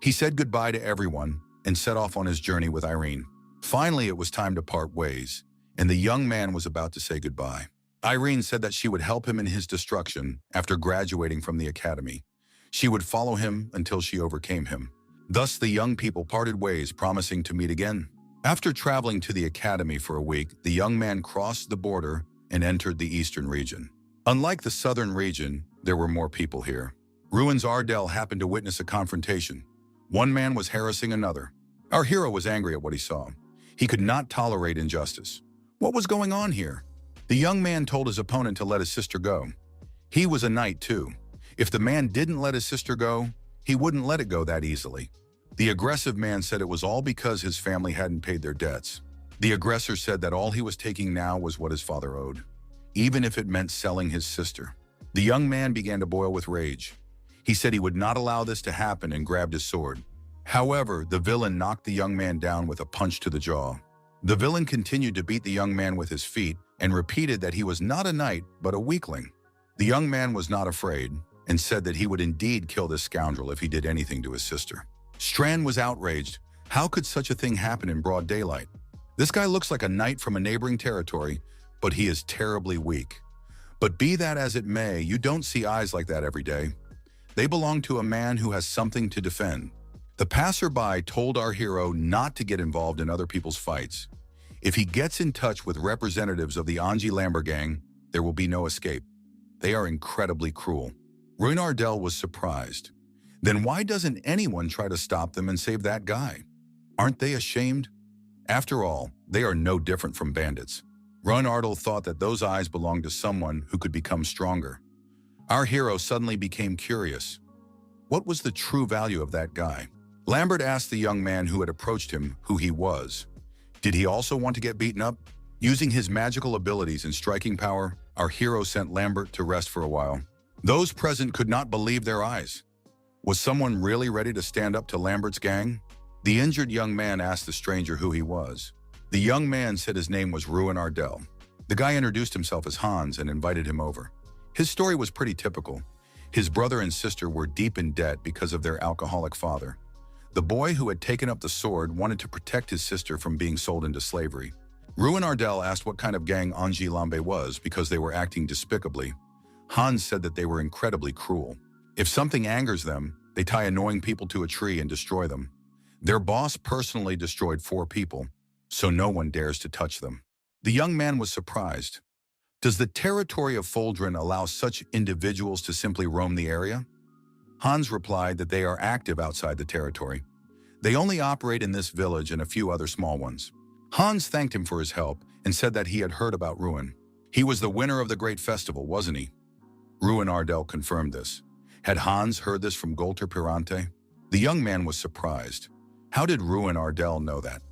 He said goodbye to everyone and set off on his journey with Irene. Finally, it was time to part ways, and the young man was about to say goodbye. Irene said that she would help him in his destruction after graduating from the academy. She would follow him until she overcame him. Thus, the young people parted ways, promising to meet again. After traveling to the academy for a week, the young man crossed the border and entered the eastern region. Unlike the southern region, there were more people here. Ruins Ardell happened to witness a confrontation. One man was harassing another. Our hero was angry at what he saw. He could not tolerate injustice. What was going on here? The young man told his opponent to let his sister go. He was a knight too. If the man didn't let his sister go, he wouldn't let it go that easily. The aggressive man said it was all because his family hadn't paid their debts. The aggressor said that all he was taking now was what his father owed, even if it meant selling his sister. The young man began to boil with rage. He said he would not allow this to happen and grabbed his sword. However, the villain knocked the young man down with a punch to the jaw. The villain continued to beat the young man with his feet and repeated that he was not a knight, but a weakling. The young man was not afraid and said that he would indeed kill this scoundrel if he did anything to his sister. Strand was outraged. How could such a thing happen in broad daylight? This guy looks like a knight from a neighboring territory, but he is terribly weak. But be that as it may, you don't see eyes like that every day. They belong to a man who has something to defend. The passerby told our hero not to get involved in other people's fights. If he gets in touch with representatives of the Anji Lambert gang, there will be no escape. They are incredibly cruel. Ruin Ardell was surprised. Then why doesn't anyone try to stop them and save that guy? Aren't they ashamed? After all, they are no different from bandits. Ruin Ardell thought that those eyes belonged to someone who could become stronger. Our hero suddenly became curious. What was the true value of that guy? Lambert asked the young man who had approached him who he was. Did he also want to get beaten up? Using his magical abilities and striking power, our hero sent Lambert to rest for a while. Those present could not believe their eyes. Was someone really ready to stand up to Lambert's gang? The injured young man asked the stranger who he was. The young man said his name was Ruin Ardell. The guy introduced himself as Hans and invited him over. His story was pretty typical. His brother and sister were deep in debt because of their alcoholic father. The boy who had taken up the sword wanted to protect his sister from being sold into slavery. Ruin Ardell asked what kind of gang Anji Lambe was because they were acting despicably. Hans said that they were incredibly cruel. If something angers them, they tie annoying people to a tree and destroy them. Their boss personally destroyed 4 people, so no one dares to touch them. The young man was surprised. Does the territory of Foldren allow such individuals to simply roam the area? Hans replied that they are active outside the territory. They only operate in this village and a few other small ones. Hans thanked him for his help and said that he had heard about Ruin. He was the winner of the great festival, wasn't he? Ruin Ardell confirmed this. Had Hans heard this from Golter Pirante? The young man was surprised. How did Ruin Ardell know that?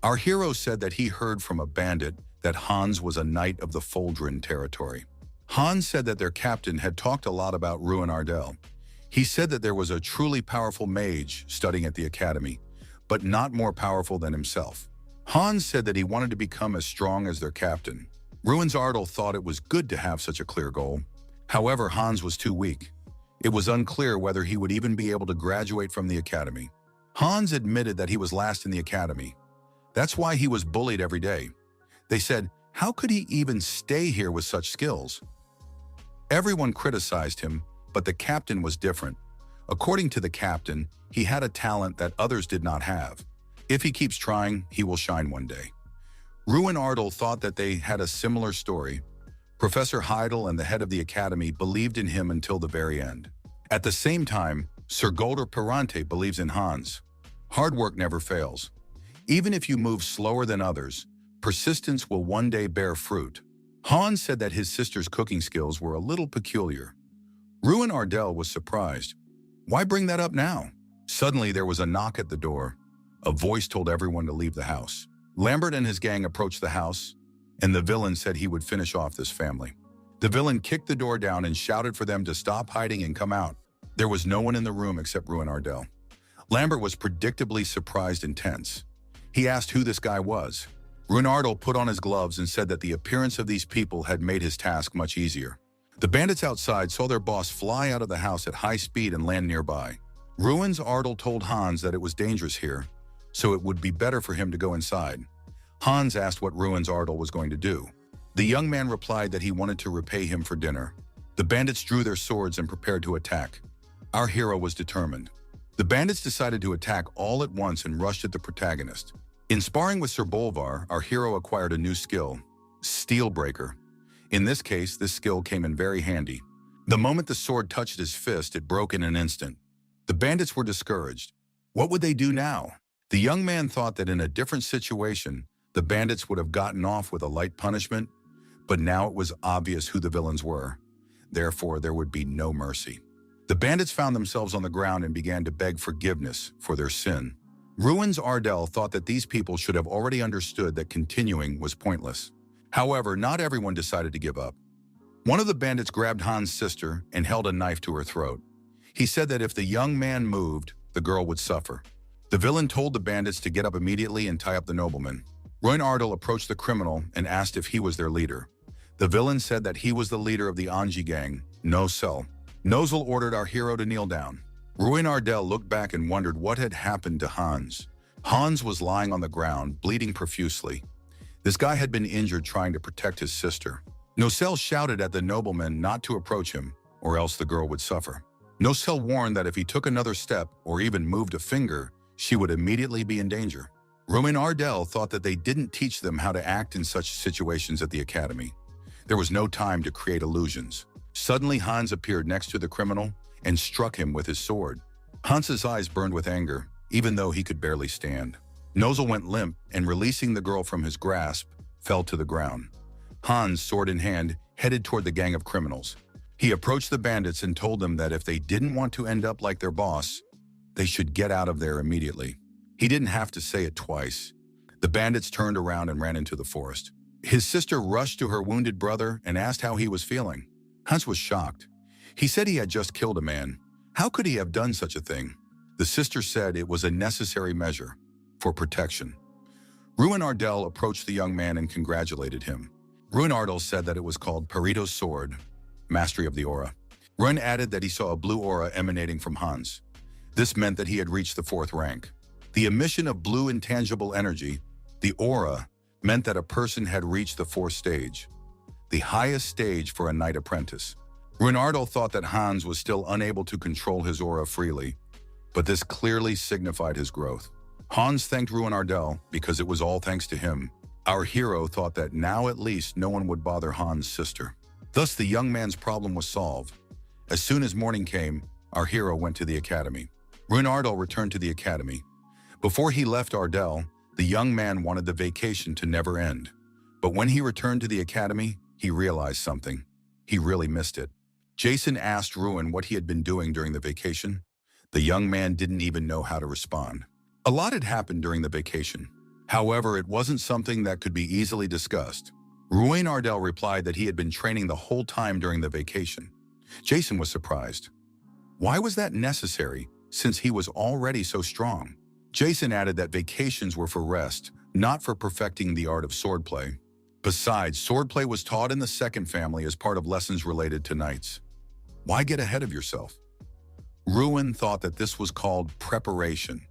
Our hero said that he heard from a bandit that Hans was a knight of the Foldren territory. Hans said that their captain had talked a lot about Ruin Ardell. He said that there was a truly powerful mage studying at the academy, but not more powerful than himself. Hans said that he wanted to become as strong as their captain. Ruins Ardell thought it was good to have such a clear goal. However, Hans was too weak. It was unclear whether he would even be able to graduate from the academy. Hans admitted that he was last in the academy. That's why he was bullied every day. They said, how could he even stay here with such skills? Everyone criticized him, but the captain was different. According to the captain, he had a talent that others did not have. If he keeps trying, he will shine one day. Ruin Ardell thought that they had a similar story. Professor Heidel and the head of the academy believed in him until the very end. At the same time, Sir Golder Pirante believes in Hans. Hard work never fails. Even if you move slower than others, persistence will one day bear fruit. Hans said that his sister's cooking skills were a little peculiar. Ruin Ardell was surprised. Why bring that up now? Suddenly there was a knock at the door. A voice told everyone to leave the house. Lambert and his gang approached the house, and the villain said he would finish off this family. The villain kicked the door down and shouted for them to stop hiding and come out. There was no one in the room except Ruin Ardell. Lambert was predictably surprised and tense. He asked who this guy was. Ruin Ardell put on his gloves and said that the appearance of these people had made his task much easier. The bandits outside saw their boss fly out of the house at high speed and land nearby. Ruin Ardell told Hans that it was dangerous here, so it would be better for him to go inside. Hans asked what Ruin Ardell was going to do. The young man replied that he wanted to repay him for dinner. The bandits drew their swords and prepared to attack. Our hero was determined. The bandits decided to attack all at once and rushed at the protagonist. In sparring with Sir Bolvar, our hero acquired a new skill, Steelbreaker. In this case, this skill came in very handy. The moment the sword touched his fist, it broke in an instant. The bandits were discouraged. What would they do now? The young man thought that in a different situation, the bandits would have gotten off with a light punishment, but now it was obvious who the villains were. Therefore, there would be no mercy. The bandits found themselves on the ground and began to beg forgiveness for their sin. Ruin Ardell thought that these people should have already understood that continuing was pointless. However, not everyone decided to give up. One of the bandits grabbed Hans' sister and held a knife to her throat. He said that if the young man moved, the girl would suffer. The villain told the bandits to get up immediately and tie up the nobleman. Ruin Ardell approached the criminal and asked if he was their leader. The villain said that he was the leader of the Anji gang, Nozel. Nozel ordered our hero to kneel down. Ruin Ardell looked back and wondered what had happened to Hans. Hans was lying on the ground, bleeding profusely. This guy had been injured trying to protect his sister. Nozel shouted at the nobleman not to approach him, or else the girl would suffer. Nozel warned that if he took another step or even moved a finger, she would immediately be in danger. Ruin Ardell thought that they didn't teach them how to act in such situations at the academy. There was no time to create illusions. Suddenly, Hans appeared next to the criminal and struck him with his sword. Hans's eyes burned with anger, even though he could barely stand. Nozel went limp and, releasing the girl from his grasp, fell to the ground. Hans, sword in hand, headed toward the gang of criminals. He approached the bandits and told them that if they didn't want to end up like their boss, they should get out of there immediately. He didn't have to say it twice. The bandits turned around and ran into the forest. His sister rushed to her wounded brother and asked how he was feeling. Hans was shocked. He said he had just killed a man. How could he have done such a thing? The sister said it was a necessary measure for protection. Ruin Ardell approached the young man and congratulated him. Ruin Ardell said that it was called Perito's sword, mastery of the aura. Ruin added that he saw a blue aura emanating from Hans. This meant that he had reached the 4th rank. The emission of blue intangible energy, the aura, meant that a person had reached the 4th stage, the highest stage for a knight apprentice. Ruin Ardell thought that Hans was still unable to control his aura freely, but this clearly signified his growth. Hans thanked Ruin Ardell because it was all thanks to him. Our hero thought that now at least no one would bother Hans' sister. Thus the young man's problem was solved. As soon as morning came, our hero went to the academy. Ruin Ardell returned to the academy. Before he left Ardell, the young man wanted the vacation to never end. But when he returned to the academy, he realized something. He really missed it. Jason asked Ruin what he had been doing during the vacation. The young man didn't even know how to respond. A lot had happened during the vacation. However, it wasn't something that could be easily discussed. Ruin Ardell replied that he had been training the whole time during the vacation. Jason was surprised. Why was that necessary, since he was already so strong? Jason added that vacations were for rest, not for perfecting the art of swordplay. Besides, swordplay was taught in the 2nd family as part of lessons related to knights. Why get ahead of yourself? Ruin thought that this was called preparation.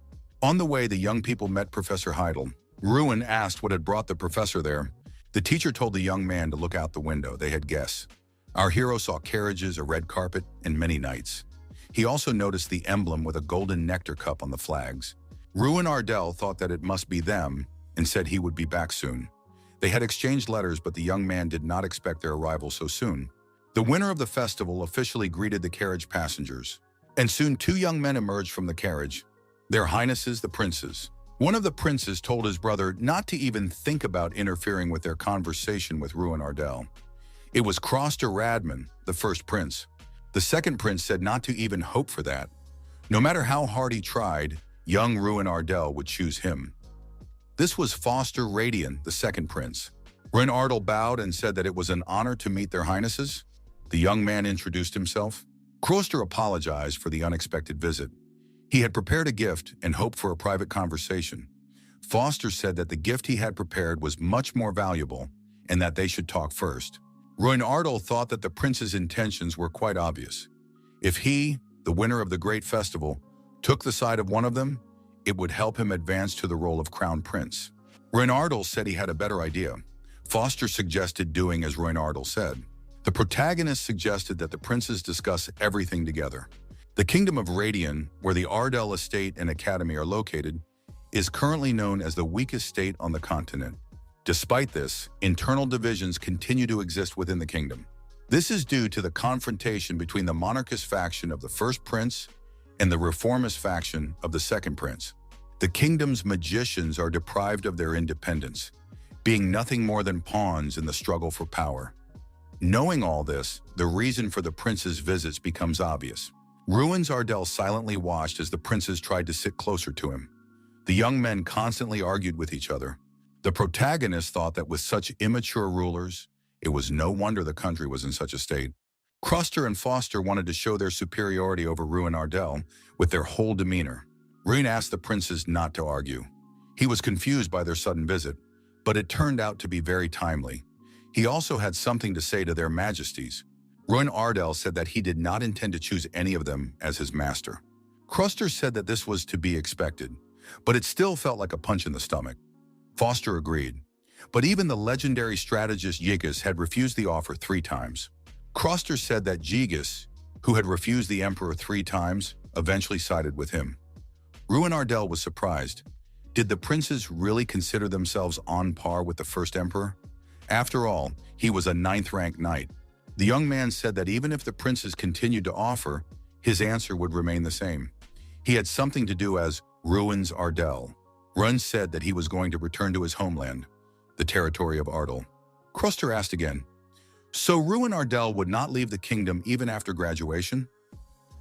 On the way, the young people met Professor Heidel. Ruin asked what had brought the professor there. The teacher told the young man to look out the window. They had guests. Our hero saw carriages, a red carpet, and many knights. He also noticed the emblem with a golden nectar cup on the flags. Ruin Ardell thought that it must be them and said he would be back soon. They had exchanged letters, but the young man did not expect their arrival so soon. The winner of the festival officially greeted the carriage passengers. And soon 2 young men emerged from the carriage. Their highnesses, the princes. One of the princes told his brother not to even think about interfering with their conversation with Ruin Ardell. It was Kroster Radman, the first prince. The second prince said not to even hope for that. No matter how hard he tried, young Ruin Ardell would choose him. This was Foster Radian, the second prince. Ruin Ardell bowed and said that it was an honor to meet their highnesses. The young man introduced himself. Kroster apologized for the unexpected visit. He had prepared a gift and hoped for a private conversation. Foster said that the gift he had prepared was much more valuable and that they should talk first. Ruin Ardell thought that the prince's intentions were quite obvious. If he, the winner of the great festival, took the side of one of them, it would help him advance to the role of crown prince. Ruin Ardell said he had a better idea. Foster suggested doing as Ruin Ardell said. The protagonist suggested that the princes discuss everything together. The kingdom of Radian, where the Ardell estate and academy are located, is currently known as the weakest state on the continent. Despite this, internal divisions continue to exist within the kingdom. This is due to the confrontation between the monarchist faction of the first prince and the reformist faction of the second prince. The kingdom's magicians are deprived of their independence, being nothing more than pawns in the struggle for power. Knowing all this, the reason for the prince's visits becomes obvious. Ruin Ardell silently watched as the princes tried to sit closer to him. The young men constantly argued with each other. The protagonist thought that with such immature rulers, it was no wonder the country was in such a state. Kroster and Foster wanted to show their superiority over Ruin Ardell with their whole demeanor. Ruin asked the princes not to argue. He was confused by their sudden visit, but it turned out to be very timely. He also had something to say to their majesties. Ruin Ardell said that he did not intend to choose any of them as his master. Kroster said that this was to be expected, but it still felt like a punch in the stomach. Foster agreed, but even the legendary strategist Jigus had refused the offer 3 times. Kroster said that Jigus, who had refused the emperor 3 times, eventually sided with him. Ruin Ardell was surprised. Did the princes really consider themselves on par with the first emperor? After all, he was a 9th-ranked knight. The young man said that even if the princes continued to offer, his answer would remain the same. He had something to do as Ruin Ardell. Ruin said that he was going to return to his homeland, the territory of Ardell. Kroster asked again, so Ruin Ardell would not leave the kingdom even after graduation?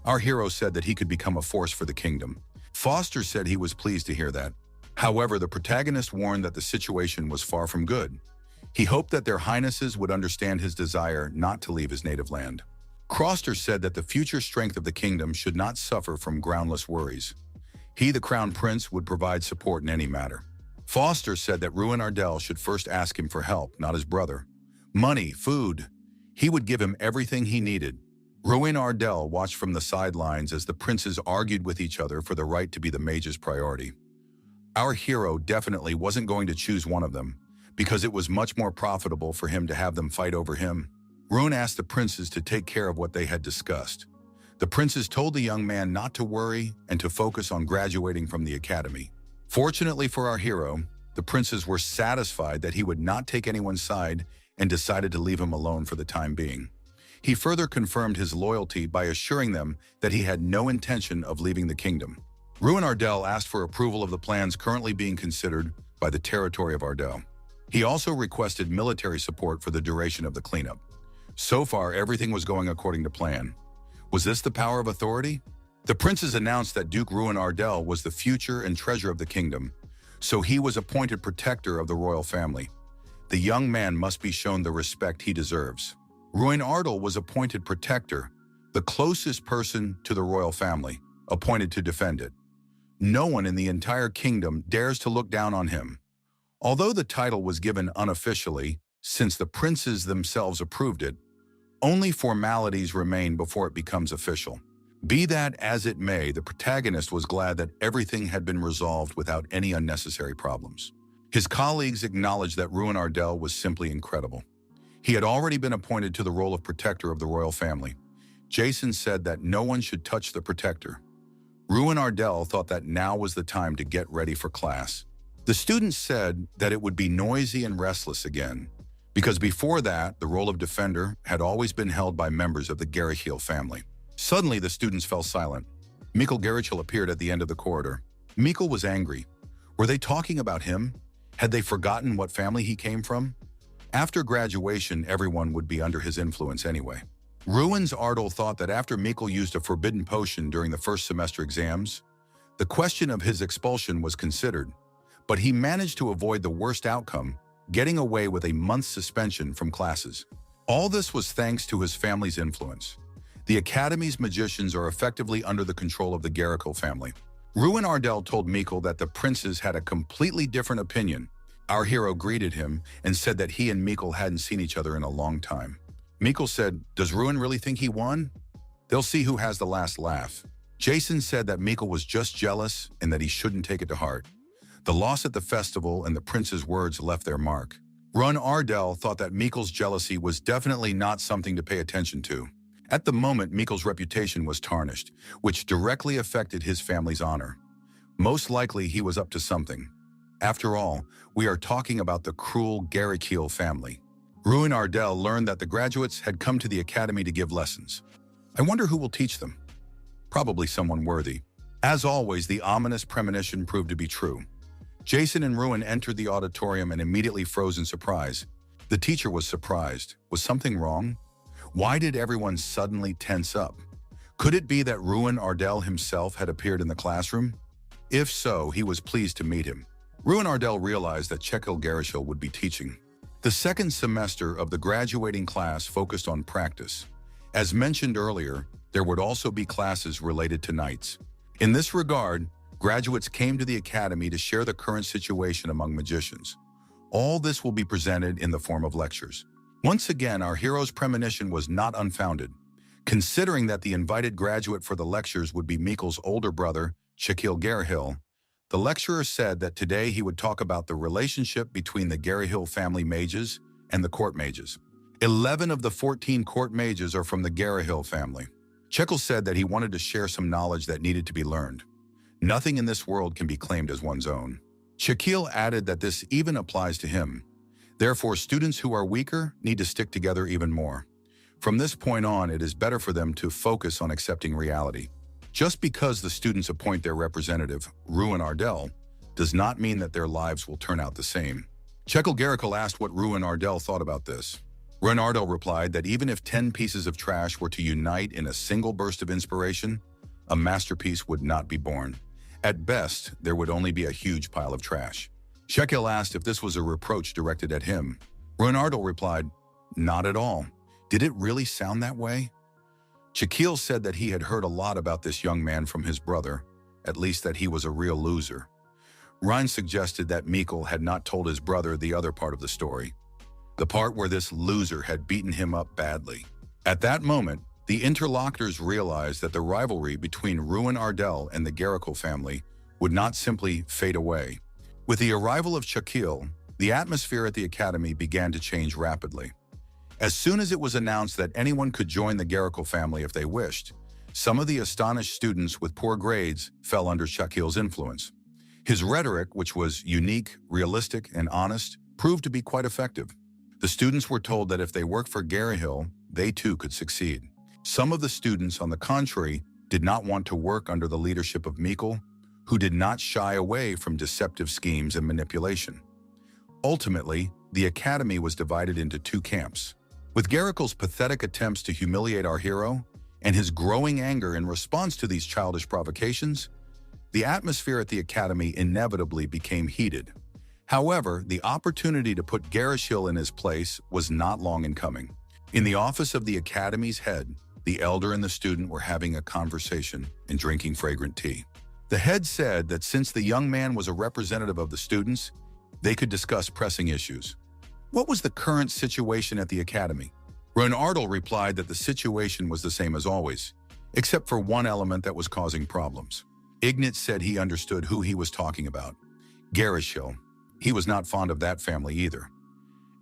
Our hero said that he could become a force for the kingdom. Foster said he was pleased to hear that. However, the protagonist warned that the situation was far from good. He hoped that their highnesses would understand his desire not to leave his native land. Kroster said that the future strength of the kingdom should not suffer from groundless worries. He, the crown prince, would provide support in any matter. Foster said that Ruin Ardell should first ask him for help, not his brother. Money, food. He would give him everything he needed. Ruin Ardell watched from the sidelines as the princes argued with each other for the right to be the mage's priority. Our hero definitely wasn't going to choose one of them, because it was much more profitable for him to have them fight over him. Ruin asked the princes to take care of what they had discussed. The princes told the young man not to worry and to focus on graduating from the academy. Fortunately for our hero, the princes were satisfied that he would not take anyone's side and decided to leave him alone for the time being. He further confirmed his loyalty by assuring them that he had no intention of leaving the kingdom. Ruin Ardell asked for approval of the plans currently being considered by the territory of Ardell. He also requested military support for the duration of the cleanup. So far, everything was going according to plan. Was this the power of authority? The princes announced that Duke Ruin Ardell was the future and treasure of the kingdom, so he was appointed protector of the royal family. The young man must be shown the respect he deserves. Ruin Ardell was appointed protector, the closest person to the royal family, appointed to defend it. No one in the entire kingdom dares to look down on him. Although the title was given unofficially, since the princes themselves approved it, only formalities remain before it becomes official. Be that as it may, the protagonist was glad that everything had been resolved without any unnecessary problems. His colleagues acknowledged that Ruin Ardell was simply incredible. He had already been appointed to the role of protector of the royal family. Jason said that no one should touch the protector. Ruin Ardell thought that now was the time to get ready for class. The students said that it would be noisy and restless again, because before that, the role of defender had always been held by members of the Garrichiel family. Suddenly, the students fell silent. Mikkel Garrichiel appeared at the end of the corridor. Mikkel was angry. Were they talking about him? Had they forgotten what family he came from? After graduation, everyone would be under his influence anyway. Ruin Ardell thought that after Mikkel used a forbidden potion during the first semester exams, the question of his expulsion was considered, but he managed to avoid the worst outcome, getting away with a month's suspension from classes. All this was thanks to his family's influence. The Academy's magicians are effectively under the control of the Garrichiel family. Ruin Ardell told Mikkel that the princes had a completely different opinion. Our hero greeted him and said that he and Mikkel hadn't seen each other in a long time. Mikkel said, "Does Ruin really think he won? They'll see who has the last laugh." Jason said that Mikkel was just jealous and that he shouldn't take it to heart. The loss at the festival and the prince's words left their mark. Ruin Ardell thought that Mikkel's jealousy was definitely not something to pay attention to. At the moment, Mikkel's reputation was tarnished, which directly affected his family's honor. Most likely, he was up to something. After all, we are talking about the cruel Garrichiel family. Ruin Ardell learned that the graduates had come to the academy to give lessons. I wonder who will teach them. Probably someone worthy. As always, the ominous premonition proved to be true. Jason and Ruin entered the auditorium and immediately froze in surprise. The teacher was surprised. Was something wrong? Why did everyone suddenly tense up? Could it be that Ruin Ardell himself had appeared in the classroom? If so, he was pleased to meet him. Ruin Ardell realized that Mikkel Garrichiel would be teaching. The second semester of the graduating class focused on practice. As mentioned earlier, there would also be classes related to knights. In this regard, graduates came to the academy to share the current situation among magicians. All this will be presented in the form of lectures. Once again, our hero's premonition was not unfounded, considering that the invited graduate for the lectures would be Mikkel's older brother, Mikkel Garrichiel. The lecturer said that today he would talk about the relationship between the Garrichiel family mages and the court mages. 11 of the 14 court mages are from the Garrichiel family. Mikkel said that he wanted to share some knowledge that needed to be learned. Nothing in this world can be claimed as one's own. Mikkel added that this even applies to him. Therefore, students who are weaker need to stick together even more. From this point on, it is better for them to focus on accepting reality. Just because the students appoint their representative, Ruin Ardell, does not mean that their lives will turn out the same. Mikkel Garrichiel asked what Ruin Ardell thought about this. Ruin Ardell replied that even if 10 pieces of trash were to unite in a single burst of inspiration, a masterpiece would not be born. At best, there would only be a huge pile of trash. Mikkel asked if this was a reproach directed at him. Ruin Ardell replied, "Not at all. Did it really sound that way?" Mikkel said that he had heard a lot about this young man from his brother, at least that he was a real loser. Ryan suggested that Mikkel had not told his brother the other part of the story, the part where this loser had beaten him up badly. At that moment, the interlocutors realized that the rivalry between Ruin Ardell and the Garrickle family would not simply fade away. With the arrival of Shaquille, the atmosphere at the academy began to change rapidly. As soon as it was announced that anyone could join the Garrickle family if they wished, some of the astonished students with poor grades fell under Shaquille's influence. His rhetoric, which was unique, realistic, and honest, proved to be quite effective. The students were told that if they worked for Garrickle, they too could succeed. Some of the students, on the contrary, did not want to work under the leadership of Mikkel, who did not shy away from deceptive schemes and manipulation. Ultimately, the academy was divided into two camps. With Garrickle's pathetic attempts to humiliate our hero, and his growing anger in response to these childish provocations, the atmosphere at the academy inevitably became heated. However, the opportunity to put Garrickle in his place was not long in coming. In the office of the academy's head, the elder and the student were having a conversation and drinking fragrant tea. The head said that since the young man was a representative of the students, they could discuss pressing issues. What was the current situation at the academy? Ardell replied that the situation was the same as always, except for one element that was causing problems. Ignat said he understood who he was talking about. Garrickle. He was not fond of that family either.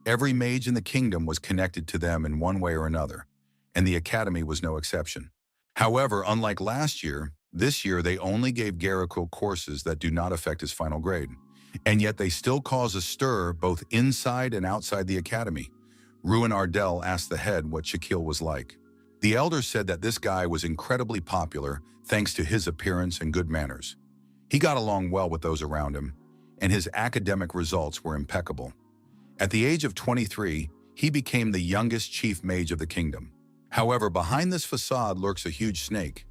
Every mage in the kingdom was connected to them in one way or another, and the academy was no exception. However, unlike last year, this year they only gave Garrickle courses that do not affect his final grade, and yet they still cause a stir both inside and outside the academy. Ruin Ardell asked the head what Shaquille was like. The elder said that this guy was incredibly popular thanks to his appearance and good manners. He got along well with those around him, and his academic results were impeccable. At the age of 23, he became the youngest chief mage of the kingdom. However, behind this facade lurks a huge snake.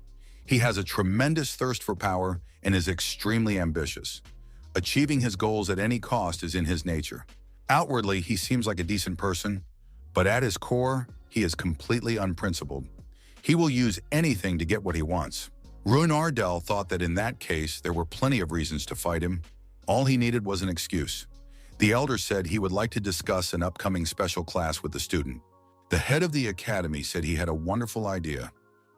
He has a tremendous thirst for power and is extremely ambitious. Achieving his goals at any cost is in his nature. Outwardly, he seems like a decent person, but at his core, he is completely unprincipled. He will use anything to get what he wants. Ruin Ardell thought that in that case, there were plenty of reasons to fight him. All he needed was an excuse. The elder said he would like to discuss an upcoming special class with the student. The head of the academy said he had a wonderful idea.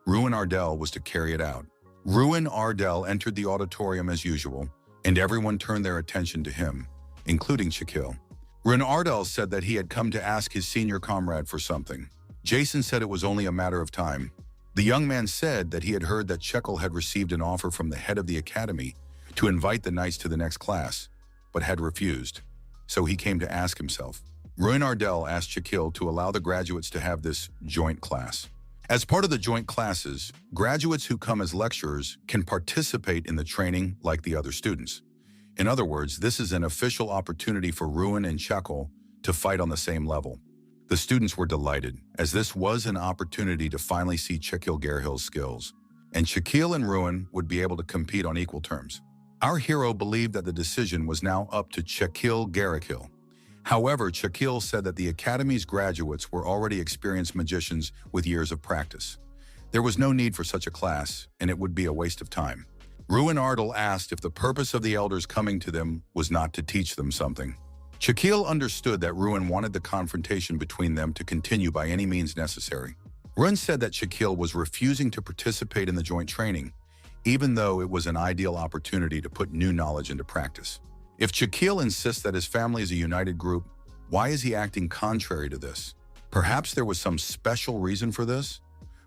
Ruin Ardell was to carry it out. Ruin Ardell entered the auditorium as usual, and everyone turned their attention to him, including Shaquille. Ruin Ardell said that he had come to ask his senior comrade for something. Jason said it was only a matter of time. The young man said that he had heard that Shaquille had received an offer from the head of the academy to invite the knights to the next class, but had refused. So he came to ask himself. Ruin Ardell asked Shaquille to allow the graduates to have this joint class. As part of the joint classes, graduates who come as lecturers can participate in the training like the other students. In other words, this is an official opportunity for Ruin and Shaquille to fight on the same level. The students were delighted, as this was an opportunity to finally see Shaquille Garricle's skills, and Shaquille and Ruin would be able to compete on equal terms. Our hero believed that the decision was now up to Shaquille Garrickle. However, Shaquille said that the academy's graduates were already experienced magicians with years of practice. There was no need for such a class, and it would be a waste of time. Ruin Ardell asked if the purpose of the elders coming to them was not to teach them something. Shaquille understood that Ruin wanted the confrontation between them to continue by any means necessary. Ruin said that Shaquille was refusing to participate in the joint training, even though it was an ideal opportunity to put new knowledge into practice. If Shaquille insists that his family is a united group, why is he acting contrary to this? Perhaps there was some special reason for this?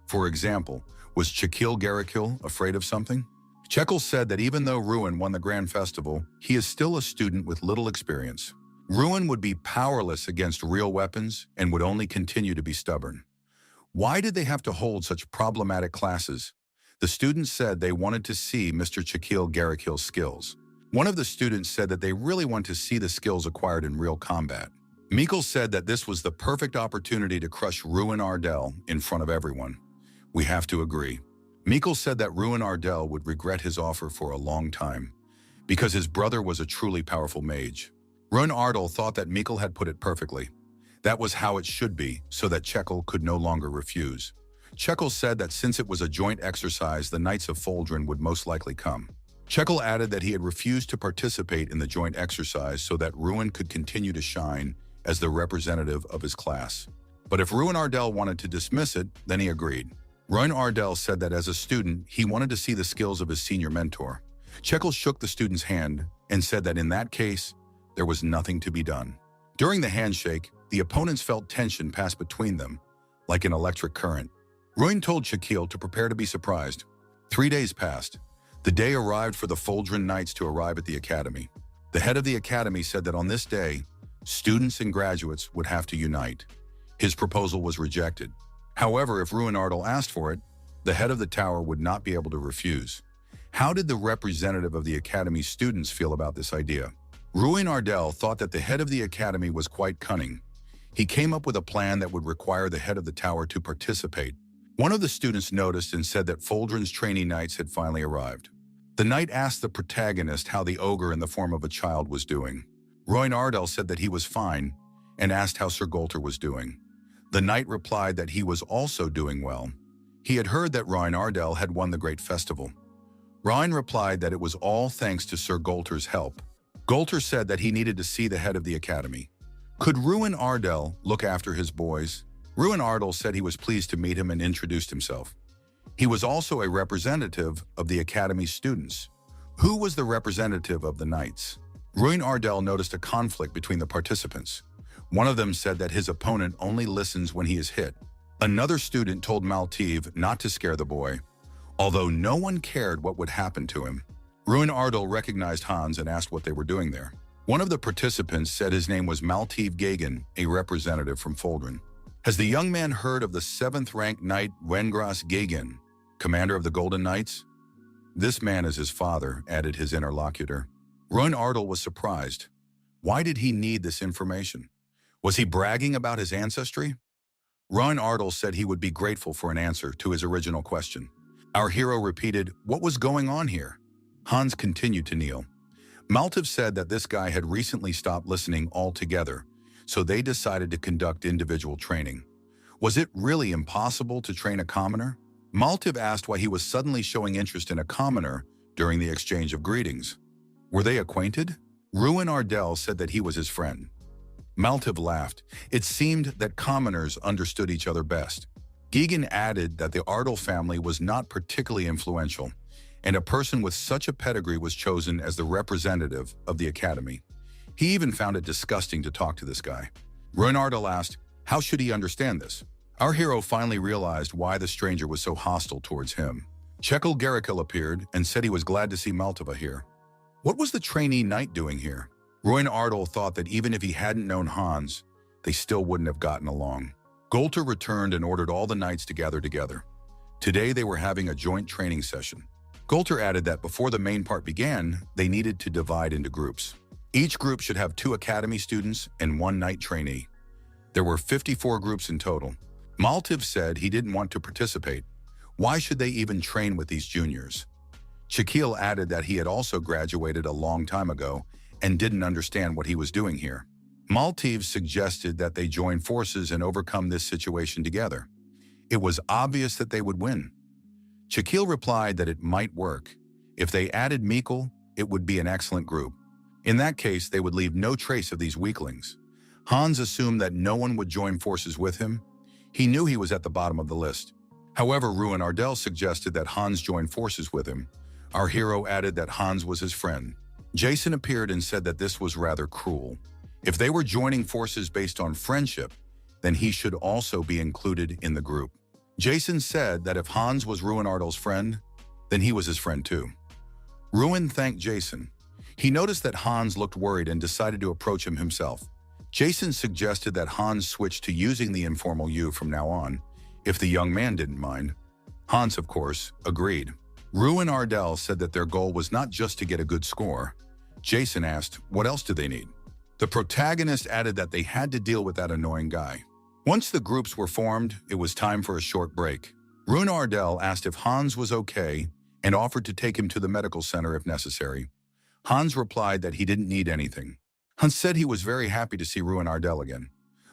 For example, was Shaquille Garrickle afraid of something? Shaquille said that even though Ruin won the Grand Festival, he is still a student with little experience. Ruin would be powerless against real weapons and would only continue to be stubborn. Why did they have to hold such problematic classes? The students said they wanted to see Mr. Shaquille Garrickle's skills. One of the students said that they really want to see the skills acquired in real combat. Mikkel said that this was the perfect opportunity to crush Ruin Ardell in front of everyone. We have to agree. Mikkel said that Ruin Ardell would regret his offer for a long time, because his brother was a truly powerful mage. Ruin Ardell thought that Mikkel had put it perfectly. That was how it should be, so that Shaquille could no longer refuse. Shaquille said that since it was a joint exercise, the Knights of Foldrin would most likely come. Chekel added that he had refused to participate in the joint exercise so that Ruin could continue to shine as the representative of his class. But if Ruin Ardell wanted to dismiss it, then he agreed. Ruin Ardell said that as a student, he wanted to see the skills of his senior mentor. Chekel shook the student's hand and said that in that case, there was nothing to be done. During the handshake, the opponents felt tension pass between them, like an electric current. Ruin told Chekel to prepare to be surprised. 3 days passed. The day arrived for the Foldrin Knights to arrive at the academy. The head of the academy said that on this day, students and graduates would have to unite. His proposal was rejected. However, if Ruin Ardell asked for it, the head of the tower would not be able to refuse. How did the representative of the academy's students feel about this idea? Ruin Ardell thought that the head of the academy was quite cunning. He came up with a plan that would require the head of the tower to participate. One of the students noticed and said that Foldrin's trainee knights had finally arrived. The knight asked the protagonist how the ogre in the form of a child was doing. Ruin Ardell said that he was fine and asked how Sir Golter was doing. The knight replied that he was also doing well. He had heard that Ruin Ardell had won the great festival. Ruin replied that it was all thanks to Sir Golter's help. Golter said that he needed to see the head of the academy. Could Ruin Ardell look after his boys? Ruin Ardell said he was pleased to meet him and introduced himself. He was also a representative of the academy's students. Who was the representative of the knights? Ruin Ardell noticed a conflict between the participants. One of them said that his opponent only listens when he is hit. Another student told Malteve not to scare the boy, although no one cared what would happen to him. Ruin Ardell recognized Hans and asked what they were doing there. One of the participants said his name was Malteve Gagan, a representative from Foldrin. Has the young man heard of the 7th-ranked knight Wengras Gagan, commander of the Golden Knights? This man is his father, added his interlocutor. Ruin Ardell was surprised. Why did he need this information? Was he bragging about his ancestry? Ruin Ardell said he would be grateful for an answer to his original question. Our hero repeated, "What was going on here?" Hans continued to kneel. Malteve said that this guy had recently stopped listening altogether, so they decided to conduct individual training. Was it really impossible to train a commoner? Malteve asked why he was suddenly showing interest in a commoner during the exchange of greetings. Were they acquainted? Ruin Ardell said that he was his friend. Malteve laughed. It seemed that commoners understood each other best. Gagan added that the Ardell family was not particularly influential, and a person with such a pedigree was chosen as the representative of the academy. He even found it disgusting to talk to this guy. Ruin Ardell asked, how should he understand this? Our hero finally realized why the stranger was so hostile towards him. Chekel Garikil appeared and said he was glad to see Malteve here. What was the trainee knight doing here? Ruin Ardell thought that even if he hadn't known Hans, they still wouldn't have gotten along. Golter returned and ordered all the knights to gather together. Today they were having a joint training session. Golter added that before the main part began, they needed to divide into groups. Each group should have 2 academy students and 1 knight trainee. There were 54 groups in total. Malteve said he didn't want to participate. Why should they even train with these juniors? Chekel added that he had also graduated a long time ago and didn't understand what he was doing here. Malteve suggested that they join forces and overcome this situation together. It was obvious that they would win. Chekel replied that it might work. If they added Mikkel, it would be an excellent group. In that case, they would leave no trace of these weaklings. Hans assumed that no one would join forces with him. He knew he was at the bottom of the list. However, Ruin Ardell suggested that Hans join forces with him. Our hero added that Hans was his friend. Jason appeared and said that this was rather cruel. If they were joining forces based on friendship, then he should also be included in the group. Jason said that if Hans was Ruin Ardell's friend, then he was his friend too. Ruin thanked Jason. He noticed that Hans looked worried and decided to approach him himself. Jason suggested that Hans switch to using the informal you from now on, if the young man didn't mind. Hans, of course, agreed. Ruin Ardell said that their goal was not just to get a good score. Jason asked, what else do they need? The protagonist added that they had to deal with that annoying guy. Once the groups were formed, it was time for a short break. Ruin Ardell asked if Hans was okay and offered to take him to the medical center if necessary. Hans replied that he didn't need anything. Hans said he was very happy to see Ruin Ardell again,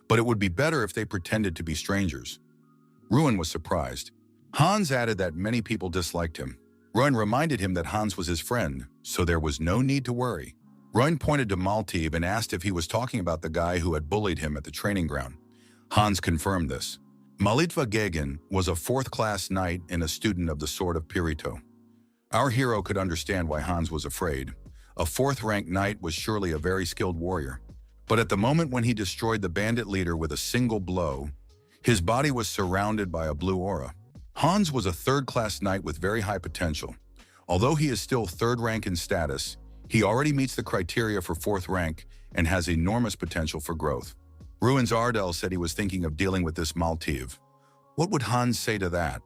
but it would be better if they pretended to be strangers. Ruin was surprised. Hans added that many people disliked him. Ruin reminded him that Hans was his friend, so there was no need to worry. Ruin pointed to Maltiv and asked if he was talking about the guy who had bullied him at the training ground. Hans confirmed this. Malitva Gagin was a fourth-class knight and a student of the Sword of Pirito. Our hero could understand why Hans was afraid. A fourth-ranked knight was surely a very skilled warrior. But at the moment when he destroyed the bandit leader with a single blow, his body was surrounded by a blue aura. Hans was a third-class knight with very high potential. Although he is still third rank in status, he already meets the criteria for fourth rank and has enormous potential for growth. Ruin's Ardell said he was thinking of dealing with this Maltiv. What would Hans say to that?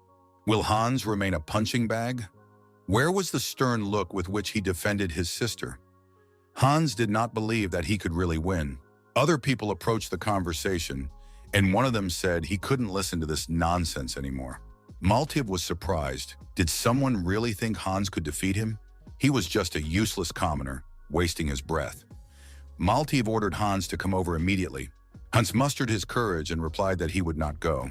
Will Hans remain a punching bag? Where was the stern look with which he defended his sister? Hans did not believe that he could really win. Other people approached the conversation, and one of them said he couldn't listen to this nonsense anymore. Maltiv was surprised. Did someone really think Hans could defeat him? He was just a useless commoner, wasting his breath. Maltiv ordered Hans to come over immediately. Hans mustered his courage and replied that he would not go.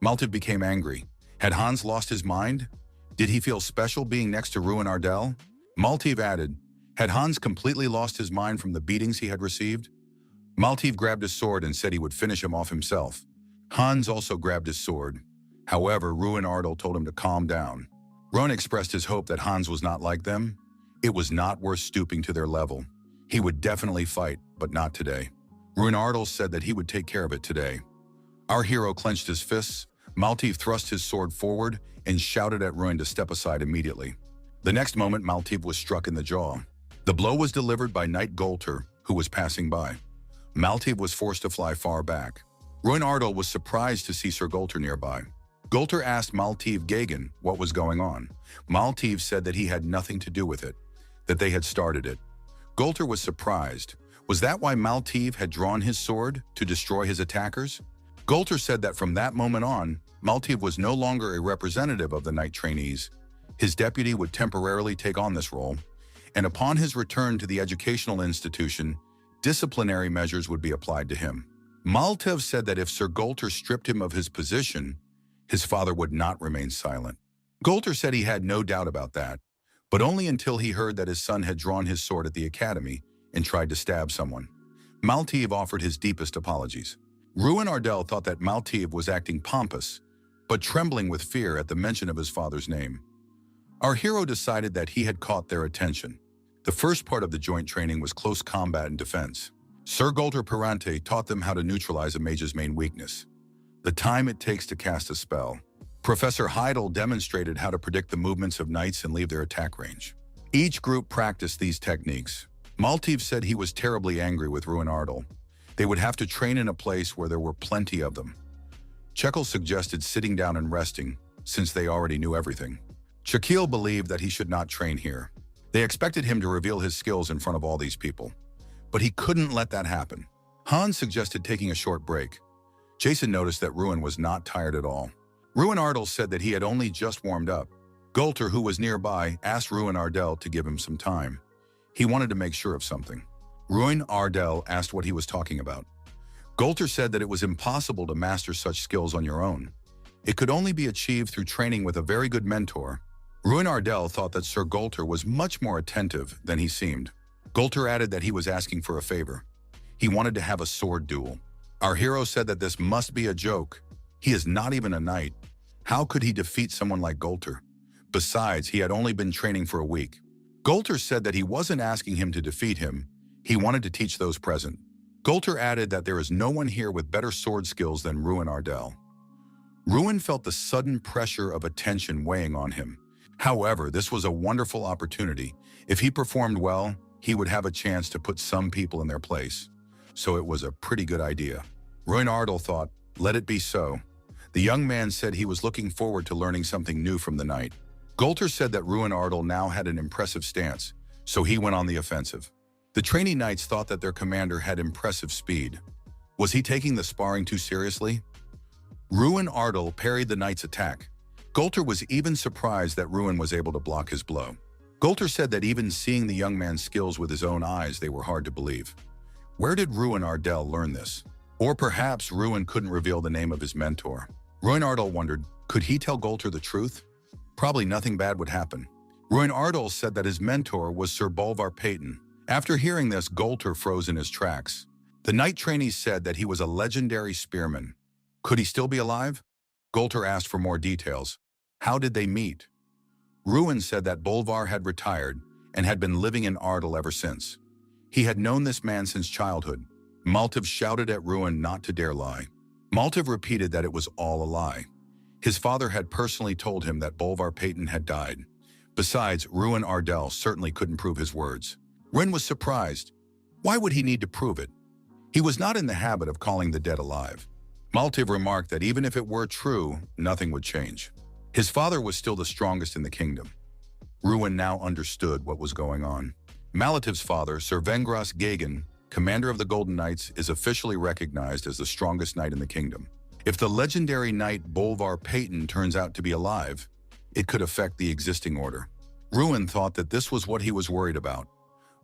Maltiv became angry. Had Hans lost his mind? Did he feel special being next to Ruin Ardell? Maltiv added, had Hans completely lost his mind from the beatings he had received? Maltiv grabbed his sword and said he would finish him off himself. Hans also grabbed his sword. However, Ruin Ardell told him to calm down. Ruin expressed his hope that Hans was not like them. It was not worth stooping to their level. He would definitely fight, but not today. Ruin Ardell said that he would take care of it today. Our hero clenched his fists. Maltiv thrust his sword forward and shouted at Ruin to step aside immediately. The next moment, Maltiv was struck in the jaw. The blow was delivered by Knight Golter, who was passing by. Maltiv was forced to fly far back. Ruin Ardell was surprised to see Sir Golter nearby. Golter asked Maltiv Gagin what was going on. Maltiv said that he had nothing to do with it, that they had started it. Golter was surprised. Was that why Maltiv had drawn his sword to destroy his attackers? Golter said that from that moment on, Maltiv was no longer a representative of the knight trainees. His deputy would temporarily take on this role, and upon his return to the educational institution, disciplinary measures would be applied to him. Maltiv said that if Sir Golter stripped him of his position, his father would not remain silent. Golter said he had no doubt about that, but only until he heard that his son had drawn his sword at the academy and tried to stab someone. Maltiv offered his deepest apologies. Ruin Ardell thought that Maltiv was acting pompous, but trembling with fear at the mention of his father's name. Our hero decided that he had caught their attention. The first part of the joint training was close combat and defense. Sir Golter Perante taught them how to neutralize a mage's main weakness, the time it takes to cast a spell. Professor Heidel demonstrated how to predict the movements of knights and leave their attack range. Each group practiced these techniques. Maltiv said he was terribly angry with Ruin Ardell. They would have to train in a place where there were plenty of them. Chekel suggested sitting down and resting, since they already knew everything. Shaquille believed that he should not train here. They expected him to reveal his skills in front of all these people, but he couldn't let that happen. Hans suggested taking a short break. Jason noticed that Ruin was not tired at all. Ruin Ardell said that he had only just warmed up. Golter, who was nearby, asked Ruin Ardell to give him some time. He wanted to make sure of something. Ruin Ardell asked what he was talking about. Golter said that it was impossible to master such skills on your own. It could only be achieved through training with a very good mentor. Ruin Ardell thought that Sir Golter was much more attentive than he seemed. Golter added that he was asking for a favor. He wanted to have a sword duel. Our hero said that this must be a joke. He is not even a knight. How could he defeat someone like Golter? Besides, he had only been training for a week. Golter said that he wasn't asking him to defeat him. He wanted to teach those present. Golter added that there is no one here with better sword skills than Ruin Ardell. Ruin felt the sudden pressure of attention weighing on him. However, this was a wonderful opportunity. If he performed well, he would have a chance to put some people in their place. So it was a pretty good idea. Ruin Ardell thought, let it be so. The young man said he was looking forward to learning something new from the knight. Golter said that Ruin Ardell now had an impressive stance, so he went on the offensive. The trainee knights thought that their commander had impressive speed. Was he taking the sparring too seriously? Ruin Ardell parried the knight's attack. Golter was even surprised that Ruin was able to block his blow. Golter said that even seeing the young man's skills with his own eyes, they were hard to believe. Where did Ruin Ardell learn this? Or perhaps Ruin couldn't reveal the name of his mentor. Ruin Ardell wondered, could he tell Golter the truth? Probably nothing bad would happen. Ruin Ardal said that his mentor was Sir Bolvar Peyton. After hearing this, Golter froze in his tracks. The knight trainee said that he was a legendary spearman. Could he still be alive? Golter asked for more details. How did they meet? Ruin said that Bolvar had retired and had been living in Ardal ever since. He had known this man since childhood. Maltiv shouted at Ruin not to dare lie. Maltiv repeated that it was all a lie. His father had personally told him that Bolvar Peyton had died. Besides, Ruin Ardal certainly couldn't prove his words. Ruin was surprised. Why would he need to prove it? He was not in the habit of calling the dead alive. Maltiv remarked that even if it were true, nothing would change. His father was still the strongest in the kingdom. Ruin now understood what was going on. Malativ's father, Sir Vengras Gagan, commander of the Golden Knights, is officially recognized as the strongest knight in the kingdom. If the legendary knight Bolvar Peyton turns out to be alive, it could affect the existing order. Ruin thought that this was what he was worried about.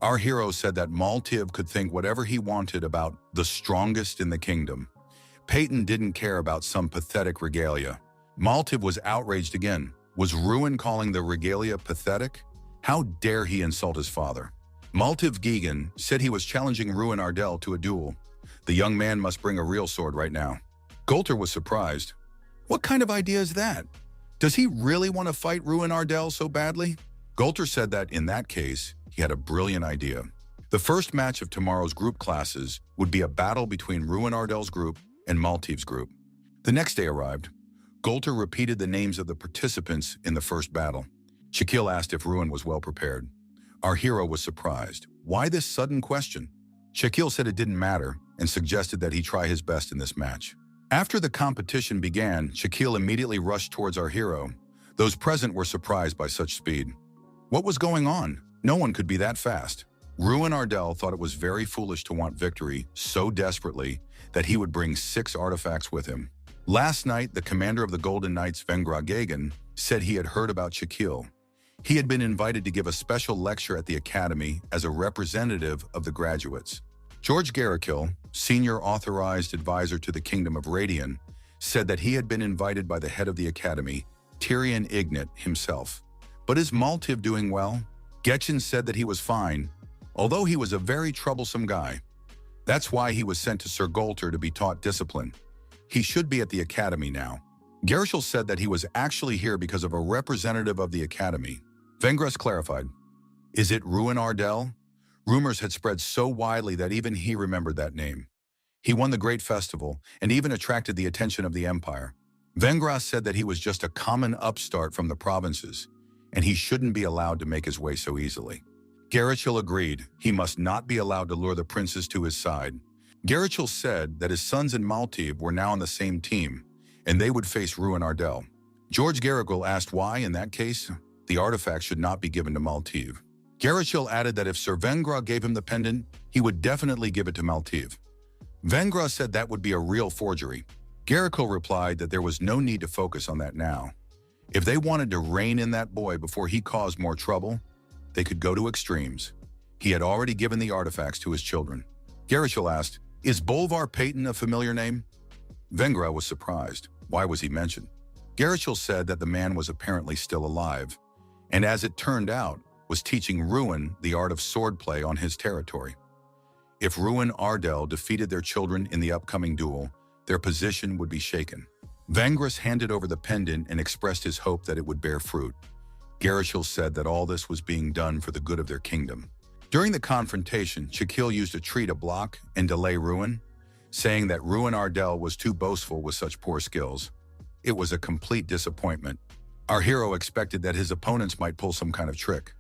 Our hero said that Maltiv could think whatever he wanted about the strongest in the kingdom. Peyton didn't care about some pathetic regalia. Maltiv was outraged again. Was Ruin calling the regalia pathetic? How dare he insult his father? Maltiv Gagan said he was challenging Ruin Ardal to a duel. The young man must bring a real sword right now. Golter was surprised. What kind of idea is that? Does he really want to fight Ruin Ardal so badly? Golter said that in that case, he had a brilliant idea. The first match of tomorrow's group classes would be a battle between Ruin Ardal's group and Maltiv's group. The next day arrived. Golter repeated the names of the participants in the first battle. Shaquille asked if Ruin was well prepared. Our hero was surprised. Why this sudden question? Shaquille said it didn't matter and suggested that he try his best in this match. After the competition began, Shaquille immediately rushed towards our hero. Those present were surprised by such speed. What was going on? No one could be that fast. Ruin Ardal thought it was very foolish to want victory so desperately that he would bring 6 artifacts with him. Last night, the commander of the Golden Knights, Vengras Gagan, said he had heard about Shaquille. He had been invited to give a special lecture at the academy as a representative of the graduates. George Garrikill, senior authorized advisor to the Kingdom of Radian, said that he had been invited by the head of the academy, Tyrion Ignat himself. But is Maltiv doing well? Getchin said that he was fine, although he was a very troublesome guy. That's why he was sent to Sir Golter to be taught discipline. He should be at the academy now. Garishal said that he was actually here because of a representative of the academy. Vengras clarified. Is it Ruin Ardal? Rumors had spread so widely that even he remembered that name. He won the great festival and even attracted the attention of the empire. Vengras said that he was just a common upstart from the provinces, and he shouldn't be allowed to make his way so easily. Garishal agreed he must not be allowed to lure the princes to his side. Garishal said that his sons and Maltiv were now on the same team, and they would face Ruin Ardal. George Garrigal asked why, in that case, the artifact should not be given to Maltiv. Garishal added that if Sir Vengras gave him the pendant, he would definitely give it to Maltiv. Vengras said that would be a real forgery. Garrigal replied that there was no need to focus on that now. If they wanted to rein in that boy before he caused more trouble, they could go to extremes. He had already given the artifacts to his children. Garishal asked, is Bolvar Peyton a familiar name? Vengras was surprised. Why was he mentioned? Garishal said that the man was apparently still alive, and as it turned out, was teaching Ruin the art of swordplay on his territory. If Ruin Ardal defeated their children in the upcoming duel, their position would be shaken. Vengras handed over the pendant and expressed his hope that it would bear fruit. Garishal said that all this was being done for the good of their kingdom. During the confrontation, Shaquille used a tree to block and delay Ruin, saying that Ruin Ardal was too boastful with such poor skills. It was a complete disappointment. Our hero expected that his opponents might pull some kind of trick,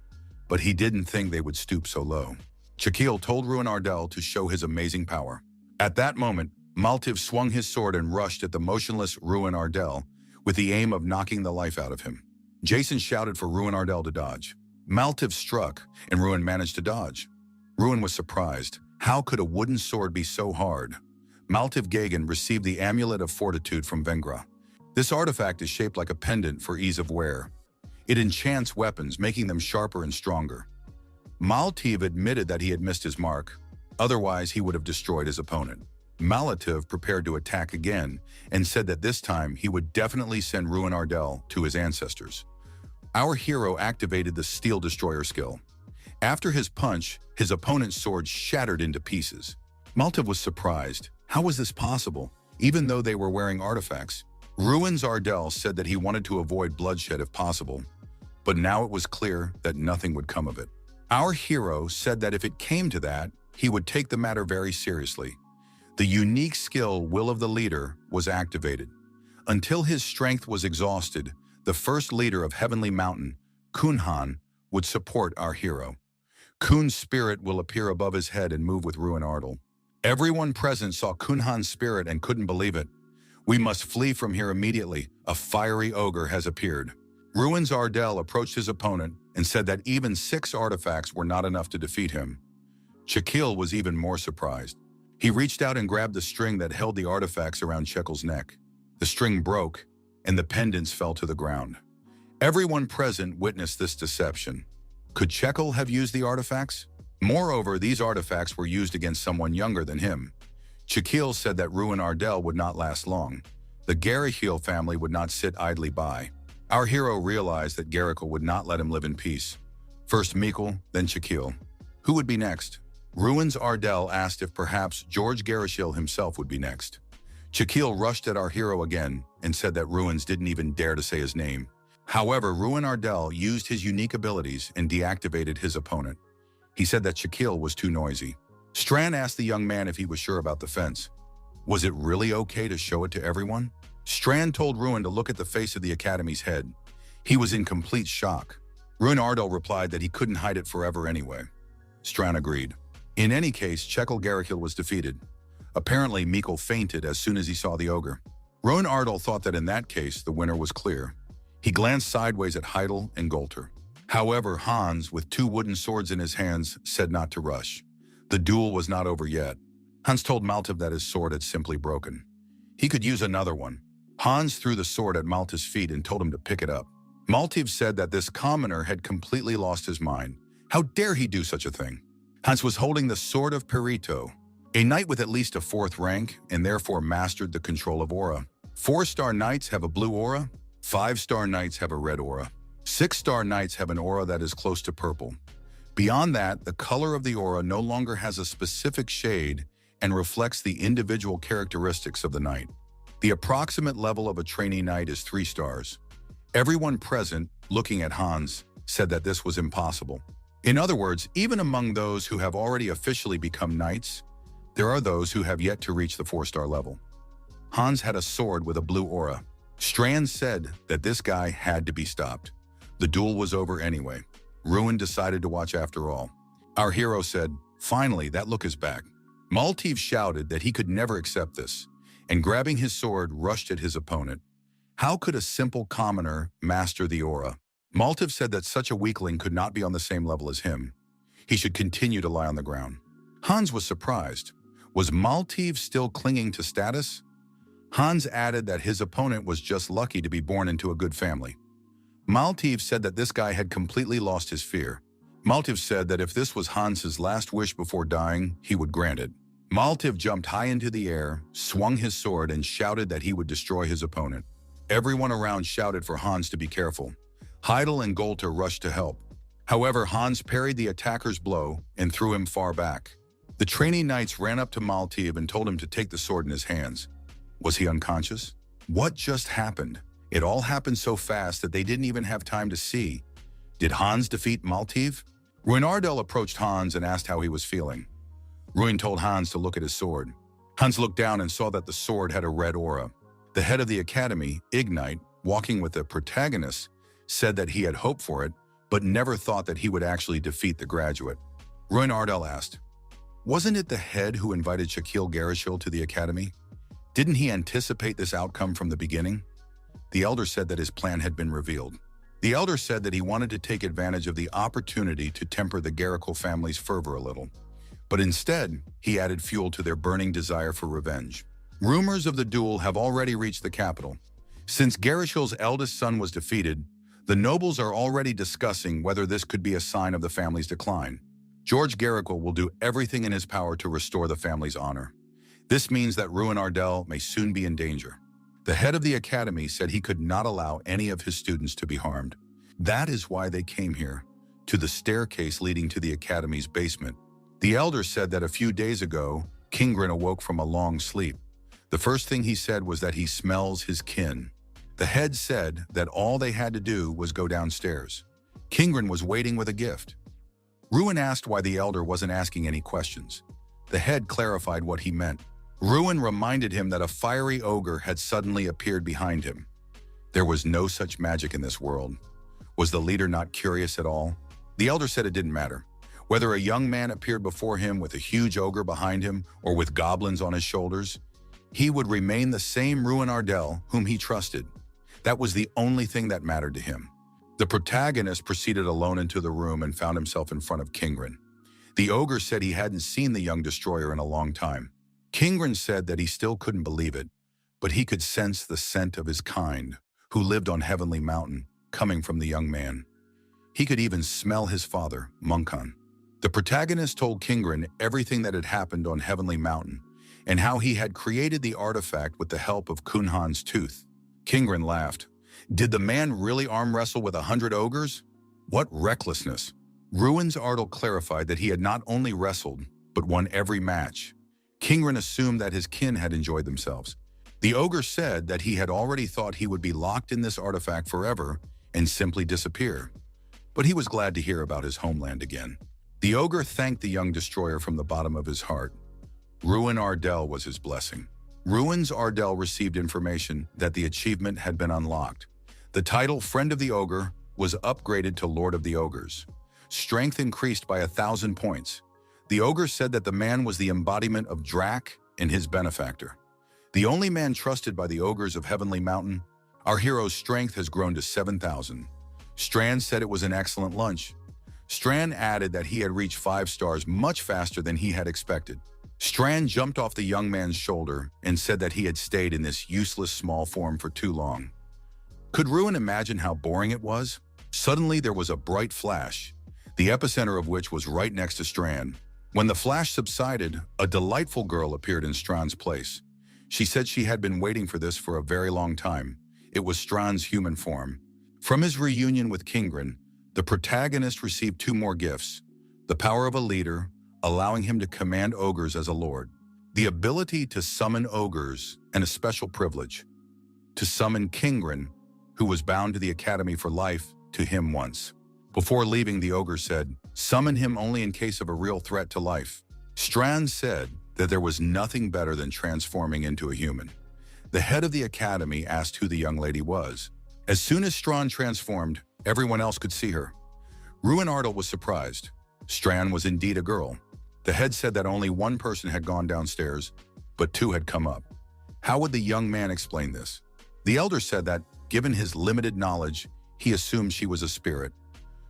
but he didn't think they would stoop so low. Shaquille told Ruin Ardal to show his amazing power. At that moment, Maltiv swung his sword and rushed at the motionless Ruin Ardal with the aim of knocking the life out of him. Jason shouted for Ruin Ardal to dodge. Maltiv struck, and Ruin managed to dodge. Ruin was surprised. How could a wooden sword be so hard? Maltiv Gagan received the Amulet of Fortitude from Vengras. This artifact is shaped like a pendant for ease of wear. It enchants weapons, making them sharper and stronger. Maltiv admitted that he had missed his mark. Otherwise, he would have destroyed his opponent. Malativ prepared to attack again and said that this time he would definitely send Ruin Ardal to his ancestors. Our hero activated the Steel Destroyer skill. After his punch, his opponent's sword shattered into pieces. Maltiv was surprised. How was this possible, even though they were wearing artifacts? Ruins Ardell said that he wanted to avoid bloodshed if possible, but now it was clear that nothing would come of it. Our hero said that if it came to that, he would take the matter very seriously. The unique skill Will of the Leader was activated. Until his strength was exhausted, the first leader of Heavenly Mountain, Kunhan, would support our hero. Kun's spirit will appear above his head and move with Ruin Ardell. Everyone present saw Kunhan's spirit and couldn't believe it. We must flee from here immediately. A fiery ogre has appeared. Ruins Ardell approached his opponent and said that even 6 artifacts were not enough to defeat him. Shaquille was even more surprised. He reached out and grabbed the string that held the artifacts around Chekel's neck. The string broke, and the pendants fell to the ground. Everyone present witnessed this deception. Could Chekel have used the artifacts? Moreover, these artifacts were used against someone younger than him. Shaquille said that Ruin Ardell would not last long. The Garahil family would not sit idly by. Our hero realized that Garahil would not let him live in peace. First Mikkel, then Shaquille. Who would be next? Ruins Ardell asked if perhaps George Garahil himself would be next. Shaquille rushed at our hero again and said that Ruins didn't even dare to say his name. However, Ruin Ardell used his unique abilities and deactivated his opponent. He said that Shaquille was too noisy. Strand asked the young man if he was sure about the fence. Was it really okay to show it to everyone? Strand told Ruin to look at the face of the Academy's head. He was in complete shock. Ruin Ardell replied that he couldn't hide it forever anyway. Strand agreed. In any case, Chekel Garahil was defeated. Apparently, Mikkel fainted as soon as he saw the ogre. Ruin Ardell thought that in that case, the winner was clear. He glanced sideways at Heidel and Golter. However, Hans, with 2 wooden swords in his hands, said not to rush. The duel was not over yet. Hans told Maltiv that his sword had simply broken. He could use another one. Hans threw the sword at Maltiv's feet and told him to pick it up. Maltiv said that this commoner had completely lost his mind. How dare he do such a thing? Hans was holding the Sword of Perito, a knight with at least a 4th rank and therefore mastered the control of aura. 4-star knights have a blue aura, 5-star knights have a red aura. 6-star knights have an aura that is close to purple. Beyond that, the color of the aura no longer has a specific shade and reflects the individual characteristics of the knight. The approximate level of a trainee knight is 3 stars. Everyone present, looking at Hans, said that this was impossible. In other words, even among those who have already officially become knights, there are those who have yet to reach the 4-star level. Hans had a sword with a blue aura. Strand said that this guy had to be stopped. The duel was over anyway. Ruin decided to watch after all. Our hero said, "Finally, that look is back." Maltiv shouted that he could never accept this, and grabbing his sword, rushed at his opponent. How could a simple commoner master the aura? Maltiv said that such a weakling could not be on the same level as him. He should continue to lie on the ground. Hans was surprised. Was Maltiv still clinging to status? Hans added that his opponent was just lucky to be born into a good family. Maltiv said that this guy had completely lost his fear. Maltiv said that if this was Hans's last wish before dying, he would grant it. Maltiv jumped high into the air, swung his sword, and shouted that he would destroy his opponent. Everyone around shouted for Hans to be careful. Heidel and Golter rushed to help. However, Hans parried the attacker's blow and threw him far back. The trainee knights ran up to Maltiv and told him to take the sword in his hands. Was he unconscious? What just happened? It all happened so fast that they didn't even have time to see. Did Hans defeat Maltiv? Ruin Ardell approached Hans and asked how he was feeling. Ruin told Hans to look at his sword. Hans looked down and saw that the sword had a red aura. The head of the academy, Ignite, walking with the protagonist, said that he had hoped for it, but never thought that he would actually defeat the graduate. Ruin Ardell asked, "Wasn't it the head who invited Shaquille Garahil to the academy? Didn't he anticipate this outcome from the beginning?" The elder said that his plan had been revealed. The elder said that he wanted to take advantage of the opportunity to temper the Garahil family's fervor a little. But instead, he added fuel to their burning desire for revenge. Rumors of the duel have already reached the capital. Since Garahil's eldest son was defeated, the nobles are already discussing whether this could be a sign of the family's decline. George Garahil will do everything in his power to restore the family's honor. This means that Ruin Ardell may soon be in danger. The head of the academy said he could not allow any of his students to be harmed. That is why they came here, to the staircase leading to the academy's basement. The elder said that a few days ago, Kingren awoke from a long sleep. The first thing he said was that he smells his kin. The head said that all they had to do was go downstairs. Kingren was waiting with a gift. Ruin asked why the elder wasn't asking any questions. The head clarified what he meant. Ruin reminded him that a fiery ogre had suddenly appeared behind him. There was no such magic in this world. Was the leader not curious at all? The elder said it didn't matter. Whether a young man appeared before him with a huge ogre behind him or with goblins on his shoulders, he would remain the same Ruin Ardell whom he trusted. That was the only thing that mattered to him. The protagonist proceeded alone into the room and found himself in front of Kingren. The ogre said he hadn't seen the young destroyer in a long time. Kingren said that he still couldn't believe it, but he could sense the scent of his kind, who lived on Heavenly Mountain, coming from the young man. He could even smell his father, Munkan. The protagonist told Kingren everything that had happened on Heavenly Mountain and how he had created the artifact with the help of Kunhan's tooth. Kingren laughed. Did the man really arm wrestle with 100 ogres? What recklessness! Ruin's Ardell clarified that he had not only wrestled, but won every match. Kingren assumed that his kin had enjoyed themselves. The ogre said that he had already thought he would be locked in this artifact forever and simply disappear. But he was glad to hear about his homeland again. The ogre thanked the young destroyer from the bottom of his heart. Ruin Ardell was his blessing. Ruin's Ardell received information that the achievement had been unlocked. The title Friend of the Ogre was upgraded to Lord of the Ogres. Strength increased by 1,000 points. The ogre said that the man was the embodiment of Drac and his benefactor. The only man trusted by the ogres of Heavenly Mountain, our hero's strength has grown to 7,000. Strand said it was an excellent lunch. Strand added that he had reached 5 stars much faster than he had expected. Strand jumped off the young man's shoulder and said that he had stayed in this useless small form for too long. Could Ruin imagine how boring it was? Suddenly there was a bright flash, the epicenter of which was right next to Strand. When the flash subsided, a delightful girl appeared in Strand's place. She said she had been waiting for this for a very long time. It was Strand's human form. From his reunion with Kingren, the protagonist received 2 more gifts: the power of a leader, allowing him to command ogres as a lord; the ability to summon ogres, and a special privilege, to summon Kingren, who was bound to the academy for life, to him once. Before leaving, the ogre said, "Summon him only in case of a real threat to life." Strand said that there was nothing better than transforming into a human. The head of the academy asked who the young lady was. As soon as Strand transformed, everyone else could see her. Ruin Ardell was surprised. Strand was indeed a girl. The head said that only 1 person had gone downstairs, but 2 had come up. How would the young man explain this? The elder said that, given his limited knowledge, he assumed she was a spirit.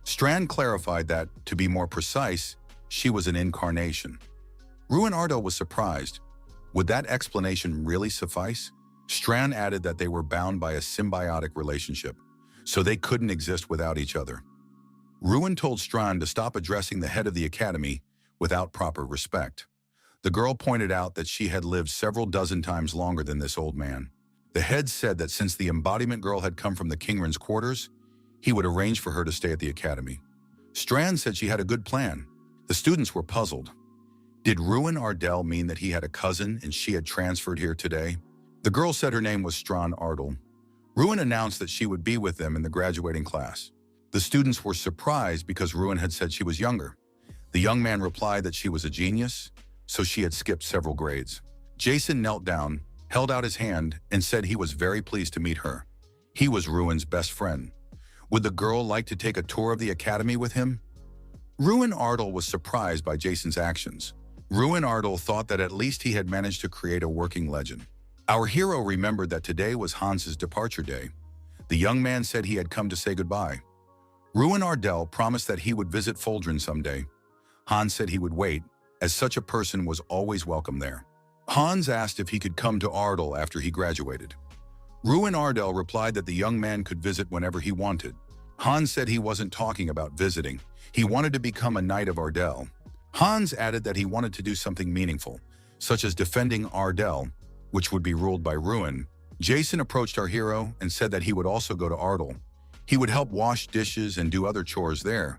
Strand clarified that, to be more precise, she was an incarnation. Ruin Ardell was surprised. Would that explanation really suffice? Strand added that they were bound by a symbiotic relationship, so they couldn't exist without each other. Ruin told Strand to stop addressing the head of the academy without proper respect. The girl pointed out that she had lived several dozen times longer than this old man. The head said that since the embodiment girl had come from the Kingren's quarters, he would arrange for her to stay at the academy. Strand said she had a good plan. The students were puzzled. Did Ruin Ardell mean that he had a cousin and she had transferred here today? The girl said her name was Strand Ardell. Ruin announced that she would be with them in the graduating class. The students were surprised because Ruin had said she was younger. The young man replied that she was a genius, so she had skipped several grades. Jason knelt down, held out his hand, and said he was very pleased to meet her. He was Ruin's best friend. Would the girl like to take a tour of the academy with him? Ruin Ardell was surprised by Jason's actions. Ruin Ardell thought that at least he had managed to create a working legend. Our hero remembered that today was Hans's departure day. The young man said he had come to say goodbye. Ruin Ardell promised that he would visit Foldren someday. Hans said he would wait, as such a person was always welcome there. Hans asked if he could come to Ardell after he graduated. Ruin Ardell replied that the young man could visit whenever he wanted. Hans said he wasn't talking about visiting. He wanted to become a knight of Ardell. Hans added that he wanted to do something meaningful, such as defending Ardell, which would be ruled by Ruin. Jason approached our hero and said that he would also go to Ardell. He would help wash dishes and do other chores there,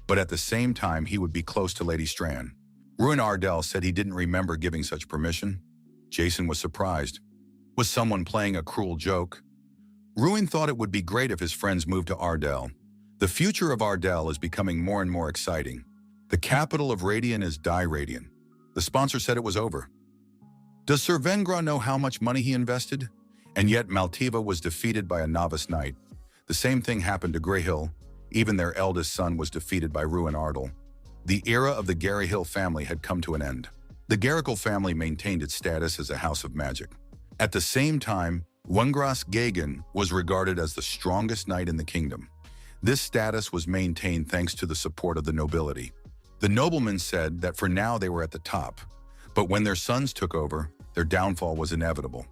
but at the same time he would be close to Lady Strand. Ruin Ardell said he didn't remember giving such permission. Jason was surprised. Was someone playing a cruel joke? Ruin thought it would be great if his friends moved to Ardell. The future of Ardell is becoming more and more exciting. The capital of Radian is Die Radian. The sponsor said it was over. Does Sir Vengra know how much money he invested? And yet Maltiva was defeated by a novice knight. The same thing happened to Greyhill. Even their eldest son was defeated by Ruin Ardell. The era of the Garyhill family had come to an end. The Garrickle family maintained its status as a house of magic. At the same time, Wengras Gagan was regarded as the strongest knight in the kingdom. This status was maintained thanks to the support of the nobility. The noblemen said that for now they were at the top, but when their sons took over, their downfall was inevitable.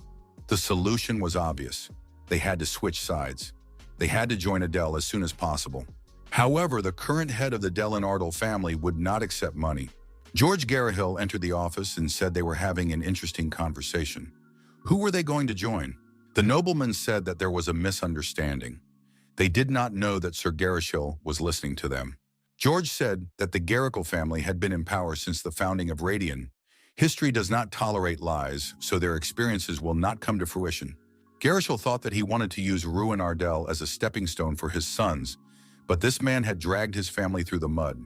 The solution was obvious. They had to switch sides. They had to join Adele as soon as possible. However, the current head of the Dell and Ardell family would not accept money. George Garyhill entered the office and said they were having an interesting conversation. Who were they going to join? The nobleman said that there was a misunderstanding. They did not know that Sir Garyhill was listening to them. George said that the Garrickle family had been in power since the founding of Radian. History does not tolerate lies, so their experiences will not come to fruition. Garyhill thought that he wanted to use Ruin Ardell as a stepping stone for his sons, but this man had dragged his family through the mud.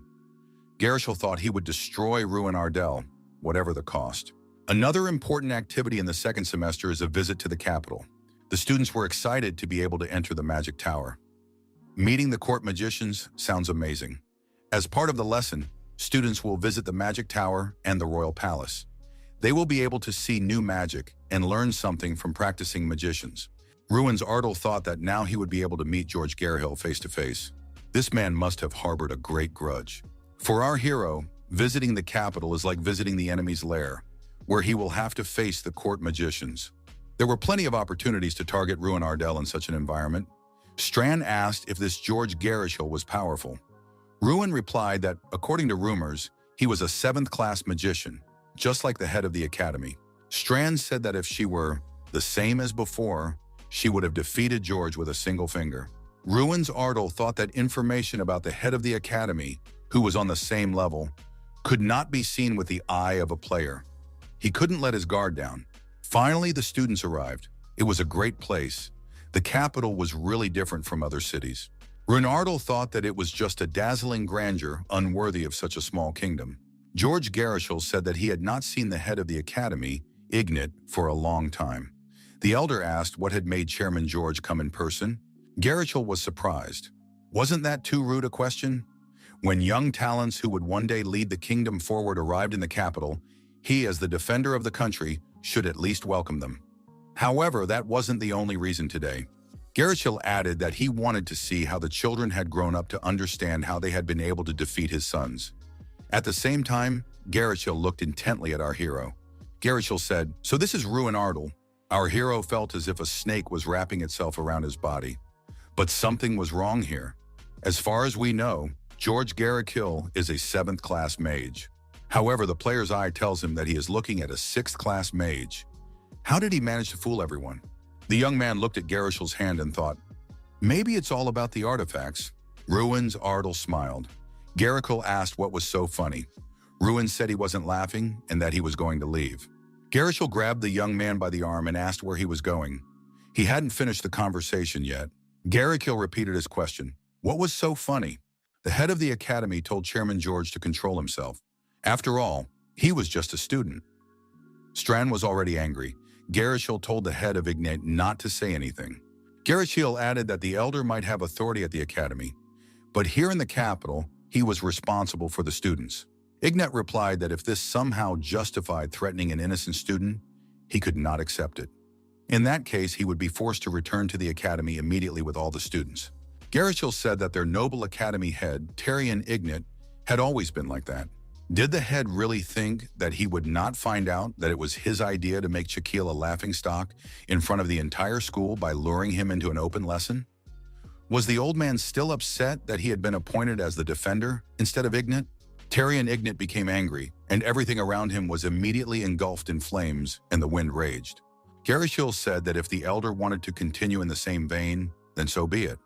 Garyhill thought he would destroy Ruin Ardell, whatever the cost. Another important activity in the second semester is a visit to the capital. The students were excited to be able to enter the magic tower. Meeting the court magicians sounds amazing. As part of the lesson, students will visit the magic tower and the royal palace. They will be able to see new magic and learn something from practicing magicians. Ruins Ardell thought that now he would be able to meet George Garyhill face to face. This man must have harbored a great grudge. For our hero, visiting the capital is like visiting the enemy's lair, where he will have to face the court magicians. There were plenty of opportunities to target Ruin Ardell in such an environment. Strand asked if this George Garyhill was powerful. Ruin replied that, according to rumors, he was a 7th-class magician, just like the head of the academy. Strand said that if she were the same as before, she would have defeated George with a single finger. Ruins Ardell thought that information about the head of the academy, who was on the same level, could not be seen with the eye of a player. He couldn't let his guard down. Finally, the students arrived. It was a great place. The capital was really different from other cities. Ruin Ardell thought that it was just a dazzling grandeur unworthy of such a small kingdom. George Garyhill said that he had not seen the head of the academy, Ignat, for a long time. The elder asked what had made Chairman George come in person. Garyhill was surprised. Wasn't that too rude a question? When young talents who would one day lead the kingdom forward arrived in the capital, he, as the defender of the country, should at least welcome them. However, that wasn't the only reason today. Garyhill added that he wanted to see how the children had grown up to understand how they had been able to defeat his sons. At the same time, Garyhill looked intently at our hero. Garyhill said, "So this is Ruin Ardell." Our hero felt as if a snake was wrapping itself around his body. But something was wrong here. As far as we know, George Garyhill is a 7th-class mage. However, the player's eye tells him that he is looking at a 6th-class mage. How did he manage to fool everyone? The young man looked at Garyhill's hand and thought, maybe it's all about the artifacts. Ruins Ardell smiled. Garyhill asked what was so funny. Ruin said he wasn't laughing and that he was going to leave. Garyhill grabbed the young man by the arm and asked where he was going. He hadn't finished the conversation yet. Garyhill repeated his question. What was so funny? The head of the academy told Chairman George to control himself. After all, he was just a student. Strand was already angry. Garyhill told the head of Ignat not to say anything. Garyhill added that the elder might have authority at the academy, but here in the capital, he was responsible for the students. Ignat replied that if this somehow justified threatening an innocent student, he could not accept it. In that case, he would be forced to return to the academy immediately with all the students. Garyhill said that their noble academy head, Tarian Ignat, had always been like that. Did the head really think that he would not find out that it was his idea to make Shaquille a laughingstock in front of the entire school by luring him into an open lesson? Was the old man still upset that he had been appointed as the defender instead of Ignat? Tarian Ignat became angry, and everything around him was immediately engulfed in flames, and the wind raged. Garyhill said that if the elder wanted to continue in the same vein, then so be it.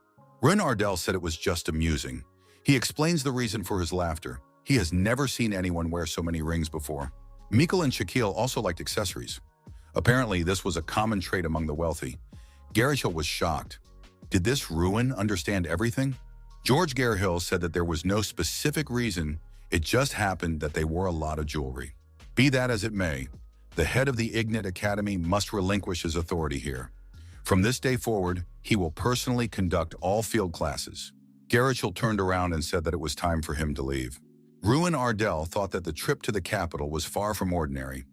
Ruin Ardell said it was just amusing. He explains the reason for his laughter. He has never seen anyone wear so many rings before. Mikhail and Shaquille also liked accessories. Apparently, this was a common trait among the wealthy. Garishil was shocked. Did this Ruin understand everything? George Garhill said that there was no specific reason, it just happened that they wore a lot of jewelry. Be that as it may, the head of the Ignat Academy must relinquish his authority here. From this day forward, he will personally conduct all field classes. Garishil turned around and said that it was time for him to leave. Ruin Ardell thought that the trip to the capital was far from ordinary.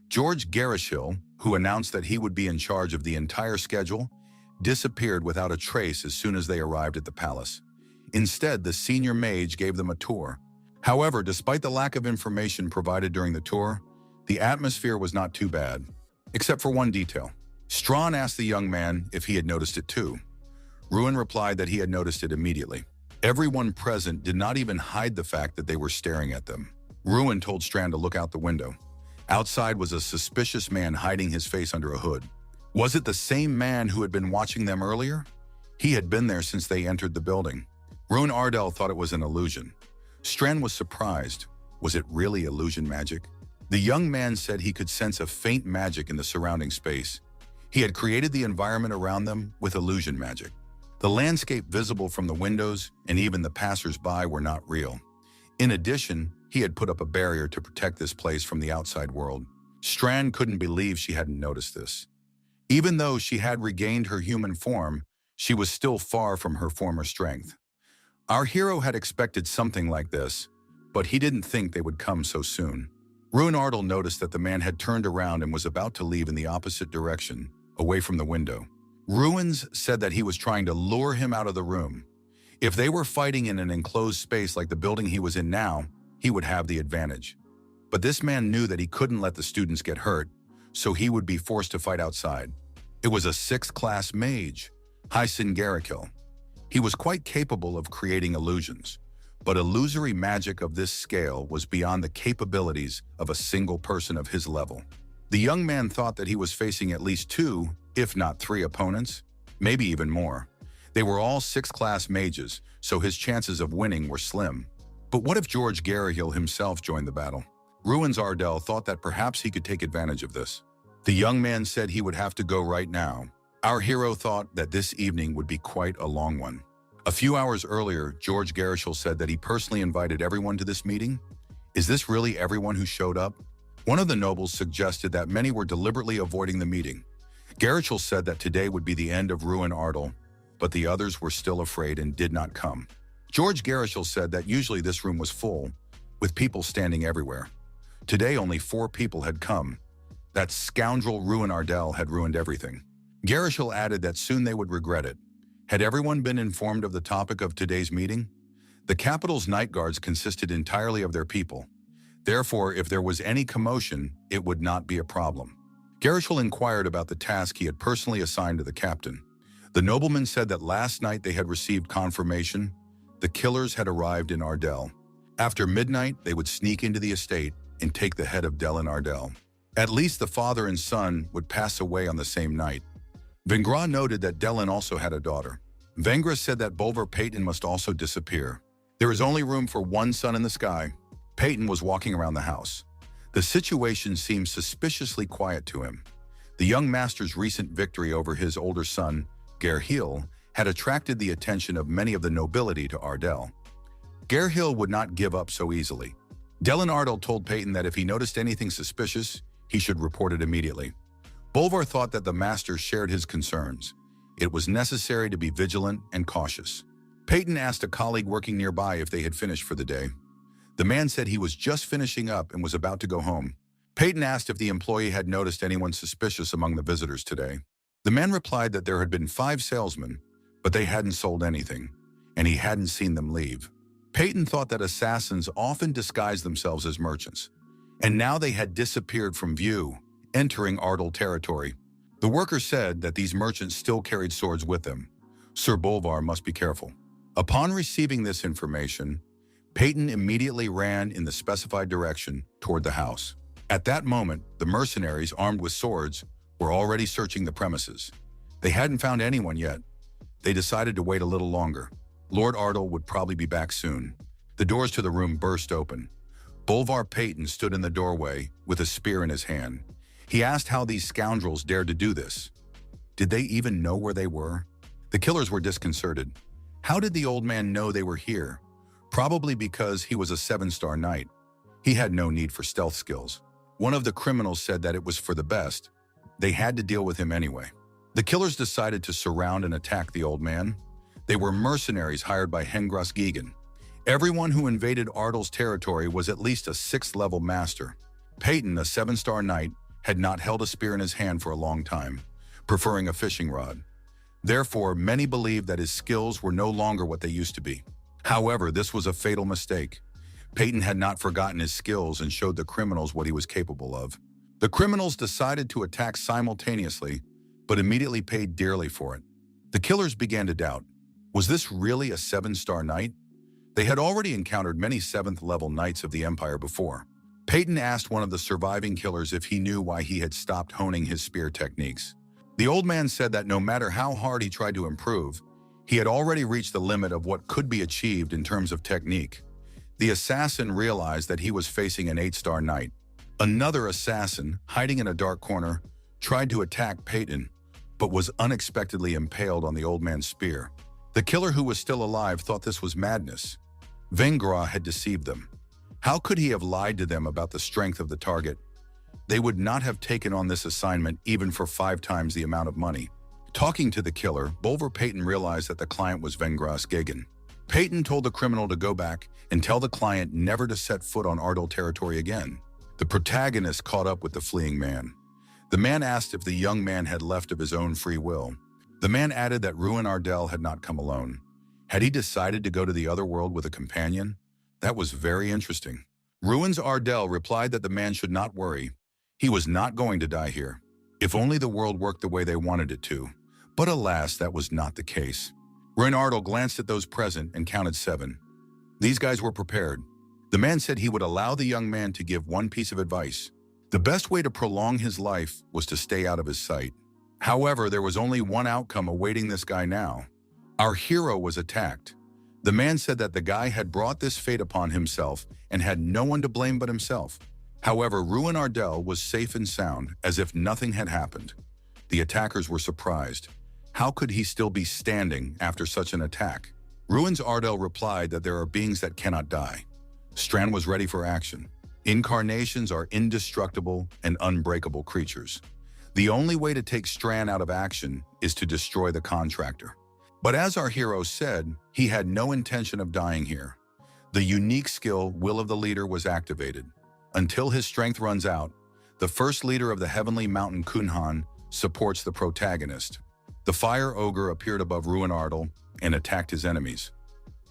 George Garishil, who announced that he would be in charge of the entire schedule, disappeared without a trace as soon as they arrived at the palace. Instead, the senior mage gave them a tour. However, despite the lack of information provided during the tour, the atmosphere was not too bad, except for one detail. Strawn asked the young man if he had noticed it too. Ruin replied that he had noticed it immediately. Everyone present did not even hide the fact that they were staring at them. Ruin told Strand to look out the window. Outside was a suspicious man hiding his face under a hood. Was it the same man who had been watching them earlier? He had been there since they entered the building. Ruin Ardell thought it was an illusion. Strand was surprised. Was it really illusion magic? The young man said he could sense a faint magic in the surrounding space. He had created the environment around them with illusion magic. The landscape visible from the windows and even the passers-by were not real. In addition, he had put up a barrier to protect this place from the outside world. Strand couldn't believe she hadn't noticed this. Even though she had regained her human form, she was still far from her former strength. Our hero had expected something like this, but he didn't think they would come so soon. Ruin Ardell noticed that the man had turned around and was about to leave in the opposite direction, away from the window. Ruins said that he was trying to lure him out of the room. If they were fighting in an enclosed space like the building he was in now, he would have the advantage. But this man knew that he couldn't let the students get hurt, so he would be forced to fight outside. It was a 6th class mage, Hyson Garikil. He was quite capable of creating illusions, but illusory magic of this scale was beyond the capabilities of a single person of his level. The young man thought that he was facing at least 2, if not 3 opponents, maybe even more. They were all 6th class mages, so his chances of winning were slim. But what if George Garhill himself joined the battle? Ruins Ardell thought that perhaps he could take advantage of this. The young man said he would have to go right now. Our hero thought that this evening would be quite a long one. A few hours earlier, George Garishil said that he personally invited everyone to this meeting. Is this really everyone who showed up? One of the nobles suggested that many were deliberately avoiding the meeting. Garishil said that today would be the end of Ruin Ardell, but the others were still afraid and did not come. George Garishil said that usually this room was full, with people standing everywhere. Today only 4 people had come. That scoundrel Ruin Ardell had ruined everything. Garishil added that soon they would regret it. Had everyone been informed of the topic of today's meeting? The capital's night guards consisted entirely of their people. Therefore, if there was any commotion, it would not be a problem. Garishil inquired about the task he had personally assigned to the captain. The nobleman said that last night they had received confirmation. The killers had arrived in Ardell. After midnight, they would sneak into the estate and take the head of Delin Ardell. At least the father and son would pass away on the same night. Vengra noted that Delin also had a daughter. Vengra said that Bolvar Peyton must also disappear. There is only room for one sun in the sky. Peyton was walking around the house. The situation seemed suspiciously quiet to him. The young master's recent victory over his older son, Garhill, had attracted the attention of many of the nobility to Ardell. Garhill would not give up so easily. Delin Ardell told Peyton that if he noticed anything suspicious, he should report it immediately. Bolvar thought that the master shared his concerns. It was necessary to be vigilant and cautious. Peyton asked a colleague working nearby if they had finished for the day. The man said he was just finishing up and was about to go home. Peyton asked if the employee had noticed anyone suspicious among the visitors today. The man replied that there had been 5 salesmen, but they hadn't sold anything, and he hadn't seen them leave. Peyton thought that assassins often disguised themselves as merchants, and now they had disappeared from view, entering Ardell territory. The worker said that these merchants still carried swords with them. Sir Bolvar must be careful. Upon receiving this information, Peyton immediately ran in the specified direction toward the house. At that moment, the mercenaries, armed with swords, were already searching the premises. They hadn't found anyone yet. They decided to wait a little longer. Lord Ardell would probably be back soon. The doors to the room burst open. Bolvar Peyton stood in the doorway with a spear in his hand. He asked how these scoundrels dared to do this. Did they even know where they were? The killers were disconcerted. How did the old man know they were here? Probably because he was a 7-star knight. He had no need for stealth skills. One of the criminals said that it was for the best. They had to deal with him anyway. The killers decided to surround and attack the old man. They were mercenaries hired by Hengras Gegan. Everyone who invaded Ardell's territory was at least a 6th-level master. Peyton, a 7-star knight, had not held a spear in his hand for a long time, preferring a fishing rod. Therefore, many believed that his skills were no longer what they used to be. However, this was a fatal mistake. Peyton had not forgotten his skills and showed the criminals what he was capable of. The criminals decided to attack simultaneously, but immediately paid dearly for it. The killers began to doubt. Was this really a 7-star knight? They had already encountered many 7th-level knights of the Empire before. Peyton asked one of the surviving killers if he knew why he had stopped honing his spear techniques. The old man said that no matter how hard he tried to improve, he had already reached the limit of what could be achieved in terms of technique. The assassin realized that he was facing an 8-star knight. Another assassin, hiding in a dark corner, tried to attack Peyton, but was unexpectedly impaled on the old man's spear. The killer who was still alive thought this was madness. Vengra had deceived them. How could he have lied to them about the strength of the target? They would not have taken on this assignment even for 5 times the amount of money. Talking to the killer, Bolvar Peyton realized that the client was Hengras Gegan. Peyton told the criminal to go back and tell the client never to set foot on Ardell territory again. The protagonist caught up with the fleeing man. The man asked if the young man had left of his own free will. The man added that Ruin Ardell had not come alone. Had he decided to go to the other world with a companion? That was very interesting. Ruins Ardell replied that the man should not worry. He was not going to die here. If only the world worked the way they wanted it to. But alas, that was not the case. Ruin Ardell glanced at those present and counted 7. These guys were prepared. The man said he would allow the young man to give one piece of advice. The best way to prolong his life was to stay out of his sight. However, there was only one outcome awaiting this guy now. Our hero was attacked. The man said that the guy had brought this fate upon himself and had no one to blame but himself. However, Ruin Ardell was safe and sound, as if nothing had happened. The attackers were surprised. How could he still be standing after such an attack? Ruins Ardell replied that there are beings that cannot die. Strand was ready for action. Incarnations are indestructible and unbreakable creatures. The only way to take Strand out of action is to destroy the contractor. But as our hero said, he had no intention of dying here. The unique skill, Will of the Leader, was activated. Until his strength runs out, the first leader of the Heavenly Mountain Kunhan supports the protagonist. The Fire Ogre appeared above Ruin Ardell and attacked his enemies.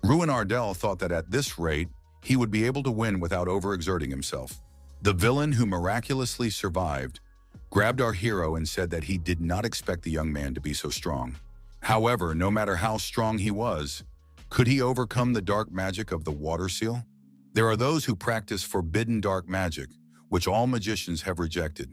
Ruin Ardell thought that at this rate, he would be able to win without overexerting himself. The villain, who miraculously survived, grabbed our hero and said that he did not expect the young man to be so strong. However, no matter how strong he was, could he overcome the dark magic of the water seal? There are those who practice forbidden dark magic, which all magicians have rejected.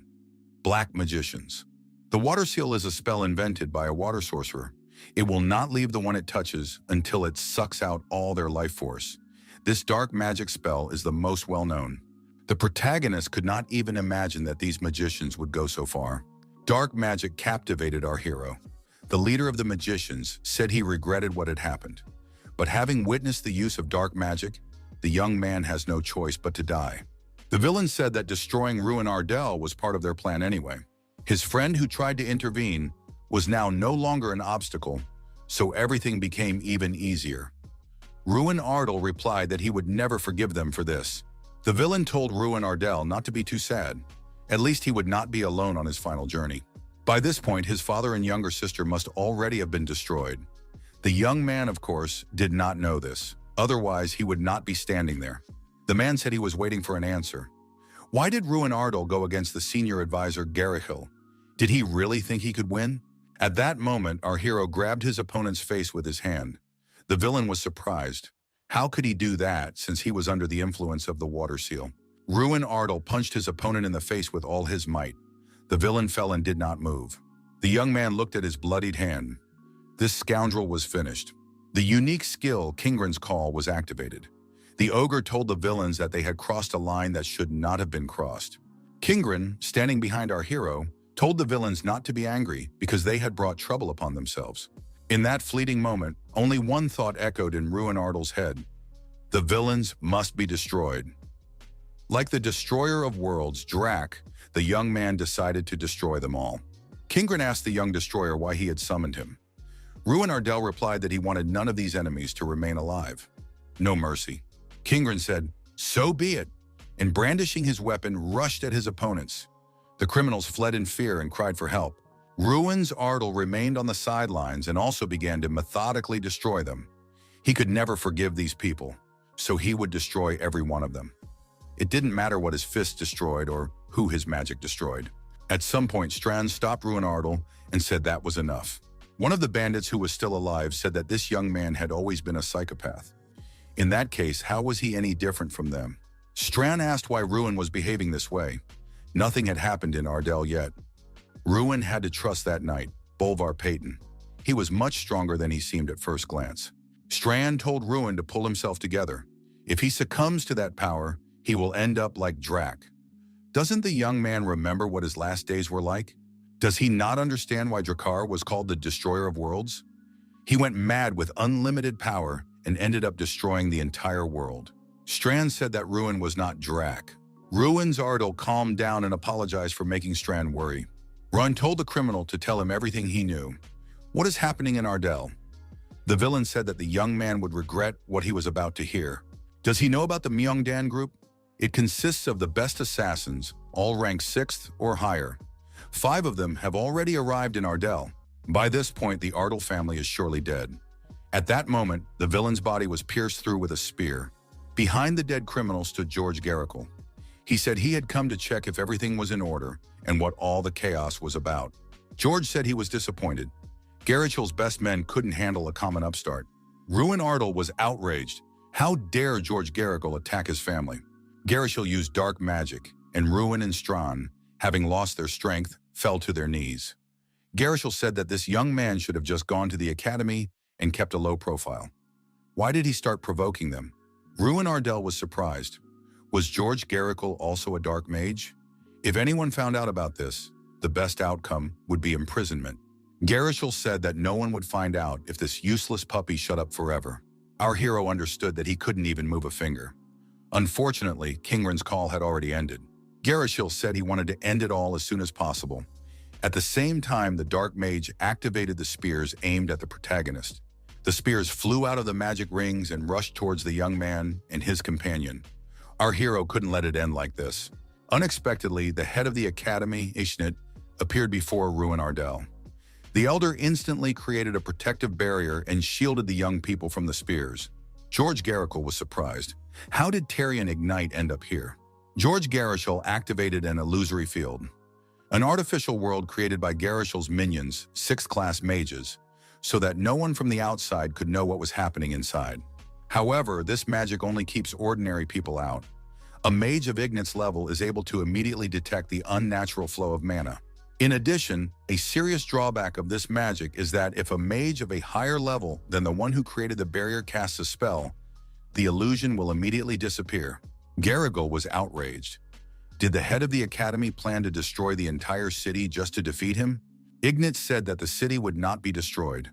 Black magicians. The water seal is a spell invented by a water sorcerer. It will not leave the one it touches until it sucks out all their life force. This dark magic spell is the most well-known. The protagonist could not even imagine that these magicians would go so far. Dark magic captivated our hero. The leader of the magicians said he regretted what had happened. But having witnessed the use of dark magic, the young man has no choice but to die. The villain said that destroying Ruin Ardell was part of their plan anyway. His friend who tried to intervene was now no longer an obstacle, so everything became even easier. Ruin Ardell replied that he would never forgive them for this. The villain told Ruin Ardell not to be too sad. At least he would not be alone on his final journey. By this point, his father and younger sister must already have been destroyed. The young man, of course, did not know this. Otherwise, he would not be standing there. The man said he was waiting for an answer. Why did Ruin Ardell go against the senior advisor Garihil? Did he really think he could win? At that moment, our hero grabbed his opponent's face with his hand. The villain was surprised. How could he do that since he was under the influence of the water seal? Ruin Ardell punched his opponent in the face with all his might. The villain fell and did not move. The young man looked at his bloodied hand. This scoundrel was finished. The unique skill, Kingren's Call, was activated. The ogre told the villains that they had crossed a line that should not have been crossed. Kingren, standing behind our hero, told the villains not to be angry because they had brought trouble upon themselves. In that fleeting moment, only one thought echoed in Ruin Ardal's head. The villains must be destroyed. Like the destroyer of worlds, Drac, the young man decided to destroy them all. Kingren asked the young destroyer why he had summoned him. Ruin Ardal replied that he wanted none of these enemies to remain alive. No mercy. Kingren said, "So be it," and brandishing his weapon, rushed at his opponents. The criminals fled in fear and cried for help. Ruin's Ardal remained on the sidelines and also began to methodically destroy them. He could never forgive these people, so he would destroy every one of them. It didn't matter what his fist destroyed or who his magic destroyed. At some point, Strand stopped Ruin Ardal and said that was enough. One of the bandits who was still alive said that this young man had always been a psychopath. In that case, how was he any different from them? Strand asked why Ruin was behaving this way. Nothing had happened in Ardal yet. Ruin had to trust that knight, Bolvar Payton. He was much stronger than he seemed at first glance. Strand told Ruin to pull himself together. If he succumbs to that power, he will end up like Drac. Doesn't the young man remember what his last days were like? Does he not understand why Drakkar was called the Destroyer of Worlds? He went mad with unlimited power and ended up destroying the entire world. Strand said that Ruin was not Drac. Ruin's Ardal calmed down and apologized for making Strand worry. Ruin told the criminal to tell him everything he knew. What is happening in Ardal? The villain said that the young man would regret what he was about to hear. Does he know about the Myeongdan group? It consists of the best assassins, all ranked 6th or higher. 5 of them have already arrived in Ardal. By this point, the Ardal family is surely dead. At that moment, the villain's body was pierced through with a spear. Behind the dead criminal stood George Garrickle. He said he had come to check if everything was in order and what all the chaos was about. George said he was disappointed. Garrickle's best men couldn't handle a common upstart. Ruin Ardal was outraged. How dare George Garrickle attack his family? Garrickle used dark magic, and Ruin and Strand, having lost their strength, fell to their knees. Garrickle said that this young man should have just gone to the academy and kept a low profile. Why did he start provoking them? Ruin Ardal was surprised. Was George Garrickle also a dark mage? If anyone found out about this, the best outcome would be imprisonment. Garrickle said that no one would find out if this useless puppy shut up forever. Our hero understood that he couldn't even move a finger. Unfortunately, Kingren's call had already ended. Garrickle said he wanted to end it all as soon as possible. At the same time, the dark mage activated the spears aimed at the protagonist. The spears flew out of the magic rings and rushed towards the young man and his companion. Our hero couldn't let it end like this. Unexpectedly, the head of the academy, Ishnit, appeared before Ruin Ardal. The elder instantly created a protective barrier and shielded the young people from the spears. George Garrickle was surprised. How did Tarion Ignite end up here? George Garrickle activated an illusory field, an artificial world created by Garrickle's minions, 6th-class mages, so that no one from the outside could know what was happening inside. However, this magic only keeps ordinary people out. A mage of Ignite's level is able to immediately detect the unnatural flow of mana. In addition, a serious drawback of this magic is that if a mage of a higher level than the one who created the barrier casts a spell, the illusion will immediately disappear. Garrickle was outraged. Did the head of the academy plan to destroy the entire city just to defeat him? Ignite said that the city would not be destroyed.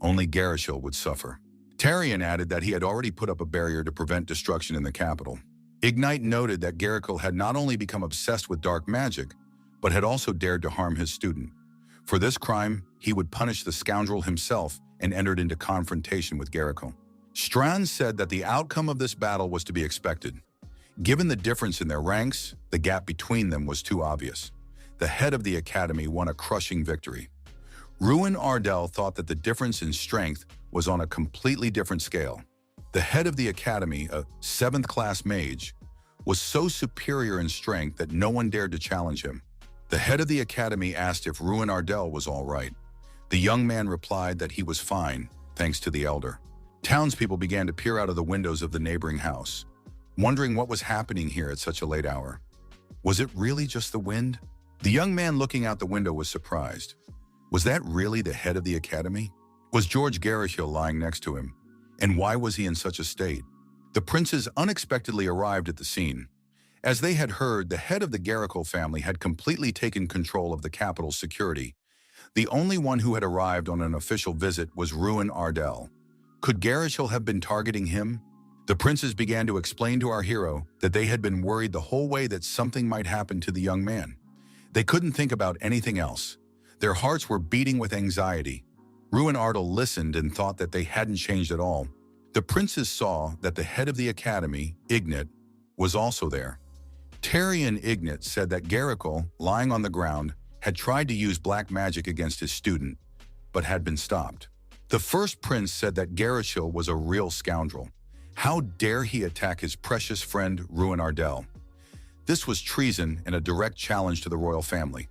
Only Garrickle would suffer. Tarion added that he had already put up a barrier to prevent destruction in the capital. Ignite noted that Garrickle had not only become obsessed with dark magic, but had also dared to harm his student. For this crime, he would punish the scoundrel himself and entered into confrontation with Garrickle. Strand said that the outcome of this battle was to be expected. Given the difference in their ranks, the gap between them was too obvious. The head of the academy won a crushing victory. Ruin Ardal thought that the difference in strength was on a completely different scale. The head of the academy, a 7th-class mage, was so superior in strength that no one dared to challenge him. The head of the academy asked if Ruin Ardal was all right. The young man replied that he was fine, thanks to the elder. Townspeople began to peer out of the windows of the neighboring house, wondering what was happening here at such a late hour. Was it really just the wind? The young man looking out the window was surprised. Was that really the head of the academy? Was George Garishil lying next to him? And why was he in such a state? The princes unexpectedly arrived at the scene. As they had heard, the head of the Garishil family had completely taken control of the capital's security. The only one who had arrived on an official visit was Ruin Ardell. Could Garishil have been targeting him? The princes began to explain to our hero that they had been worried the whole way that something might happen to the young man. They couldn't think about anything else. Their hearts were beating with anxiety. Ruin Ardell listened and thought that they hadn't changed at all. The princes saw that the head of the academy, Ignat, was also there. Terry and Ignat said that Garishil, lying on the ground, had tried to use black magic against his student, but had been stopped. The first prince said that Garishil was a real scoundrel. How dare he attack his precious friend Ruin Ardell? This was treason and a direct challenge to the royal family.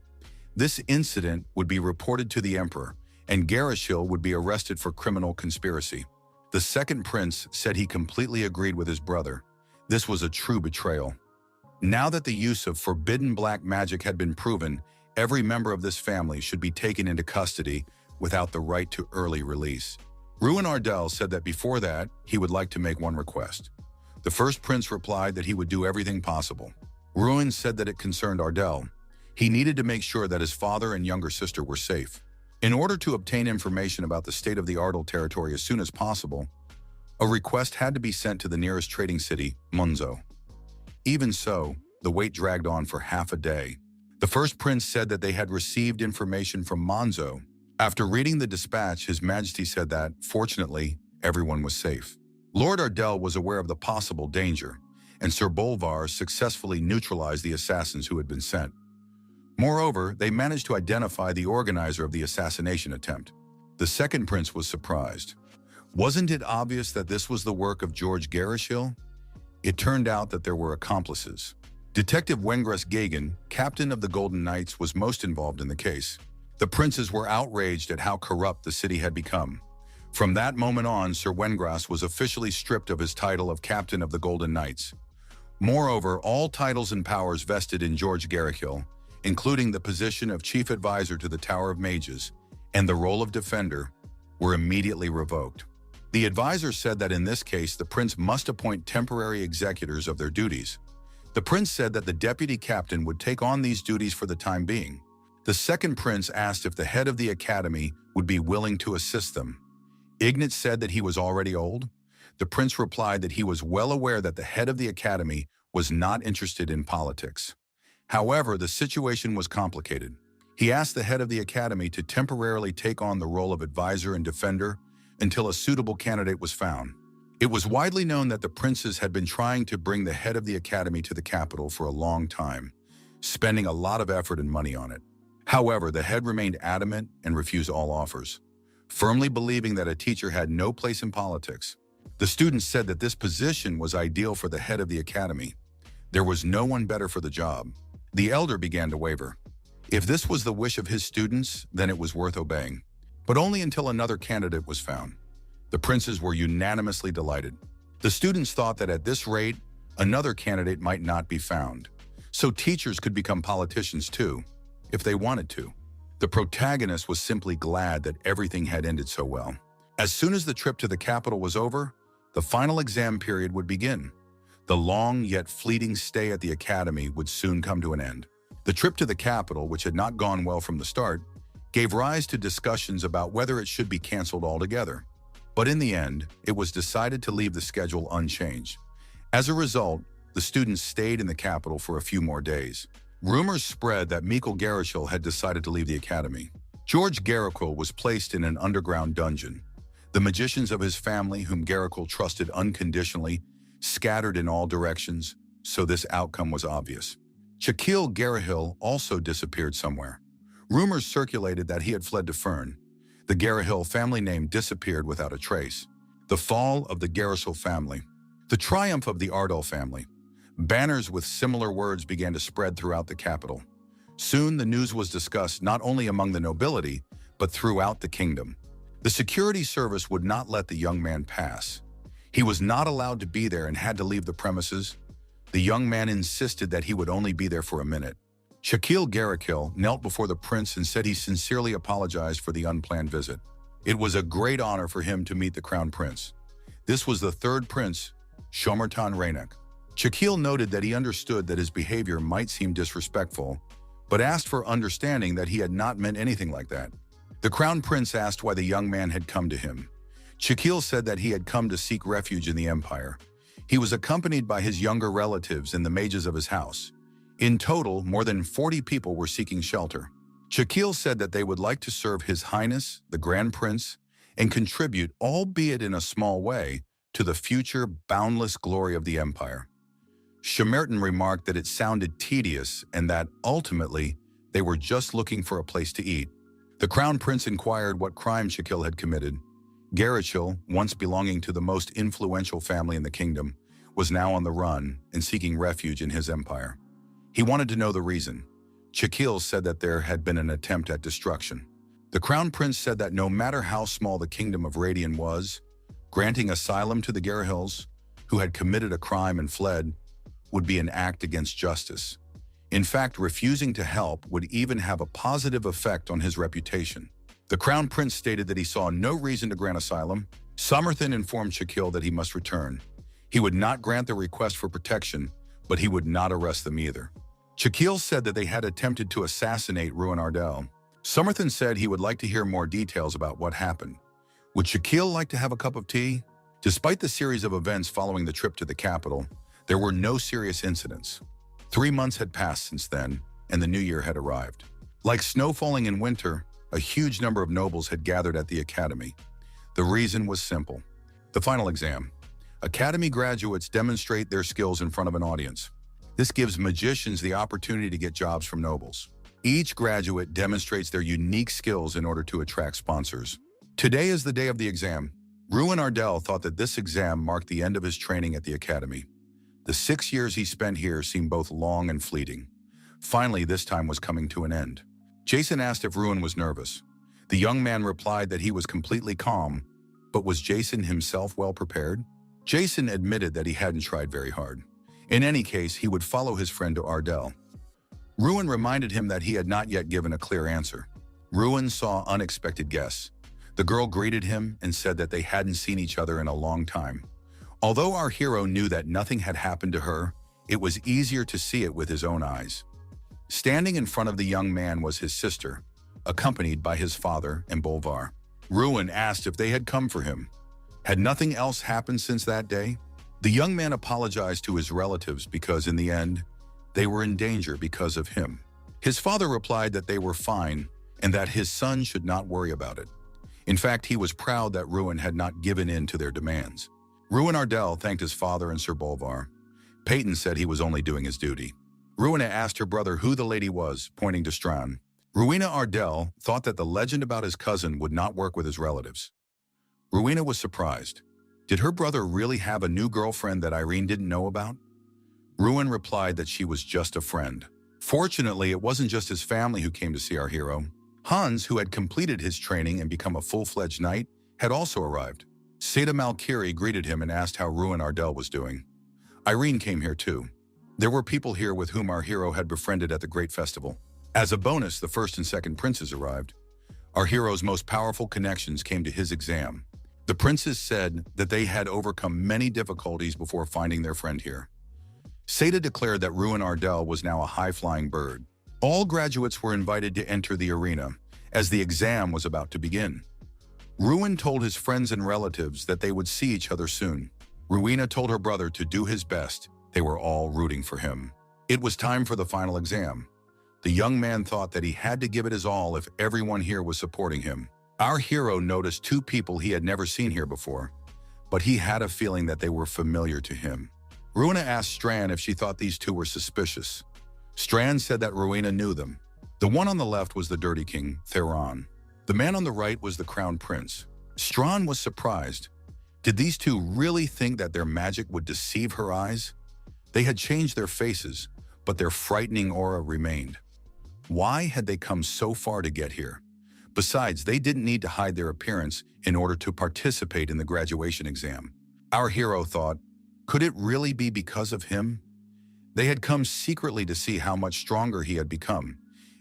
This incident would be reported to the emperor, and Garishil would be arrested for criminal conspiracy. The second prince said he completely agreed with his brother. This was a true betrayal. Now that the use of forbidden black magic had been proven, every member of this family should be taken into custody without the right to early release. Ruin Ardell said that before that, he would like to make one request. The first prince replied that he would do everything possible. Ruin said that it concerned Ardell. He needed to make sure that his father and younger sister were safe. In order to obtain information about the state of the Ardell territory as soon as possible, a request had to be sent to the nearest trading city, Munzo. Even so, the wait dragged on for half a day. The first prince said that they had received information from Monzo. After reading the dispatch, His Majesty said that, fortunately, everyone was safe. Lord Ardell was aware of the possible danger, and Sir Bolvar successfully neutralized the assassins who had been sent. Moreover, they managed to identify the organizer of the assassination attempt. The second prince was surprised. Wasn't it obvious that this was the work of George Garishil? It turned out that there were accomplices. Detective Wengras Gagan, captain of the Golden Knights, was most involved in the case. The princes were outraged at how corrupt the city had become. From that moment on, Sir Wengras was officially stripped of his title of captain of the Golden Knights. Moreover, all titles and powers vested in George Garishil, including the position of chief advisor to the Tower of Mages and the role of defender, were immediately revoked. The advisor said that in this case, the prince must appoint temporary executors of their duties. The prince said that the deputy captain would take on these duties for the time being. The second prince asked if the head of the academy would be willing to assist them. Ignat said that he was already old. The prince replied that he was well aware that the head of the academy was not interested in politics. However, the situation was complicated. He asked the head of the academy to temporarily take on the role of advisor and defender until a suitable candidate was found. It was widely known that the princes had been trying to bring the head of the academy to the capital for a long time, spending a lot of effort and money on it. However, the head remained adamant and refused all offers, firmly believing that a teacher had no place in politics. The students said that this position was ideal for the head of the academy. There was no one better for the job. The elder began to waver. If this was the wish of his students, then it was worth obeying. But only until another candidate was found. The princes were unanimously delighted. The students thought that at this rate, another candidate might not be found. So teachers could become politicians too, if they wanted to. The protagonist was simply glad that everything had ended so well. As soon as the trip to the capital was over, the final exam period would begin. The long yet fleeting stay at the academy would soon come to an end. The trip to the capital, which had not gone well from the start, gave rise to discussions about whether it should be canceled altogether. But in the end, it was decided to leave the schedule unchanged. As a result, the students stayed in the capital for a few more days. Rumors spread that Mikhail Garishil had decided to leave the academy. George Garishil was placed in an underground dungeon. The magicians of his family, whom Garishil trusted unconditionally, scattered in all directions, so this outcome was obvious. Shaquille Garishil also disappeared somewhere. Rumors circulated that he had fled to Fern. The Garishil family name disappeared without a trace. The fall of the Garishil family. The triumph of the Ardell family. Banners with similar words began to spread throughout the capital. Soon the news was discussed not only among the nobility, but throughout the kingdom. The security service would not let the young man pass. He was not allowed to be there and had to leave the premises. The young man insisted that he would only be there for a minute. Shaquille Garishil knelt before the prince and said he sincerely apologized for the unplanned visit. It was a great honor for him to meet the crown prince. This was the third prince, Shomertan Rainak. Shakil noted that he understood that his behavior might seem disrespectful, but asked for understanding that he had not meant anything like that. The crown prince asked why the young man had come to him. Shakil said that he had come to seek refuge in the empire. He was accompanied by his younger relatives and the mages of his house. In total, more than 40 people were seeking shelter. Shakil said that they would like to serve His Highness, the Grand Prince, and contribute, albeit in a small way, to the future boundless glory of the empire. Shomertan remarked that it sounded tedious and that, ultimately, they were just looking for a place to eat. The crown prince inquired what crime Shakil had committed. Garachil, once belonging to the most influential family in the kingdom, was now on the run and seeking refuge in his empire. He wanted to know the reason. Shakil said that there had been an attempt at destruction. The crown prince said that no matter how small the kingdom of Radian was, granting asylum to the Garahils, who had committed a crime and fled, would be an act against justice. In fact, refusing to help would even have a positive effect on his reputation. The crown prince stated that he saw no reason to grant asylum. Shomertan informed Shakil that he must return. He would not grant the request for protection, but he would not arrest them either. Shakil said that they had attempted to assassinate Ruin Ardell. Shomertan said he would like to hear more details about what happened. Would Shakil like to have a cup of tea? Despite the series of events following the trip to the capital, there were no serious incidents. 3 months had passed since then, and the new year had arrived. Like snow falling in winter, a huge number of nobles had gathered at the academy. The reason was simple. The final exam. Academy graduates demonstrate their skills in front of an audience. This gives magicians the opportunity to get jobs from nobles. Each graduate demonstrates their unique skills in order to attract sponsors. Today is the day of the exam. Ruin Ardell thought that this exam marked the end of his training at the academy. The 6 years he spent here seemed both long and fleeting. Finally, this time was coming to an end. Jason asked if Ruin was nervous. The young man replied that he was completely calm, but was Jason himself well prepared? Jason admitted that he hadn't tried very hard. In any case, he would follow his friend to Ardell. Ruin reminded him that he had not yet given a clear answer. Ruin saw unexpected guests. The girl greeted him and said that they hadn't seen each other in a long time. Although our hero knew that nothing had happened to her, it was easier to see it with his own eyes. Standing in front of the young man was his sister, accompanied by his father and Bolvar. Ruin asked if they had come for him. Had nothing else happened since that day? The young man apologized to his relatives because, in the end, they were in danger because of him. His father replied that they were fine and that his son should not worry about it. In fact, he was proud that Ruin had not given in to their demands. Ruin Ardell thanked his father and Sir Bolvar. Peyton said he was only doing his duty. Ruina asked her brother who the lady was, pointing to Strahn. Ruina Ardell thought that the legend about his cousin would not work with his relatives. Ruina was surprised. Did her brother really have a new girlfriend that Irene didn't know about? Ruin replied that she was just a friend. Fortunately, it wasn't just his family who came to see our hero. Hans, who had completed his training and become a full-fledged knight, had also arrived. Seda Malkiri greeted him and asked how Ruin Ardell was doing. Irene came here too. There were people here with whom our hero had befriended at the Great Festival. As a bonus, the first and second princes arrived. Our hero's most powerful connections came to his exam. The princes said that they had overcome many difficulties before finding their friend here. Seda declared that Ruin Ardell was now a high-flying bird. All graduates were invited to enter the arena, as the exam was about to begin. Ruin told his friends and relatives that they would see each other soon. Ruina told her brother to do his best. They were all rooting for him. It was time for the final exam. The young man thought that he had to give it his all if everyone here was supporting him. Our hero noticed 2 people he had never seen here before, but he had a feeling that they were familiar to him. Ruina asked Strahn if she thought these 2 were suspicious. Strahn said that Ruina knew them. The one on the left was the Dirty King, Theron. The man on the right was the Crown Prince. Strahn was surprised. Did these 2 really think that their magic would deceive her eyes? They had changed their faces, but their frightening aura remained. Why had they come so far to get here? Besides, they didn't need to hide their appearance in order to participate in the graduation exam. Our hero thought, could it really be because of him? They had come secretly to see how much stronger he had become.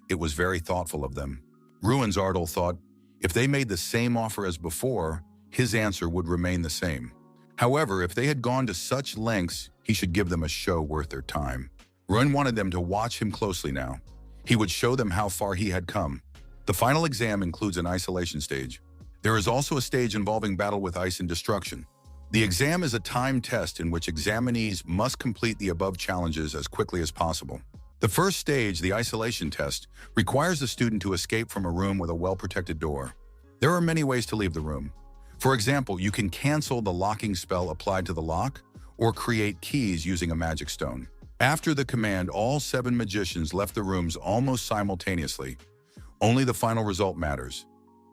It was very thoughtful of them. Ruins Ardell thought, If they made the same offer as before, his answer would remain the same. However, if they had gone to such lengths, he should give them a show worth their time. Ruin wanted them to watch him closely now. He would show them how far he had come. The final exam includes an isolation stage. There is also a stage involving battle with ice and destruction. The exam is a timed test in which examinees must complete the above challenges as quickly as possible. The first stage, the isolation test, requires the student to escape from a room with a well-protected door. There are many ways to leave the room. For example, you can cancel the locking spell applied to the lock or create keys using a magic stone. After the command, all 7 magicians left the rooms almost simultaneously. Only the final result matters,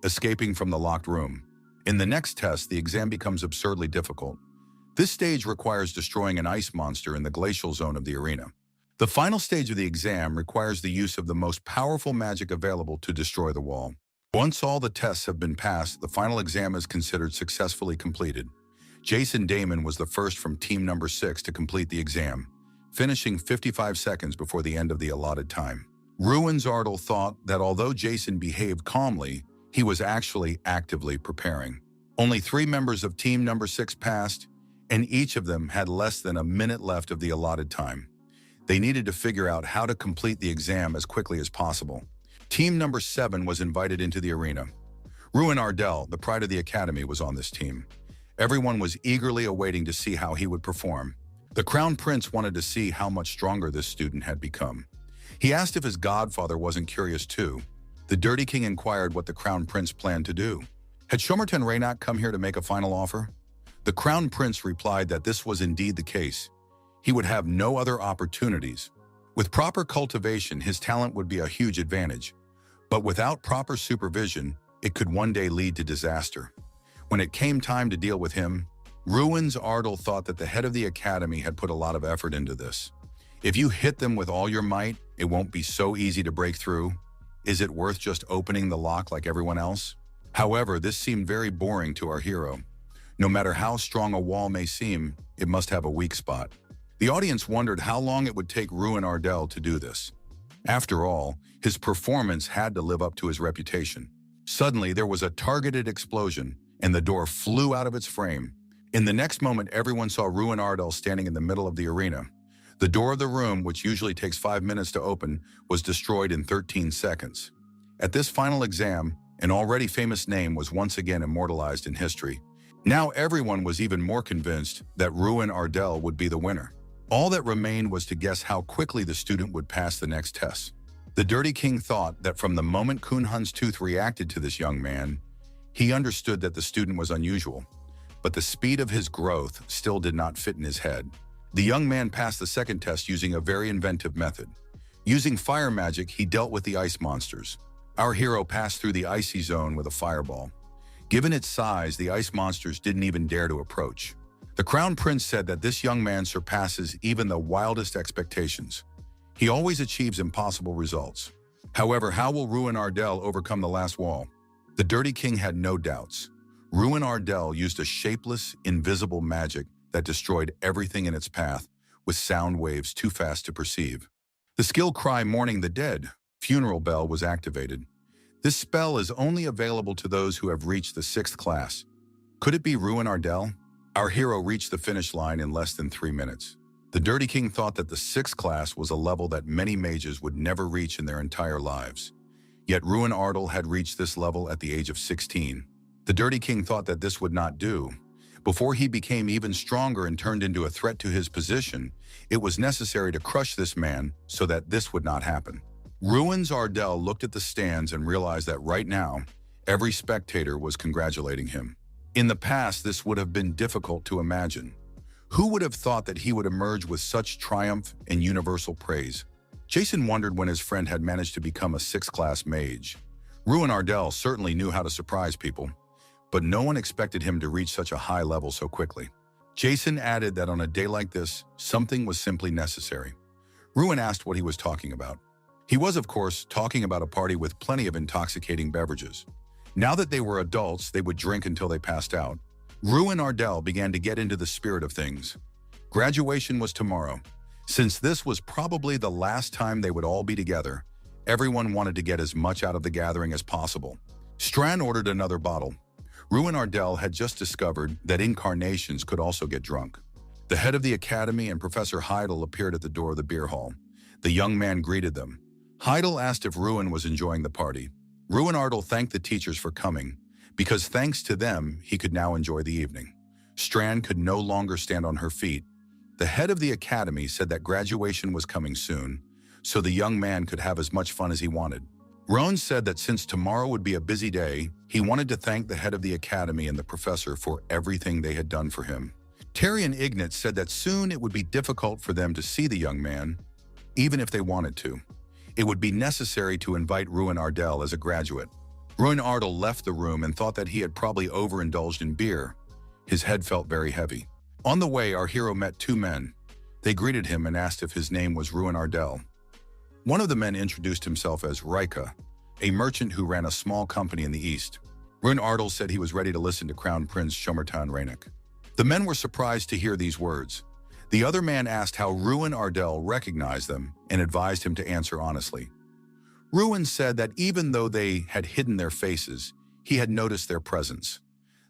escaping from the locked room. In the next test, the exam becomes absurdly difficult. This stage requires destroying an ice monster in the glacial zone of the arena. The final stage of the exam requires the use of the most powerful magic available to destroy the wall. Once all the tests have been passed, the final exam is considered successfully completed. Jason Damon was the first from team number 6 to complete the exam, finishing 55 seconds before the end of the allotted time. Ruin's Ardell thought that although Jason behaved calmly, he was actually actively preparing. Only 3 members of team number 6 passed, and each of them had less than a minute left of the allotted time. They needed to figure out how to complete the exam as quickly as possible. Team number 7 was invited into the arena. Ruin Ardell, the pride of the academy, was on this team. Everyone was eagerly awaiting to see how he would perform. The Crown Prince wanted to see how much stronger this student had become. He asked if his godfather wasn't curious too. The Dirty King inquired what the Crown Prince planned to do. Had Shomerton Raynak come here to make a final offer? The Crown Prince replied that this was indeed the case. He would have no other opportunities. With proper cultivation, his talent would be a huge advantage. But without proper supervision, it could one day lead to disaster. When it came time to deal with him, Ruin's Ardell thought that the head of the academy had put a lot of effort into this. If you hit them with all your might, it won't be so easy to break through. Is it worth just opening the lock like everyone else? However, this seemed very boring to our hero. No matter how strong a wall may seem, it must have a weak spot. The audience wondered how long it would take Ruin Ardell to do this. After all, his performance had to live up to his reputation. Suddenly, there was a targeted explosion, and the door flew out of its frame. In the next moment, everyone saw Ruin Ardell standing in the middle of the arena. The door of the room, which usually takes 5 minutes to open, was destroyed in 13 seconds. At this final exam, an already famous name was once again immortalized in history. Now everyone was even more convinced that Ruin Ardell would be the winner. All that remained was to guess how quickly the student would pass the next test. The Dirty King thought that from the moment Kun Hun's tooth reacted to this young man, he understood that the student was unusual. But the speed of his growth still did not fit in his head. The young man passed the second test using a very inventive method. Using fire magic, he dealt with the ice monsters. Our hero passed through the icy zone with a fireball. Given its size, the ice monsters didn't even dare to approach. The Crown Prince said that this young man surpasses even the wildest expectations. He always achieves impossible results. However, how will Ruin Ardell overcome the last wall? The Dirty King had no doubts. Ruin Ardell used a shapeless, invisible magic that destroyed everything in its path with sound waves too fast to perceive. The skill cry mourning the dead, funeral bell, was activated. This spell is only available to those who have reached the 6th class. Could it be Ruin Ardell? Our hero reached the finish line in less than 3 minutes. The Dirty King thought that the 6th class was a level that many mages would never reach in their entire lives. Yet Ruin Ardell had reached this level at the age of 16. The Dirty King thought that this would not do. Before he became even stronger and turned into a threat to his position, it was necessary to crush this man so that this would not happen. Ruin Ardell looked at the stands and realized that right now, every spectator was congratulating him. In the past, this would have been difficult to imagine. Who would have thought that he would emerge with such triumph and universal praise? Jason wondered when his friend had managed to become a 6th class mage. Ruin Ardell certainly knew how to surprise people, but no one expected him to reach such a high level so quickly. Jason added that on a day like this, something was simply necessary. Ruin asked what he was talking about. He was, of course, talking about a party with plenty of intoxicating beverages. Now that they were adults, they would drink until they passed out. Ruin Ardell began to get into the spirit of things. Graduation was tomorrow. Since this was probably the last time they would all be together, everyone wanted to get as much out of the gathering as possible. Strand ordered another bottle. Ruin Ardell had just discovered that incarnations could also get drunk. The head of the academy and Professor Heidel appeared at the door of the beer hall. The young man greeted them. Heidel asked if Ruin was enjoying the party. Ruin Ardell thanked the teachers for coming, because thanks to them, he could now enjoy the evening. Strand could no longer stand on her feet. The head of the academy said that graduation was coming soon, so the young man could have as much fun as he wanted. Roan said that since tomorrow would be a busy day, he wanted to thank the head of the academy and the professor for everything they had done for him. Terry and Ignat said that soon it would be difficult for them to see the young man, even if they wanted to. It would be necessary to invite Ruin Ardell as a graduate. Ruin Ardell left the room and thought that he had probably overindulged in beer. His head felt very heavy. On the way, our hero met two men. They greeted him and asked if his name was Ruin Ardell. One of the men introduced himself as Rika, a merchant who ran a small company in the east. Ruin Ardell said he was ready to listen to Crown Prince Shomertan Rainik. The men were surprised to hear these words. The other man asked how Ruin Ardell recognized them and advised him to answer honestly. Ruin said that even though they had hidden their faces, he had noticed their presence.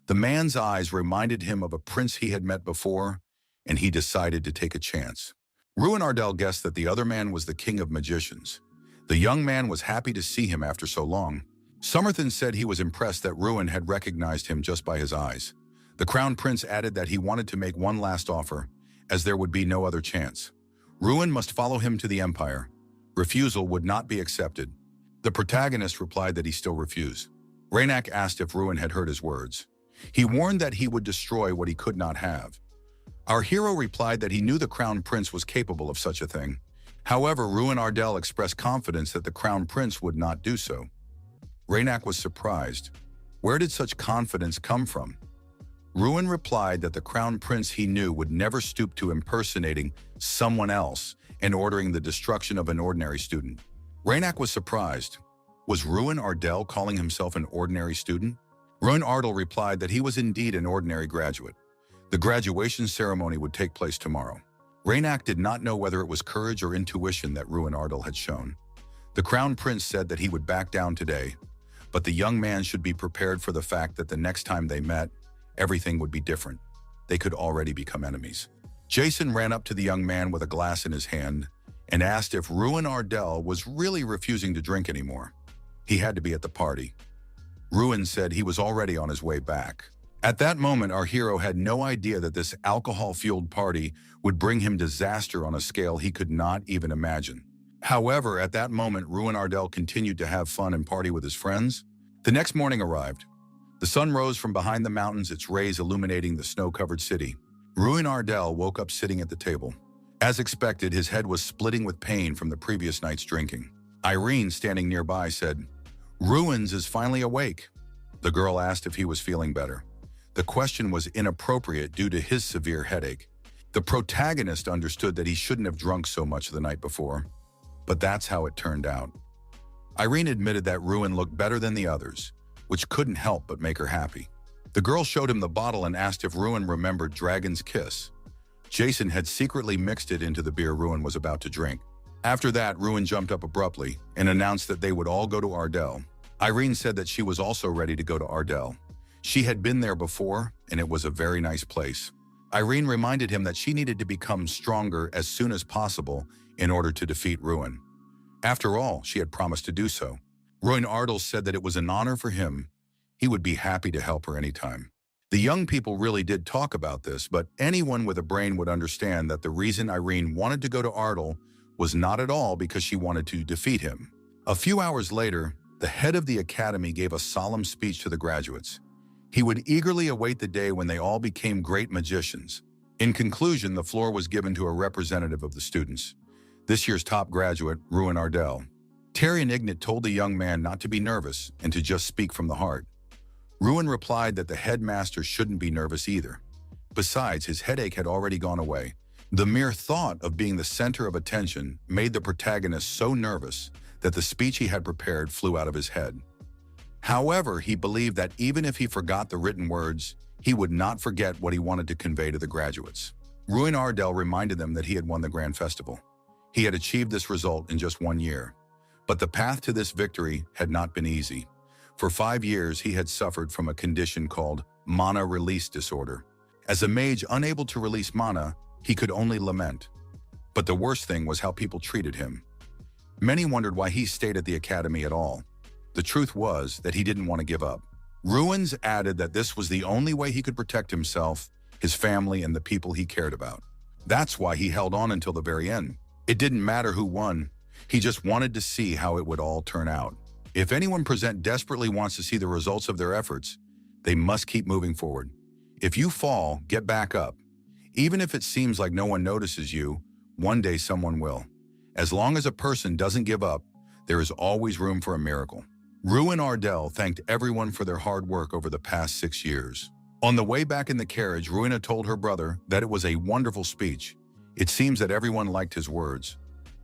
The man's eyes reminded him of a prince he had met before, and he decided to take a chance. Ruin Ardell guessed that the other man was the king of magicians. The young man was happy to see him after so long. Somerthan said he was impressed that Ruin had recognized him just by his eyes. The crown prince added that he wanted to make one last offer, as there would be no other chance. Ruin must follow him to the empire. Refusal would not be accepted. The protagonist replied that he still refused. Rainak asked if Ruin had heard his words. He warned that he would destroy what he could not have. Our hero replied that he knew the crown prince was capable of such a thing. However, Ruin Ardell expressed confidence that the crown prince would not do so. Rainak was surprised. Where did such confidence come from? Ruin replied that the crown prince he knew would never stoop to impersonating someone else and ordering the destruction of an ordinary student. Rainak was surprised. Was Ruin Ardell calling himself an ordinary student? Ruin Ardell replied that he was indeed an ordinary graduate. The graduation ceremony would take place tomorrow. Rainak did not know whether it was courage or intuition that Ruin Ardell had shown. The crown prince said that he would back down today, but the young man should be prepared for the fact that the next time they met, everything would be different. They could already become enemies. Jason ran up to the young man with a glass in his hand and asked if Ruin Ardell was really refusing to drink anymore. He had to be at the party. Ruin said he was already on his way back. At that moment, our hero had no idea that this alcohol-fueled party would bring him disaster on a scale he could not even imagine. However, at that moment, Ruin Ardell continued to have fun and party with his friends. The next morning arrived. The sun rose from behind the mountains, its rays illuminating the snow-covered city. Ruin Ardell woke up sitting at the table. As expected, his head was splitting with pain from the previous night's drinking. Irene, standing nearby, said, "Ruins is finally awake." The girl asked if he was feeling better. The question was inappropriate due to his severe headache. The protagonist understood that he shouldn't have drunk so much the night before, but that's how it turned out. Irene admitted that Ruin looked better than the others, which couldn't help but make her happy. The girl showed him the bottle and asked if Ruin remembered Dragon's Kiss. Jason had secretly mixed it into the beer Ruin was about to drink. After that, Ruin jumped up abruptly and announced that they would all go to Ardell. Irene said that she was also ready to go to Ardell. She had been there before, and it was a very nice place. Irene reminded him that she needed to become stronger as soon as possible in order to defeat Ruin. After all, she had promised to do so. Ruin Ardell said that it was an honor for him. He would be happy to help her anytime. The young people really did talk about this, but anyone with a brain would understand that the reason Irene wanted to go to Ardell was not at all because she wanted to defeat him. A few hours later, the head of the academy gave a solemn speech to the graduates. He would eagerly await the day when they all became great magicians. In conclusion, the floor was given to a representative of the students. This year's top graduate, Ruin Ardell. Terry and Ignat told the young man not to be nervous and to just speak from the heart. Ruin replied that the headmaster shouldn't be nervous either. Besides, his headache had already gone away. The mere thought of being the center of attention made the protagonist so nervous that the speech he had prepared flew out of his head. However, he believed that even if he forgot the written words, he would not forget what he wanted to convey to the graduates. Ruin Ardell reminded them that he had won the Grand Festival. He had achieved this result in just 1 year. But the path to this victory had not been easy. For 5 years, he had suffered from a condition called mana release disorder. As a mage unable to release mana, he could only lament. But the worst thing was how people treated him. Many wondered why he stayed at the academy at all. The truth was that he didn't want to give up. Ruins added that this was the only way he could protect himself, his family, and the people he cared about. That's why he held on until the very end. It didn't matter who won. He just wanted to see how it would all turn out. If anyone present desperately wants to see the results of their efforts, they must keep moving forward. If you fall, get back up. Even if it seems like no one notices you, one day someone will. As long as a person doesn't give up, there is always room for a miracle. Ruin Ardell thanked everyone for their hard work over the past 6 years. On the way back in the carriage, Ruina told her brother that it was a wonderful speech. It seems that everyone liked his words.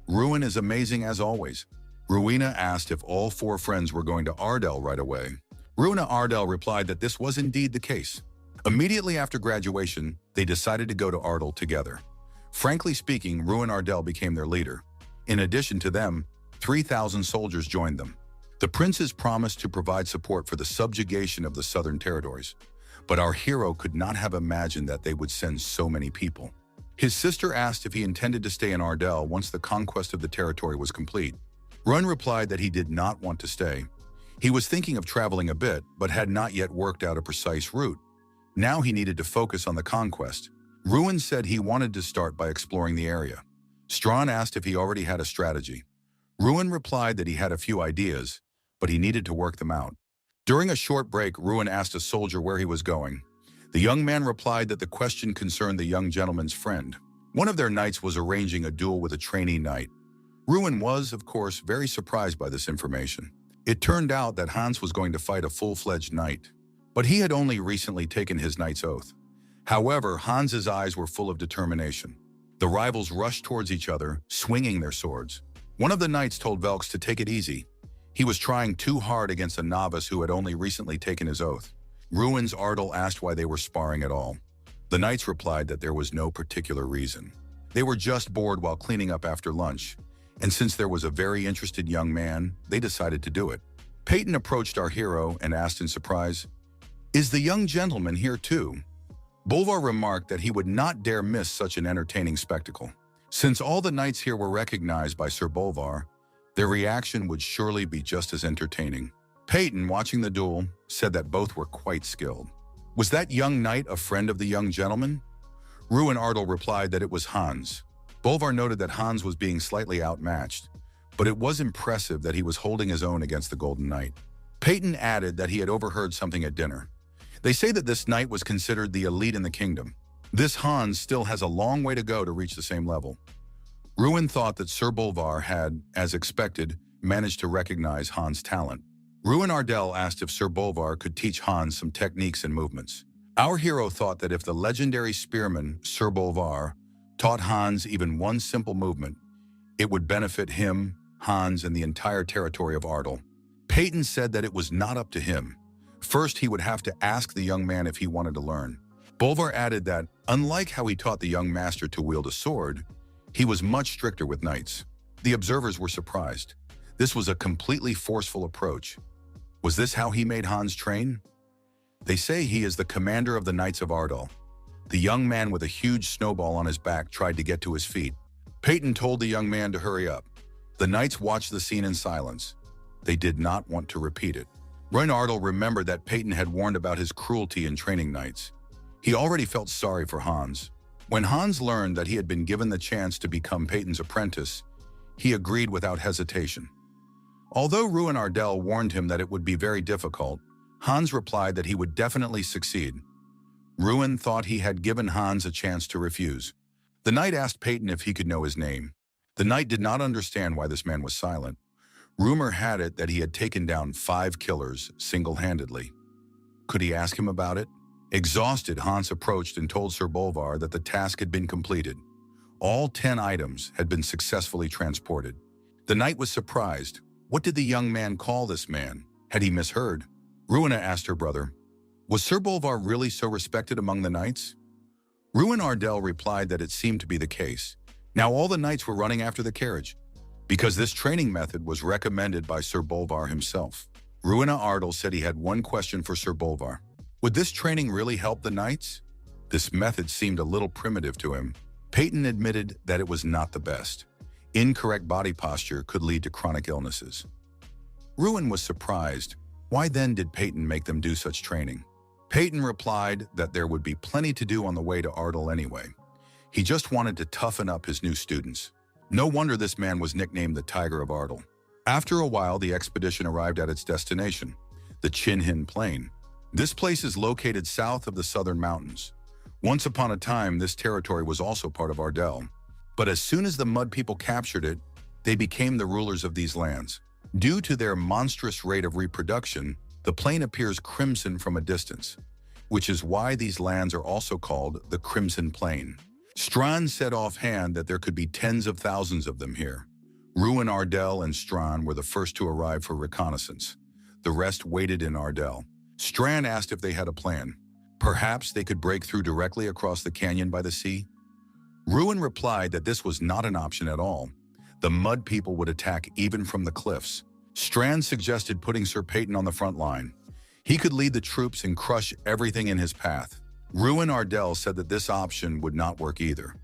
Ruin is amazing as always. Ruina asked if all 4 friends were going to Ardell right away. Ruina Ardell replied that this was indeed the case. Immediately after graduation, they decided to go to Ardell together. Frankly speaking, Ruin Ardell became their leader. In addition to them, 3,000 soldiers joined them. The princes promised to provide support for the subjugation of the southern territories, but our hero could not have imagined that they would send so many people. His sister asked if he intended to stay in Ardell once the conquest of the territory was complete. Ruin replied that he did not want to stay. He was thinking of traveling a bit, but had not yet worked out a precise route. Now he needed to focus on the conquest. Ruin said he wanted to start by exploring the area. Strawn asked if he already had a strategy. Ruin replied that he had a few ideas, but he needed to work them out. During a short break, Ruin asked a soldier where he was going. The young man replied that the question concerned the young gentleman's friend. One of their knights was arranging a duel with a trainee knight. Ruin was, of course, very surprised by this information. It turned out that Hans was going to fight a full-fledged knight, but he had only recently taken his knight's oath. However, Hans's eyes were full of determination. The rivals rushed towards each other, swinging their swords. One of the knights told Velks to take it easy. He was trying too hard against a novice who had only recently taken his oath. Ruin's Ardell asked why they were sparring at all. The knights replied that there was no particular reason. They were just bored while cleaning up after lunch, and since there was a very interested young man, they decided to do it. Peyton approached our hero and asked in surprise, "Is the young gentleman here too?" Bolvar remarked that he would not dare miss such an entertaining spectacle. Since all the knights here were recognized by Sir Bolvar, their reaction would surely be just as entertaining. Peyton, watching the duel, said that both were quite skilled. Was that young knight a friend of the young gentleman? Ruin Ardell replied that it was Hans. Bolvar noted that Hans was being slightly outmatched, but it was impressive that he was holding his own against the Golden Knight. Peyton added that he had overheard something at dinner. They say that this knight was considered the elite in the kingdom. This Hans still has a long way to go to reach the same level. Ruin thought that Sir Bolvar had, as expected, managed to recognize Hans' talent. Ruin Ardell asked if Sir Bolvar could teach Hans some techniques and movements. Our hero thought that if the legendary spearman, Sir Bolvar, taught Hans even one simple movement, it would benefit him, Hans, and the entire territory of Ardell. Peyton said that it was not up to him. First, he would have to ask the young man if he wanted to learn. Bolvar added that, unlike how he taught the young master to wield a sword, he was much stricter with knights. The observers were surprised. This was a completely forceful approach. Was this how he made Hans train? They say he is the commander of the Knights of Ardell. The young man with a huge snowball on his back tried to get to his feet. Peyton told the young man to hurry up. The knights watched the scene in silence. They did not want to repeat it. Ruin Ardell remembered that Peyton had warned about his cruelty in training knights. He already felt sorry for Hans. When Hans learned that he had been given the chance to become Peyton's apprentice, he agreed without hesitation. Although Ruin Ardell warned him that it would be very difficult, Hans replied that he would definitely succeed. Ruin thought he had given Hans a chance to refuse. The knight asked Peyton if he could know his name. The knight did not understand why this man was silent. Rumor had it that he had taken down 5 killers single-handedly. Could he ask him about it? Exhausted, Hans approached and told Sir Bolvar that the task had been completed. All 10 items had been successfully transported. The knight was surprised. What did the young man call this man? Had he misheard? Ruina asked her brother, was Sir Bolvar really so respected among the knights? Ruin Ardell replied that it seemed to be the case. Now all the knights were running after the carriage, because this training method was recommended by Sir Bolvar himself. Ruina Ardal said he had one question for Sir Bolvar. Would this training really help the knights? This method seemed a little primitive to him. Peyton admitted that it was not the best. Incorrect body posture could lead to chronic illnesses. Ruin was surprised. Why then did Peyton make them do such training? Peyton replied that there would be plenty to do on the way to Ardal anyway. He just wanted to toughen up his new students. No wonder this man was nicknamed the Tiger of Ardal. After a while, the expedition arrived at its destination, the Chinhin Plain. This place is located south of the southern mountains. Once upon a time, this territory was also part of Ardell. But as soon as the Mud People captured it, they became the rulers of these lands. Due to their monstrous rate of reproduction, the plain appears crimson from a distance, which is why these lands are also called the Crimson Plain. Strachan said offhand that there could be tens of thousands of them here. Ruin Ardell and Strachan were the first to arrive for reconnaissance. The rest waited in Ardell. Strachan asked if they had a plan. Perhaps they could break through directly across the canyon by the sea? Ruin replied that this was not an option at all. The Mud People would attack even from the cliffs. Strachan suggested putting Sir Peyton on the front line. He could lead the troops and crush everything in his path. Ruin Ardell said that this option would not work either.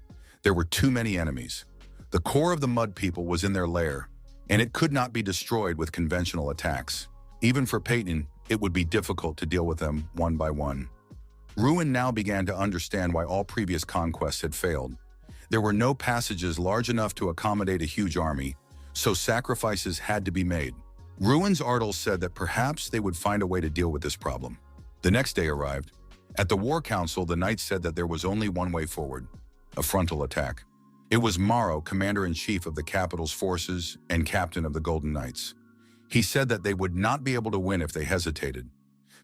There were too many enemies. The core of the Mud People was in their lair, and it could not be destroyed with conventional attacks. Even for Peyton, it would be difficult to deal with them one by one. Ruin now began to understand why all previous conquests had failed. There were no passages large enough to accommodate a huge army, so sacrifices had to be made. Ruin's Ardal said that perhaps they would find a way to deal with this problem. The next day arrived. At the War Council, the knights said that there was only one way forward: a frontal attack. It was Morrow, commander-in-chief of the capital's forces and captain of the Golden Knights. He said that they would not be able to win if they hesitated.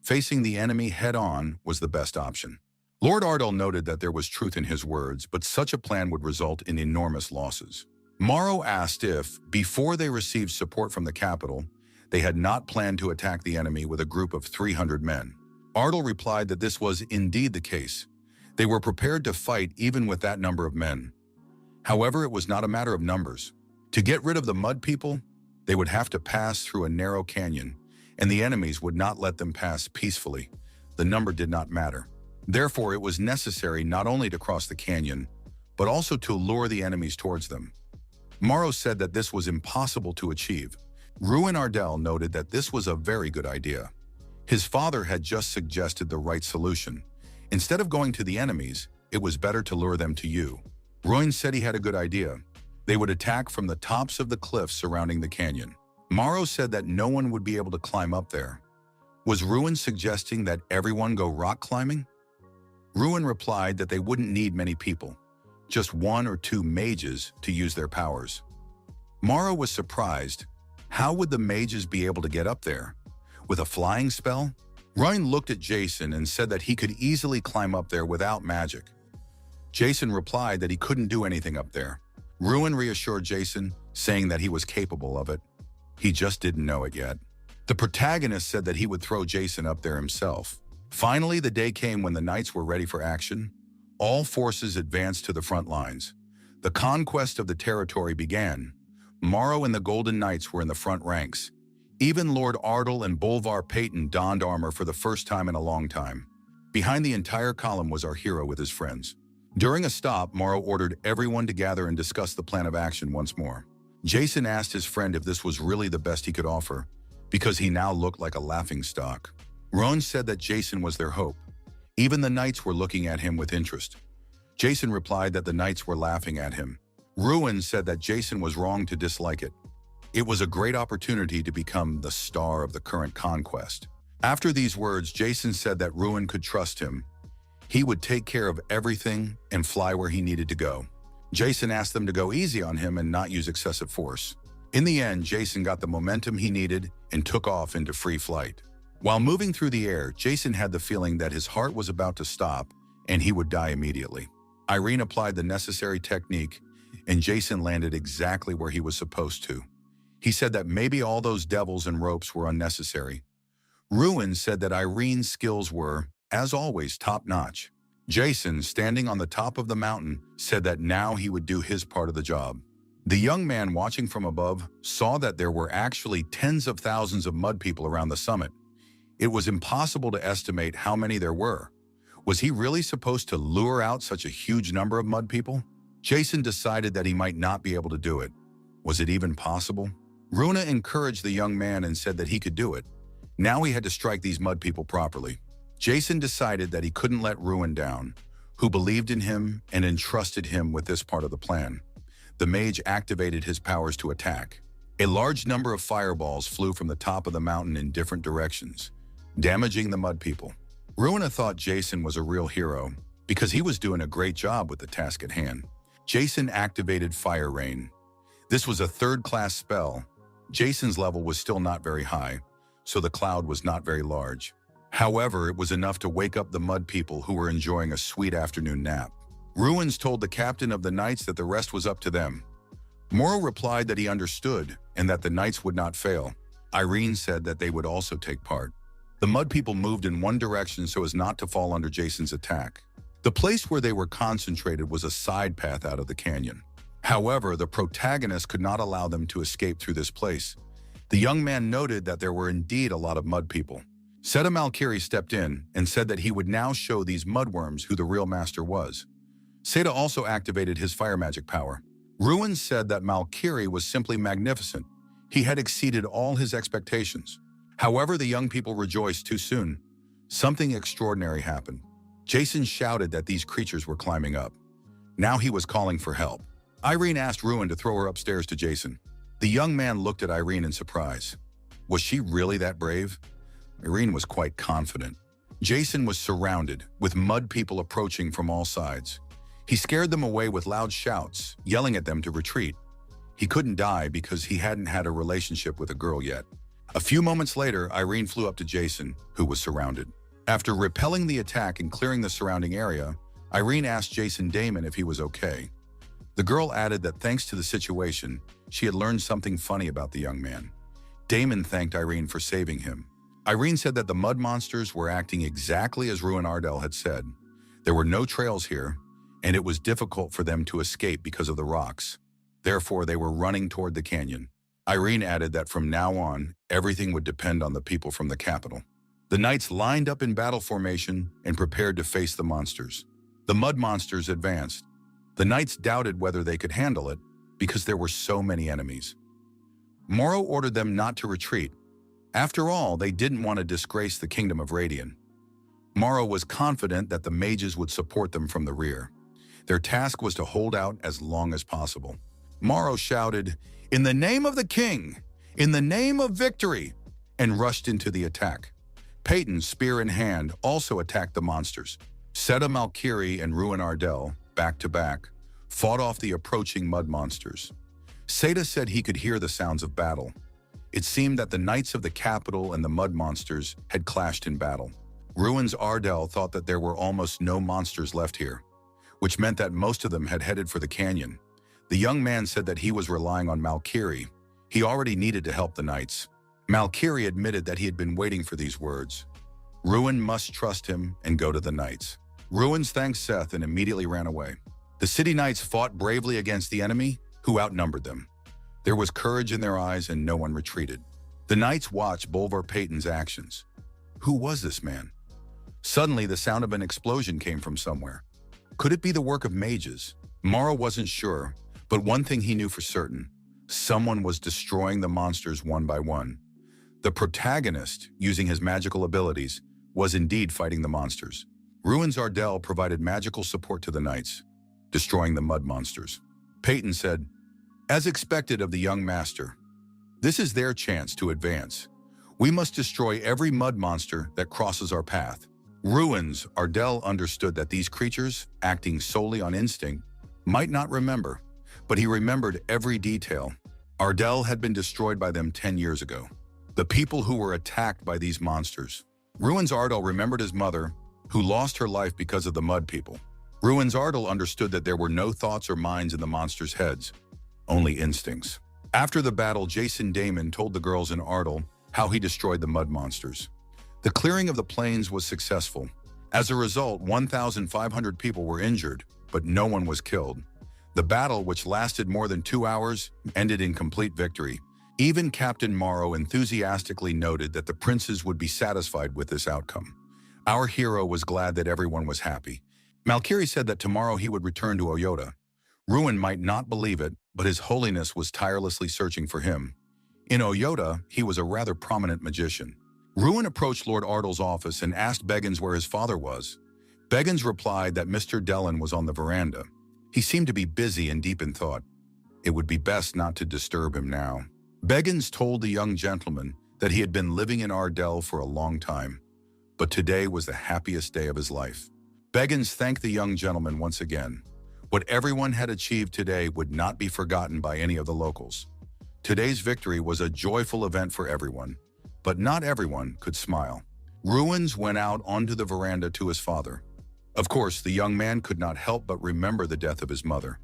Facing the enemy head-on was the best option. Lord Ardal noted that there was truth in his words, but such a plan would result in enormous losses. Morrow asked if, before they received support from the capital, they had not planned to attack the enemy with a group of 300 men. Ardal replied that this was indeed the case. They were prepared to fight even with that number of men. However, it was not a matter of numbers. To get rid of the Mud People, they would have to pass through a narrow canyon, and the enemies would not let them pass peacefully. The number did not matter. Therefore, it was necessary not only to cross the canyon, but also to lure the enemies towards them. Morrow said that this was impossible to achieve. Ruin Ardell noted that this was a very good idea. His father had just suggested the right solution. Instead of going to the enemies, it was better to lure them to you. Ruin said he had a good idea. They would attack from the tops of the cliffs surrounding the canyon. Morrow said that no one would be able to climb up there. Was Ruin suggesting that everyone go rock climbing? Ruin replied that they wouldn't need many people, just one or two mages to use their powers. Morrow was surprised. How would the mages be able to get up there? With a flying spell? Ruin looked at Jason and said that he could easily climb up there without magic. Jason replied that he couldn't do anything up there. Ruin reassured Jason, saying that he was capable of it. He just didn't know it yet. The protagonist said that he would throw Jason up there himself. Finally, the day came when the knights were ready for action. All forces advanced to the front lines. The conquest of the territory began. Morrow and the Golden Knights were in the front ranks. Even Lord Ardal and Bolvar Peyton donned armor for the first time in a long time. Behind the entire column was our hero with his friends. During a stop, Morrow ordered everyone to gather and discuss the plan of action once more. Jason asked his friend if this was really the best he could offer, because he now looked like a laughingstock. Roan said that Jason was their hope. Even the knights were looking at him with interest. Jason replied that the knights were laughing at him. Ruin said that Jason was wrong to dislike it. It was a great opportunity to become the star of the current conquest. After these words, Jason said that Ruin could trust him. He would take care of everything and fly where he needed to go. Jason asked them to go easy on him and not use excessive force. In the end, Jason got the momentum he needed and took off into free flight. While moving through the air, Jason had the feeling that his heart was about to stop and he would die immediately. Irene applied the necessary technique and Jason landed exactly where he was supposed to. He said that maybe all those devils and ropes were unnecessary. Ruin said that Irene's skills were, as always, top-notch. Jason, standing on the top of the mountain, said that now he would do his part of the job. The young man watching from above saw that there were actually tens of thousands of mud people around the summit. It was impossible to estimate how many there were. Was he really supposed to lure out such a huge number of mud people? Jason decided that he might not be able to do it. Was it even possible? Runa encouraged the young man and said that he could do it. Now he had to strike these mud people properly. Jason decided that he couldn't let Ruin down, who believed in him and entrusted him with this part of the plan. The mage activated his powers to attack. A large number of fireballs flew from the top of the mountain in different directions, damaging the mud people. Ruina thought Jason was a real hero because he was doing a great job with the task at hand. Jason activated Fire Rain. This was a third-class spell. Jason's level was still not very high, so the cloud was not very large. However, it was enough to wake up the mud people who were enjoying a sweet afternoon nap. Ruins told the captain of the knights that the rest was up to them. Moro replied that he understood and that the knights would not fail. Irene said that they would also take part. The mud people moved in one direction so as not to fall under Jason's attack. The place where they were concentrated was a side path out of the canyon. However, the protagonist could not allow them to escape through this place. The young man noted that there were indeed a lot of mud people. Seta Malkiri stepped in and said that he would now show these mudworms who the real master was. Seta also activated his fire magic power. Ruin said that Malkiri was simply magnificent. He had exceeded all his expectations. However, the young people rejoiced too soon. Something extraordinary happened. Jason shouted that these creatures were climbing up. Now he was calling for help. Irene asked Ruin to throw her upstairs to Jason. The young man looked at Irene in surprise. Was she really that brave? Irene was quite confident. Jason was surrounded, with mud people approaching from all sides. He scared them away with loud shouts, yelling at them to retreat. He couldn't die because he hadn't had a relationship with a girl yet. A few moments later, Irene flew up to Jason, who was surrounded. After repelling the attack and clearing the surrounding area, Irene asked Jason Damon if he was okay. The girl added that thanks to the situation, she had learned something funny about the young man. Damon thanked Irene for saving him. Irene said that the mud monsters were acting exactly as Ruin Ardell had said. There were no trails here, and it was difficult for them to escape because of the rocks. Therefore, they were running toward the canyon. Irene added that from now on, everything would depend on the people from the capital. The knights lined up in battle formation and prepared to face the monsters. The mud monsters advanced. The knights doubted whether they could handle it because there were so many enemies. Moro ordered them not to retreat. After all, they didn't want to disgrace the kingdom of Radian. Moro was confident that the mages would support them from the rear. Their task was to hold out as long as possible. Moro shouted, "In the name of the king! In the name of victory!" and rushed into the attack. Peyton, spear in hand, also attacked the monsters. Seta Malkiri and Ruin Ardell, back to back, fought off the approaching mud monsters. Seta said he could hear the sounds of battle. It seemed that the knights of the capital and the mud monsters had clashed in battle. Ruins Ardell thought that there were almost no monsters left here, which meant that most of them had headed for the canyon. The young man said that he was relying on Malkiri. He already needed to help the knights. Malkiri admitted that he had been waiting for these words. Ruin must trust him and go to the knights. Ruins thanked Seth and immediately ran away. The city knights fought bravely against the enemy, who outnumbered them. There was courage in their eyes and no one retreated. The knights watched Bolvar Peyton's actions. Who was this man? Suddenly, the sound of an explosion came from somewhere. Could it be the work of mages? Mara wasn't sure, but one thing he knew for certain. Someone was destroying the monsters one by one. The protagonist, using his magical abilities, was indeed fighting the monsters. Ruins Ardell provided magical support to the knights, destroying the mud monsters. Peyton said, "As expected of the young master, this is their chance to advance. We must destroy every mud monster that crosses our path." Ruins Ardell understood that these creatures, acting solely on instinct, might not remember, but he remembered every detail. Ardell had been destroyed by them 10 years ago. The people who were attacked by these monsters. Ruins Ardell remembered his mother, who lost her life because of the mud people. Ruins Ardell understood that there were no thoughts or minds in the monsters' heads, only instincts. After the battle, Jason Damon told the girls in Ardell how he destroyed the mud monsters. The clearing of the plains was successful. As a result, 1,500 people were injured, but no one was killed. The battle, which lasted more than 2 hours, ended in complete victory. Even Captain Morrow enthusiastically noted that the princes would be satisfied with this outcome. Our hero was glad that everyone was happy. Malkiri said that tomorrow he would return to Oyota. Ruin might not believe it, but His Holiness was tirelessly searching for him. In Oyota, he was a rather prominent magician. Ruin approached Lord Ardle's office and asked Beggins where his father was. Beggins replied that Mr. Dellin was on the veranda. He seemed to be busy and deep in thought. It would be best not to disturb him now. Beggins told the young gentleman that he had been living in Ardell for a long time, but today was the happiest day of his life. Beggins thanked the young gentleman once again. What everyone had achieved today would not be forgotten by any of the locals. Today's victory was a joyful event for everyone, but not everyone could smile. Ruins went out onto the veranda to his father. Of course, the young man could not help but remember the death of his mother.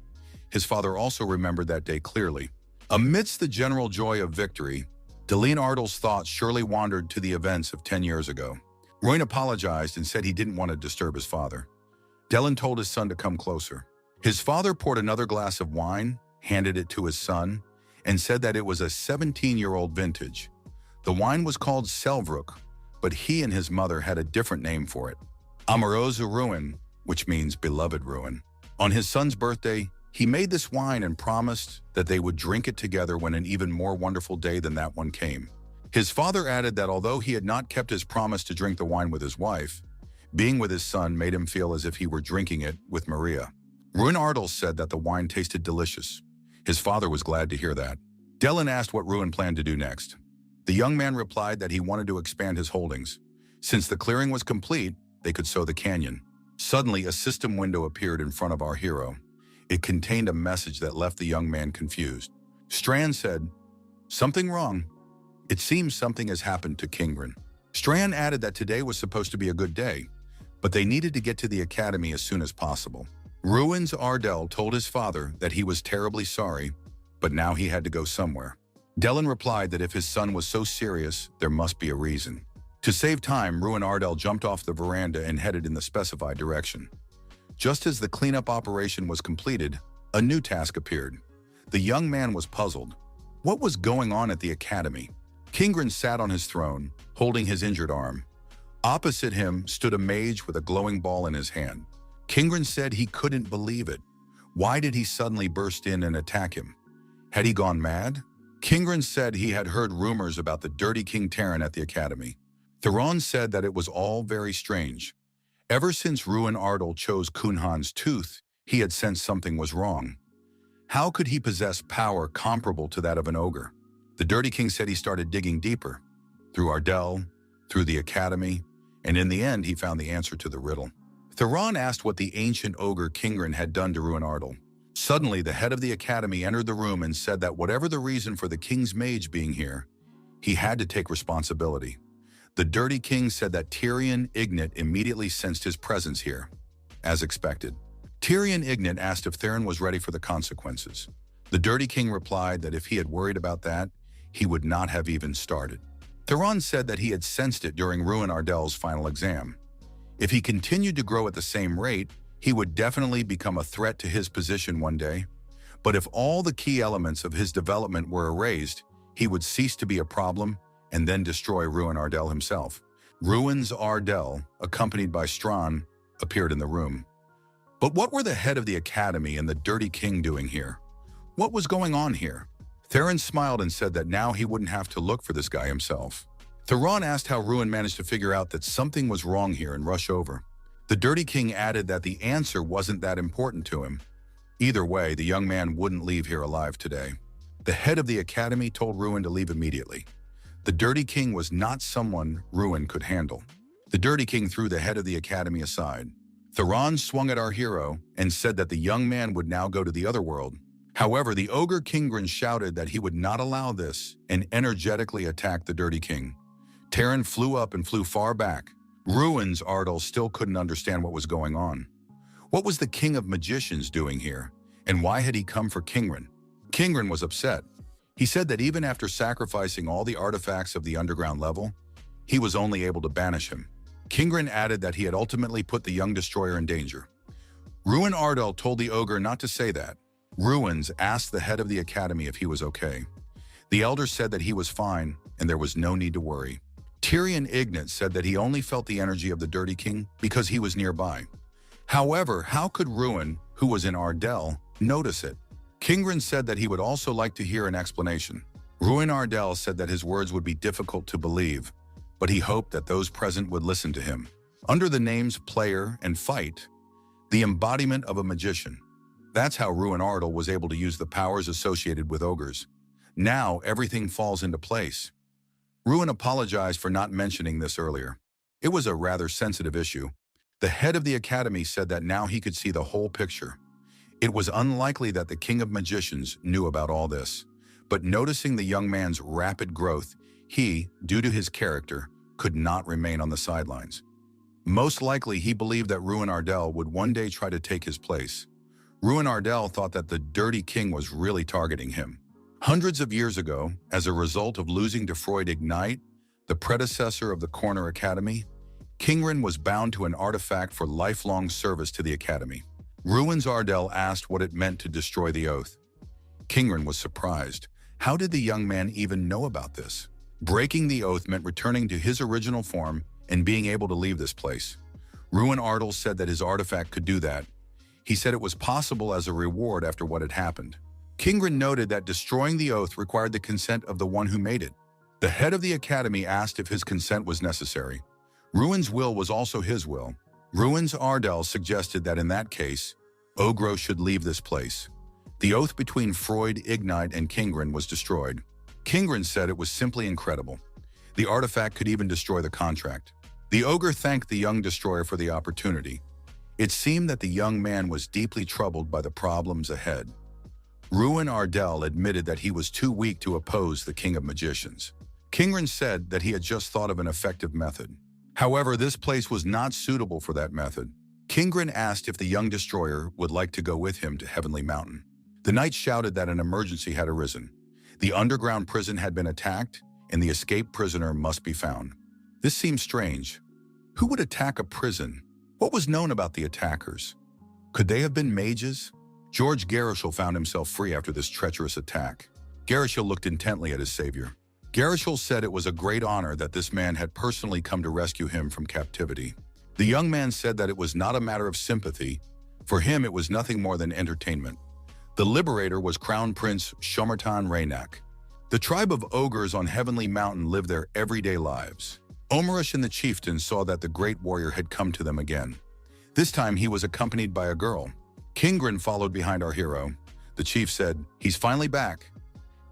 His father also remembered that day clearly. Amidst the general joy of victory, Deline Ardle's thoughts surely wandered to the events of 10 years ago. Ruin apologized and said he didn't want to disturb his father. Dellin told his son to come closer. His father poured another glass of wine, handed it to his son, and said that it was a 17-year-old vintage. The wine was called Selvrook, but he and his mother had a different name for it. Amorosa Ruin, which means beloved Ruin. On his son's birthday, he made this wine and promised that they would drink it together when an even more wonderful day than that one came. His father added that although he had not kept his promise to drink the wine with his wife, being with his son made him feel as if he were drinking it with Maria. Ruin Ardle said that the wine tasted delicious. His father was glad to hear that. Dellin asked what Ruin planned to do next. The young man replied that he wanted to expand his holdings. Since the clearing was complete, they could sow the canyon. Suddenly, a system window appeared in front of our hero. It contained a message that left the young man confused. Strand said, "Something wrong. It seems something has happened to Kingren." Strand added that today was supposed to be a good day, but they needed to get to the academy as soon as possible. Ruins Ardell told his father that he was terribly sorry, but now he had to go somewhere. Dellin replied that if his son was so serious, there must be a reason. To save time, Ruin Ardell jumped off the veranda and headed in the specified direction. Just as the cleanup operation was completed, a new task appeared. The young man was puzzled. What was going on at the academy? Kingren sat on his throne, holding his injured arm. Opposite him stood a mage with a glowing ball in his hand. Kingren said he couldn't believe it. Why did he suddenly burst in and attack him? Had he gone mad? Kingren said he had heard rumors about the dirty King Terran at the academy. Theron said that it was all very strange. Ever since Ruin Ardle chose Kunhan's tooth, he had sensed something was wrong. How could he possess power comparable to that of an ogre? The Dirty King said he started digging deeper, through Ardell, through the academy, and in the end he found the answer to the riddle. Theron asked what the ancient ogre Kingren had done to Ruin Ardle. Suddenly, the head of the academy entered the room and said that whatever the reason for the king's mage being here, he had to take responsibility. The Dirty King said that Tyrion Ignat immediately sensed his presence here, as expected. Tyrion Ignat asked if Theron was ready for the consequences. The Dirty King replied that if he had worried about that, he would not have even started. Theron said that he had sensed it during Ruin Ardell's final exam. If he continued to grow at the same rate, he would definitely become a threat to his position one day. But if all the key elements of his development were erased, he would cease to be a problem and then destroy Ruin Ardell himself. Ruins Ardell, accompanied by Strawn, appeared in the room. But what were the head of the academy and the Dirty King doing here? What was going on here? Theron smiled and said that now he wouldn't have to look for this guy himself. Theron asked how Ruin managed to figure out that something was wrong here and rush over. The Dirty King added that the answer wasn't that important to him. Either way, the young man wouldn't leave here alive today. The head of the academy told Ruin to leave immediately. The Dirty King was not someone Ruin could handle. The Dirty King threw the head of the academy aside. Theron swung at our hero and said that the young man would now go to the other world. However, the ogre Kingren shouted that he would not allow this and energetically attacked the Dirty King. Terran flew up and flew far back. Ruins Ardell still couldn't understand what was going on. What was the King of Magicians doing here, and why had he come for Kingren? Kingren was upset. He said that even after sacrificing all the artifacts of the underground level, he was only able to banish him. Kingren added that he had ultimately put the young destroyer in danger. Ruin Ardell told the ogre not to say that. Ruins asked the head of the academy if he was okay. The elder said that he was fine and there was no need to worry. Tyrion Ignat said that he only felt the energy of the Dirty King because he was nearby. However, how could Ruin, who was in Ardell, notice it? Kingren said that he would also like to hear an explanation. Ruin Ardell said that his words would be difficult to believe, but he hoped that those present would listen to him. Under the names Player and Fight, the embodiment of a magician. That's how Ruin Ardell was able to use the powers associated with ogres. Now everything falls into place. Ruin apologized for not mentioning this earlier. It was a rather sensitive issue. The head of the academy said that now he could see the whole picture. It was unlikely that the King of Magicians knew about all this, but noticing the young man's rapid growth, he, due to his character, could not remain on the sidelines. Most likely, he believed that Ruin Ardell would one day try to take his place. Ruin Ardell thought that the Dirty King was really targeting him. Hundreds of years ago, as a result of losing to Freud Ignite, the predecessor of the Corner Academy, Kingren was bound to an artifact for lifelong service to the Academy. Ruins Ardell asked what it meant to destroy the oath. Kingren was surprised. How did the young man even know about this? Breaking the oath meant returning to his original form and being able to leave this place. Ruin Ardell said that his artifact could do that. He said it was possible as a reward after what had happened. Kingren noted that destroying the oath required the consent of the one who made it. The head of the academy asked if his consent was necessary. Ruin's will was also his will. Ruins Ardell suggested that in that case, Ogro should leave this place. The oath between Freud, Ignite, and Kingren was destroyed. Kingren said it was simply incredible. The artifact could even destroy the contract. The ogre thanked the young destroyer for the opportunity. It seemed that the young man was deeply troubled by the problems ahead. Ruin Ardell admitted that he was too weak to oppose the King of Magicians. Kingren said that he had just thought of an effective method. However, this place was not suitable for that method. Kingren asked if the young destroyer would like to go with him to Heavenly Mountain. The knight shouted that an emergency had arisen. The underground prison had been attacked, and the escaped prisoner must be found. This seemed strange. Who would attack a prison? What was known about the attackers? Could they have been mages? George Garishal found himself free after this treacherous attack. Garishal looked intently at his savior. Garishal said it was a great honor that this man had personally come to rescue him from captivity. The young man said that it was not a matter of sympathy. For him, it was nothing more than entertainment. The liberator was Crown Prince Shomertan Raynak. The tribe of ogres on Heavenly Mountain lived their everyday lives. Omarish and the chieftain saw that the great warrior had come to them again. This time he was accompanied by a girl. Kingren followed behind our hero. The chief said, "He's finally back."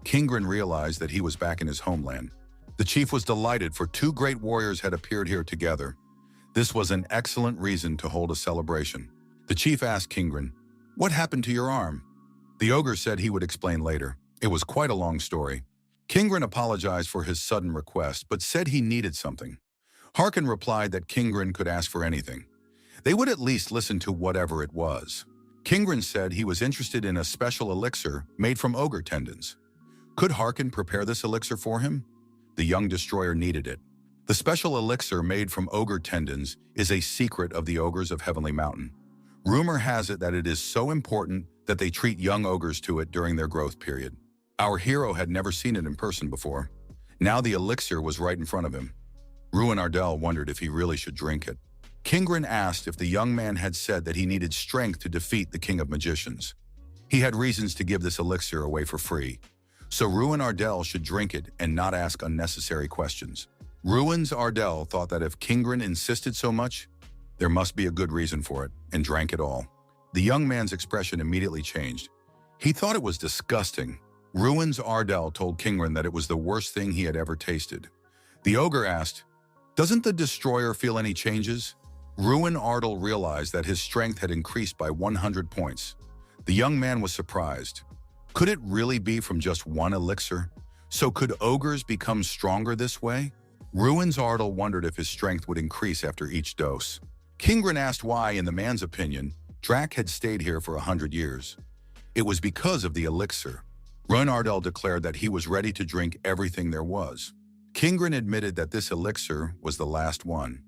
Kingren realized that he was back in his homeland. The chief was delighted, for two great warriors had appeared here together. This was an excellent reason to hold a celebration. The chief asked Kingren, "What happened to your arm?" The ogre said he would explain later. It was quite a long story. Kingren apologized for his sudden request, but said he needed something. Harkin replied that Kingren could ask for anything. They would at least listen to whatever it was. Kingren said he was interested in a special elixir made from ogre tendons. Could Harkin prepare this elixir for him? The young destroyer needed it. The special elixir made from ogre tendons is a secret of the ogres of Heavenly Mountain. Rumor has it that it is so important that they treat young ogres to it during their growth period. Our hero had never seen it in person before. Now the elixir was right in front of him. Ruin Ardell wondered if he really should drink it. Kingren asked if the young man had said that he needed strength to defeat the King of Magicians. He had reasons to give this elixir away for free, so Ruin Ardell should drink it and not ask unnecessary questions. Ruins Ardell thought that if Kingren insisted so much, there must be a good reason for it, and drank it all. The young man's expression immediately changed. He thought it was disgusting. Ruins Ardell told Kingren that it was the worst thing he had ever tasted. The ogre asked, "Doesn't the destroyer feel any changes?" Ruin Ardell realized that his strength had increased by 100 points. The young man was surprised. Could it really be from just one elixir? So could ogres become stronger this way? Ruins Ardell wondered if his strength would increase after each dose. Kingren asked why, in the man's opinion, Drac had stayed here for 100 years. It was because of the elixir. Ruin Ardell declared that he was ready to drink everything there was. Kingren admitted that this elixir was the last one.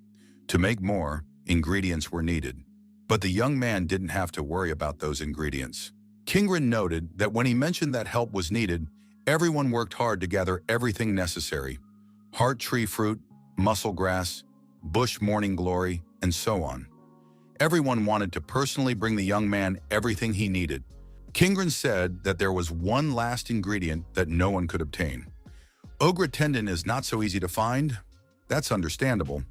To make more, ingredients were needed. But the young man didn't have to worry about those ingredients. Kingren noted that when he mentioned that help was needed, everyone worked hard to gather everything necessary: heart tree fruit, mussel grass, bush morning glory, and so on. Everyone wanted to personally bring the young man everything he needed. Kingren said that there was one last ingredient that no one could obtain. Ogre tendon is not so easy to find? That's understandable.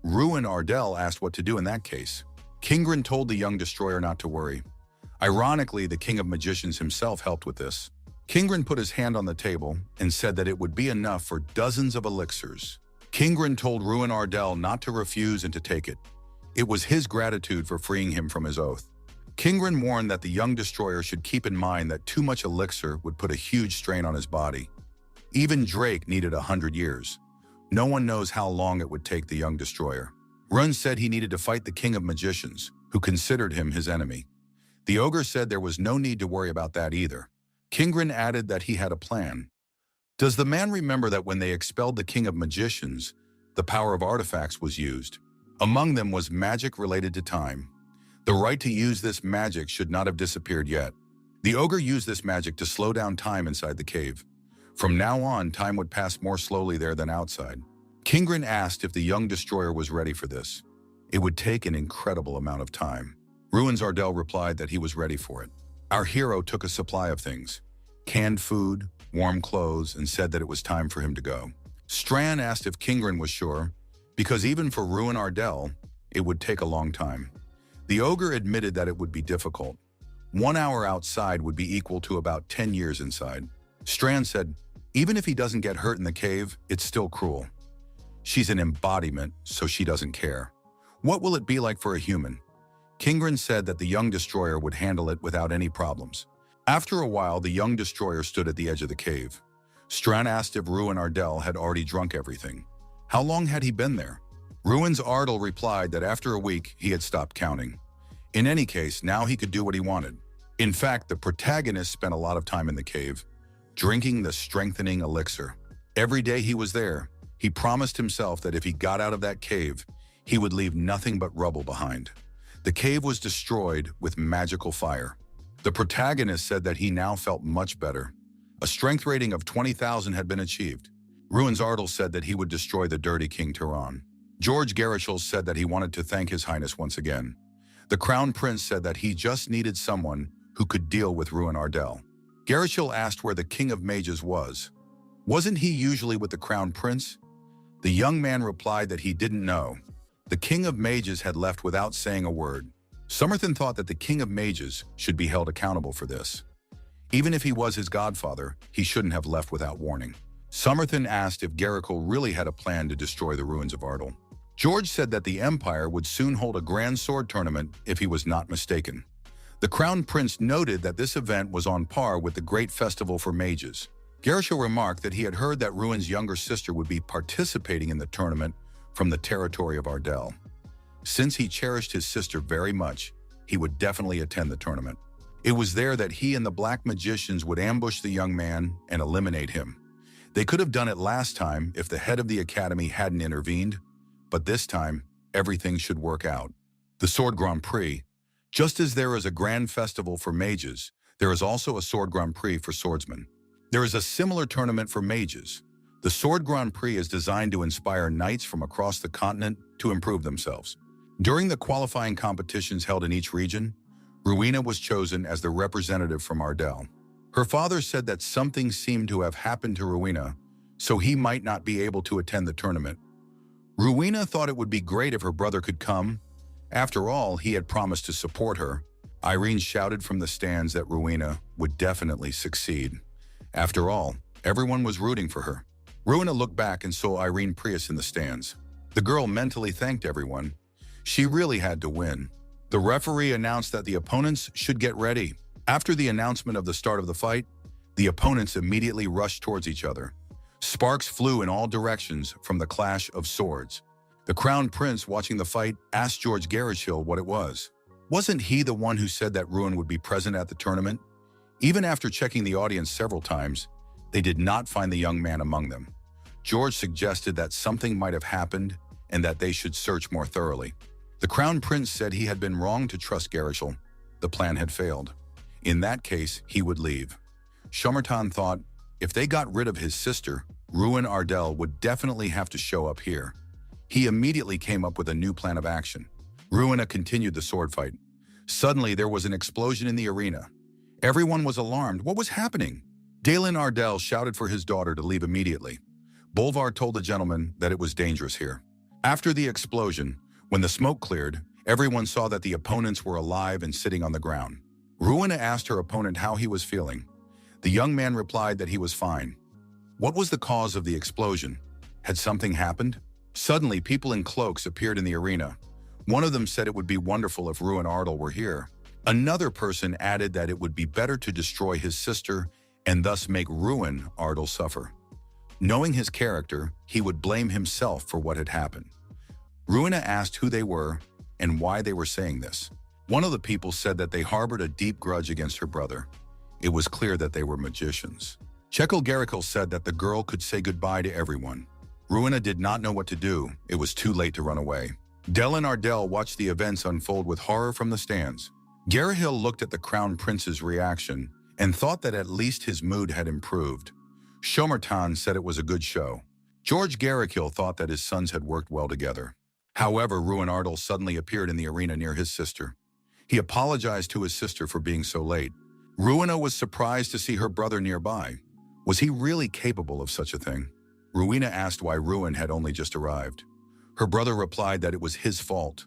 Ruin Ardell asked what to do in that case. Kingren told the young destroyer not to worry. Ironically, the King of Magicians himself helped with this. Kingren put his hand on the table and said that it would be enough for dozens of elixirs. Kingren told Ruin Ardell not to refuse and to take it. It was his gratitude for freeing him from his oath. Kingren warned that the young destroyer should keep in mind that too much elixir would put a huge strain on his body. Even Drake needed 100 years. No one knows how long it would take the young destroyer. Run said he needed to fight the King of Magicians, who considered him his enemy. The ogre said there was no need to worry about that either. Kingren added that he had a plan. Does the man remember that when they expelled the King of Magicians, the power of artifacts was used? Among them was magic related to time. The right to use this magic should not have disappeared yet. The ogre used this magic to slow down time inside the cave. From now on, time would pass more slowly there than outside. Kingren asked if the young destroyer was ready for this. It would take an incredible amount of time. Ruins Ardell replied that he was ready for it. Our hero took a supply of things: canned food, warm clothes, and said that it was time for him to go. Strand asked if Kingren was sure, because even for Ruin Ardell, it would take a long time. The ogre admitted that it would be difficult. 1 hour outside would be equal to about 10 years inside. Strand said, even if he doesn't get hurt in the cave, it's still cruel. She's an embodiment, so she doesn't care. What will it be like for a human? Kingren said that the young destroyer would handle it without any problems. After a while, the young destroyer stood at the edge of the cave. Strand asked if Ruin Ardell had already drunk everything. How long had he been there? Ruins Ardell replied that after a week, he had stopped counting. In any case, now he could do what he wanted. In fact, the protagonist spent a lot of time in the cave, drinking the strengthening elixir. Every day he was there, he promised himself that if he got out of that cave, he would leave nothing but rubble behind. The cave was destroyed with magical fire. The protagonist said that he now felt much better. A strength rating of 20,000 had been achieved. Ruins Ardell said that he would destroy the dirty King Tehran. George Gerishel said that he wanted to thank His Highness once again. The Crown Prince said that he just needed someone who could deal with Ruin Ardell. Gerishel asked where the King of Mages was. Wasn't he usually with the Crown Prince? The young man replied that he didn't know. The King of Mages had left without saying a word. Somerton thought that the King of Mages should be held accountable for this. Even if he was his godfather, he shouldn't have left without warning. Somerton asked if Gerishel really had a plan to destroy the ruins of Ardell. George said that the Empire would soon hold a grand sword tournament if he was not mistaken. The Crown Prince noted that this event was on par with the Great Festival for Mages. Gerishel remarked that he had heard that Ruin's younger sister would be participating in the tournament from the territory of Ardell. Since he cherished his sister very much, he would definitely attend the tournament. It was there that he and the Black Magicians would ambush the young man and eliminate him. They could have done it last time if the head of the academy hadn't intervened, but this time, everything should work out. The Sword Grand Prix. Just as there is a grand festival for mages, there is also a Sword Grand Prix for swordsmen. There is a similar tournament for mages. The Sword Grand Prix is designed to inspire knights from across the continent to improve themselves. During the qualifying competitions held in each region, Rowena was chosen as the representative from Ardell. Her father said that something seemed to have happened to Rowena, so he might not be able to attend the tournament. Rowena thought it would be great if her brother could come. After all, he had promised to support her. Irene shouted from the stands that Rowena would definitely succeed. After all, everyone was rooting for her. Rowena looked back and saw Irene Prius in the stands. The girl mentally thanked everyone. She really had to win. The referee announced that the opponents should get ready. After the announcement of the start of the fight, the opponents immediately rushed towards each other. Sparks flew in all directions from the clash of swords. The Crown Prince, watching the fight, asked George Gerishel what it was. Wasn't he the one who said that Ruin would be present at the tournament? Even after checking the audience several times, they did not find the young man among them. George suggested that something might have happened and that they should search more thoroughly. The Crown Prince said he had been wrong to trust Gerishel. The plan had failed. In that case, he would leave. Shomerton thought, if they got rid of his sister, Ruin Ardell would definitely have to show up here. He immediately came up with a new plan of action. Ruina continued the sword fight. Suddenly, there was an explosion in the arena. Everyone was alarmed. What was happening? Dalen Ardell shouted for his daughter to leave immediately. Bolvar told the gentleman that it was dangerous here. After the explosion, when the smoke cleared, everyone saw that the opponents were alive and sitting on the ground. Ruina asked her opponent how he was feeling. The young man replied that he was fine. What was the cause of the explosion? Had something happened? Suddenly, people in cloaks appeared in the arena. One of them said it would be wonderful if Ruin Ardell were here. Another person added that it would be better to destroy his sister and thus make Ruin Ardell suffer. Knowing his character, he would blame himself for what had happened. Ruina asked who they were and why they were saying this. One of the people said that they harbored a deep grudge against her brother. It was clear that they were magicians. Chekel Garikil said that the girl could say goodbye to everyone. Ruina did not know what to do. It was too late to run away. Dellen Ardell watched the events unfold with horror from the stands. Garihil looked at the Crown Prince's reaction and thought that at least his mood had improved. Shomerton said it was a good show. George Garikil thought that his sons had worked well together. However, Ruin Ardell suddenly appeared in the arena near his sister. He apologized to his sister for being so late. Ruina was surprised to see her brother nearby. Was he really capable of such a thing? Ruina asked why Ruin had only just arrived. Her brother replied that it was his fault.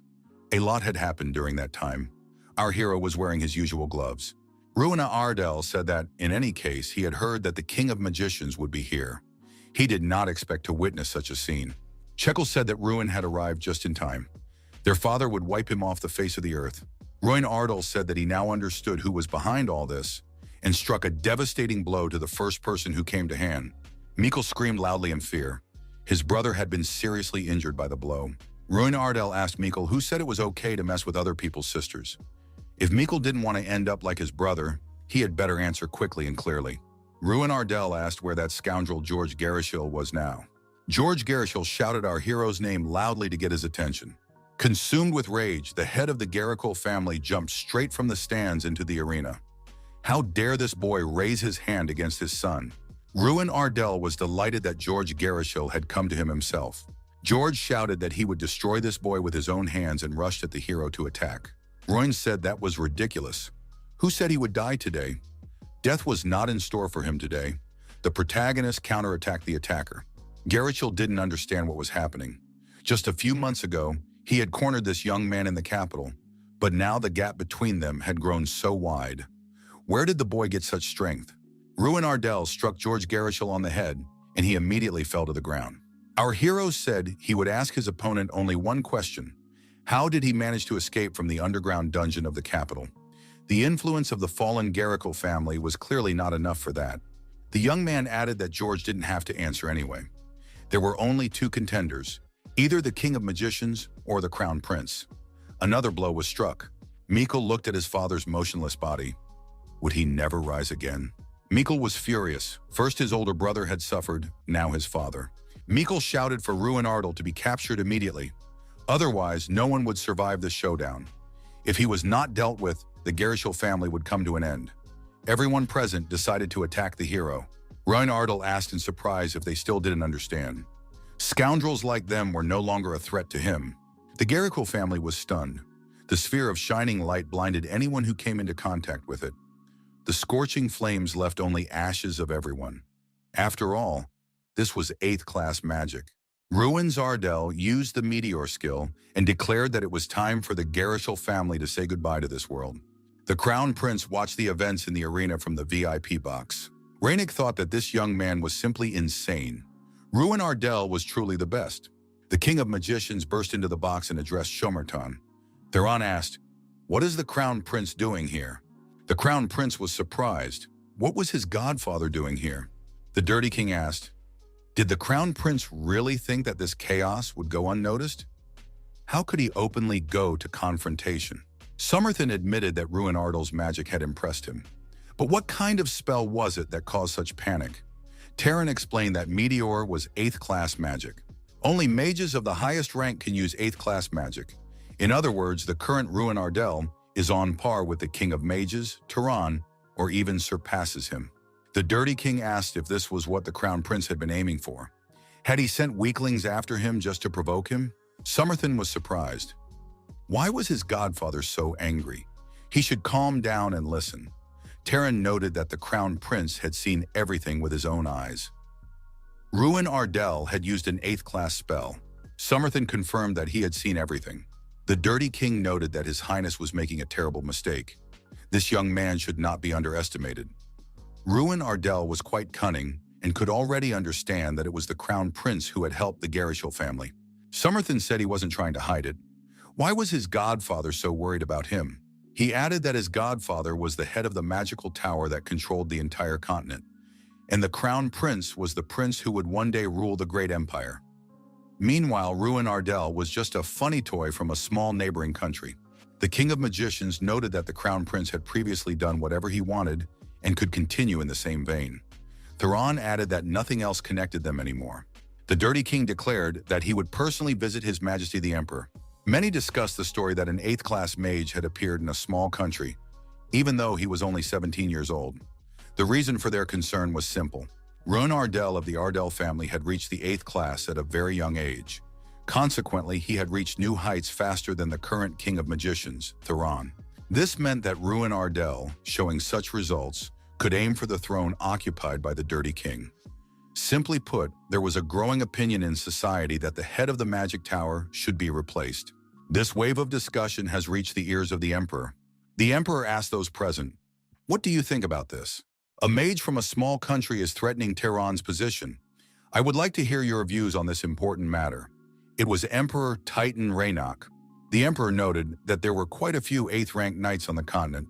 A lot had happened during that time. Our hero was wearing his usual gloves. Ruina Ardell said that, in any case, he had heard that the King of Magicians would be here. He did not expect to witness such a scene. Chekel said that Ruin had arrived just in time. Their father would wipe him off the face of the earth. Ruin Ardell said that he now understood who was behind all this and struck a devastating blow to the first person who came to hand. Mikkel screamed loudly in fear. His brother had been seriously injured by the blow. Ruin Ardell asked Mikkel who said it was okay to mess with other people's sisters. If Mikkel didn't want to end up like his brother, he had better answer quickly and clearly. Ruin Ardell asked where that scoundrel George Garishil was now. George Garishil shouted our hero's name loudly to get his attention. Consumed with rage, the head of the Garikil family jumped straight from the stands into the arena. How dare this boy raise his hand against his son? Ruin Ardell was delighted that George Garishil had come to him himself. George shouted that he would destroy this boy with his own hands and rushed at the hero to attack. Ruin said that was ridiculous. Who said he would die today? Death was not in store for him today. The protagonist counterattacked the attacker. Garishil didn't understand what was happening. Just a few months ago, he had cornered this young man in the capital, but now the gap between them had grown so wide. Where did the boy get such strength? Ruin Ardell struck George Garishil on the head, and he immediately fell to the ground. Our hero said he would ask his opponent only one question. How did he manage to escape from the underground dungeon of the capital? The influence of the fallen Garikil family was clearly not enough for that. The young man added that George didn't have to answer anyway. There were only two contenders, either the King of Magicians or the Crown Prince. Another blow was struck. Mikkel looked at his father's motionless body. Would he never rise again? Mikkel was furious. First his older brother had suffered, now his father. Mikkel shouted for Ruin Ardell to be captured immediately. Otherwise, no one would survive the showdown. If he was not dealt with, the Garishil family would come to an end. Everyone present decided to attack the hero. Ruin Ardell asked in surprise if they still didn't understand. Scoundrels like them were no longer a threat to him. The Garikil family was stunned. The sphere of shining light blinded anyone who came into contact with it. The scorching flames left only ashes of everyone. After all, this was 8th class magic. Ruin Ardell used the meteor skill and declared that it was time for the Garishil family to say goodbye to this world. The Crown Prince watched the events in the arena from the VIP box. Rainik thought that this young man was simply insane. Ruin Ardell was truly the best. The King of Magicians burst into the box and addressed Shomerton. Theron asked, "What is the Crown Prince doing here?" The Crown Prince was surprised. What was his godfather doing here? The Dirty King asked, "Did the Crown Prince really think that this chaos would go unnoticed? How could he openly go to confrontation?" Somerthen admitted that Ruin Ardell's magic had impressed him. But what kind of spell was it that caused such panic? Terran explained that Meteor was 8th class magic. Only mages of the highest rank can use 8th class magic. In other words, the current Ruin Ardell is on par with the king of mages, Tehran, or even surpasses him. The dirty king asked if this was what the crown prince had been aiming for. Had he sent weaklings after him just to provoke him? Samarthan was surprised. Why was his godfather so angry? He should calm down and listen. Tehran noted that the crown prince had seen everything with his own eyes. Ruin Ardel had used an 8th class spell. Samarthan confirmed that he had seen everything. The dirty king noted that his highness was making a terrible mistake. This young man should not be underestimated. Ruin Ardel was quite cunning and could already understand that it was the crown prince who had helped the Garishal family. Samarthan said he wasn't trying to hide it. Why was his godfather so worried about him? He added that his godfather was the head of the magical tower that controlled the entire continent, and the crown prince was the prince who would one day rule the great empire. Meanwhile, Ruin Ardel was just a funny toy from a small neighboring country. The king of magicians noted that the crown prince had previously done whatever he wanted and could continue in the same vein. Tehran added that nothing else connected them anymore. The dirty king declared that he would personally visit His Majesty the Emperor. Many discussed the story that an 8th class mage had appeared in a small country, even though he was only 17 years old. The reason for their concern was simple. Ruin Ardel of the Ardel family had reached the 8th class at a very young age. Consequently, he had reached new heights faster than the current king of magicians, Tehran. This meant that Ruin Ardel, showing such results, could aim for the throne occupied by the dirty king. Simply put, there was a growing opinion in society that the head of the magic tower should be replaced. This wave of discussion has reached the ears of the emperor. The emperor asked those present, "What do you think about this? A mage from a small country is threatening Tehran's position. I would like to hear your views on this important matter." It was Emperor Titan Raynok. The emperor noted that there were quite a few 8th-ranked knights on the continent,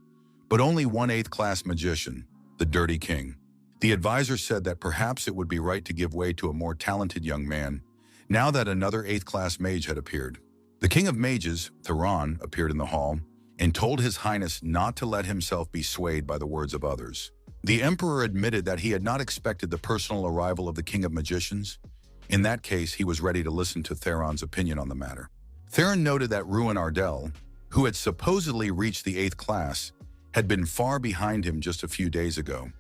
but only one 8th-class magician, the dirty king. The advisor said that perhaps it would be right to give way to a more talented young man, now that another 8th-class mage had appeared. The king of mages, Tehran, appeared in the hall and told his highness not to let himself be swayed by the words of others. The emperor admitted that he had not expected the personal arrival of the king of magicians. In that case, he was ready to listen to Tehran's opinion on the matter. Tehran noted that Ruin Ardel, who had supposedly reached the 8th class, had been far behind him just a few days ago.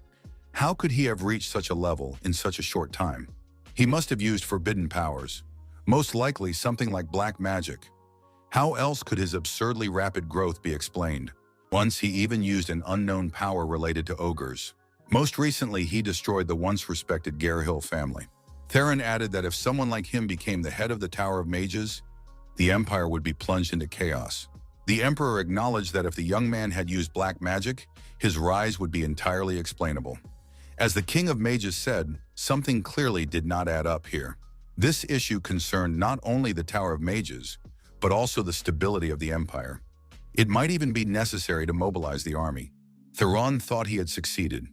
How could he have reached such a level in such a short time? He must have used forbidden powers, most likely something like black magic. How else could his absurdly rapid growth be explained? Once he even used an unknown power related to ogres. Most recently, he destroyed the once respected Garhill family. Tehran added that if someone like him became the head of the Tower of Mages, the empire would be plunged into chaos. The emperor acknowledged that if the young man had used black magic, his rise would be entirely explainable. As the king of mages said, something clearly did not add up here. This issue concerned not only the Tower of Mages, but also the stability of the empire. It might even be necessary to mobilize the army. Tehran thought he had succeeded.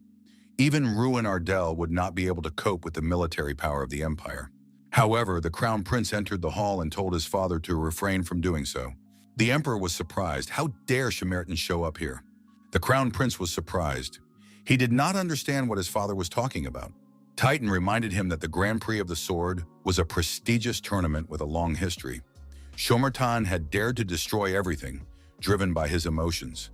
Even Ruin Ardel would not be able to cope with the military power of the empire. However, the crown prince entered the hall and told his father to refrain from doing so. The emperor was surprised. How dare Samarthan show up here? The crown prince was surprised. He did not understand what his father was talking about. Titan reminded him that the Grand Prix of the Sword was a prestigious tournament with a long history. Samarthan had dared to destroy everything, driven by his emotions.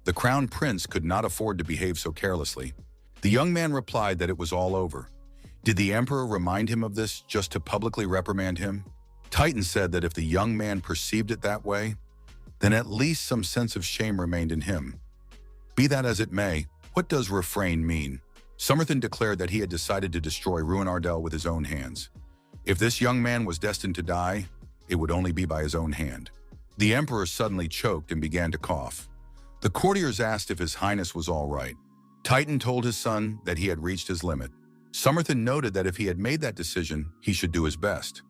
The crown prince could not afford to behave so carelessly. The young man replied that it was all over. Did the emperor remind him of this just to publicly reprimand him? Titan said that if the young man perceived it that way, then at least some sense of shame remained in him. Be that as it may, what does refrain mean? Samarthan declared that he had decided to destroy Ruin Ardel with his own hands. If this young man was destined to die, it would only be by his own hand. The emperor suddenly choked and began to cough. The courtiers asked if his highness was all right. Titan told his son that he had reached his limit. Samarthan noted that if he had made that decision, he should do his best.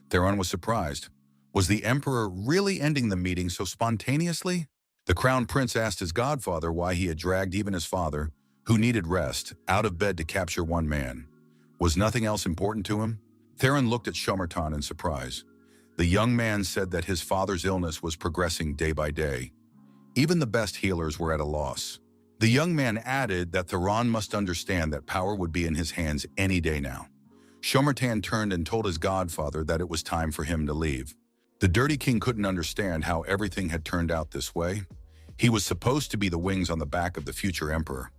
Tehran was surprised. Was the emperor really ending the meeting so spontaneously? The crown prince asked his godfather why he had dragged even his father, who needed rest, out of bed to capture one man. Was nothing else important to him? Tehran looked at Samarthan in surprise. The young man said that his father's illness was progressing day by day. Even the best healers were at a loss. The young man added that Tehran must understand that power would be in his hands any day now. Samarthan turned and told his godfather that it was time for him to leave. The dirty king couldn't understand how everything had turned out this way. He was supposed to be the wings on the back of the future emperor.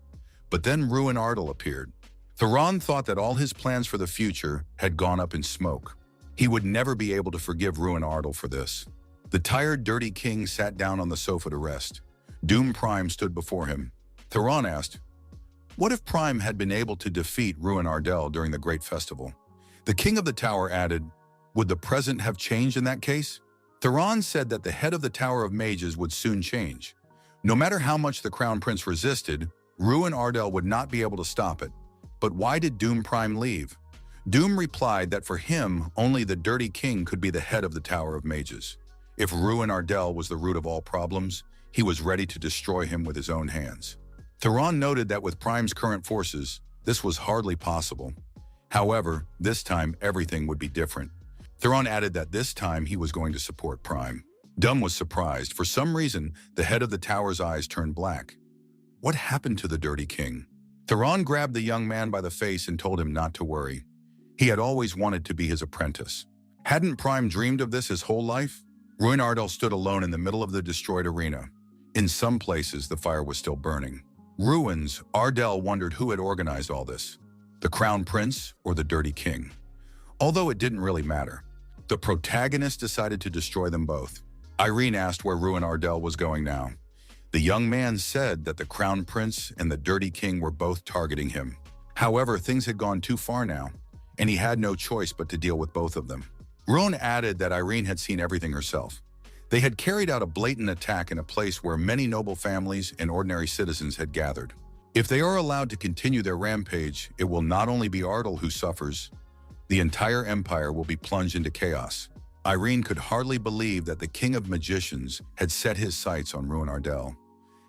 But then Ruin Ardal appeared. Theron thought that all his plans for the future had gone up in smoke. He would never be able to forgive Ruin Ardal for this. The tired, dirty king sat down on the sofa to rest. Doom Prime stood before him. Theron asked, "What if Prime had been able to defeat Ruin Ardal during the Great Festival?" The king of the tower added, "Would the present have changed in that case?" Theron said that the head of the Tower of Mages would soon change. No matter how much the Crown Prince resisted, Ruin Ardal would not be able to stop it. But why did Doom Prime leave? Doom replied that for him, only the Dirty King could be the head of the Tower of Mages. If Ruin Ardal was the root of all problems, he was ready to destroy him with his own hands. Theron noted that with Prime's current forces, this was hardly possible. However, this time everything would be different. Theron added that this time he was going to support Prime. Doom was surprised. For some reason, the head of the tower's eyes turned black. What happened to the Dirty King? Theron grabbed the young man by the face and told him not to worry. He had always wanted to be his apprentice. Hadn't Prime dreamed of this his whole life? Ruin Ardal stood alone in the middle of the destroyed arena. In some places, the fire was still burning. Ruins, Ardal wondered who had organized all this. The Crown Prince or the Dirty King? Although it didn't really matter. The protagonist decided to destroy them both. Irene asked where Ruin Ardal was going now. The young man said that the Crown Prince and the Dirty King were both targeting him. However, things had gone too far now, and he had no choice but to deal with both of them. Ruin added that Irene had seen everything herself. They had carried out a blatant attack in a place where many noble families and ordinary citizens had gathered. If they are allowed to continue their rampage, it will not only be Ardal who suffers, the entire empire will be plunged into chaos. Irene could hardly believe that the King of Magicians had set his sights on Ruin Ardal.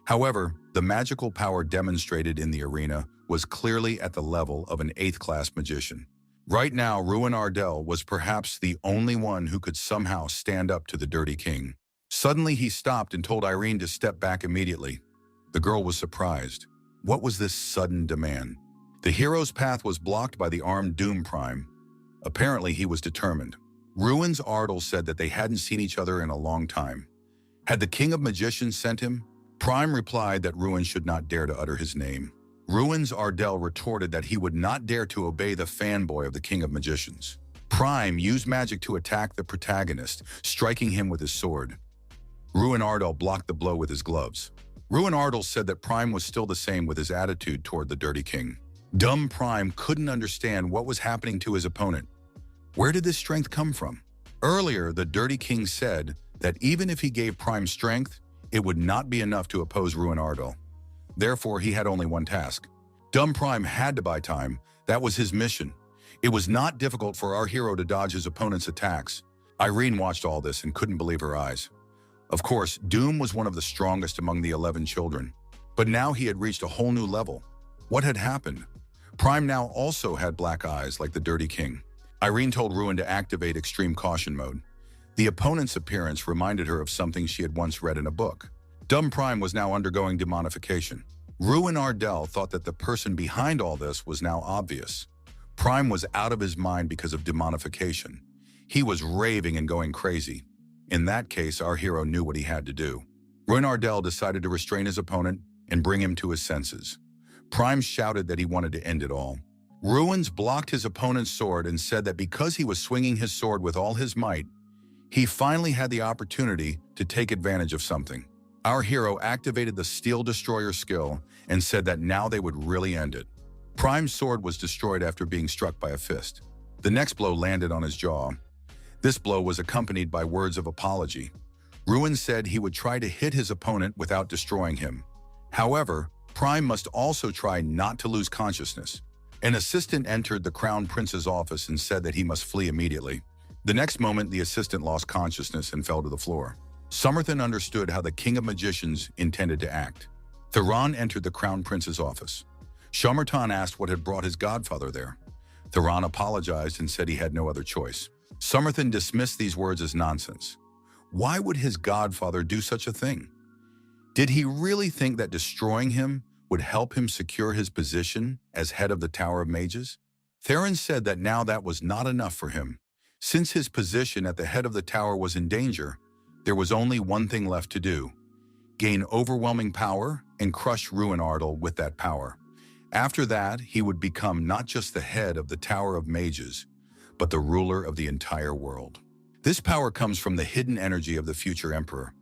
However, the magical power demonstrated in the arena was clearly at the level of an 8th-class magician. Right now, Ruin Ardal was perhaps the only one who could somehow stand up to the Dirty King. Suddenly, he stopped and told Irene to step back immediately. The girl was surprised. What was this sudden demand? The hero's path was blocked by the armed Doom Prime. Apparently, he was determined. Ruin's Ardal said that they hadn't seen each other in a long time. Had the King of Magicians sent him? Prime replied that Ruin should not dare to utter his name. Ruin's Ardal retorted that he would not dare to obey the fanboy of the King of Magicians. Prime used magic to attack the protagonist, striking him with his sword. Ruin Ardal blocked the blow with his gloves. Ruin Ardal said that Prime was still the same with his attitude toward the Dirty King. Dumb Prime couldn't understand what was happening to his opponent. Where did this strength come from? Earlier, the Dirty King said that even if he gave Prime strength, it would not be enough to oppose Ruin Ardal. Therefore, he had only one task. Dumb Prime had to buy time. That was his mission. It was not difficult for our hero to dodge his opponent's attacks. Irene watched all this and couldn't believe her eyes. Of course, Doom was one of the strongest among the 11 children. But now he had reached a whole new level. What had happened? Prime now also had black eyes like the Dirty King. Irene told Ruin to activate extreme caution mode. The opponent's appearance reminded her of something she had once read in a book. Dumb Prime was now undergoing demonification. Ruin Ardal thought that the person behind all this was now obvious. Prime was out of his mind because of demonification. He was raving and going crazy. In that case, our hero knew what he had to do. Ruin Ardal decided to restrain his opponent and bring him to his senses. Prime shouted that he wanted to end it all. Ruins blocked his opponent's sword and said that because he was swinging his sword with all his might, he finally had the opportunity to take advantage of something. Our hero activated the Steel Destroyer skill and said that now they would really end it. Prime's sword was destroyed after being struck by a fist. The next blow landed on his jaw. This blow was accompanied by words of apology. Ruin said he would try to hit his opponent without destroying him. However, Prime must also try not to lose consciousness. An assistant entered the Crown Prince's office and said that he must flee immediately. The next moment, the assistant lost consciousness and fell to the floor. Summerthan understood how the King of Magicians intended to act. Theron entered the Crown Prince's office. Summerton asked what had brought his godfather there. Theron apologized and said he had no other choice. Summerton dismissed these words as nonsense. Why would his godfather do such a thing? Did he really think that destroying him would help him secure his position as head of the Tower of Mages? Theron said that now that was not enough for him. Since his position at the head of the tower was in danger, there was only one thing left to do: gain overwhelming power, and crush Ruin Ardal with that power. After that, he would become not just the head of the Tower of Mages, but the ruler of the entire world. This power comes from the hidden energy of the future emperor.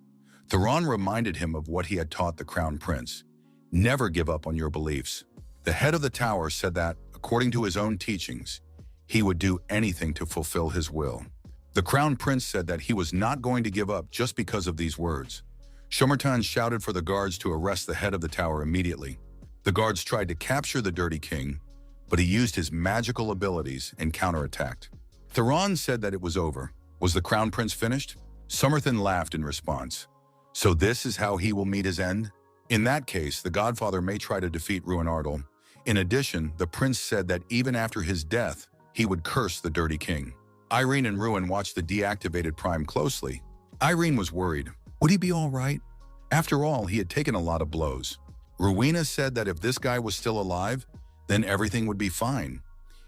Theron reminded him of what he had taught the Crown Prince. Never give up on your beliefs. The head of the tower said that, according to his own teachings, he would do anything to fulfill his will. The Crown Prince said that he was not going to give up just because of these words. Shomertan shouted for the guards to arrest the head of the tower immediately. The guards tried to capture the Dirty King, but he used his magical abilities and counterattacked. Theron said that it was over. Was the Crown Prince finished? Somerthan laughed in response. So this is how he will meet his end? In that case, the Godfather may try to defeat Ruin Ardal. In addition, the prince said that even after his death, he would curse the Dirty King. Irene and Ruin watched the deactivated Prime closely. Irene was worried. Would he be all right? After all, he had taken a lot of blows. Rowena said that if this guy was still alive, then everything would be fine.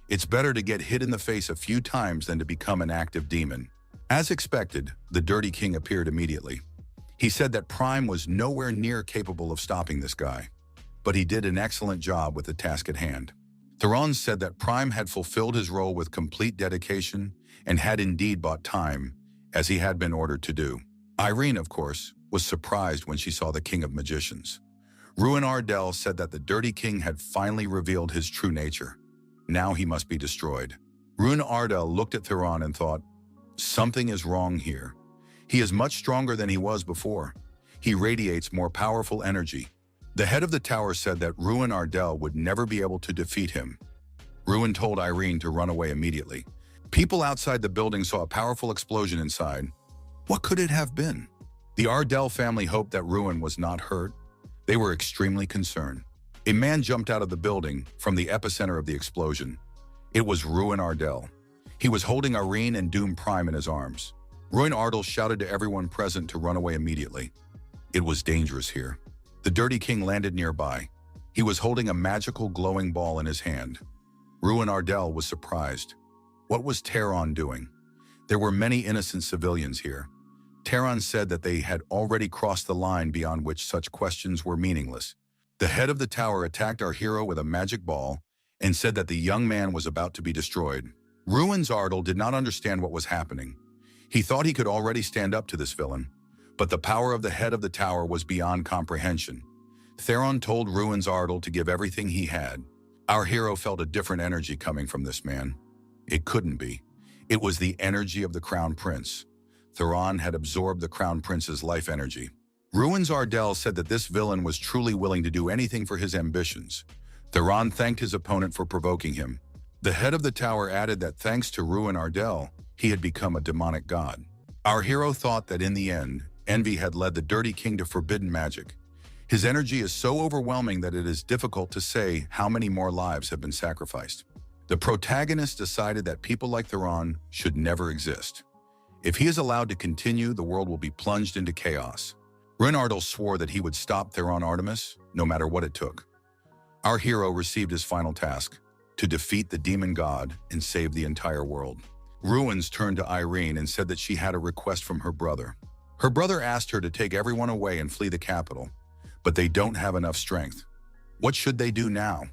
It's better to get hit in the face a few times than to become an active demon. As expected, the Dirty King appeared immediately. He said that Prime was nowhere near capable of stopping this guy, but he did an excellent job with the task at hand. Theron said that Prime had fulfilled his role with complete dedication and had indeed bought time, as he had been ordered to do. Irene, of course, was surprised when she saw the King of Magicians. Ruin Ardal said that the Dirty King had finally revealed his true nature. Now he must be destroyed. Ruin Ardal looked at Theron and thought, something is wrong here. He is much stronger than he was before. He radiates more powerful energy. The head of the tower said that Ruin Ardal would never be able to defeat him. Ruin told Irene to run away immediately. People outside the building saw a powerful explosion inside. What could it have been? The Ardal family hoped that Ruin was not hurt. They were extremely concerned. A man jumped out of the building from the epicenter of the explosion. It was Ruin Ardal. He was holding Irene and Doom Prime in his arms. Ruin Ardal shouted to everyone present to run away immediately. It was dangerous here. The Dirty King landed nearby. He was holding a magical glowing ball in his hand. Ruin Ardal was surprised. What was Theron doing? There were many innocent civilians here. Theron said that they had already crossed the line beyond which such questions were meaningless. The head of the tower attacked our hero with a magic ball and said that the young man was about to be destroyed. Ruin Ardal did not understand what was happening. He thought he could already stand up to this villain, but the power of the head of the tower was beyond comprehension. Theron told Ruin Ardal to give everything he had. Our hero felt a different energy coming from this man. It couldn't be. It was the energy of the Crown Prince. Theron had absorbed the Crown Prince's life energy. Ruin Ardal said that this villain was truly willing to do anything for his ambitions. Theron thanked his opponent for provoking him. The head of the tower added that thanks to Ruin Ardal, he had become a demonic god. Our hero thought that in the end, envy had led the Dirty King to forbidden magic. His energy is so overwhelming that it is difficult to say how many more lives have been sacrificed. The protagonist decided that people like Theron should never exist. If he is allowed to continue, the world will be plunged into chaos. Ruin Ardal swore that he would stop Theron Artemis, no matter what it took. Our hero received his final task, to defeat the demon god and save the entire world. Ruins turned to Irene and said that she had a request from her brother. Her brother asked her to take everyone away and flee the capital, but they don't have enough strength. What should they do now?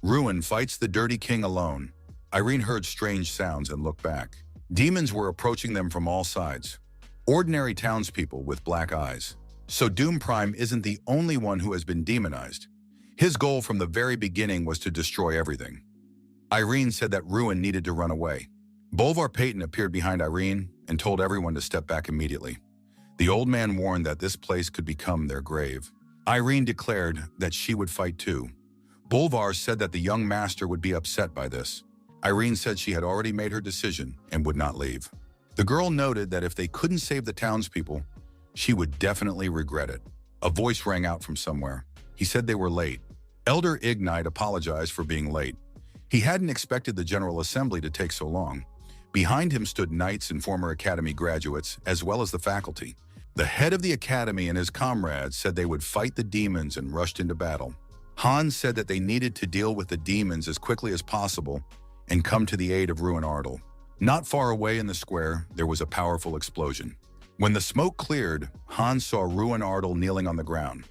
Ruin fights the Dirty King alone. Irene heard strange sounds and looked back. Demons were approaching them from all sides. Ordinary townspeople with black eyes. So Doom Prime isn't the only one who has been demonized. His goal from the very beginning was to destroy everything. Irene said that Ruin needed to run away. Bolvar Payton appeared behind Irene and told everyone to step back immediately. The old man warned that this place could become their grave. Irene declared that she would fight too. Bolvar said that the young master would be upset by this. Irene said she had already made her decision and would not leave. The girl noted that if they couldn't save the townspeople, she would definitely regret it. A voice rang out from somewhere. He said they were late. Elder Ignite apologized for being late. He hadn't expected the General Assembly to take so long. Behind him stood knights and former academy graduates, as well as the faculty. The head of the academy and his comrades said they would fight the demons and rushed into battle. Hans said that they needed to deal with the demons as quickly as possible and come to the aid of Ruin Ardal. Not far away in the square, there was a powerful explosion. When the smoke cleared, Hans saw Ruin Ardal kneeling on the ground.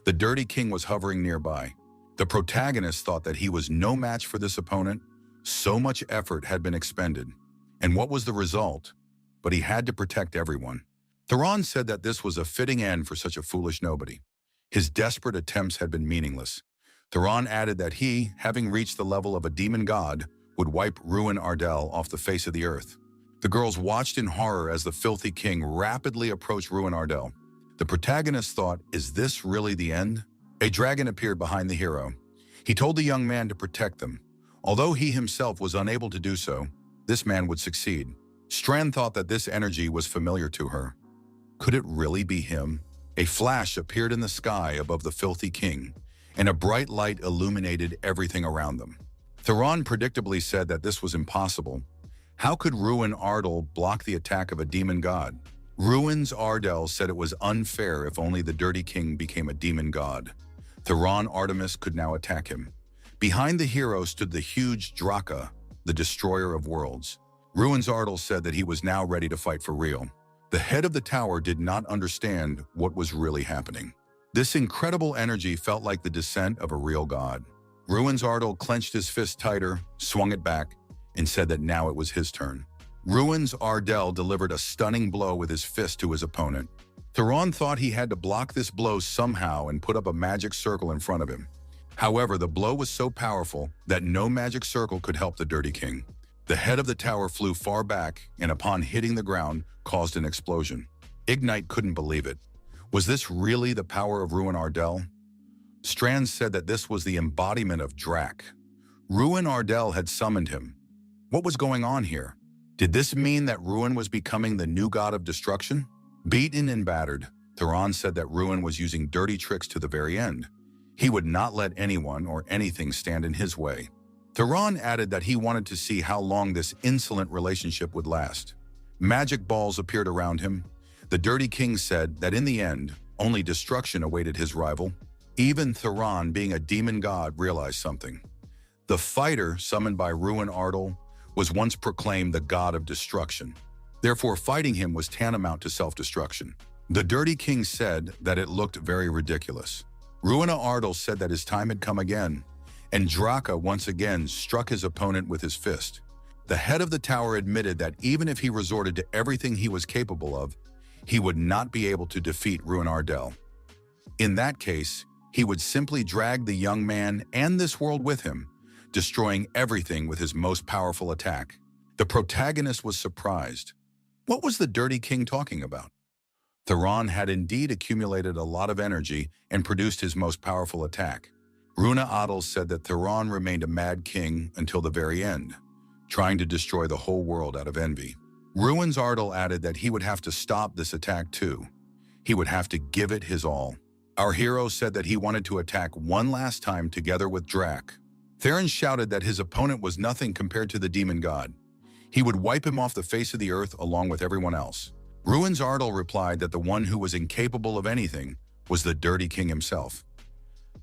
The Dirty King was hovering nearby. The protagonist thought that he was no match for this opponent. So much effort had been expended. And what was the result? But he had to protect everyone. Theron said that this was a fitting end for such a foolish nobody. His desperate attempts had been meaningless. Theron added that he, having reached the level of a demon god, would wipe Ruin Ardal off the face of the earth. The girls watched in horror as the filthy king rapidly approached Ruin Ardal. The protagonist thought, is this really the end? A dragon appeared behind the hero. He told the young man to protect them. Although he himself was unable to do so, this man would succeed. Strand thought that this energy was familiar to her. Could it really be him? A flash appeared in the sky above the filthy king, and a bright light illuminated everything around them. Theron predictably said that this was impossible. How could Ruin Ardal block the attack of a demon god? Ruins Ardal said it was unfair if only the Dirty King became a demon god. Theron Artemis could now attack him. Behind the hero stood the huge Draka, the destroyer of worlds. Ruins Ardal said that he was now ready to fight for real. The head of the tower did not understand what was really happening. This incredible energy felt like the descent of a real god. Ruins Ardal clenched his fist tighter, swung it back, and said that now it was his turn. Ruins Ardal delivered a stunning blow with his fist to his opponent. Theron thought he had to block this blow somehow and put up a magic circle in front of him. However, the blow was so powerful that no magic circle could help the Dirty King. The head of the tower flew far back and upon hitting the ground caused an explosion. Ignite couldn't believe it. Was this really the power of Ruin Ardal? Strand said that this was the embodiment of Drak. Ruin Ardal had summoned him. What was going on here? Did this mean that Ruin was becoming the new god of destruction? Beaten and battered, Theron said that Ruin was using dirty tricks to the very end. He would not let anyone or anything stand in his way. Theron added that he wanted to see how long this insolent relationship would last. Magic balls appeared around him. The Dirty King said that in the end, only destruction awaited his rival. Even Theron, being a demon god, realized something. The fighter, summoned by Ruin Ardal, was once proclaimed the god of destruction. Therefore, fighting him was tantamount to self-destruction. The Dirty King said that it looked very ridiculous. Ruin Ardal said that his time had come again, and Draka once again struck his opponent with his fist. The head of the tower admitted that even if he resorted to everything he was capable of, he would not be able to defeat Ruin Ardal. In that case, he would simply drag the young man and this world with him, destroying everything with his most powerful attack. The protagonist was surprised. What was the Dirty King talking about? Theron had indeed accumulated a lot of energy and produced his most powerful attack. Ruin Ardal said that Theron remained a mad king until the very end, trying to destroy the whole world out of envy. Ruins Ardal added that he would have to stop this attack too. He would have to give it his all. Our hero said that he wanted to attack one last time together with Drak. Theron shouted that his opponent was nothing compared to the demon god. He would wipe him off the face of the earth along with everyone else. Ruins Ardal replied that the one who was incapable of anything was the Dirty King himself.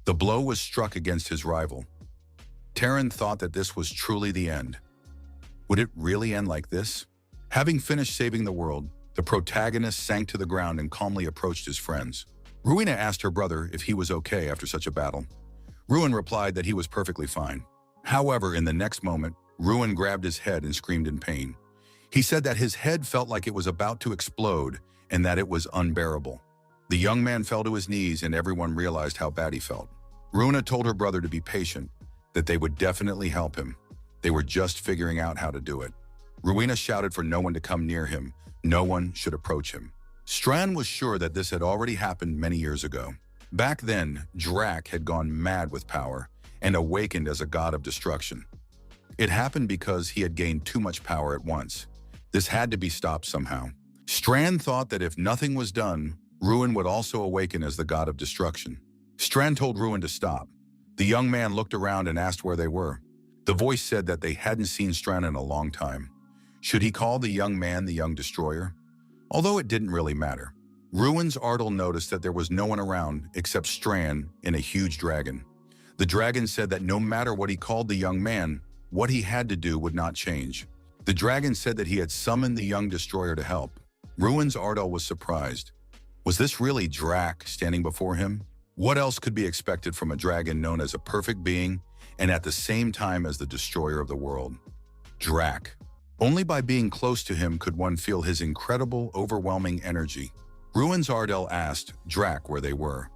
The blow was struck against his rival. Terran thought that this was truly the end. Would it really end like this? Having finished saving the world, the protagonist sank to the ground and calmly approached his friends. Ruina asked her brother if he was okay after such a battle. Ruin replied that he was perfectly fine. However, in the next moment, Ruin grabbed his head and screamed in pain. He said that his head felt like it was about to explode and that it was unbearable. The young man fell to his knees and everyone realized how bad he felt. Ruina told her brother to be patient, that they would definitely help him. They were just figuring out how to do it. Ruina shouted for no one to come near him. No one should approach him. Strand was sure that this had already happened many years ago. Back then, Drak had gone mad with power and awakened as a god of destruction. It happened because he had gained too much power at once. This had to be stopped somehow. Strand thought that if nothing was done, Ruin would also awaken as the god of destruction. Strand told Ruin to stop. The young man looked around and asked where they were. The voice said that they hadn't seen Strand in a long time. Should he call the young man the young destroyer? Although it didn't really matter. Ruins Ardal noticed that there was no one around except Strand and a huge dragon. The dragon said that no matter what he called the young man, what he had to do would not change. The dragon said that he had summoned the young destroyer to help. Ruin's Ardell was surprised. Was this really Drac standing before him? What else could be expected from a dragon known as a perfect being and at the same time as the destroyer of the world? Drac. Only by being close to him could one feel his incredible, overwhelming energy. Ruin's Ardell asked Drac where they were.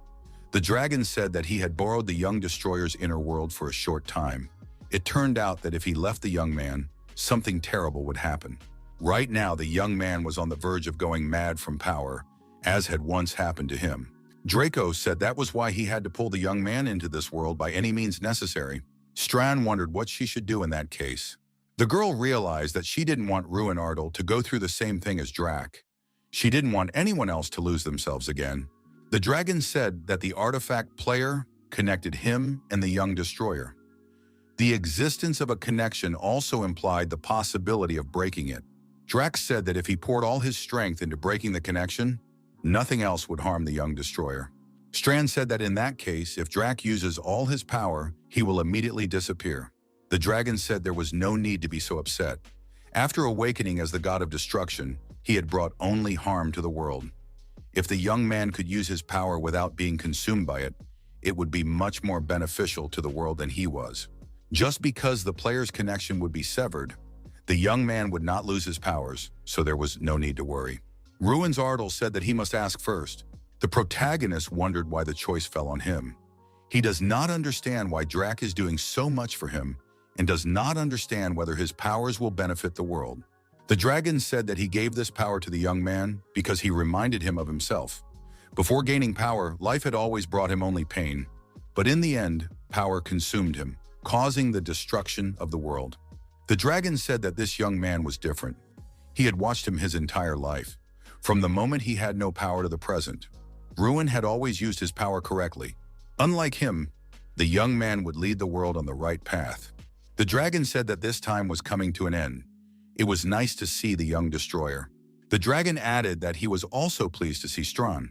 The dragon said that he had borrowed the young destroyer's inner world for a short time. It turned out that if he left the young man, something terrible would happen. Right now, the young man was on the verge of going mad from power, as had once happened to him. Draco said that was why he had to pull the young man into this world by any means necessary. Strand wondered what she should do in that case. The girl realized that she didn't want Ruin Ardell to go through the same thing as Drac. She didn't want anyone else to lose themselves again. The dragon said that the artifact player connected him and the young destroyer. The existence of a connection also implied the possibility of breaking it. Drac said that if he poured all his strength into breaking the connection, nothing else would harm the young destroyer. Strand said that in that case, if Drac uses all his power, he will immediately disappear. The dragon said there was no need to be so upset. After awakening as the god of destruction, he had brought only harm to the world. If the young man could use his power without being consumed by it, it would be much more beneficial to the world than he was. Just because the player's connection would be severed, the young man would not lose his powers, so there was no need to worry. Ruin's Ardell said that he must ask first. The protagonist wondered why the choice fell on him. He does not understand why Drac is doing so much for him and does not understand whether his powers will benefit the world. The dragon said that he gave this power to the young man because he reminded him of himself. Before gaining power, life had always brought him only pain, but in the end, power consumed him, causing the destruction of the world. The dragon said that this young man was different. He had watched him his entire life. From the moment he had no power to the present, Ruin had always used his power correctly. Unlike him, the young man would lead the world on the right path. The dragon said that this time was coming to an end. It was nice to see the young destroyer. The dragon added that he was also pleased to see Strand.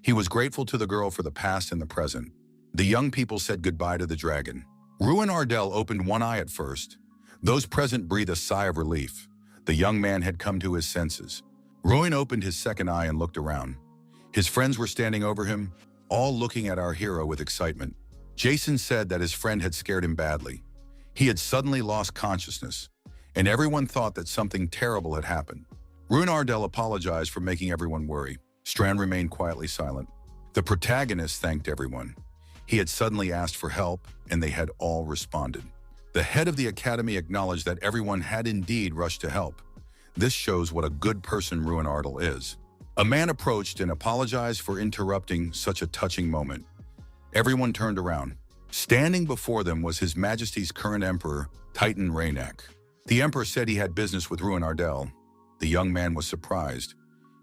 He was grateful to the girl for the past and the present. The young people said goodbye to the dragon. Ruin Ardell opened one eye at first. Those present breathed a sigh of relief. The young man had come to his senses. Ruin opened his second eye and looked around. His friends were standing over him, all looking at our hero with excitement. Jason said that his friend had scared him badly. He had suddenly lost consciousness, and everyone thought that something terrible had happened. Ruin Ardell apologized for making everyone worry. Strand remained quietly silent. The protagonist thanked everyone. He had suddenly asked for help, and they had all responded. The head of the academy acknowledged that everyone had indeed rushed to help. This shows what a good person Ruin Ardell is. A man approached and apologized for interrupting such a touching moment. Everyone turned around. Standing before them was His Majesty's current Emperor, Titan Raynak. The Emperor said he had business with Ruin Ardell. The young man was surprised.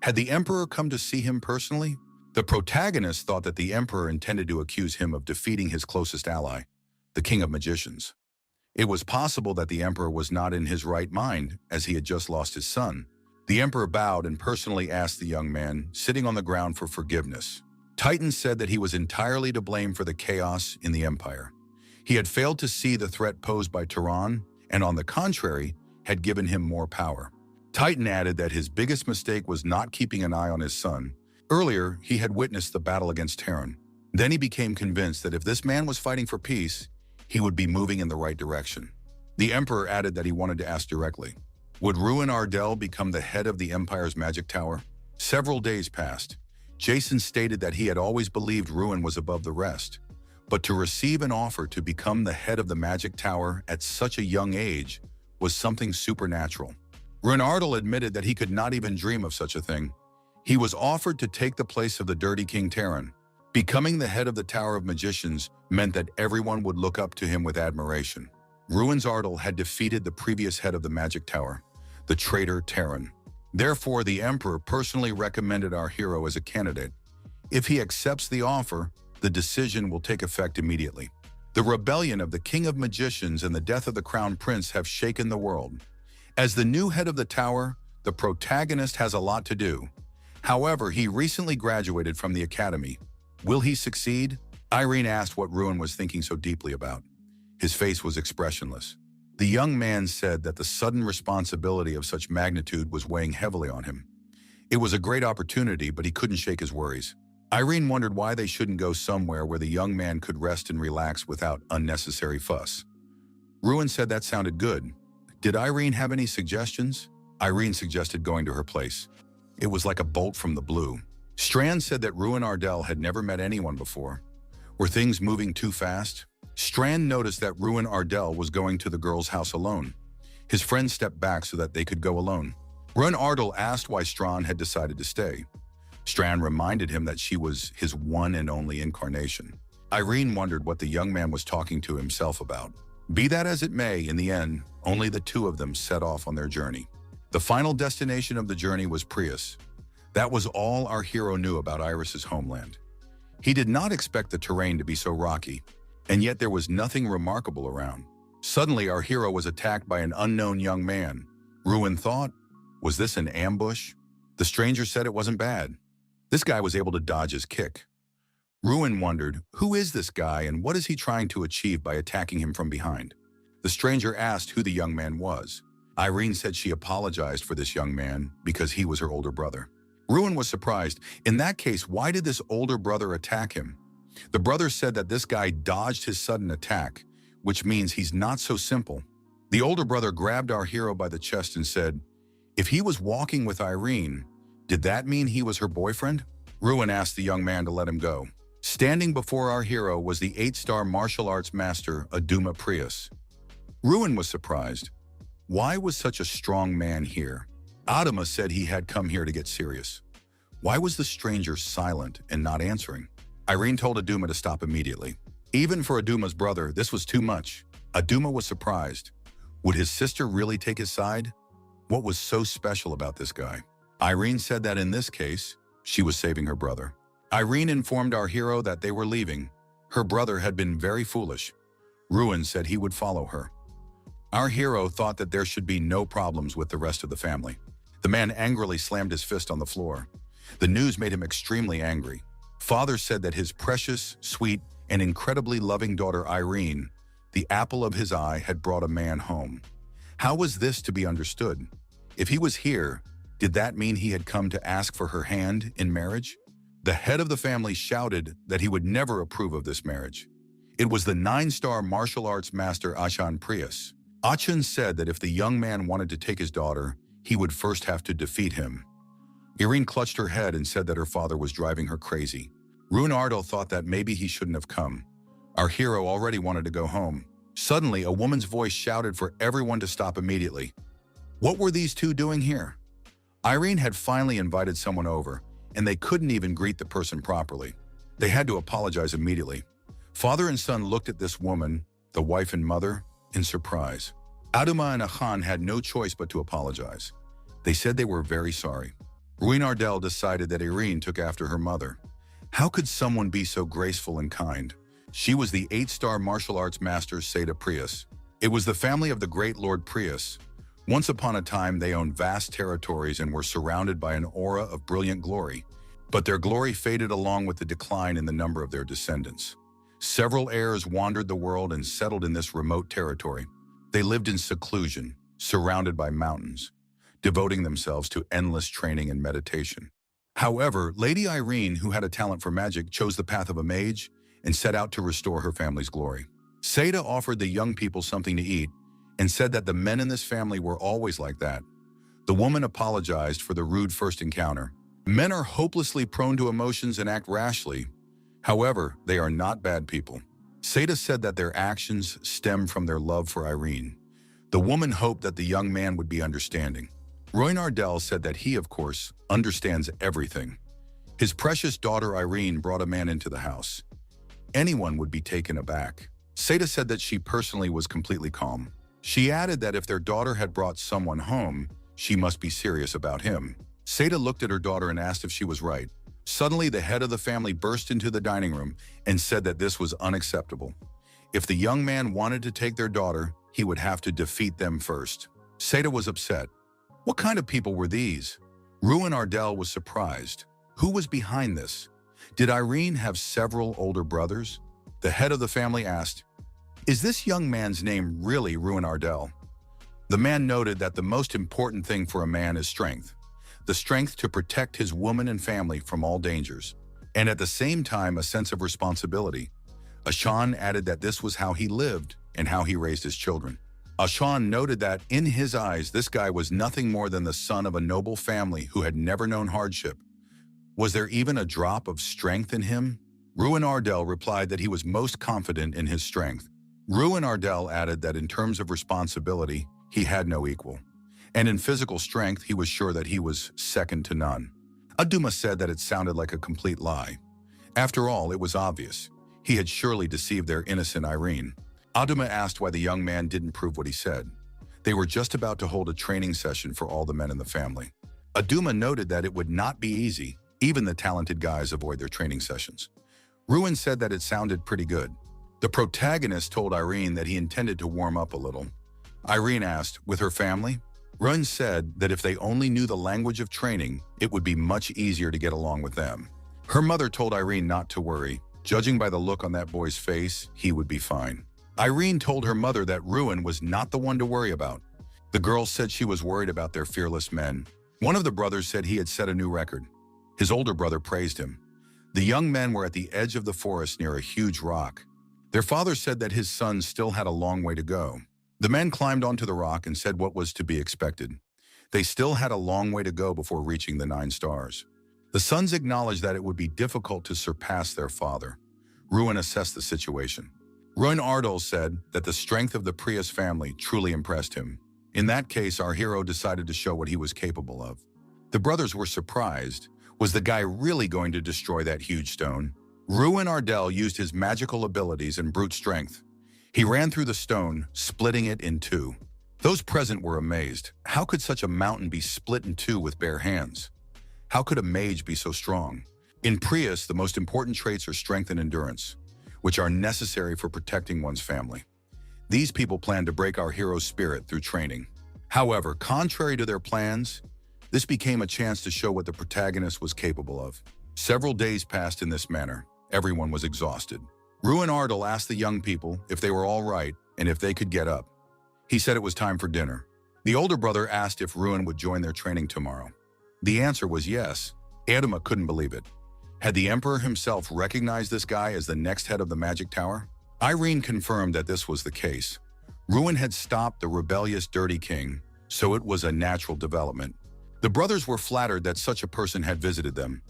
Had the Emperor come to see him personally? The protagonist thought that the Emperor intended to accuse him of defeating his closest ally, the King of Magicians. It was possible that the Emperor was not in his right mind, as he had just lost his son. The Emperor bowed and personally asked the young man, sitting on the ground, for forgiveness. Titan said that he was entirely to blame for the chaos in the Empire. He had failed to see the threat posed by Tehran, and on the contrary, had given him more power. Titan added that his biggest mistake was not keeping an eye on his son. Earlier, he had witnessed the battle against Tehran. Then he became convinced that if this man was fighting for peace, he would be moving in the right direction. The Emperor added that he wanted to ask directly, would Ruin Ardell become the head of the Empire's magic tower? Several days passed. Jason stated that he had always believed Ruin was above the rest, but to receive an offer to become the head of the magic tower at such a young age was something supernatural. Ruin Ardell admitted that he could not even dream of such a thing. He was offered to take the place of the dirty King Tehran. Becoming the head of the Tower of Magicians meant that everyone would look up to him with admiration. Ruin Ardell had defeated the previous head of the Magic Tower, the traitor Tehran. Therefore, the Emperor personally recommended our hero as a candidate. If he accepts the offer, the decision will take effect immediately. The rebellion of the King of Magicians and the death of the Crown Prince have shaken the world. As the new head of the tower, the protagonist has a lot to do. However, he recently graduated from the academy. Will he succeed? Irene asked what Ruin was thinking so deeply about. His face was expressionless. The young man said that the sudden responsibility of such magnitude was weighing heavily on him. It was a great opportunity, but he couldn't shake his worries. Irene wondered why they shouldn't go somewhere where the young man could rest and relax without unnecessary fuss. Ruin said that sounded good. Did Irene have any suggestions? Irene suggested going to her place. It was like a bolt from the blue. Strand said that Ruin Ardell had never met anyone before. Were things moving too fast? Strand noticed that Ruin Ardell was going to the girl's house alone. His friend stepped back so that they could go alone. Ruin Ardell asked why Strand had decided to stay. Strand reminded him that she was his one and only incarnation. Irene wondered what the young man was talking to himself about. Be that as it may, in the end, only the two of them set off on their journey. The final destination of the journey was Prius. That was all our hero knew about Iris's homeland. He did not expect the terrain to be so rocky, and yet there was nothing remarkable around. Suddenly, our hero was attacked by an unknown young man. Ruin thought, was this an ambush? The stranger said it wasn't bad. This guy was able to dodge his kick. Ruin wondered, who is this guy and what is he trying to achieve by attacking him from behind? The stranger asked who the young man was. Irene said she apologized for this young man because he was her older brother. Ruin was surprised. In that case, why did this older brother attack him? The brother said that this guy dodged his sudden attack, which means he's not so simple. The older brother grabbed our hero by the chest and said, if he was walking with Irene, did that mean he was her boyfriend? Ruin asked the young man to let him go. Standing before our hero was the 8-star martial arts master, Aduma Prius. Ruin was surprised. Why was such a strong man here? Aduma said he had come here to get serious. Why was the stranger silent and not answering? Irene told Aduma to stop immediately. Even for Aduma's brother, this was too much. Aduma was surprised. Would his sister really take his side? What was so special about this guy? Irene said that in this case, she was saving her brother. Irene informed our hero that they were leaving. Her brother had been very foolish. Ruin said he would follow her. Our hero thought that there should be no problems with the rest of the family. The man angrily slammed his fist on the floor. The news made him extremely angry. Father said that his precious, sweet, and incredibly loving daughter Irene, the apple of his eye, had brought a man home. How was this to be understood? If he was here, did that mean he had come to ask for her hand in marriage? The head of the family shouted that he would never approve of this marriage. It was the 9-star martial arts master Achan Prius. Achan said that if the young man wanted to take his daughter, he would first have to defeat him. Irene clutched her head and said that her father was driving her crazy. Ruin Ardell thought that maybe he shouldn't have come. Our hero already wanted to go home. Suddenly, a woman's voice shouted for everyone to stop immediately. What were these two doing here? Irene had finally invited someone over, and they couldn't even greet the person properly. They had to apologize immediately. Father and son looked at this woman, the wife and mother, in surprise. Aduma and Achan had no choice but to apologize. They said they were very sorry. Ruin Ardell decided that Irene took after her mother. How could someone be so graceful and kind? She was the 8-star martial arts master Seda Prius. It was the family of the great Lord Prius. Once upon a time, they owned vast territories and were surrounded by an aura of brilliant glory. But their glory faded along with the decline in the number of their descendants. Several heirs wandered the world and settled in this remote territory. They lived in seclusion, surrounded by mountains, devoting themselves to endless training and meditation. However, Lady Irene, who had a talent for magic, chose the path of a mage and set out to restore her family's glory. Seda offered the young people something to eat and said that the men in this family were always like that. The woman apologized for the rude first encounter. Men are hopelessly prone to emotions and act rashly. However, they are not bad people. Seda said that their actions stem from their love for Irene. The woman hoped that the young man would be understanding. Ruin Ardell said that he, of course, understands everything. His precious daughter Irene brought a man into the house. Anyone would be taken aback. Seda said that she personally was completely calm. She added that if their daughter had brought someone home, she must be serious about him. Seda looked at her daughter and asked if she was right. Suddenly, the head of the family burst into the dining room and said that this was unacceptable. If the young man wanted to take their daughter, he would have to defeat them first. Seda was upset. What kind of people were these? Ruin Ardell was surprised. Who was behind this? Did Irene have several older brothers? The head of the family asked, "Is this young man's name really Ruin Ardell?" The man noted that the most important thing for a man is strength. the strength to protect his woman and family from all dangers, and at the same time a sense of responsibility. Ashan added that this was how he lived and how he raised his children. Ashan noted that, in his eyes, this guy was nothing more than the son of a noble family who had never known hardship. Was there even a drop of strength in him? Ruin Ardell replied that he was most confident in his strength. Ruin Ardell added that in terms of responsibility, he had no equal. And in physical strength, he was sure that he was second to none. Aduma said that it sounded like a complete lie. After all, it was obvious. He had surely deceived their innocent Irene. Aduma asked why the young man didn't prove what he said. They were just about to hold a training session for all the men in the family. Aduma noted that it would not be easy. Even the talented guys avoid their training sessions. Ruin said that it sounded pretty good. The protagonist told Irene that he intended to warm up a little. Irene asked, with her family? Ruin said that if they only knew the language of training, it would be much easier to get along with them. Her mother told Irene not to worry. Judging by the look on that boy's face, he would be fine. Irene told her mother that Ruin was not the one to worry about. The girl said she was worried about their fearless men. One of the brothers said he had set a new record. His older brother praised him. The young men were at the edge of the forest near a huge rock. Their father said that his son still had a long way to go. The men climbed onto the rock and said what was to be expected. They still had a long way to go before reaching the 9 stars. The sons acknowledged that it would be difficult to surpass their father. Ruin assessed the situation. Ruin Ardell said that the strength of the Prius family truly impressed him. In that case, our hero decided to show what he was capable of. The brothers were surprised. Was the guy really going to destroy that huge stone? Ruin Ardell used his magical abilities and brute strength. He ran through the stone, splitting it in 2. Those present were amazed. How could such a mountain be split in 2 with bare hands? How could a mage be so strong? In Prius, the most important traits are strength and endurance, which are necessary for protecting one's family. These people plan to break our hero's spirit through training. However, contrary to their plans, this became a chance to show what the protagonist was capable of. Several days passed in this manner. Everyone was exhausted. Ruin Ardell asked the young people if they were all right and if they could get up. He said it was time for dinner. The older brother asked if Ruin would join their training tomorrow. The answer was yes. Adama couldn't believe it. Had the Emperor himself recognized this guy as the next head of the Magic Tower? Irene confirmed that this was the case. Ruin had stopped the rebellious Dirty King, so it was a natural development. The brothers were flattered that such a person had visited them.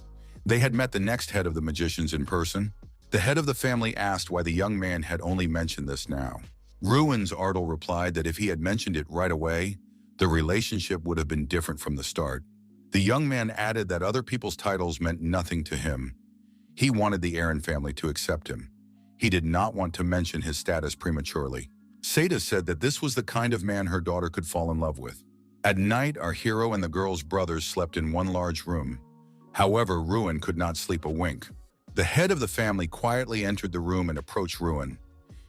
They had met the next head of the magicians in person. The head of the family asked why the young man had only mentioned this now. Ruin's Ardell replied that if he had mentioned it right away, the relationship would have been different from the start. The young man added that other people's titles meant nothing to him. He wanted the Aaron family to accept him. He did not want to mention his status prematurely. Seda said that this was the kind of man her daughter could fall in love with. At night, our hero and the girl's brothers slept in one large room. However, Ruin could not sleep a wink. The head of the family quietly entered the room and approached Ruin.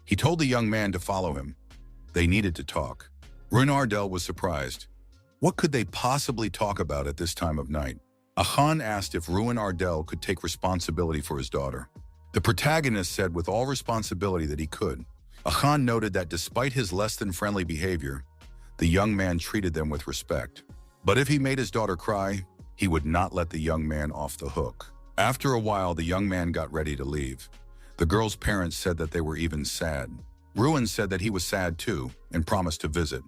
He told the young man to follow him. They needed to talk. Ruin Ardell was surprised. What could they possibly talk about at this time of night? Ahan asked if Ruin Ardell could take responsibility for his daughter. The protagonist said with all responsibility that he could. Ahan noted that despite his less-than-friendly behavior, the young man treated them with respect. But if he made his daughter cry, he would not let the young man off the hook. After a while, the young man got ready to leave. The girl's parents said that they were even sad. Ruin said that he was sad too and promised to visit.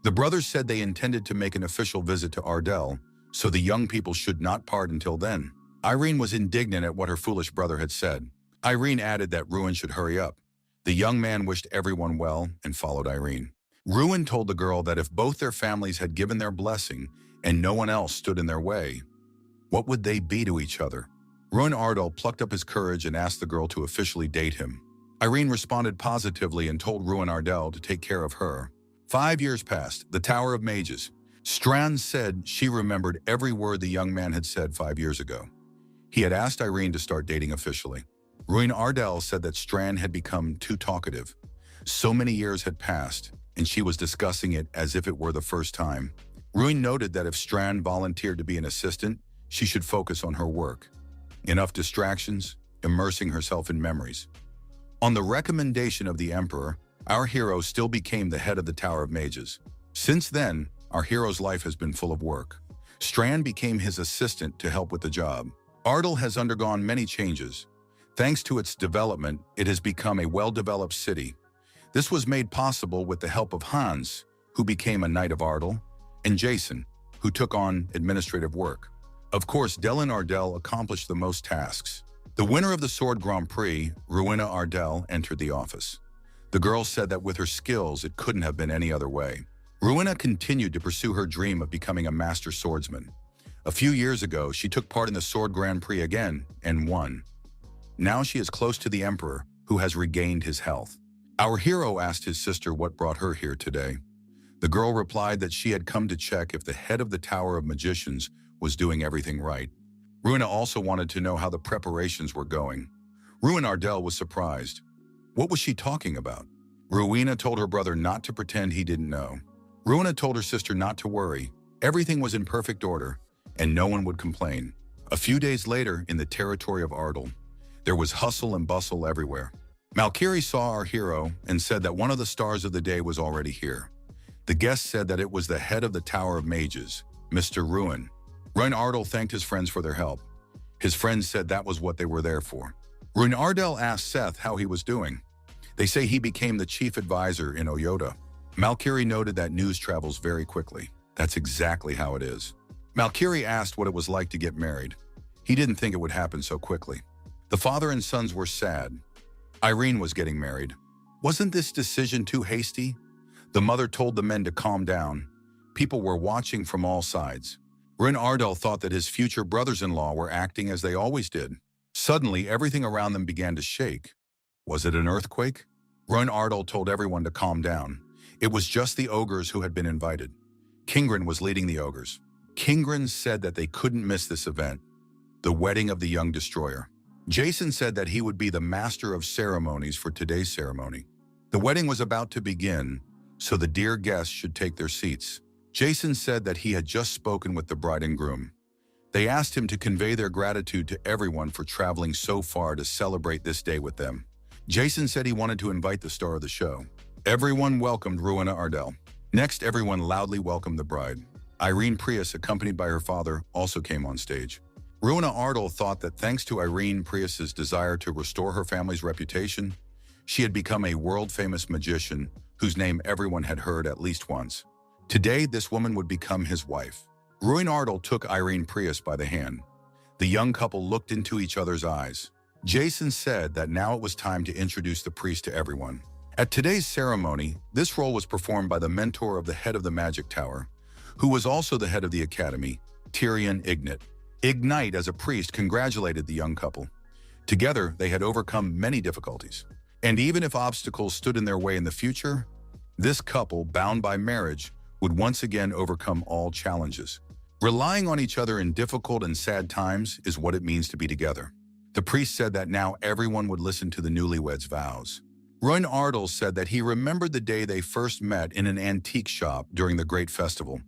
The brothers said they intended to make an official visit to Ardell, so the young people should not part until then. Irene was indignant at what her foolish brother had said. Irene added that Ruin should hurry up. The young man wished everyone well and followed Irene. Ruin told the girl that if both their families had given their blessing and no one else stood in their way, what would they be to each other? Ruin Ardell plucked up his courage and asked the girl to officially date him. Irene responded positively and told Ruin Ardell to take care of her. 5 years passed. The Tower of Mages. Strand said she remembered every word the young man had said 5 years ago. He had asked Irene to start dating officially. Ruin Ardell said that Strand had become too talkative. So many years had passed, and she was discussing it as if it were the first time. Ruin noted that if Strand volunteered to be an assistant, she should focus on her work. Enough distractions, immersing herself in memories. On the recommendation of the Emperor, our hero still became the head of the Tower of Mages. Since then, our hero's life has been full of work. Strand became his assistant to help with the job. Ardal has undergone many changes. Thanks to its development, it has become a well-developed city. This was made possible with the help of Hans, who became a Knight of Ardal, and Jason, who took on administrative work. Of course, Dylan Ardell accomplished the most tasks. The winner of the Sword Grand Prix, Rowena Ardell, entered the office. The girl said that with her skills, it couldn't have been any other way. Rowena continued to pursue her dream of becoming a master swordsman. A few years ago, she took part in the Sword Grand Prix again and won. Now she is close to the Emperor, who has regained his health. Our hero asked his sister what brought her here today. The girl replied that she had come to check if the head of the Tower of Magicians was doing everything right. Rowena also wanted to know how the preparations were going. Rowena Ardell was surprised. What was she talking about? Rowena told her brother not to pretend he didn't know. Rowena told her sister not to worry. Everything was in perfect order, and no one would complain. A few days later, in the territory of Ardal, there was hustle and bustle everywhere. Malkiri saw our hero and said that one of the stars of the day was already here. The guest said that it was the head of the Tower of Mages, Mr. Ruin. Ruin Ardal thanked his friends for their help. His friends said that was what they were there for. Ruin Ardell asked Seth how he was doing. They say he became the chief advisor in Oyota. Malkiri noted that news travels very quickly. That's exactly how it is. Malkiri asked what it was like to get married. He didn't think it would happen so quickly. The father and sons were sad. Irene was getting married. Wasn't this decision too hasty? The mother told the men to calm down. People were watching from all sides. Ruin Ardell thought that his future brothers-in-law were acting as they always did. Suddenly, everything around them began to shake. Was it an earthquake? Ruin Ardell told everyone to calm down. It was just the ogres who had been invited. Kingren was leading the ogres. Kingren said that they couldn't miss this event, the wedding of the young destroyer. Jason said that he would be the master of ceremonies for today's ceremony. The wedding was about to begin, so the dear guests should take their seats. Jason said that he had just spoken with the bride and groom. They asked him to convey their gratitude to everyone for traveling so far to celebrate this day with them. Jason said he wanted to invite the star of the show. Everyone welcomed Rowena Ardell. Next, everyone loudly welcomed the bride. Irene Prius, accompanied by her father, also came on stage. Rowena Ardell thought that thanks to Irene Prius's desire to restore her family's reputation, she had become a world-famous magician whose name everyone had heard at least once. Today, this woman would become his wife. Ruin Ardell took Irene Prius by the hand. The young couple looked into each other's eyes. Jason said that now it was time to introduce the priest to everyone. At today's ceremony, this role was performed by the mentor of the head of the Magic Tower, who was also the head of the academy, Tyrion Ignite. Ignite, as a priest, congratulated the young couple. Together, they had overcome many difficulties. And even if obstacles stood in their way in the future, this couple, bound by marriage, would once again overcome all challenges. Relying on each other in difficult and sad times is what it means to be together. The priest said that now everyone would listen to the newlyweds' vows. Ruin Ardell said that he remembered the day they first met in an antique shop during the Great Festival,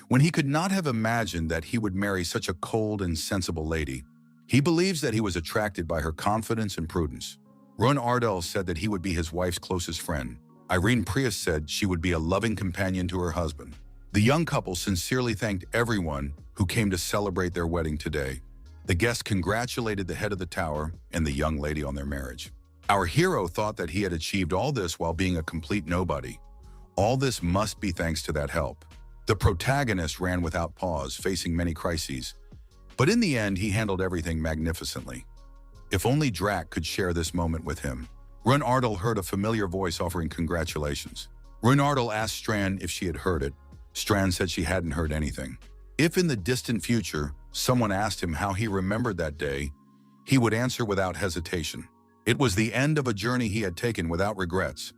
when he could not have imagined that he would marry such a cold and sensible lady. He believes that he was attracted by her confidence and prudence. Ruin Ardell said that he would be his wife's closest friend. Irene Prius said she would be a loving companion to her husband. The young couple sincerely thanked everyone who came to celebrate their wedding today. The guests congratulated the head of the tower and the young lady on their marriage. Our hero thought that he had achieved all this while being a complete nobody. All this must be thanks to that help. The protagonist ran without pause, facing many crises. But in the end, he handled everything magnificently. If only Drac could share this moment with him. Ruin Ardell heard a familiar voice offering congratulations. Ruin Ardell asked Strand if she had heard it. Strand said she hadn't heard anything. If in the distant future, someone asked him how he remembered that day, he would answer without hesitation. It was the end of a journey he had taken without regrets.